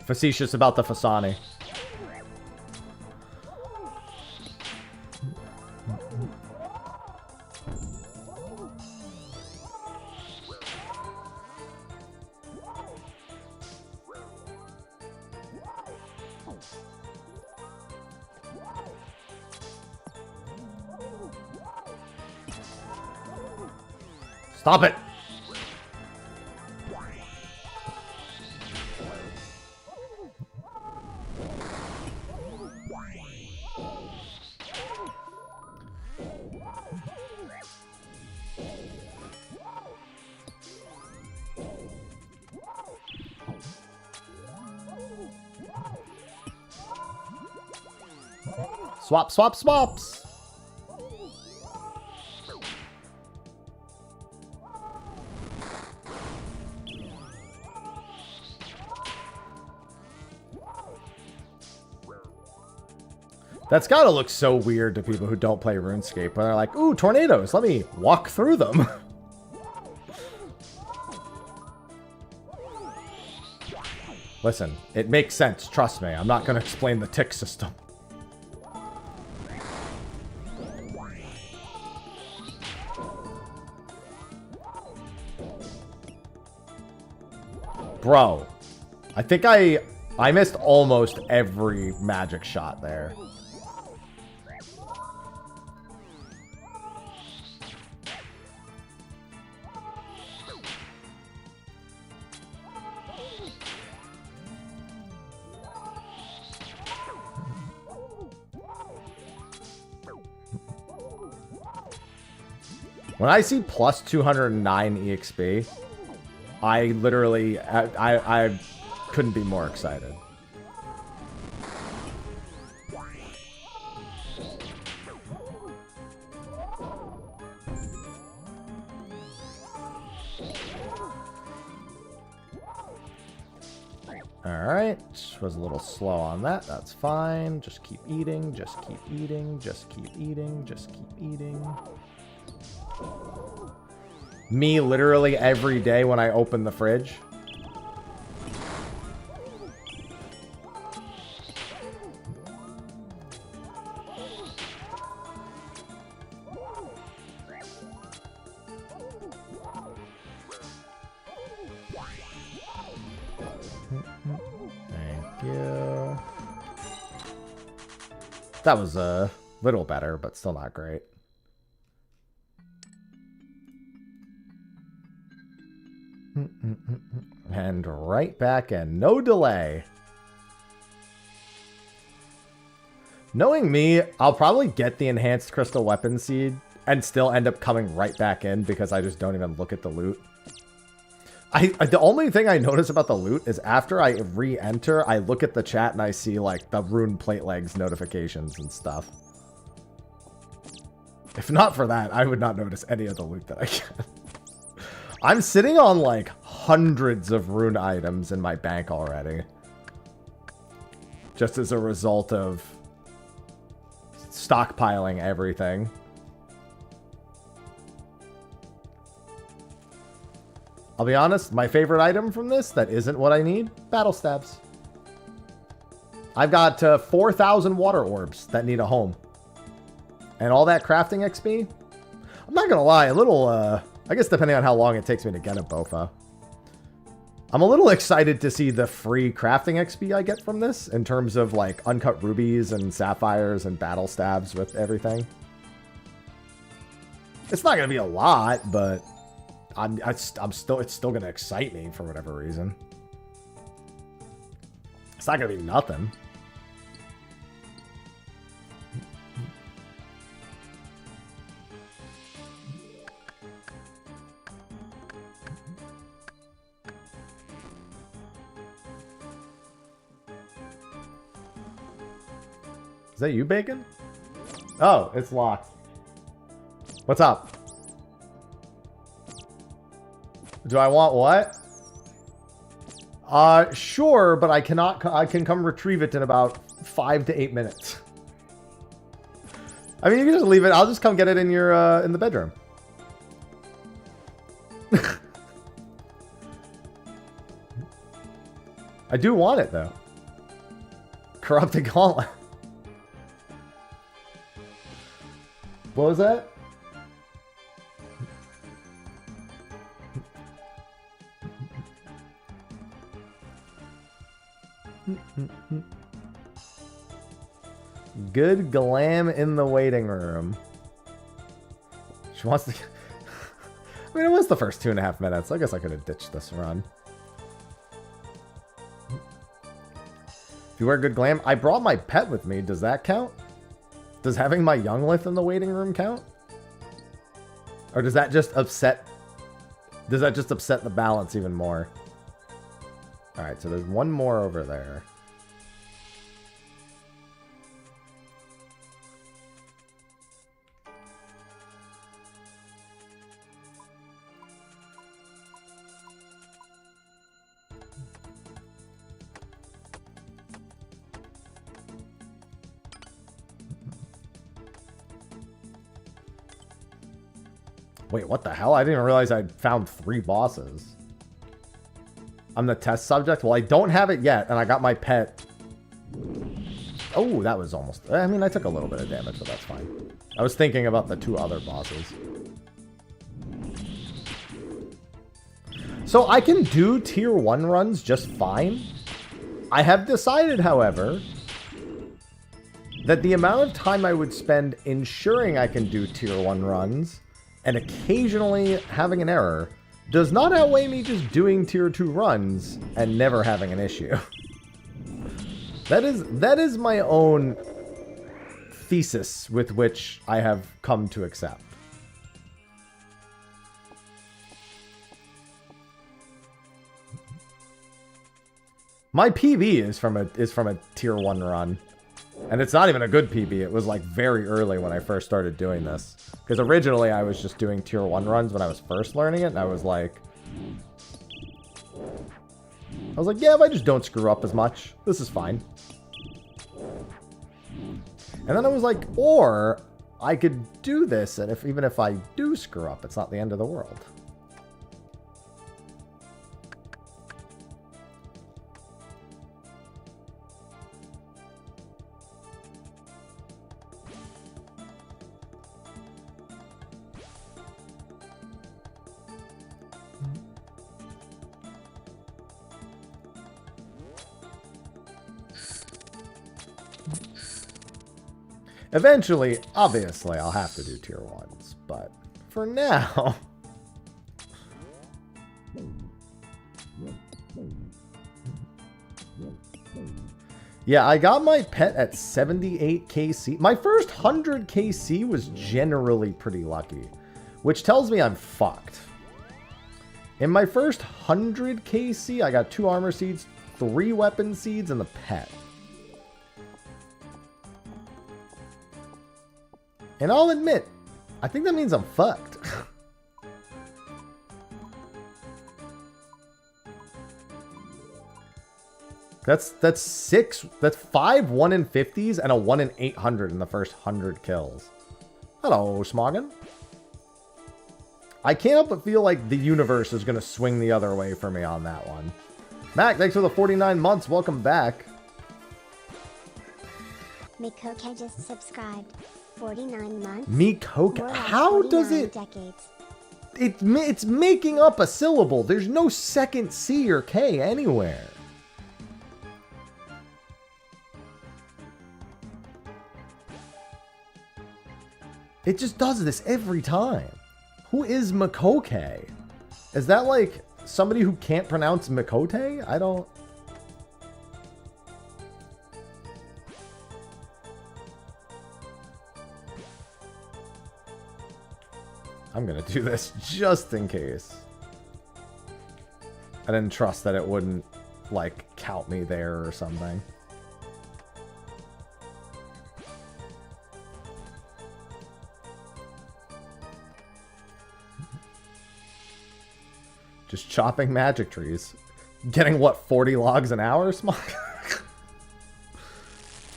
Facetious about the Fasani. Stop it! Swap, swap, swaps! That's gotta look so weird to people who don't play RuneScape, when they're like, ooh, tornadoes, let me walk through them. Listen, it makes sense, trust me. I'm not gonna explain the tick system. Bro, I think I missed almost every magic shot there. When I see plus 209 EXP, I literally, I couldn't be more excited. Alright, was a little slow on that, that's fine. Just keep eating, just keep eating, just keep eating, just keep eating. Me literally every day when I open the fridge. Thank you. That was a little better, but still not great. And right back and no delay. Knowing me, I'll probably get the enhanced crystal weapon seed and still end up coming right back in because I just don't even look at the loot. The only thing I notice about the loot is after I re-enter, I look at the chat and I see like the rune plate legs notifications and stuff. If not for that, I would not notice any of the loot that I get. I'm sitting on like hundreds of rune items in my bank already. Just as a result of stockpiling everything. I'll be honest, my favorite item from this that isn't what I need, battle stabs. I've got 4,000 water orbs that need a home. And all that crafting XP. I'm not gonna lie, a little, I guess depending on how long it takes me to get a Bowfa. I'm a little excited to see the free crafting XP I get from this in terms of like uncut rubies and sapphires and battle stabs with everything. It's not gonna be a lot, but it's still gonna excite me for whatever reason. It's not gonna be nothing. Is that you, Bacon? Oh, it's locked. What's up? Do I want what? Sure, but I cannot. I can come retrieve it in about 5 to 8 minutes. I mean, you can just leave it. I'll just come get it in your in the bedroom. I do want it though. Corrupted Gauntlet. What was that? Good glam in the waiting room. She wants to... I mean, it was the first 2.5 minutes. I guess I could have ditched this run. If you wear good glam... I brought my pet with me. Does that count? Does having my younglith in the waiting room count? Or does that just upset... Does that just upset the balance even more? Alright, so there's one more over there. Wait, what the hell? I didn't even realize I'd found 3 bosses. I'm the test subject? Well, I don't have it yet, and I got my pet. Oh, that was almost... I mean, I took a little bit of damage, but that's fine. I was thinking about the 2 other bosses. So I can do tier 1 runs just fine. I have decided, however, that the amount of time I would spend ensuring I can do tier 1 runs and occasionally having an error does not outweigh me just doing tier 2 runs and never having an issue. That is my own thesis with which I have come to accept. My PB is from a tier 1 run. And it's not even a good PB. It was like very early when I first started doing this. Because originally I was just doing tier 1 runs when I was first learning it. And I was like, yeah, if I just don't screw up as much, this is fine. And then I was like, or I could do this. And even if I do screw up, it's not the end of the world. Eventually, obviously, I'll have to do tier 1s, but for now... Yeah, I got my pet at 78 KC. My first 100 KC was generally pretty lucky, which tells me I'm fucked. In my first 100 KC, I got 2 armor seeds, 3 weapon seeds, and the pet. And I'll admit, I think that means I'm fucked. That's 5 1 in 50s and a 1 in 800 in the first 100 kills. Hello, Smoggin. I can't help but feel like the universe is going to swing the other way for me on that one. Mac, thanks for the 49 months. Welcome back. Mikoke just subscribed. 49 months. Mikoke. How does it... Decades. It's making up a syllable. There's no second C or K anywhere. It just does this every time. Who is Mikoke? Is that like somebody who can't pronounce Mikote? I don't... I'm gonna do this just in case. I didn't trust that it wouldn't, like, count me there or something. Just chopping magic trees. Getting, what, 40 logs an hour, Smock?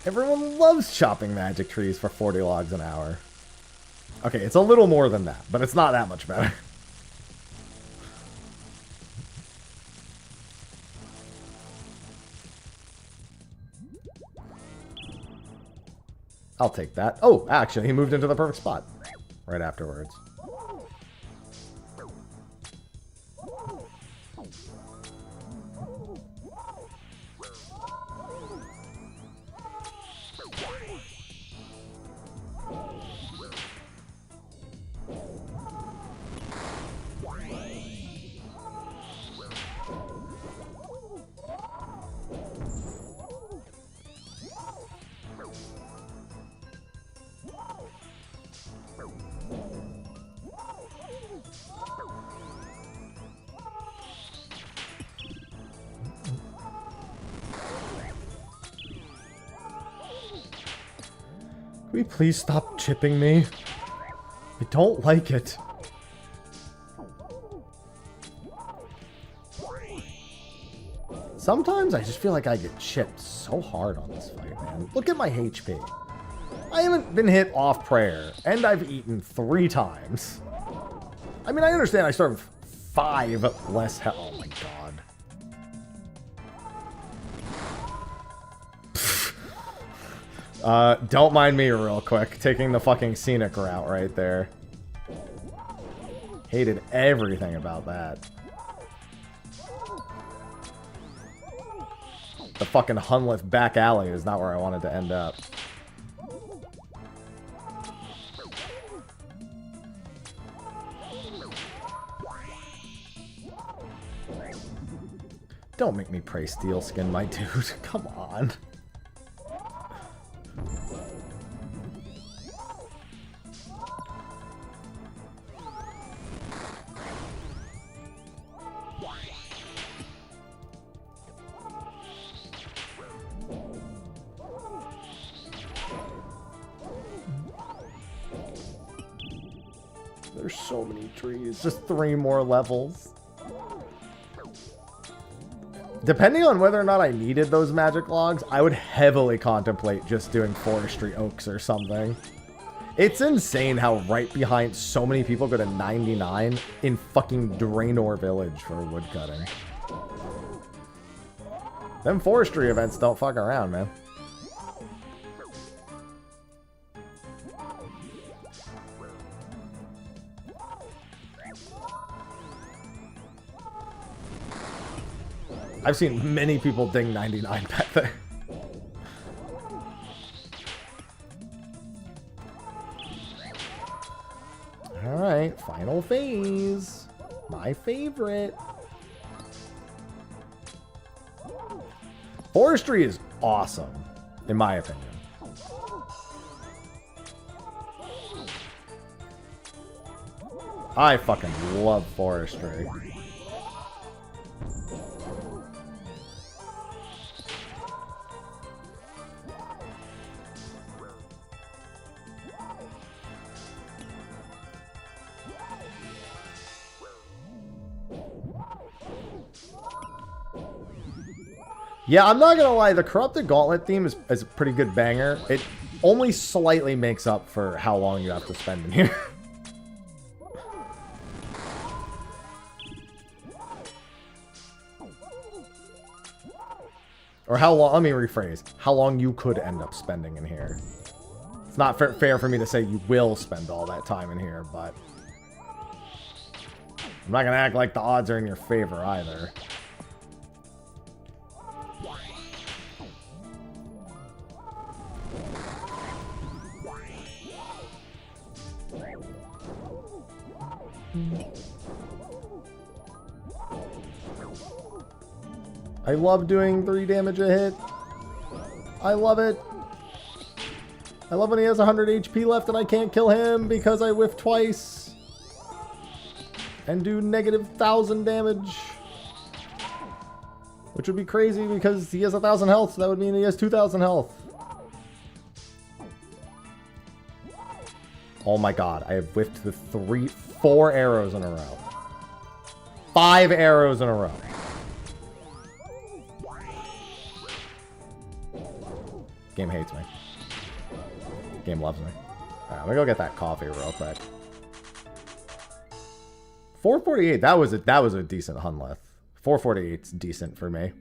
Everyone loves chopping magic trees for 40 logs an hour. Okay, it's a little more than that, but it's not that much better. I'll take that. Oh, actually, he moved into the perfect spot right afterwards. Can we please stop chipping me? I don't like it. Sometimes I just feel like I get chipped so hard on this fight, man. Look at my HP. I haven't been hit off prayer, and I've eaten 3 times. I mean, I understand I start with 5 less health. Oh my god. Don't mind me real quick. Taking the fucking scenic route right there. Hated everything about that. The fucking Hunlith back alley is not where I wanted to end up. Don't make me pray steel skin, my dude. Come on. There's so many trees. Just 3 more levels. Depending on whether or not I needed those magic logs, I would heavily contemplate just doing forestry oaks or something. It's insane how right behind so many people go to 99 in fucking Draenor Village for woodcutting. Them forestry events don't fuck around, man. I've seen many people ding 99 back there. Alright, final phase. My favorite. Forestry is awesome, in my opinion. I fucking love forestry. Yeah, I'm not gonna lie, the Corrupted Gauntlet theme is a pretty good banger. It only slightly makes up for how long you have to spend in here. Or how long, let me rephrase, how long you could end up spending in here. It's not fair for me to say you will spend all that time in here, but I'm not gonna act like the odds are in your favor either. I love doing 3 damage a hit. I love it. I love when he has 100 HP left and I can't kill him because I whiffed twice. and do negative 1,000 damage. Which would be crazy because he has 1,000 health, so that would mean he has 2,000 health. Oh my god, I have whiffed the 4 arrows in a row. 5 arrows in a row. Game hates me. Game loves me. Alright, let me go get that coffee real quick. 448, that was a decent Hunleth. 448's decent for me.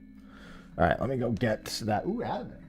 Alright, let me go get that. Ooh, out of there.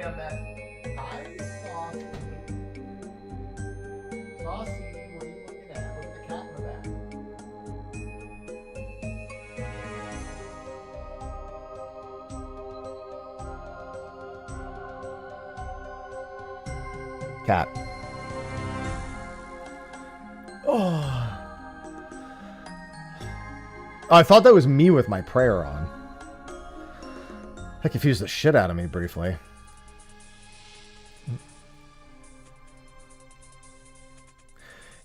On that high saucy. Saucy, what are you looking at? Look at the cat in the back. Cat. Oh. I thought that was me with my prayer on. That confused the shit out of me briefly.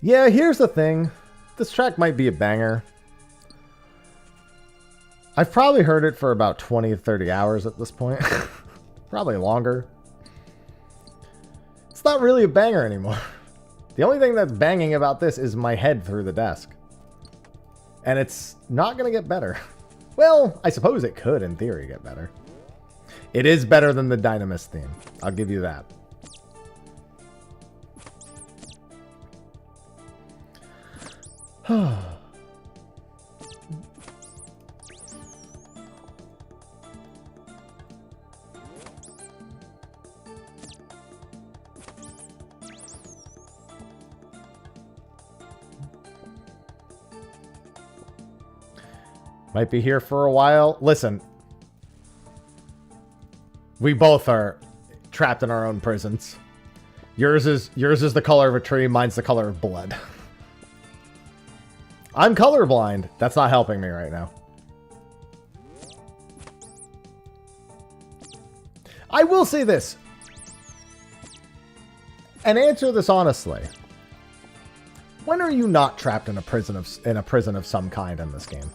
Yeah, here's the thing. This track might be a banger. I've probably heard it for about 20 to 30 hours at this point. Probably longer. It's not really a banger anymore. The only thing that's banging about this is my head through the desk. And it's not going to get better. Well, I suppose it could, in theory, get better. It is better than the Dynamis theme. I'll give you that. Might be here for a while. Listen, we both are trapped in our own prisons. Yours is the color of a tree. Mine's the color of blood. I'm colorblind. That's not helping me right now. I will say this. And answer this honestly. When are you not trapped in a prison of some kind in this game?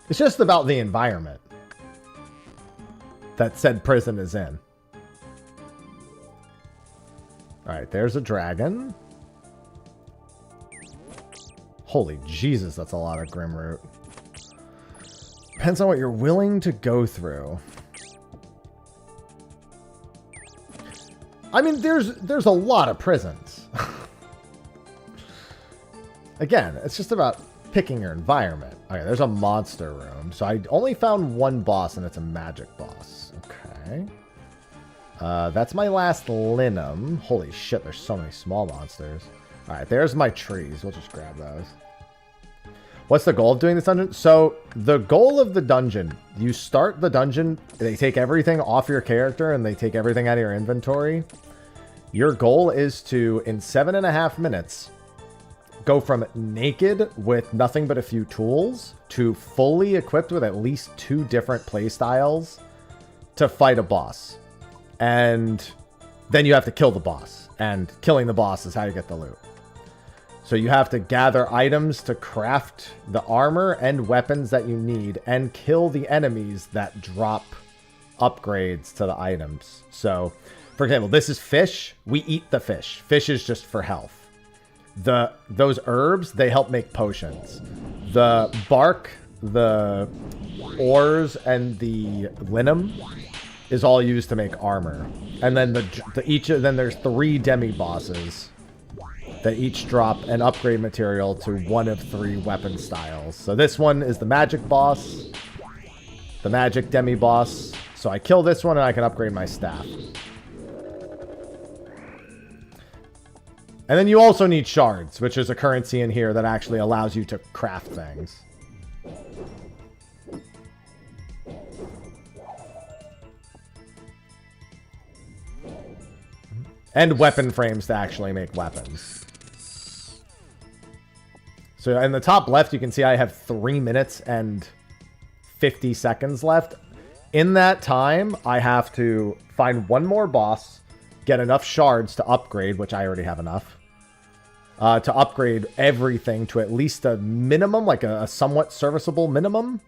It's just about the environment that said prison is in. Alright, there's a dragon. Holy Jesus, that's a lot of Grimroot. Depends on what you're willing to go through. I mean, there's a lot of prisons. Again, it's just about picking your environment. Okay, there's a monster room. So I only found one boss, and it's a magic boss. Okay. That's my last Linum. Holy shit, there's so many small monsters. Alright, there's my trees. We'll just grab those. What's the goal of doing this dungeon? So, the goal of the dungeon, you start the dungeon, they take everything off your character, and they take everything out of your inventory. Your goal is to, in 7.5 minutes, go from naked with nothing but a few tools to fully equipped with at least 2 different playstyles to fight a boss. And then you have to kill the boss. And killing the boss is how you get the loot. So you have to gather items to craft the armor and weapons that you need and kill the enemies that drop upgrades to the items. So, for example, this is fish. We eat the fish. Fish is just for health. Those herbs, they help make potions. The bark, the ores, and the linum is all used to make armor. And then then there's 3 demi-bosses that each drop an upgrade material to 1 of 3 weapon styles. So this one is the magic boss, the magic demi-boss. So I kill this one and I can upgrade my staff. And then you also need shards, which is a currency in here that actually allows you to craft things. And weapon frames to actually make weapons. So in the top left, you can see I have 3 minutes and 50 seconds left. In that time, I have to find 1 more boss, get enough shards to upgrade, which I already have enough, to upgrade everything to at least a minimum, like a somewhat serviceable minimum.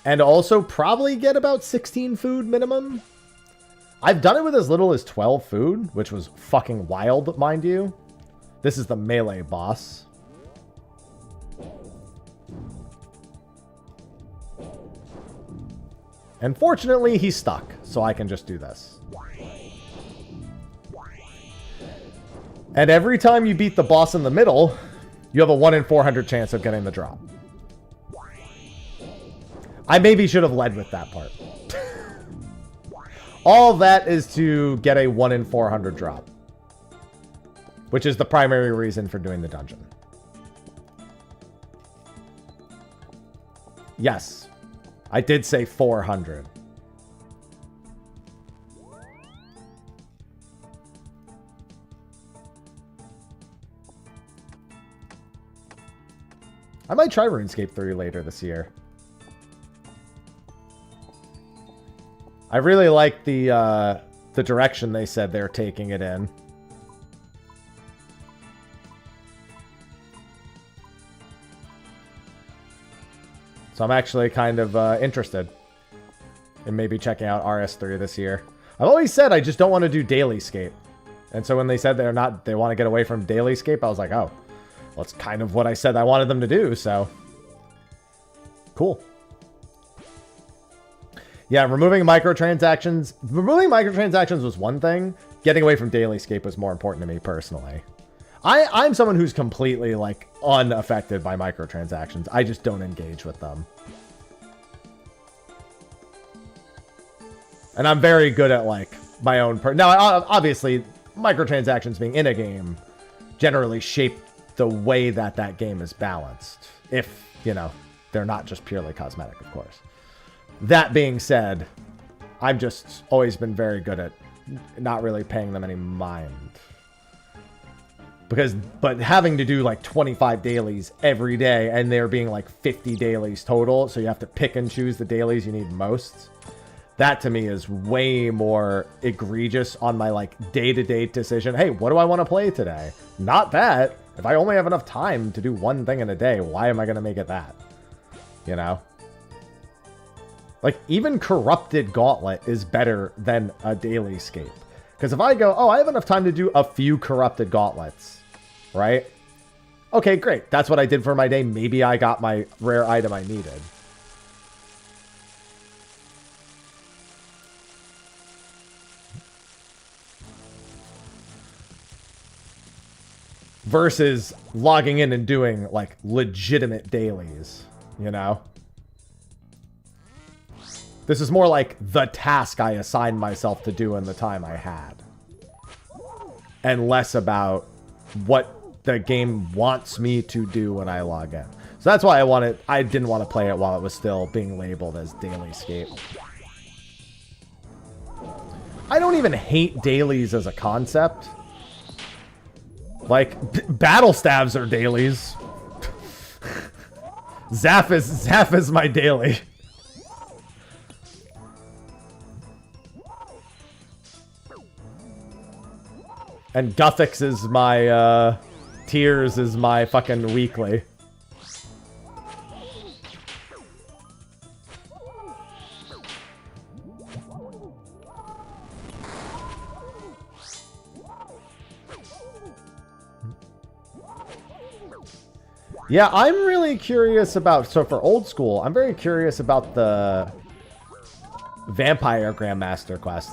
And also probably get about 16 food minimum. I've done it with as little as 12 food, which was fucking wild, mind you. This is the melee boss. And fortunately, he's stuck, so I can just do this. And every time you beat the boss in the middle, you have a 1 in 400 chance of getting the drop. I maybe should have led with that part. All that is to get a 1 in 400 drop, which is the primary reason for doing the dungeon. Yes, I did say 400. I might try RuneScape 3 later this year. I really like the direction they said they're taking it in. So I'm actually kind of interested in maybe checking out RS3 this year. I've always said I just don't want to do Dailyscape. And so when they said they want to get away from Dailyscape, I was like, oh, well, it's kind of what I said I wanted them to do, so cool. Yeah, removing microtransactions was one thing. Getting away from Dailyscape was more important to me personally. I'm someone who's completely, like, unaffected by microtransactions. I just don't engage with them. And I'm very good at, like, my own... Now, obviously, microtransactions being in a game generally shape the way that game is balanced. If, you know, they're not just purely cosmetic, of course. That being said, I've just always been very good at not really paying them any mind. But having to do like 25 dailies every day, and there being like 50 dailies total, so you have to pick and choose the dailies you need most. That to me is way more egregious on my like day-to-day decision. Hey, what do I want to play today? Not that. If I only have enough time to do one thing in a day, why am I going to make it that? You know? Like, even Corrupted Gauntlet is better than a Dailyscape. Because if I go, oh, I have enough time to do a few Corrupted Gauntlets, right? Okay, great. That's what I did for my day. Maybe I got my rare item I needed. Versus logging in and doing, like, legitimate dailies, you know? This is more like the task I assigned myself to do in the time I had. And less about what the game wants me to do when I log in. So that's why I didn't want to play it while it was still being labeled as Dailyscape. I don't even hate dailies as a concept. Like, battle stabs are dailies. Zap is my daily. And Guthix is my, Tears is my fucking weekly. Yeah, I'm really curious about... So for old school, I'm very curious about the Vampire Grandmaster quest.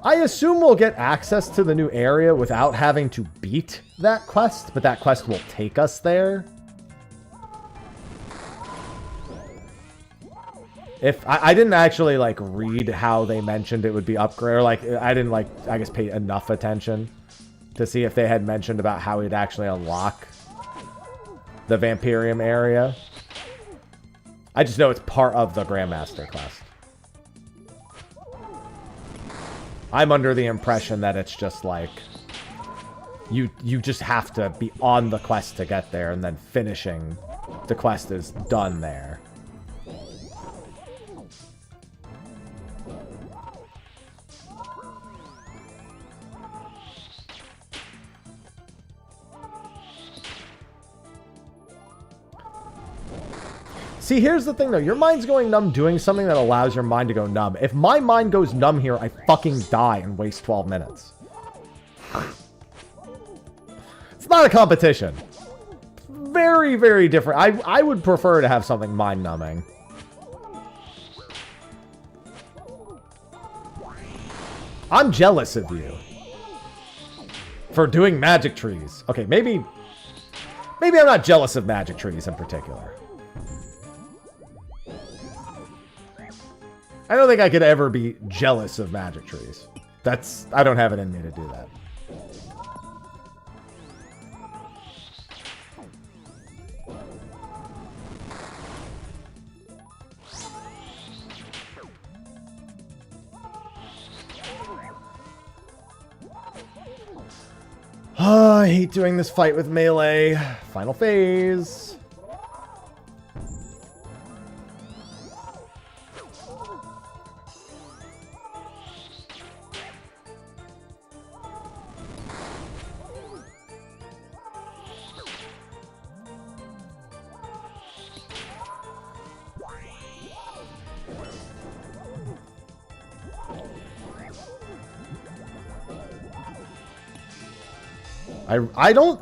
I assume we'll get access to the new area without having to beat that quest, but that quest will take us there. If I didn't actually like read how they mentioned it would be upgraded, or like I didn't like, I guess, pay enough attention to see if they had mentioned about how we'd actually unlock the Vampirium area. I just know it's part of the Grandmaster quest. I'm under the impression that it's just like you just have to be on the quest to get there, and then finishing the quest is done there. See, here's the thing, though. Your mind's going numb doing something that allows your mind to go numb. If my mind goes numb here, I fucking die and waste 12 minutes. It's not a competition. Very, very different. I would prefer to have something mind-numbing. I'm jealous of you. For doing magic trees. Okay, maybe I'm not jealous of magic trees in particular. I don't think I could ever be jealous of magic trees. I don't have it in me to do that. Oh, I hate doing this fight with melee. Final phase.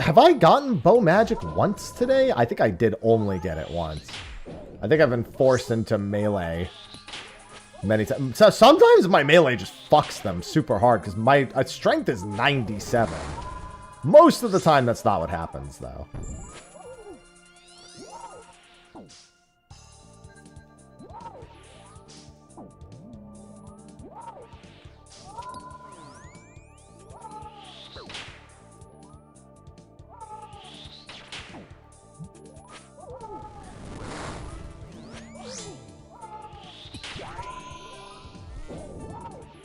Have I gotten bow magic once today? I think I did only get it once. I think I've been forced into melee many times. So sometimes my melee just fucks them super hard because my strength is 97. Most of the time, that's not what happens, though.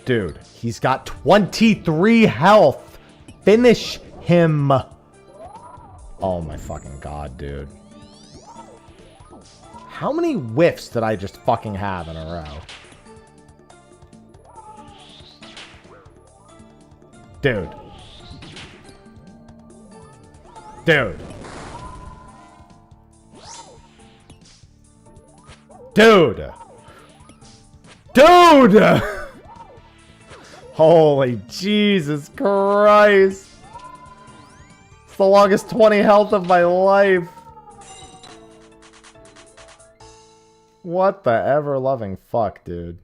Dude, he's got 23 health. Finish him. Oh my fucking god, dude. How many whiffs did I just fucking have in a row? Dude. Dude. Dude. Dude! Holy Jesus Christ. It's the longest 20 health of my life. What the ever-loving fuck, dude.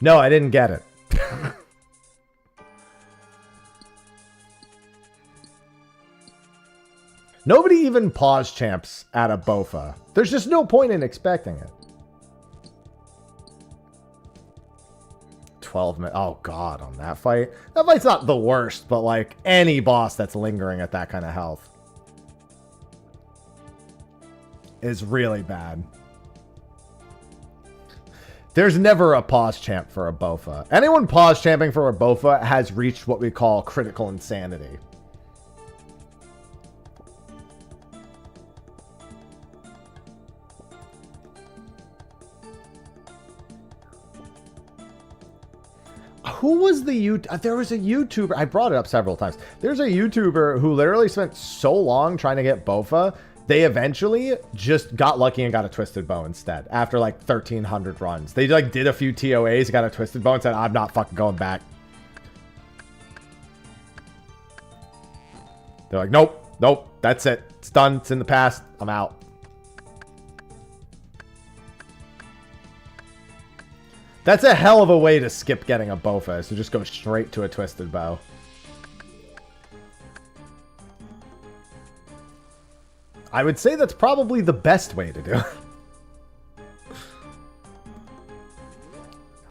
No, I didn't get it. Nobody even pause champs at a Bowfa. There's just no point in expecting it. 12 minutes. Oh, God, on that fight. That fight's not the worst, but, like, any boss that's lingering at that kind of health is really bad. There's never a pause champ for a Bowfa. Anyone pause champing for a Bowfa has reached what we call critical insanity. Who was the there was a YouTuber, I brought it up several times. There's a YouTuber who literally spent so long trying to get Bowfa, they eventually just got lucky and got a twisted bow instead. After like 1,300 runs. They like did a few TOAs, got a twisted bow and said, I'm not fucking going back. They're like, nope, nope, that's it. It's done, it's in the past, I'm out. That's a hell of a way to skip getting a Bowfa, is to just go straight to a twisted bow. I would say that's probably the best way to do it.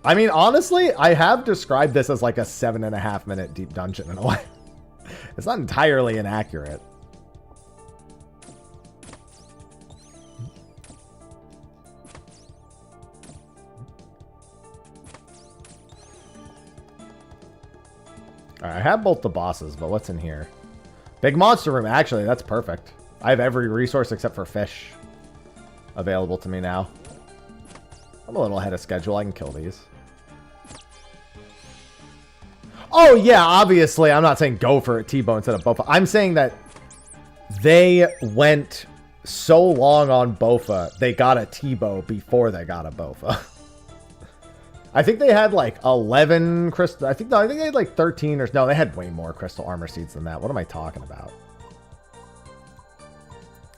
I mean, honestly, I have described this as like a 7.5 minute deep dungeon in a way. It's not entirely inaccurate. Alright, I have both the bosses, but what's in here? Big monster room. Actually, that's perfect. I have every resource except for fish available to me now. I'm a little ahead of schedule. I can kill these. Oh, yeah, obviously. I'm not saying go for a T-bone instead of Bowfa. I'm saying that they went so long on Bowfa, they got a T-bow before they got a Bowfa. I think they had like 11 crystal. I think they had like 13 or no, they had way more crystal armor seeds than that. What am I talking about?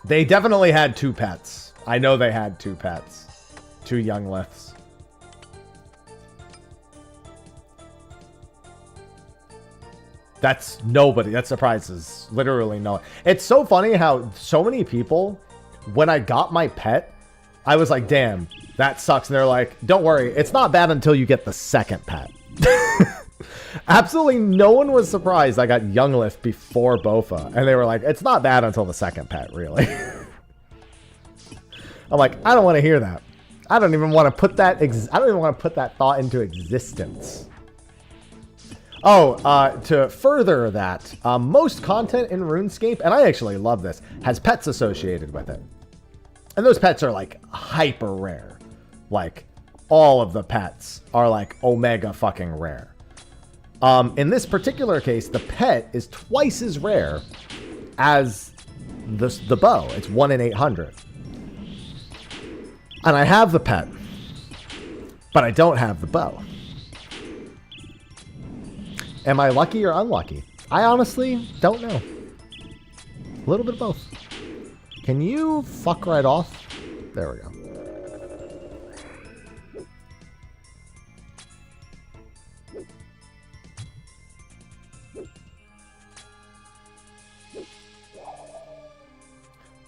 They definitely had 2 pets. I know they had 2 pets. 2 young lifts. That's nobody. That surprises literally no one. It's so funny how so many people, when I got my pet, I was like, damn, that sucks. And they're like, don't worry, it's not bad until you get the second pet. Absolutely no one was surprised I got Younglift before Bowfa. And they were like, it's not bad until the second pet, really. I'm like, I don't want to hear that. I don't even want to put that I don't even want to put that thought into existence. Oh, to further that, most content in RuneScape, and I actually love this, has pets associated with it. And those pets are like hyper rare. Like all of the pets are like omega fucking rare. In this particular case, the pet is twice as rare as the bow. It's 1 in 800. And I have the pet, but I don't have the bow. Am I lucky or unlucky? I honestly don't know. A little bit of both. Can you fuck right off? There we go.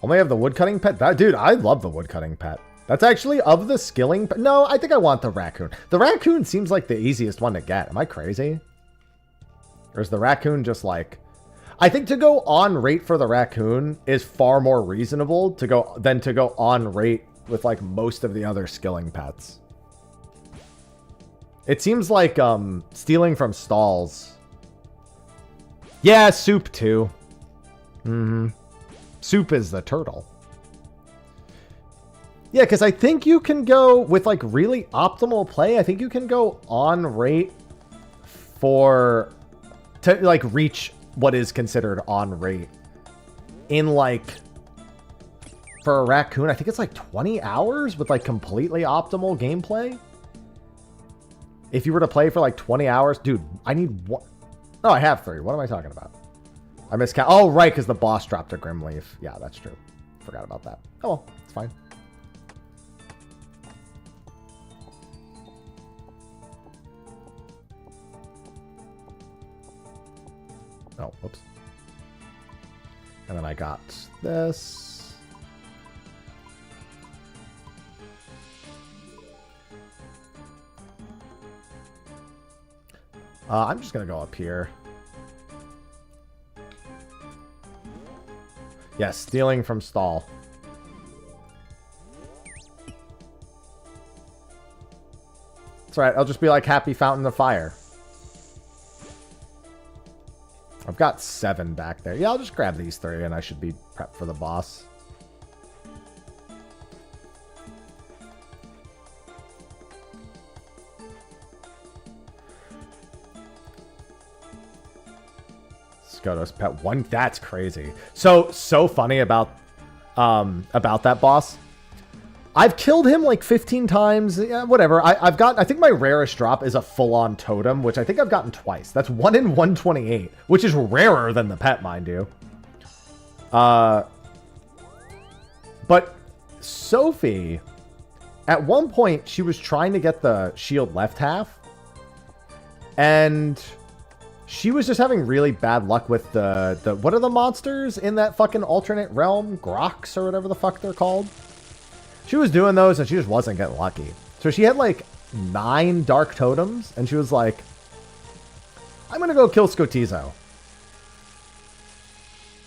Only have the woodcutting pet? Dude, I love the woodcutting pet. That's actually of the skilling. No, I think I want the raccoon. The raccoon seems like the easiest one to get. Am I crazy? Or is the raccoon just like... I think to go on rate for the raccoon is far more reasonable than to go on rate with like most of the other skilling pets. It seems like stealing from stalls. Yeah, Soup too. Soup is the turtle. Yeah, because I think you can go with like really optimal play. I think you can go on rate to like reach what is considered on rate in like for a raccoon. I think it's like 20 hours with like completely optimal gameplay. If you were to play for like 20 hours, dude, I need one. No, I have 3. What am I talking about? I miscount. Oh, right, because the boss dropped a Grimleaf. Yeah, that's true. Forgot about that. Oh, well, it's fine. Oh, whoops. And then I got this. I'm just going to go up here. Yeah, stealing from stall. That's right. I'll just be like Happy Fountain of Fire. I've got 7 back there. Yeah, I'll just grab these 3 and I should be prepped for the boss. Skotos pet 1. That's crazy. So funny about that boss. I've killed him like 15 times. Yeah, whatever. I think my rarest drop is a full-on totem, which I think I've gotten twice. That's 1 in 128, which is rarer than the pet, mind you. But Sophie, at one point, she was trying to get the shield left half, and she was just having really bad luck with the what are the monsters in that fucking alternate realm? Grox or whatever the fuck they're called. She was doing those and she just wasn't getting lucky. So she had like 9 dark totems and she was like, I'm going to go kill Skotizo.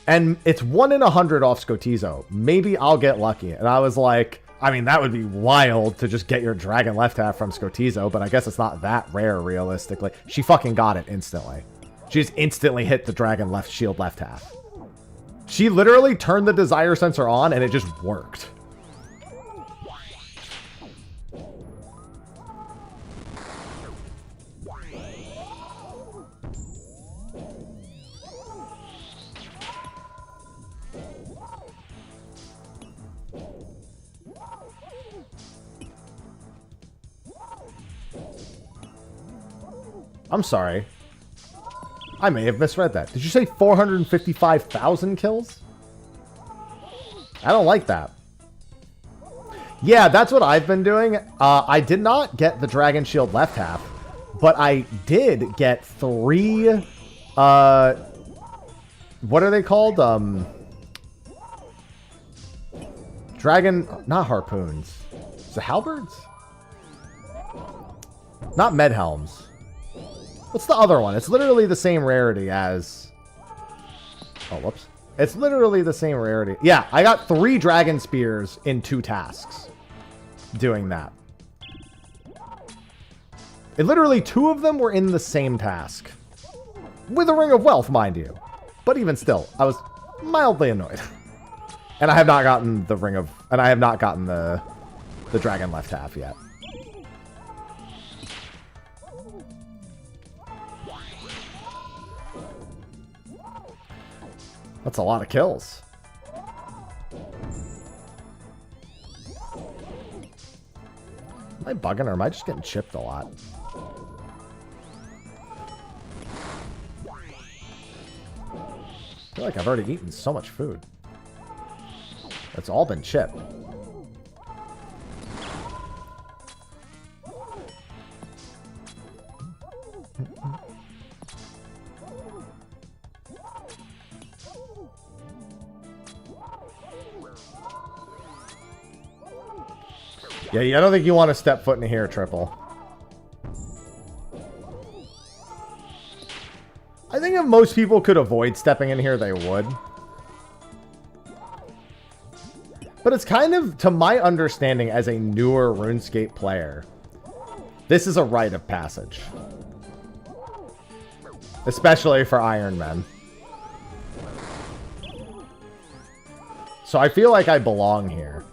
And it's 1 in 100 off Skotizo. Maybe I'll get lucky. And I was like, I mean, that would be wild to just get your dragon left half from Skotizo, but I guess it's not that rare realistically. She fucking got it instantly. She just instantly hit the dragon left shield left half. She literally turned the desire sensor on and it just worked. I'm sorry. I may have misread that. Did you say 455,000 kills? I don't like that. Yeah, that's what I've been doing. I did not get the Dragon Shield left half, but I did get 3... what are they called? Dragon... Not harpoons. Is it halberds? Not medhelms. What's the other one? It's literally the same rarity as... Oh, whoops. It's literally the same rarity. Yeah, I got 3 dragon spears in 2 tasks doing that. And literally 2 of them were in the same task. With a Ring of Wealth, mind you. But even still, I was mildly annoyed. And I have not gotten the Ring of... And I have not gotten the dragon left half yet. That's a lot of kills. Am I bugging or am I just getting chipped a lot? I feel like I've already eaten so much food. It's all been chipped. Yeah, I don't think you want to step foot in here, Triple. I think if most people could avoid stepping in here, they would. But it's kind of, to my understanding as a newer RuneScape player, this is a rite of passage. Especially for Ironman. So I feel like I belong here.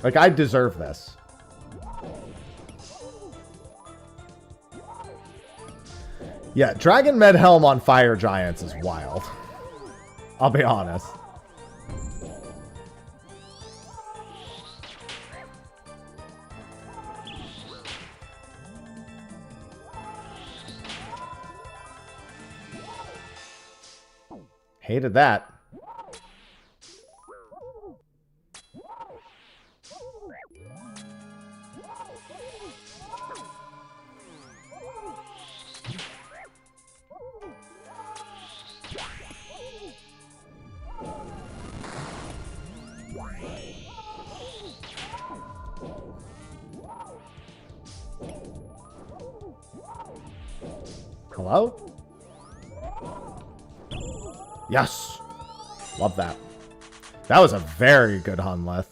Like, I deserve this. Yeah, Dragon Medhelm on Fire Giants is wild. I'll be honest. Hated that. Hello? Yes! Love that. That was a very good Hunleth.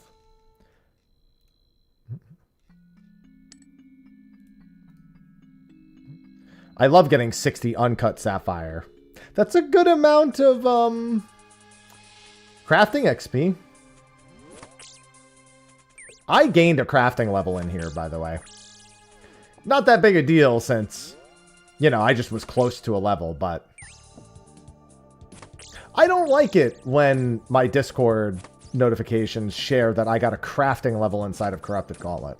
I love getting 60 uncut sapphire. That's a good amount of crafting XP. I gained a crafting level in here, by the way. Not that big a deal since, you know, I just was close to a level, but I don't like it when my Discord notifications share that I got a crafting level inside of Corrupted Gauntlet.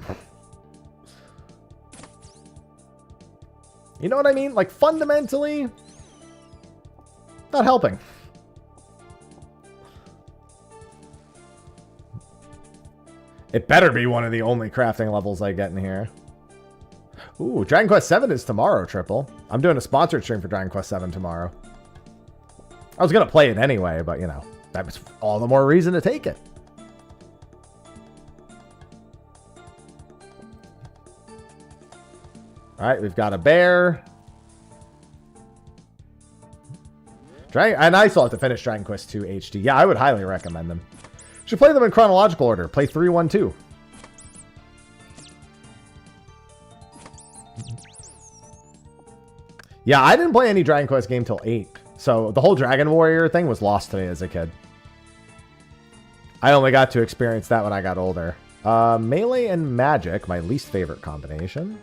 You know what I mean? Like, fundamentally, not helping. It better be one of the only crafting levels I get in here. Ooh, Dragon Quest VII is tomorrow, Triple. I'm doing a sponsored stream for Dragon Quest VII tomorrow. I was going to play it anyway, but, you know, that was all the more reason to take it. All right, we've got a bear. And I still have to finish Dragon Quest II HD. Yeah, I would highly recommend them. Should play them in chronological order. Play 3, 1, 2. Yeah, I didn't play any Dragon Quest game till 8. So the whole Dragon Warrior thing was lost to me as a kid. I only got to experience that when I got older. Melee and magic, my least favorite combination.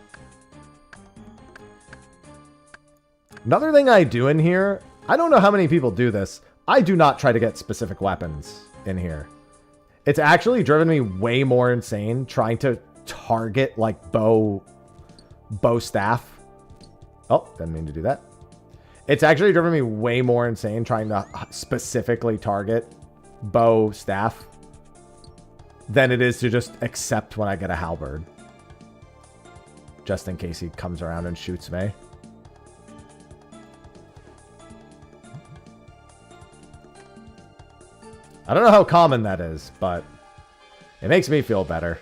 Another thing I do in here, I don't know how many people do this. I do not try to get specific weapons in here. It's actually driven me way more insane trying to target like bow staff. Oh, didn't mean to do that. It's actually driven me way more insane trying to specifically target bow staff than it is to just accept when I get a halberd. Just in case he comes around and shoots me. I don't know how common that is, but it makes me feel better.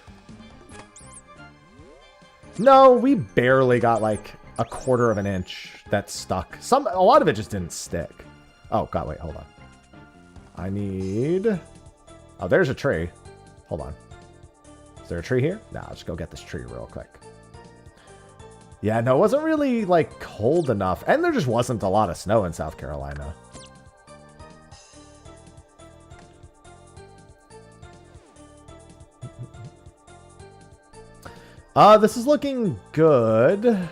No, we barely got like a quarter of an inch that stuck. A lot of it just didn't stick. Oh, God, wait, hold on. I need... Oh, there's a tree. Hold on. Is there a tree here? No, I'll just go get this tree real quick. Yeah, no, it wasn't really, like, cold enough. And there just wasn't a lot of snow in South Carolina. This is looking good.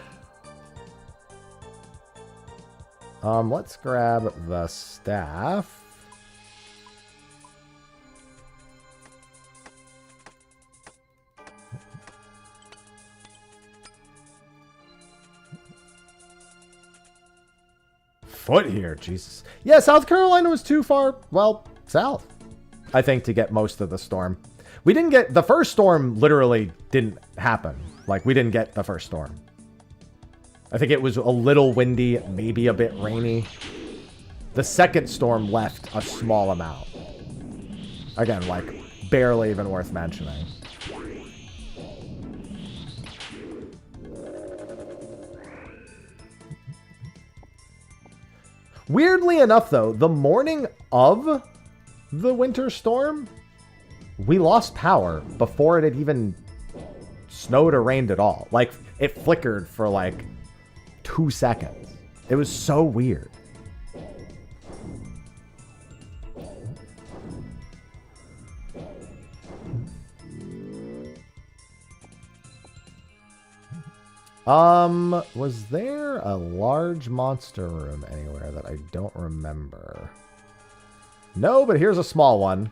Let's grab the staff. Foot here, Jesus. Yeah, South Carolina was too far, well, south, I think, to get most of the storm. We didn't get... The first storm literally didn't happen. Like, we didn't get the first storm. I think it was a little windy, maybe a bit rainy. The second storm left a small amount. Again, like, barely even worth mentioning. Weirdly enough, though, the morning of the winter storm, we lost power before it had even snowed or rained at all. Like, it flickered for, like, 2 seconds. It was so weird. Was there a large monster room anywhere that I don't remember? No, but here's a small one.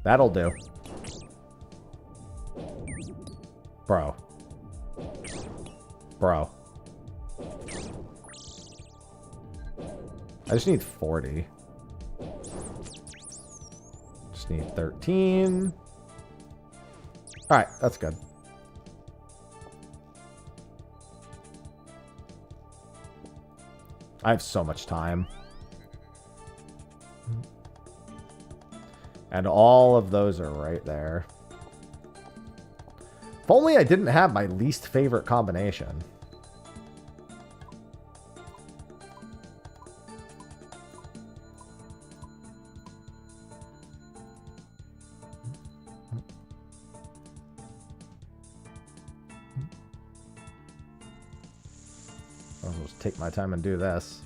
That'll do. Bro. I just need 40. Just need 13. Alright, that's good. I have so much time. And all of those are right there. If only I didn't have my least favorite combination. I'll just take my time and do this.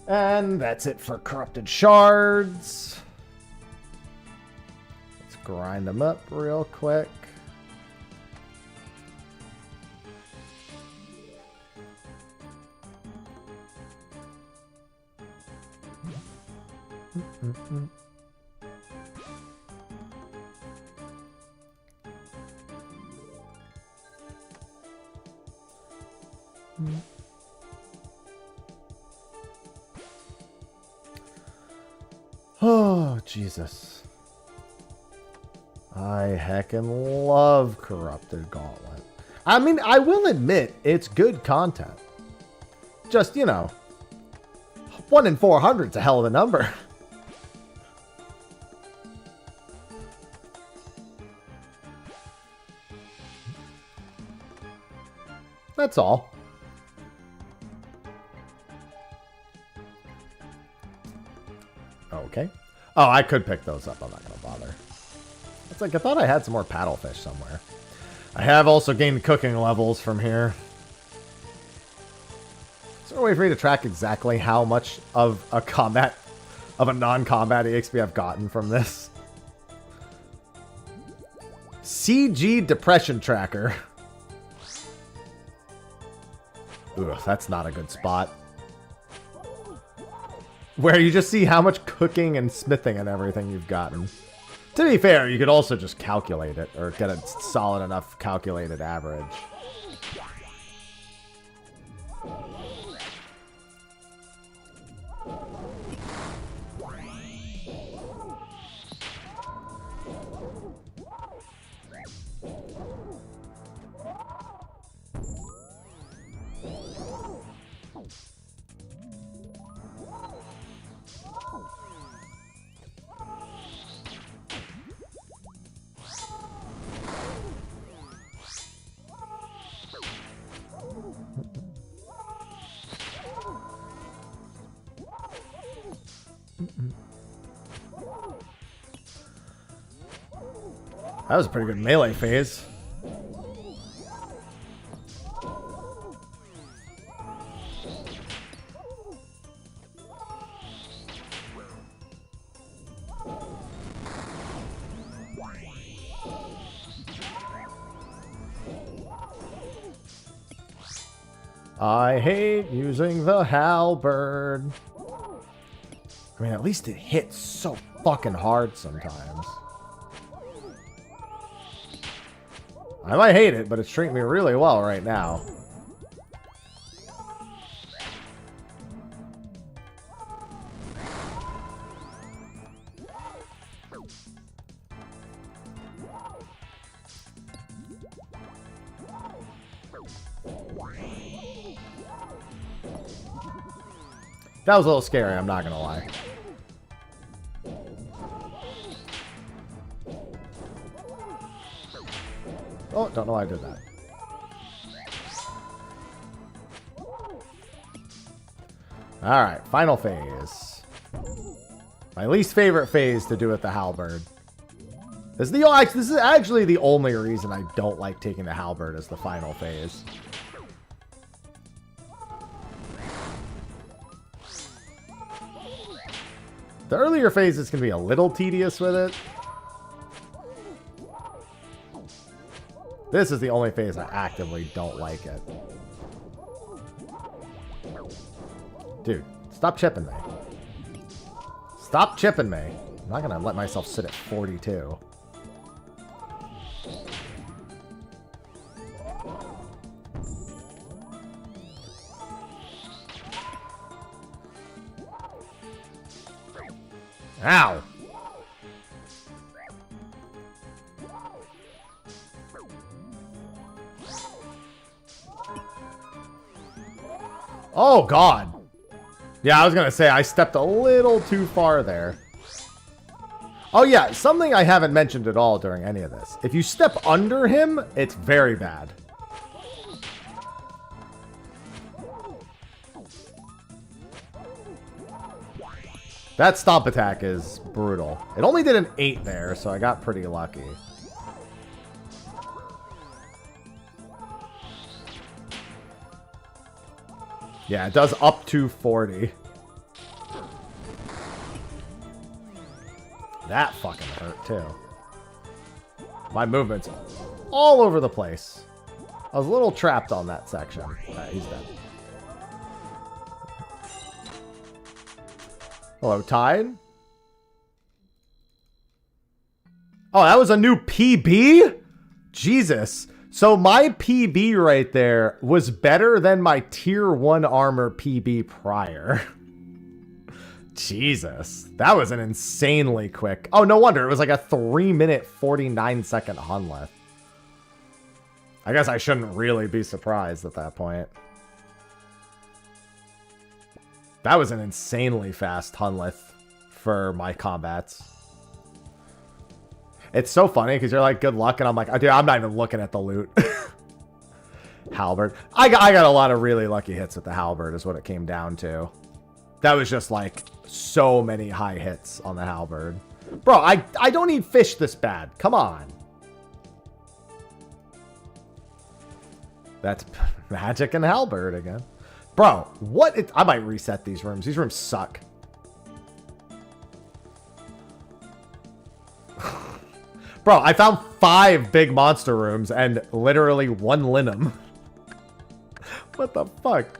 And that's it for corrupted shards. Let's grind them up real quick. Oh, Jesus. I heckin' love Corrupted Gauntlet. I mean, I will admit, it's good content. Just, you know, 1 in 400 is a hell of a number. That's all. Okay. Oh, I could pick those up. I'm not going to bother. It's like I thought I had some more paddlefish somewhere. I have also gained cooking levels from here. Is there a way for me to track exactly how much of a non-combat EXP I've gotten from this? CG Depression Tracker. Ugh, that's not a good spot. Where you just see how much cooking and smithing and everything you've gotten. To be fair, you could also just calculate it, or get a solid enough calculated average. That was a pretty good melee phase. I hate using the halberd. I mean, at least it hits so fucking hard sometimes. I might hate it, but it's treating me really well right now. That was a little scary, I'm not gonna lie. Oh, don't know why I did that. Alright, final phase. My least favorite phase to do with the halberd. This is actually the only reason I don't like taking the halberd as the final phase. The earlier phases can be a little tedious with it. This is the only phase I actively don't like it. Dude, stop chipping me. Stop chipping me. I'm not gonna let myself sit at 42. Ow! Oh, God. Yeah, I was going to say, I stepped a little too far there. Oh, yeah, something I haven't mentioned at all during any of this. If you step under him, it's very bad. That stomp attack is brutal. It only did an 8 there, so I got pretty lucky. Yeah, it does up to 40. That fucking hurt, too. My movement's all over the place. I was a little trapped on that section. Alright, he's dead. Hello, Tide. Oh, that was a new PB? Jesus. So my PB right there was better than my tier 1 armor PB prior. Jesus. That was an insanely quick. Oh, no wonder. It was like a 3-minute, 49-second Hunleth. I guess I shouldn't really be surprised at that point. That was an insanely fast Hunleth for my combats. It's so funny because you're like, good luck, and I'm like, dude, I'm not even looking at the loot. Halberd. I got a lot of really lucky hits with the Halberd is what it came down to. That was just like so many high hits on the Halberd. Bro, I don't need fish this bad. Come on. That's magic and Halberd again. Bro, what? I might reset these rooms. These rooms suck. Bro, I found 5 big monster rooms and literally 1 Linum. What the fuck?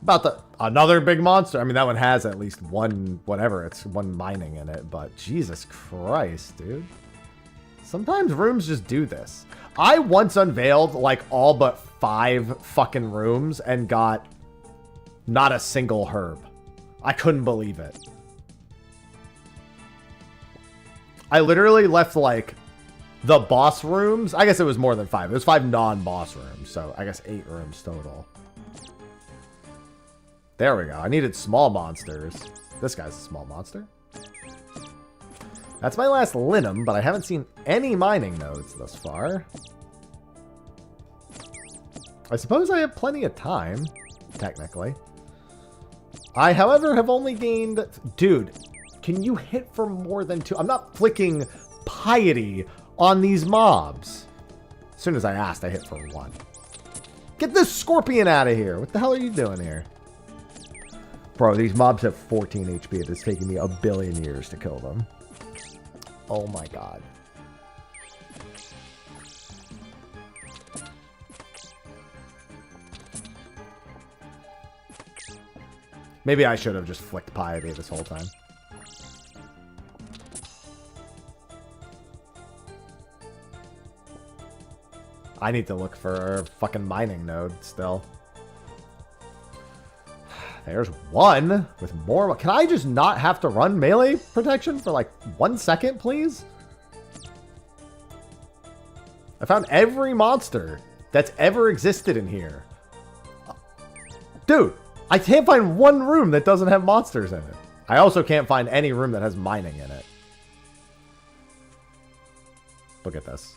About another big monster. I mean, that one has at least 1, whatever. It's 1 mining in it, but Jesus Christ, dude. Sometimes rooms just do this. I once unveiled like all but 5 fucking rooms and got not a single herb. I couldn't believe it. I literally left like the boss rooms. I guess it was more than 5. It was 5 non-boss rooms. So I guess 8 rooms total. There we go. I needed small monsters. This guy's a small monster. That's my last Linum, but I haven't seen any mining nodes thus far. I suppose I have plenty of time, technically. I, however, have only gained... Dude, can you hit for more than 2? I'm not flicking piety on these mobs. As soon as I asked, I hit for 1. Get this scorpion out of here. What the hell are you doing here? Bro, these mobs have 14 HP. It is taking me a billion years to kill them. Oh my god. Maybe I should have just flicked piety this whole time. I need to look for a fucking mining node still. There's 1 with more. Can I just not have to run melee protection for like 1 second, please? I found every monster that's ever existed in here. Dude, I can't find 1 room that doesn't have monsters in it. I also can't find any room that has mining in it. Look at this.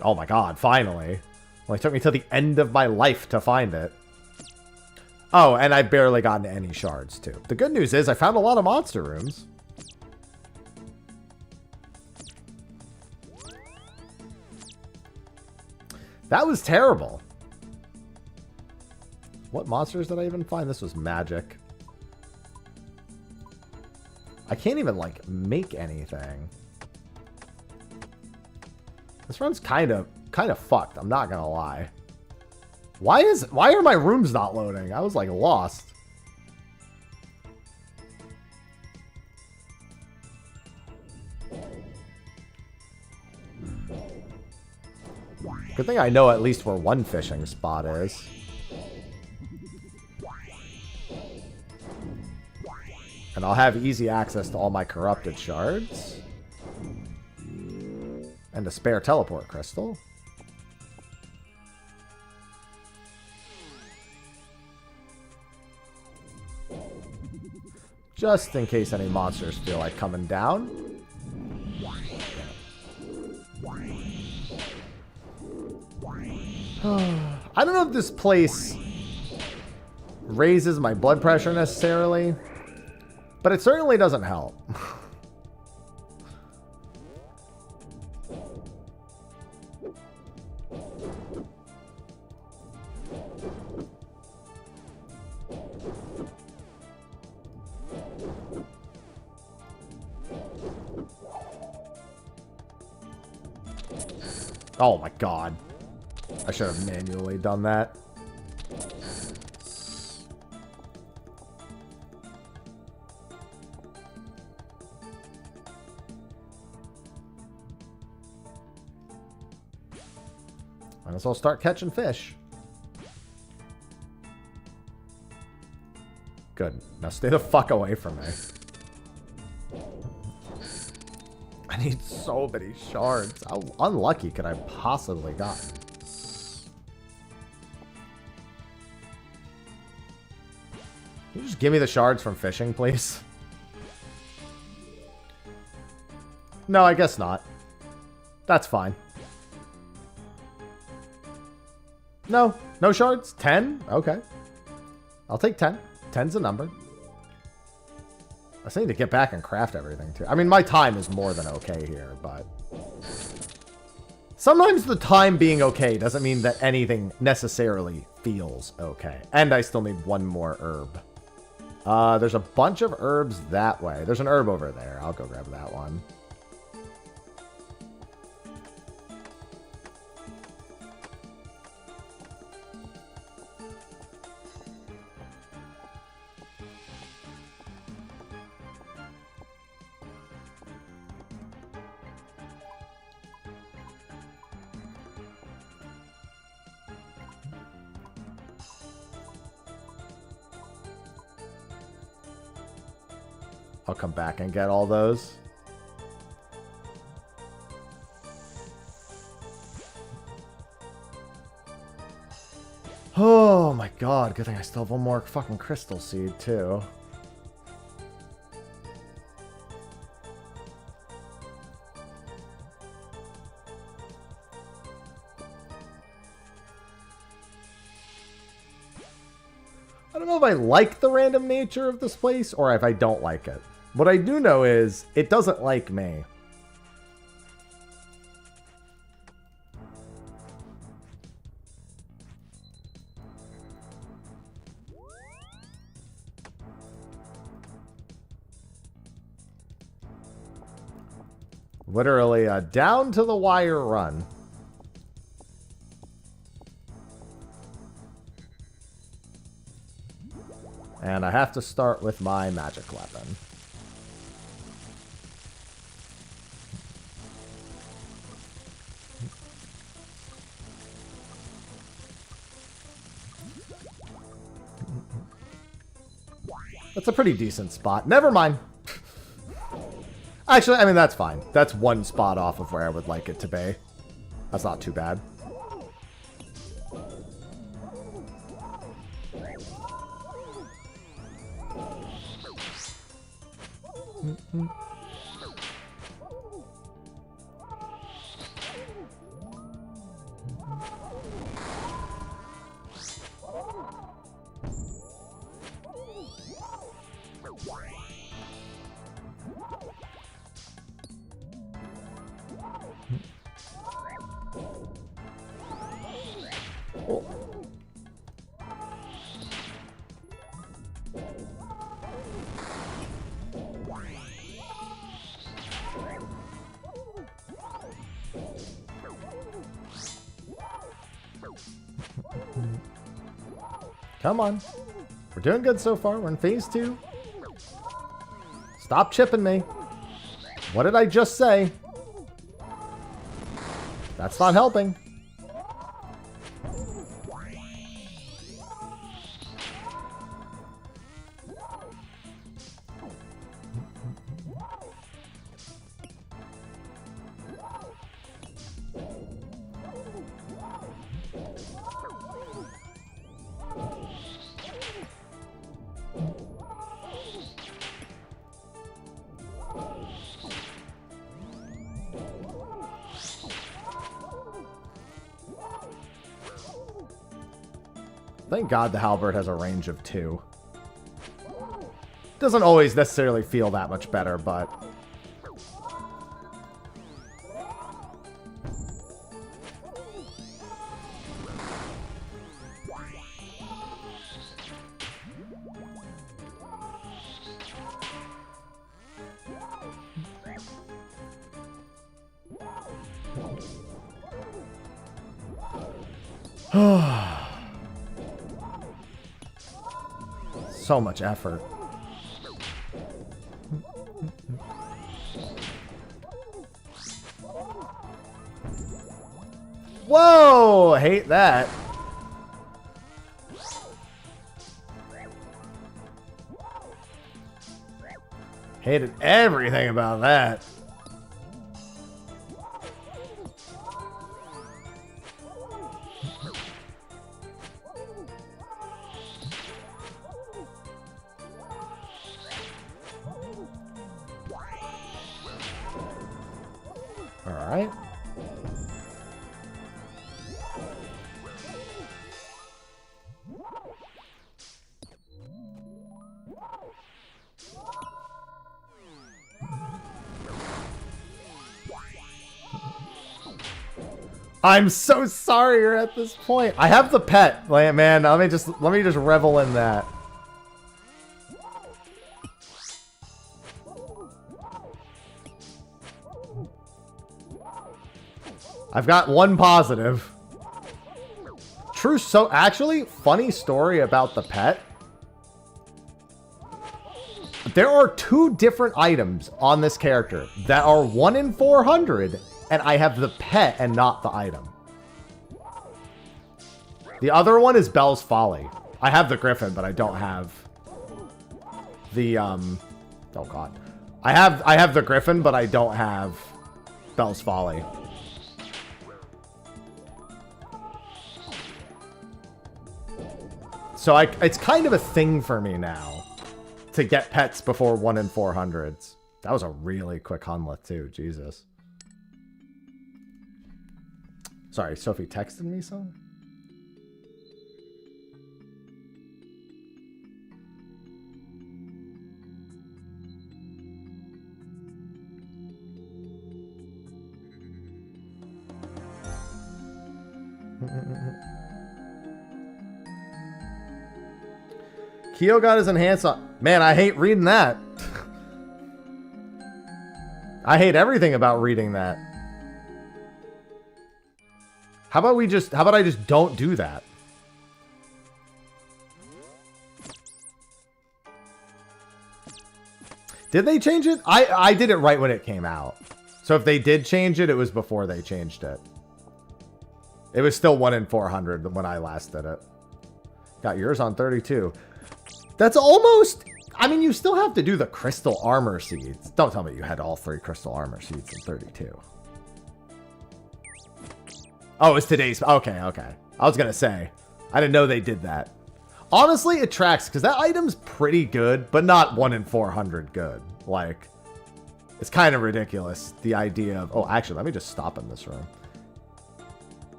Oh my god, finally. Well, it took me till the end of my life to find it. Oh, and I barely got into any shards, too. The good news is I found a lot of monster rooms. That was terrible. What monsters did I even find? This was magic. I can't even, like, make anything. This run's kind of fucked. I'm not gonna lie. Why are my rooms not loading? I was like lost. Good thing I know at least where 1 fishing spot is. And I'll have easy access to all my corrupted shards. And a spare teleport crystal. Just in case any monsters feel like coming down. I don't know if this place raises my blood pressure necessarily, but it certainly doesn't help. Oh my god. I should have manually done that. Might as well start catching fish. Good. Now stay the fuck away from me. I need so many shards. How unlucky could I possibly got? Can you just give me the shards from fishing, please? No, I guess not. That's fine. No. No shards? 10? Okay. I'll take 10. 10's a number. I just need to get back and craft everything, too. I mean, my time is more than okay here, but... sometimes the time being okay doesn't mean that anything necessarily feels okay. And I still need one more herb. There's a bunch of herbs that way. There's an herb over there. I'll go grab that one. I'll come back and get all those. Oh my god, good thing I still have one more fucking crystal seed too. I don't know if I like the random nature of this place or if I don't like it. What I do know is it doesn't like me. Literally a down to the wire run. And I have to start with my magic weapon. That's a pretty decent spot. Never mind. Actually, I mean, that's fine. That's one spot off of where I would like it to be. That's not too bad. Come on. We're doing good so far. We're in phase 2. Stop chipping me. What did I just say? That's not helping. Thank God the halberd has a range of 2. Doesn't always necessarily feel that much better, but... So much effort. Whoa! Hate that. Hated everything about that. All right. I'm so sorry you're at this point. I have the pet, man. Let me just revel in that. I've got one positive. True. So actually, funny story about the pet. There are 2 different items on this character that are 1 in 400, and I have the pet and not the item. The other one is Belle's Folly. I have the Griffin, but I don't have the oh god. I have the Griffin, but I don't have Belle's Folly. So it's kind of a thing for me now to get pets before 1 in 400s. That was a really quick Hunlet too. Jesus. Sorry, Sophie texted me something? Keo got his enhance on. Man, I hate reading that. I hate everything about reading that. How about I just don't do that? Did they change it? I did it right when it came out. So if they did change it, it was before they changed it. It was still 1 in 400 when I last did it. Got yours on 32. That's almost... I mean, you still have to do the crystal armor seeds. Don't tell me you had all 3 crystal armor seeds in 32. Oh, it's today's... Okay, okay. I was going to say. I didn't know they did that. Honestly, it tracks because that item's pretty good, but not 1 in 400 good. Like, it's kind of ridiculous. The idea of... Oh, actually, let me just stop in this room.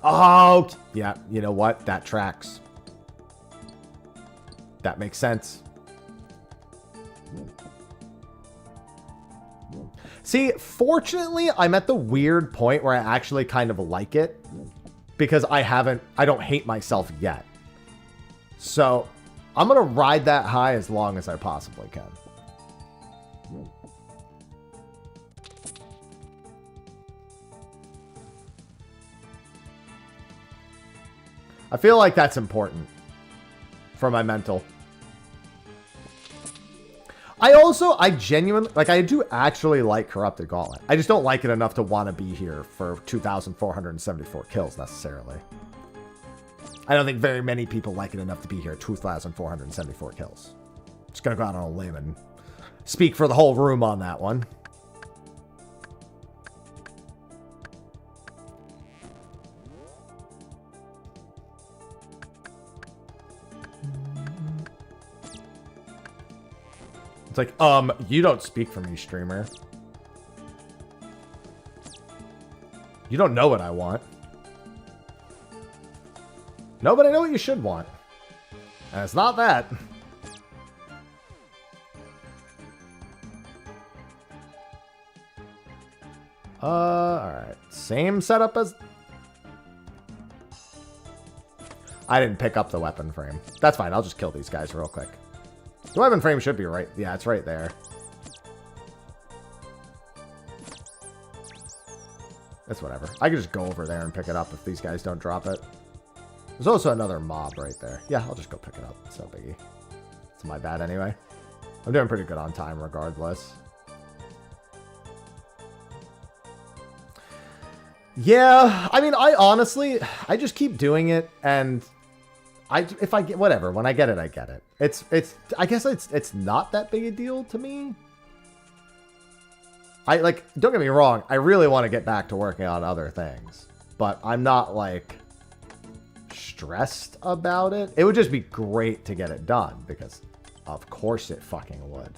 Oh, yeah. You know what? That tracks. That makes sense. See, fortunately, I'm at the weird point where I actually kind of like it because I don't hate myself yet. So I'm going to ride that high as long as I possibly can. I feel like that's important for my mental. I genuinely, like, I do actually like Corrupted Gauntlet. I just don't like it enough to want to be here for 2,474 kills, necessarily. I don't think very many people like it enough to be here at 2,474 kills. Just gonna go out on a limb and speak for the whole room on that one. It's like, you don't speak for me, streamer. You don't know what I want. No, but I know what you should want. And it's not that. Alright. Same setup as... I didn't pick up the weapon frame. That's fine, I'll just kill these guys real quick. The weapon frame should be right... Yeah, it's right there. That's whatever. I can just go over there and pick it up if these guys don't drop it. There's also another mob right there. Yeah, I'll just go pick it up. It's no biggie. It's my bad anyway. I'm doing pretty good on time regardless. Yeah, I mean, I just keep doing it, and if I get whatever, when I get it, I get it. I guess it's not that big a deal to me. Don't get me wrong, I really want to get back to working on other things, but I'm not like stressed about it. It would just be great to get it done because of course it fucking would.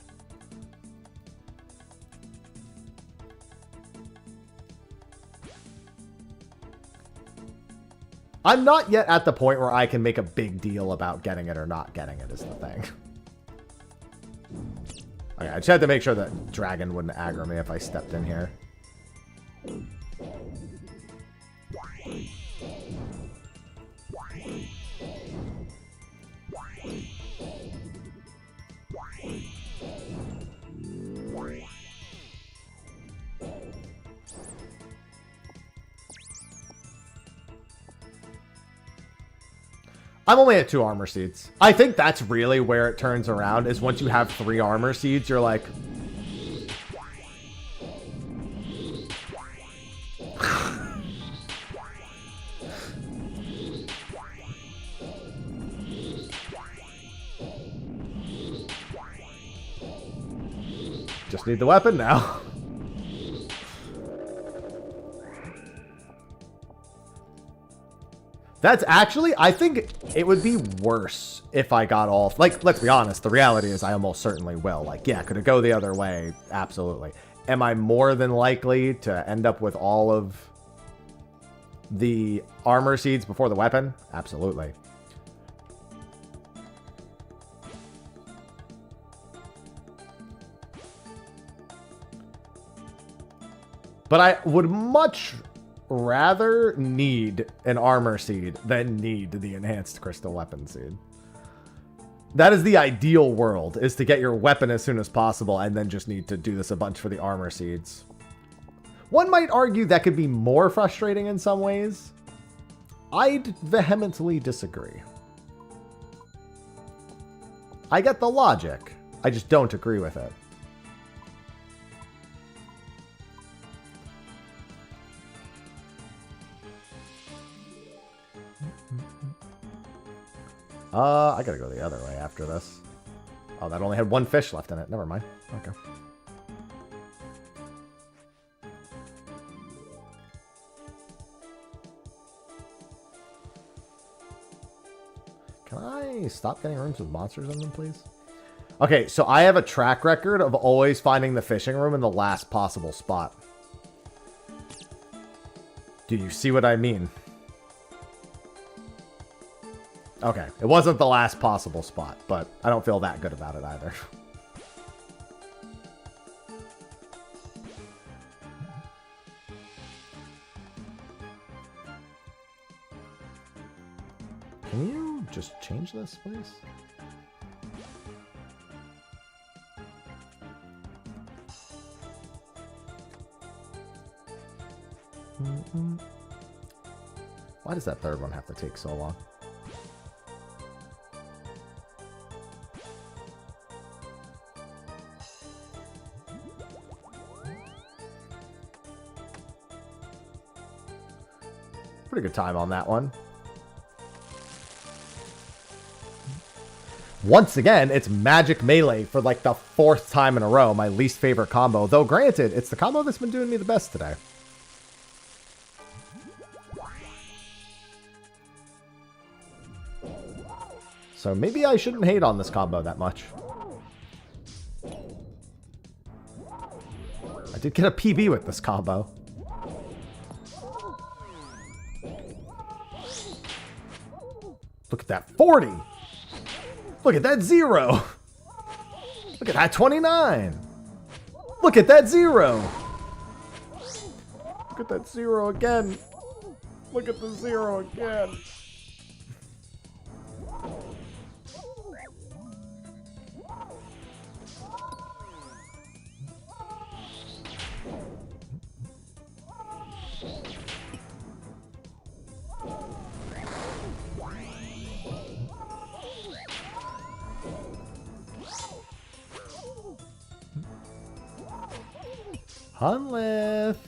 I'm not yet at the point where I can make a big deal about getting it or not getting it is the thing. Okay, I just had to make sure that dragon wouldn't aggro me if I stepped in here. I'm only at 2 armor seeds. I think that's really where it turns around, is once you have 3 armor seeds, you're like... Just need the weapon now. That's actually, I think it would be worse if I got all... Like, let's be honest, the reality is I almost certainly will. Like, yeah, could it go the other way? Absolutely. Am I more than likely to end up with all of the armor seeds before the weapon? Absolutely. But I would much rather need an armor seed than need the enhanced crystal weapon seed. That is the ideal world, is to get your weapon as soon as possible and then just need to do this a bunch for the armor seeds. One might argue that could be more frustrating in some ways. I'd vehemently disagree. I get the logic. I just don't agree with it. I gotta go the other way after this. Oh, that only had 1 fish left in it. Never mind. Okay. Can I stop getting rooms with monsters in them, please? Okay, so I have a track record of always finding the fishing room in the last possible spot. Do you see what I mean? Okay, it wasn't the last possible spot, but I don't feel that good about it either. Can you just change this, please? Why does that third one have to take so long? Pretty good time on that one. Once again, it's magic melee for like the 4th time in a row. My least favorite combo. Though granted, it's the combo that's been doing me the best today. So maybe I shouldn't hate on this combo that much. I did get a PB with this combo. Look at that 40. Look at that 0. Look at that 29. Look at that 0. Look at that 0 again. Look at the 0 again. Hunlith.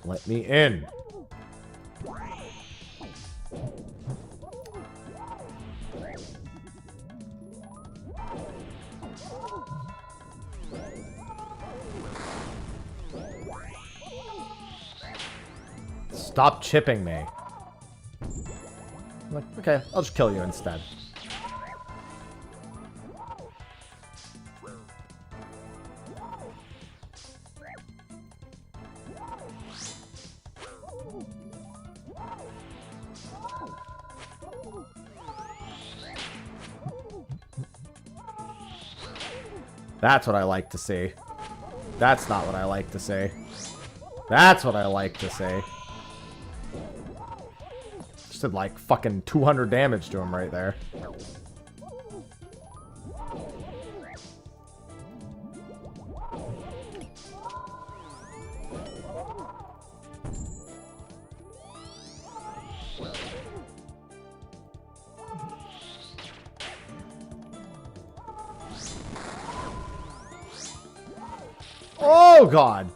Let me in. Stop chipping me. I'm like, okay, I'll just kill you instead. That's what I like to see. That's not what I like to see. That's what I like to see. Just did like fucking 200 damage to him right there. Oh god!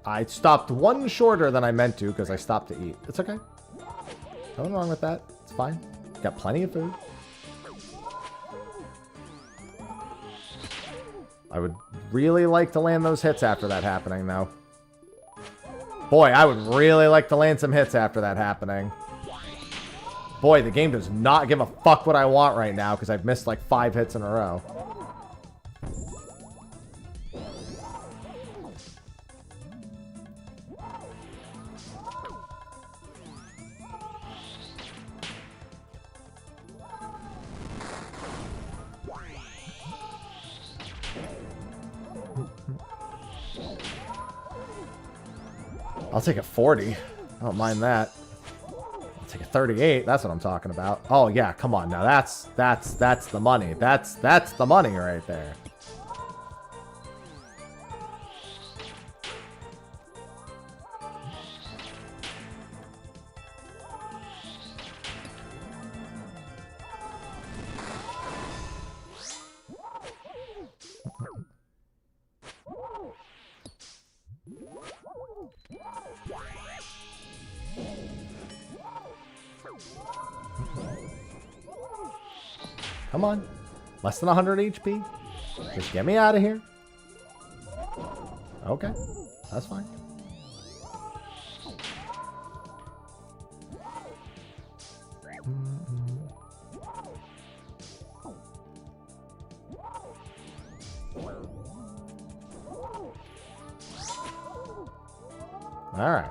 I stopped one shorter than I meant to because I stopped to eat. It's okay. Nothing wrong with that. It's fine. Got plenty of food. I would really like to land those hits after that happening, though. Boy, I would really like to land some hits after that happening. Boy, the game does not give a fuck what I want right now because I've missed like 5 hits in a row. I'll take a 40. I don't mind that. I'll take a 38. That's what I'm talking about. Oh yeah, come on now. That's the money. That's the money right there. Come on. Less than 100 HP. Just get me out of here. Okay. That's fine. Alright.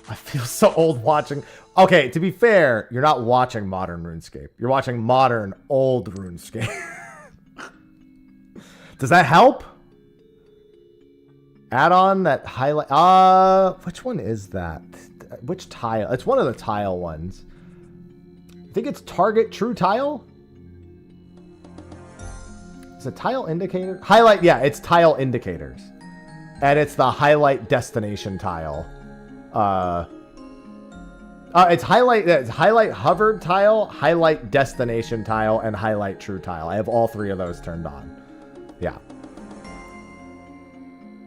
I feel so old watching... Okay, to be fair, you're not watching modern RuneScape. You're watching modern old RuneScape. Does that help? Add on that highlight... which one is that? Which tile? It's one of the tile ones. I think it's target true tile? Is it tile indicator? Highlight, yeah, it's tile indicators. And it's the highlight destination tile. It's highlight hovered tile, highlight destination tile, and highlight true tile. I have all 3 of those turned on. Yeah.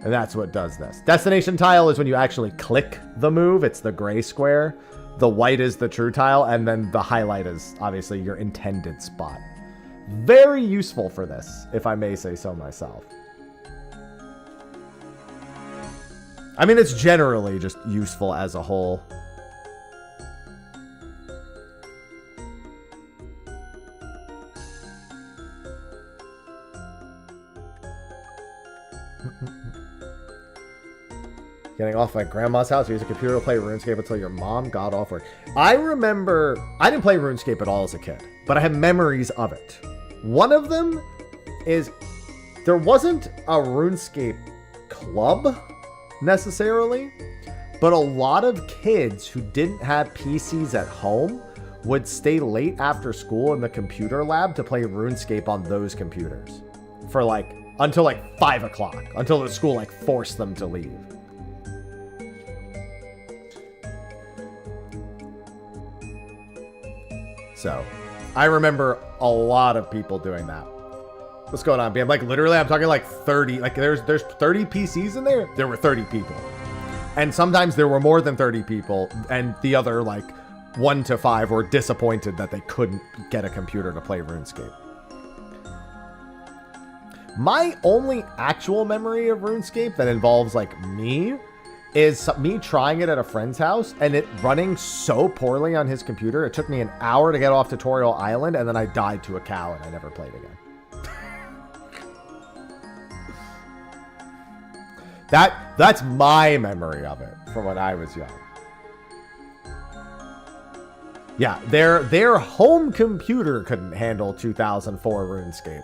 And that's what does this. Destination tile is when you actually click the move. It's the gray square. The white is the true tile, and then the highlight is obviously your intended spot. Very useful for this, if I may say so myself. I mean, it's generally just useful as a whole. Getting off my grandma's house, use a computer to play RuneScape until your mom got off work. I remember, I didn't play RuneScape at all as a kid, but I have memories of it. One of them is, there wasn't a RuneScape club necessarily, but a lot of kids who didn't have PCs at home would stay late after school in the computer lab to play RuneScape on those computers for like, until like 5 o'clock, until the school like forced them to leave. So, I remember a lot of people doing that. What's going on, BM? Like, literally, I'm talking like 30. Like, there's 30 PCs in there. There were 30 people. And sometimes there were more than 30 people. And the other, like, 1 to 5 were disappointed that they couldn't get a computer to play RuneScape. My only actual memory of RuneScape that involves, like, me is me trying it at a friend's house and it running so poorly on his computer. It took me an hour to get off Tutorial Island, and then I died to a cow and I never played again. That's my memory of it from when I was young. Yeah, their home computer couldn't handle 2004 RuneScape.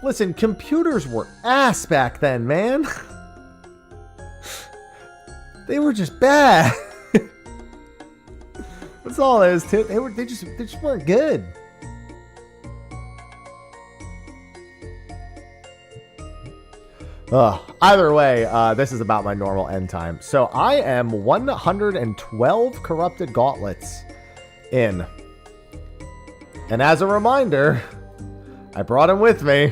Listen, computers were ass back then, man. They were just bad. That's all it is. They just weren't good. Either way, this is about my normal end time. So I am 112 corrupted gauntlets in. And as a reminder, I brought him with me.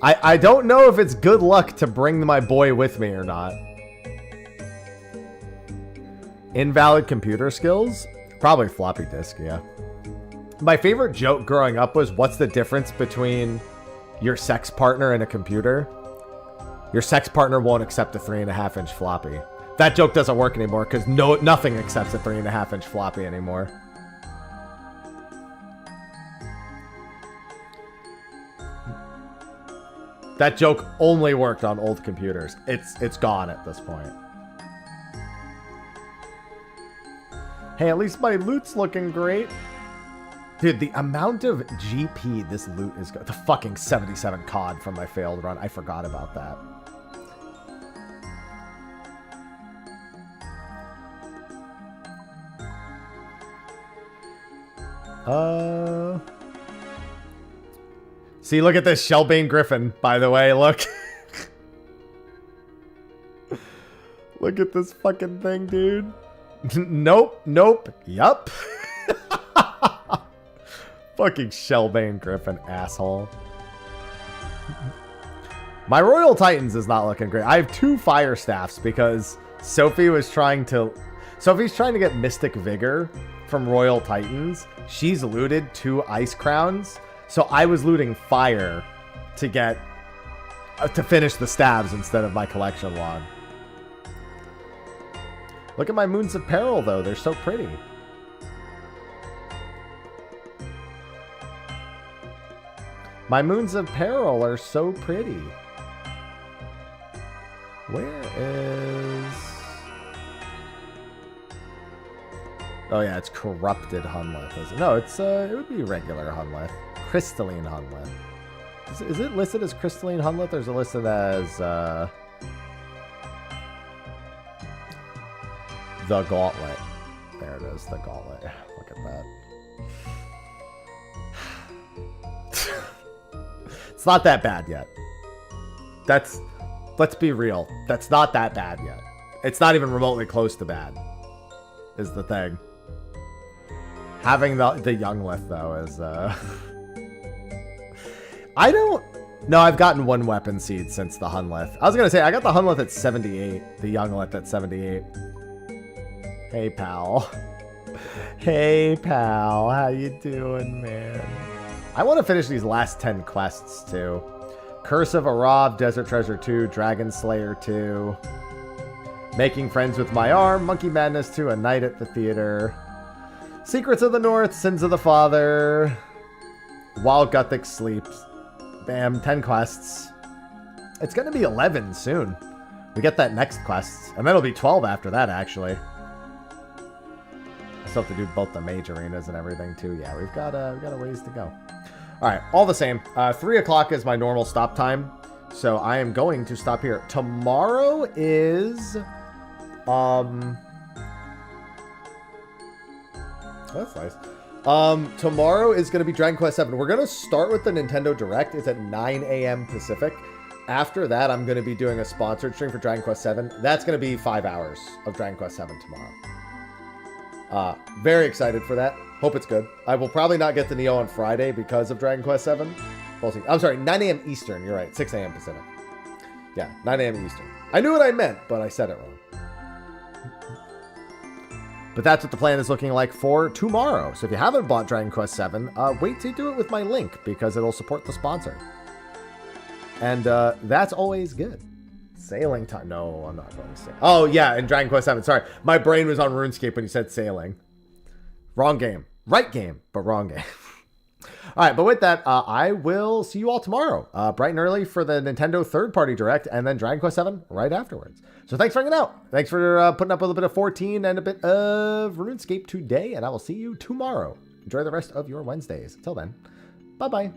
I don't know if it's good luck to bring my boy with me or not. Invalid computer skills? Probably floppy disk, yeah. My favorite joke growing up was, what's the difference between your sex partner and a computer? Your sex partner won't accept a 3.5-inch floppy. That joke doesn't work anymore because nothing accepts a 3.5-inch floppy anymore. That joke only worked on old computers. It's gone at this point. Hey, at least my loot's looking great. Dude, the amount of GP this loot is... The fucking 77 COD from my failed run. I forgot about that. See, look at this Shellbane Griffin, by the way. Look. Look at this fucking thing, dude. Nope. Yup. Fucking Shellbane Griffin, asshole. My Royal Titans is not looking great. I have 2 fire staffs because Sophie's trying to get Mystic Vigor from Royal Titans. She's looted 2 ice crowns. So I was looting fire to get to finish the stabs instead of my collection log. Look at my Moons of Peril though, they're so pretty. My Moons of Peril are so pretty. Where is... Oh yeah, it's Corrupted Hunlith, isn't it? No, it's it would be regular Hunlith. Crystalline Hunlith. Is it listed as Crystalline Hunlith, or is it listed as the Gauntlet? There it is, the Gauntlet. Look at that. It's not that bad yet. Let's be real. That's not that bad yet. It's not even remotely close to bad, is the thing. Having the Younglith, though, is... I don't... No, I've gotten 1 weapon seed since the Hunlith. I was going to say, I got the Hunlith at 78. The Younglith at 78. Hey, pal. Hey, pal. How you doing, man? I want to finish these last 10 quests, too. Curse of Arav, Desert Treasure 2, Dragon Slayer 2, Making Friends with My Arm, Monkey Madness 2, A Night at the Theater, Secrets of the North, Sins of the Father, While Gothic Sleeps. Bam, 10 quests. It's going to be 11 soon. We get that next quest, and then it'll be 12 after that, actually. I still have to do both the mage arenas and everything, too. Yeah, we've got a ways to go. All right, all the same. 3 o'clock is my normal stop time, so I am going to stop here. Tomorrow is... That's nice. Tomorrow is going to be Dragon Quest 7. We're going to start with the Nintendo Direct. It's at 9 a.m. Pacific. After that, I'm going to be doing a sponsored stream for Dragon Quest 7. That's going to be 5 hours of Dragon Quest 7 tomorrow. Very excited for that. Hope it's good. I will probably not get the Neo on Friday because of Dragon Quest 7. We'll see. I'm sorry, 9 a.m. Eastern. You're right. 6 a.m. Pacific. Yeah, 9 a.m. Eastern. I knew what I meant, but I said it wrong. But that's what the plan is looking like for tomorrow. So if you haven't bought Dragon Quest 7, wait to do it with my link because it'll support the sponsor. And that's always good. Sailing time. No, I'm not going to say. Oh, yeah, in Dragon Quest 7. Sorry. My brain was on RuneScape when you said sailing. Wrong game. Right game, but wrong game. All right, but with that, I will see you all tomorrow, bright and early for the Nintendo third-party Direct, and then Dragon Quest 7 right afterwards. So thanks for hanging out. Thanks for putting up with a bit of 14 and a bit of RuneScape today, and I will see you tomorrow. Enjoy the rest of your Wednesdays. Until then, bye-bye.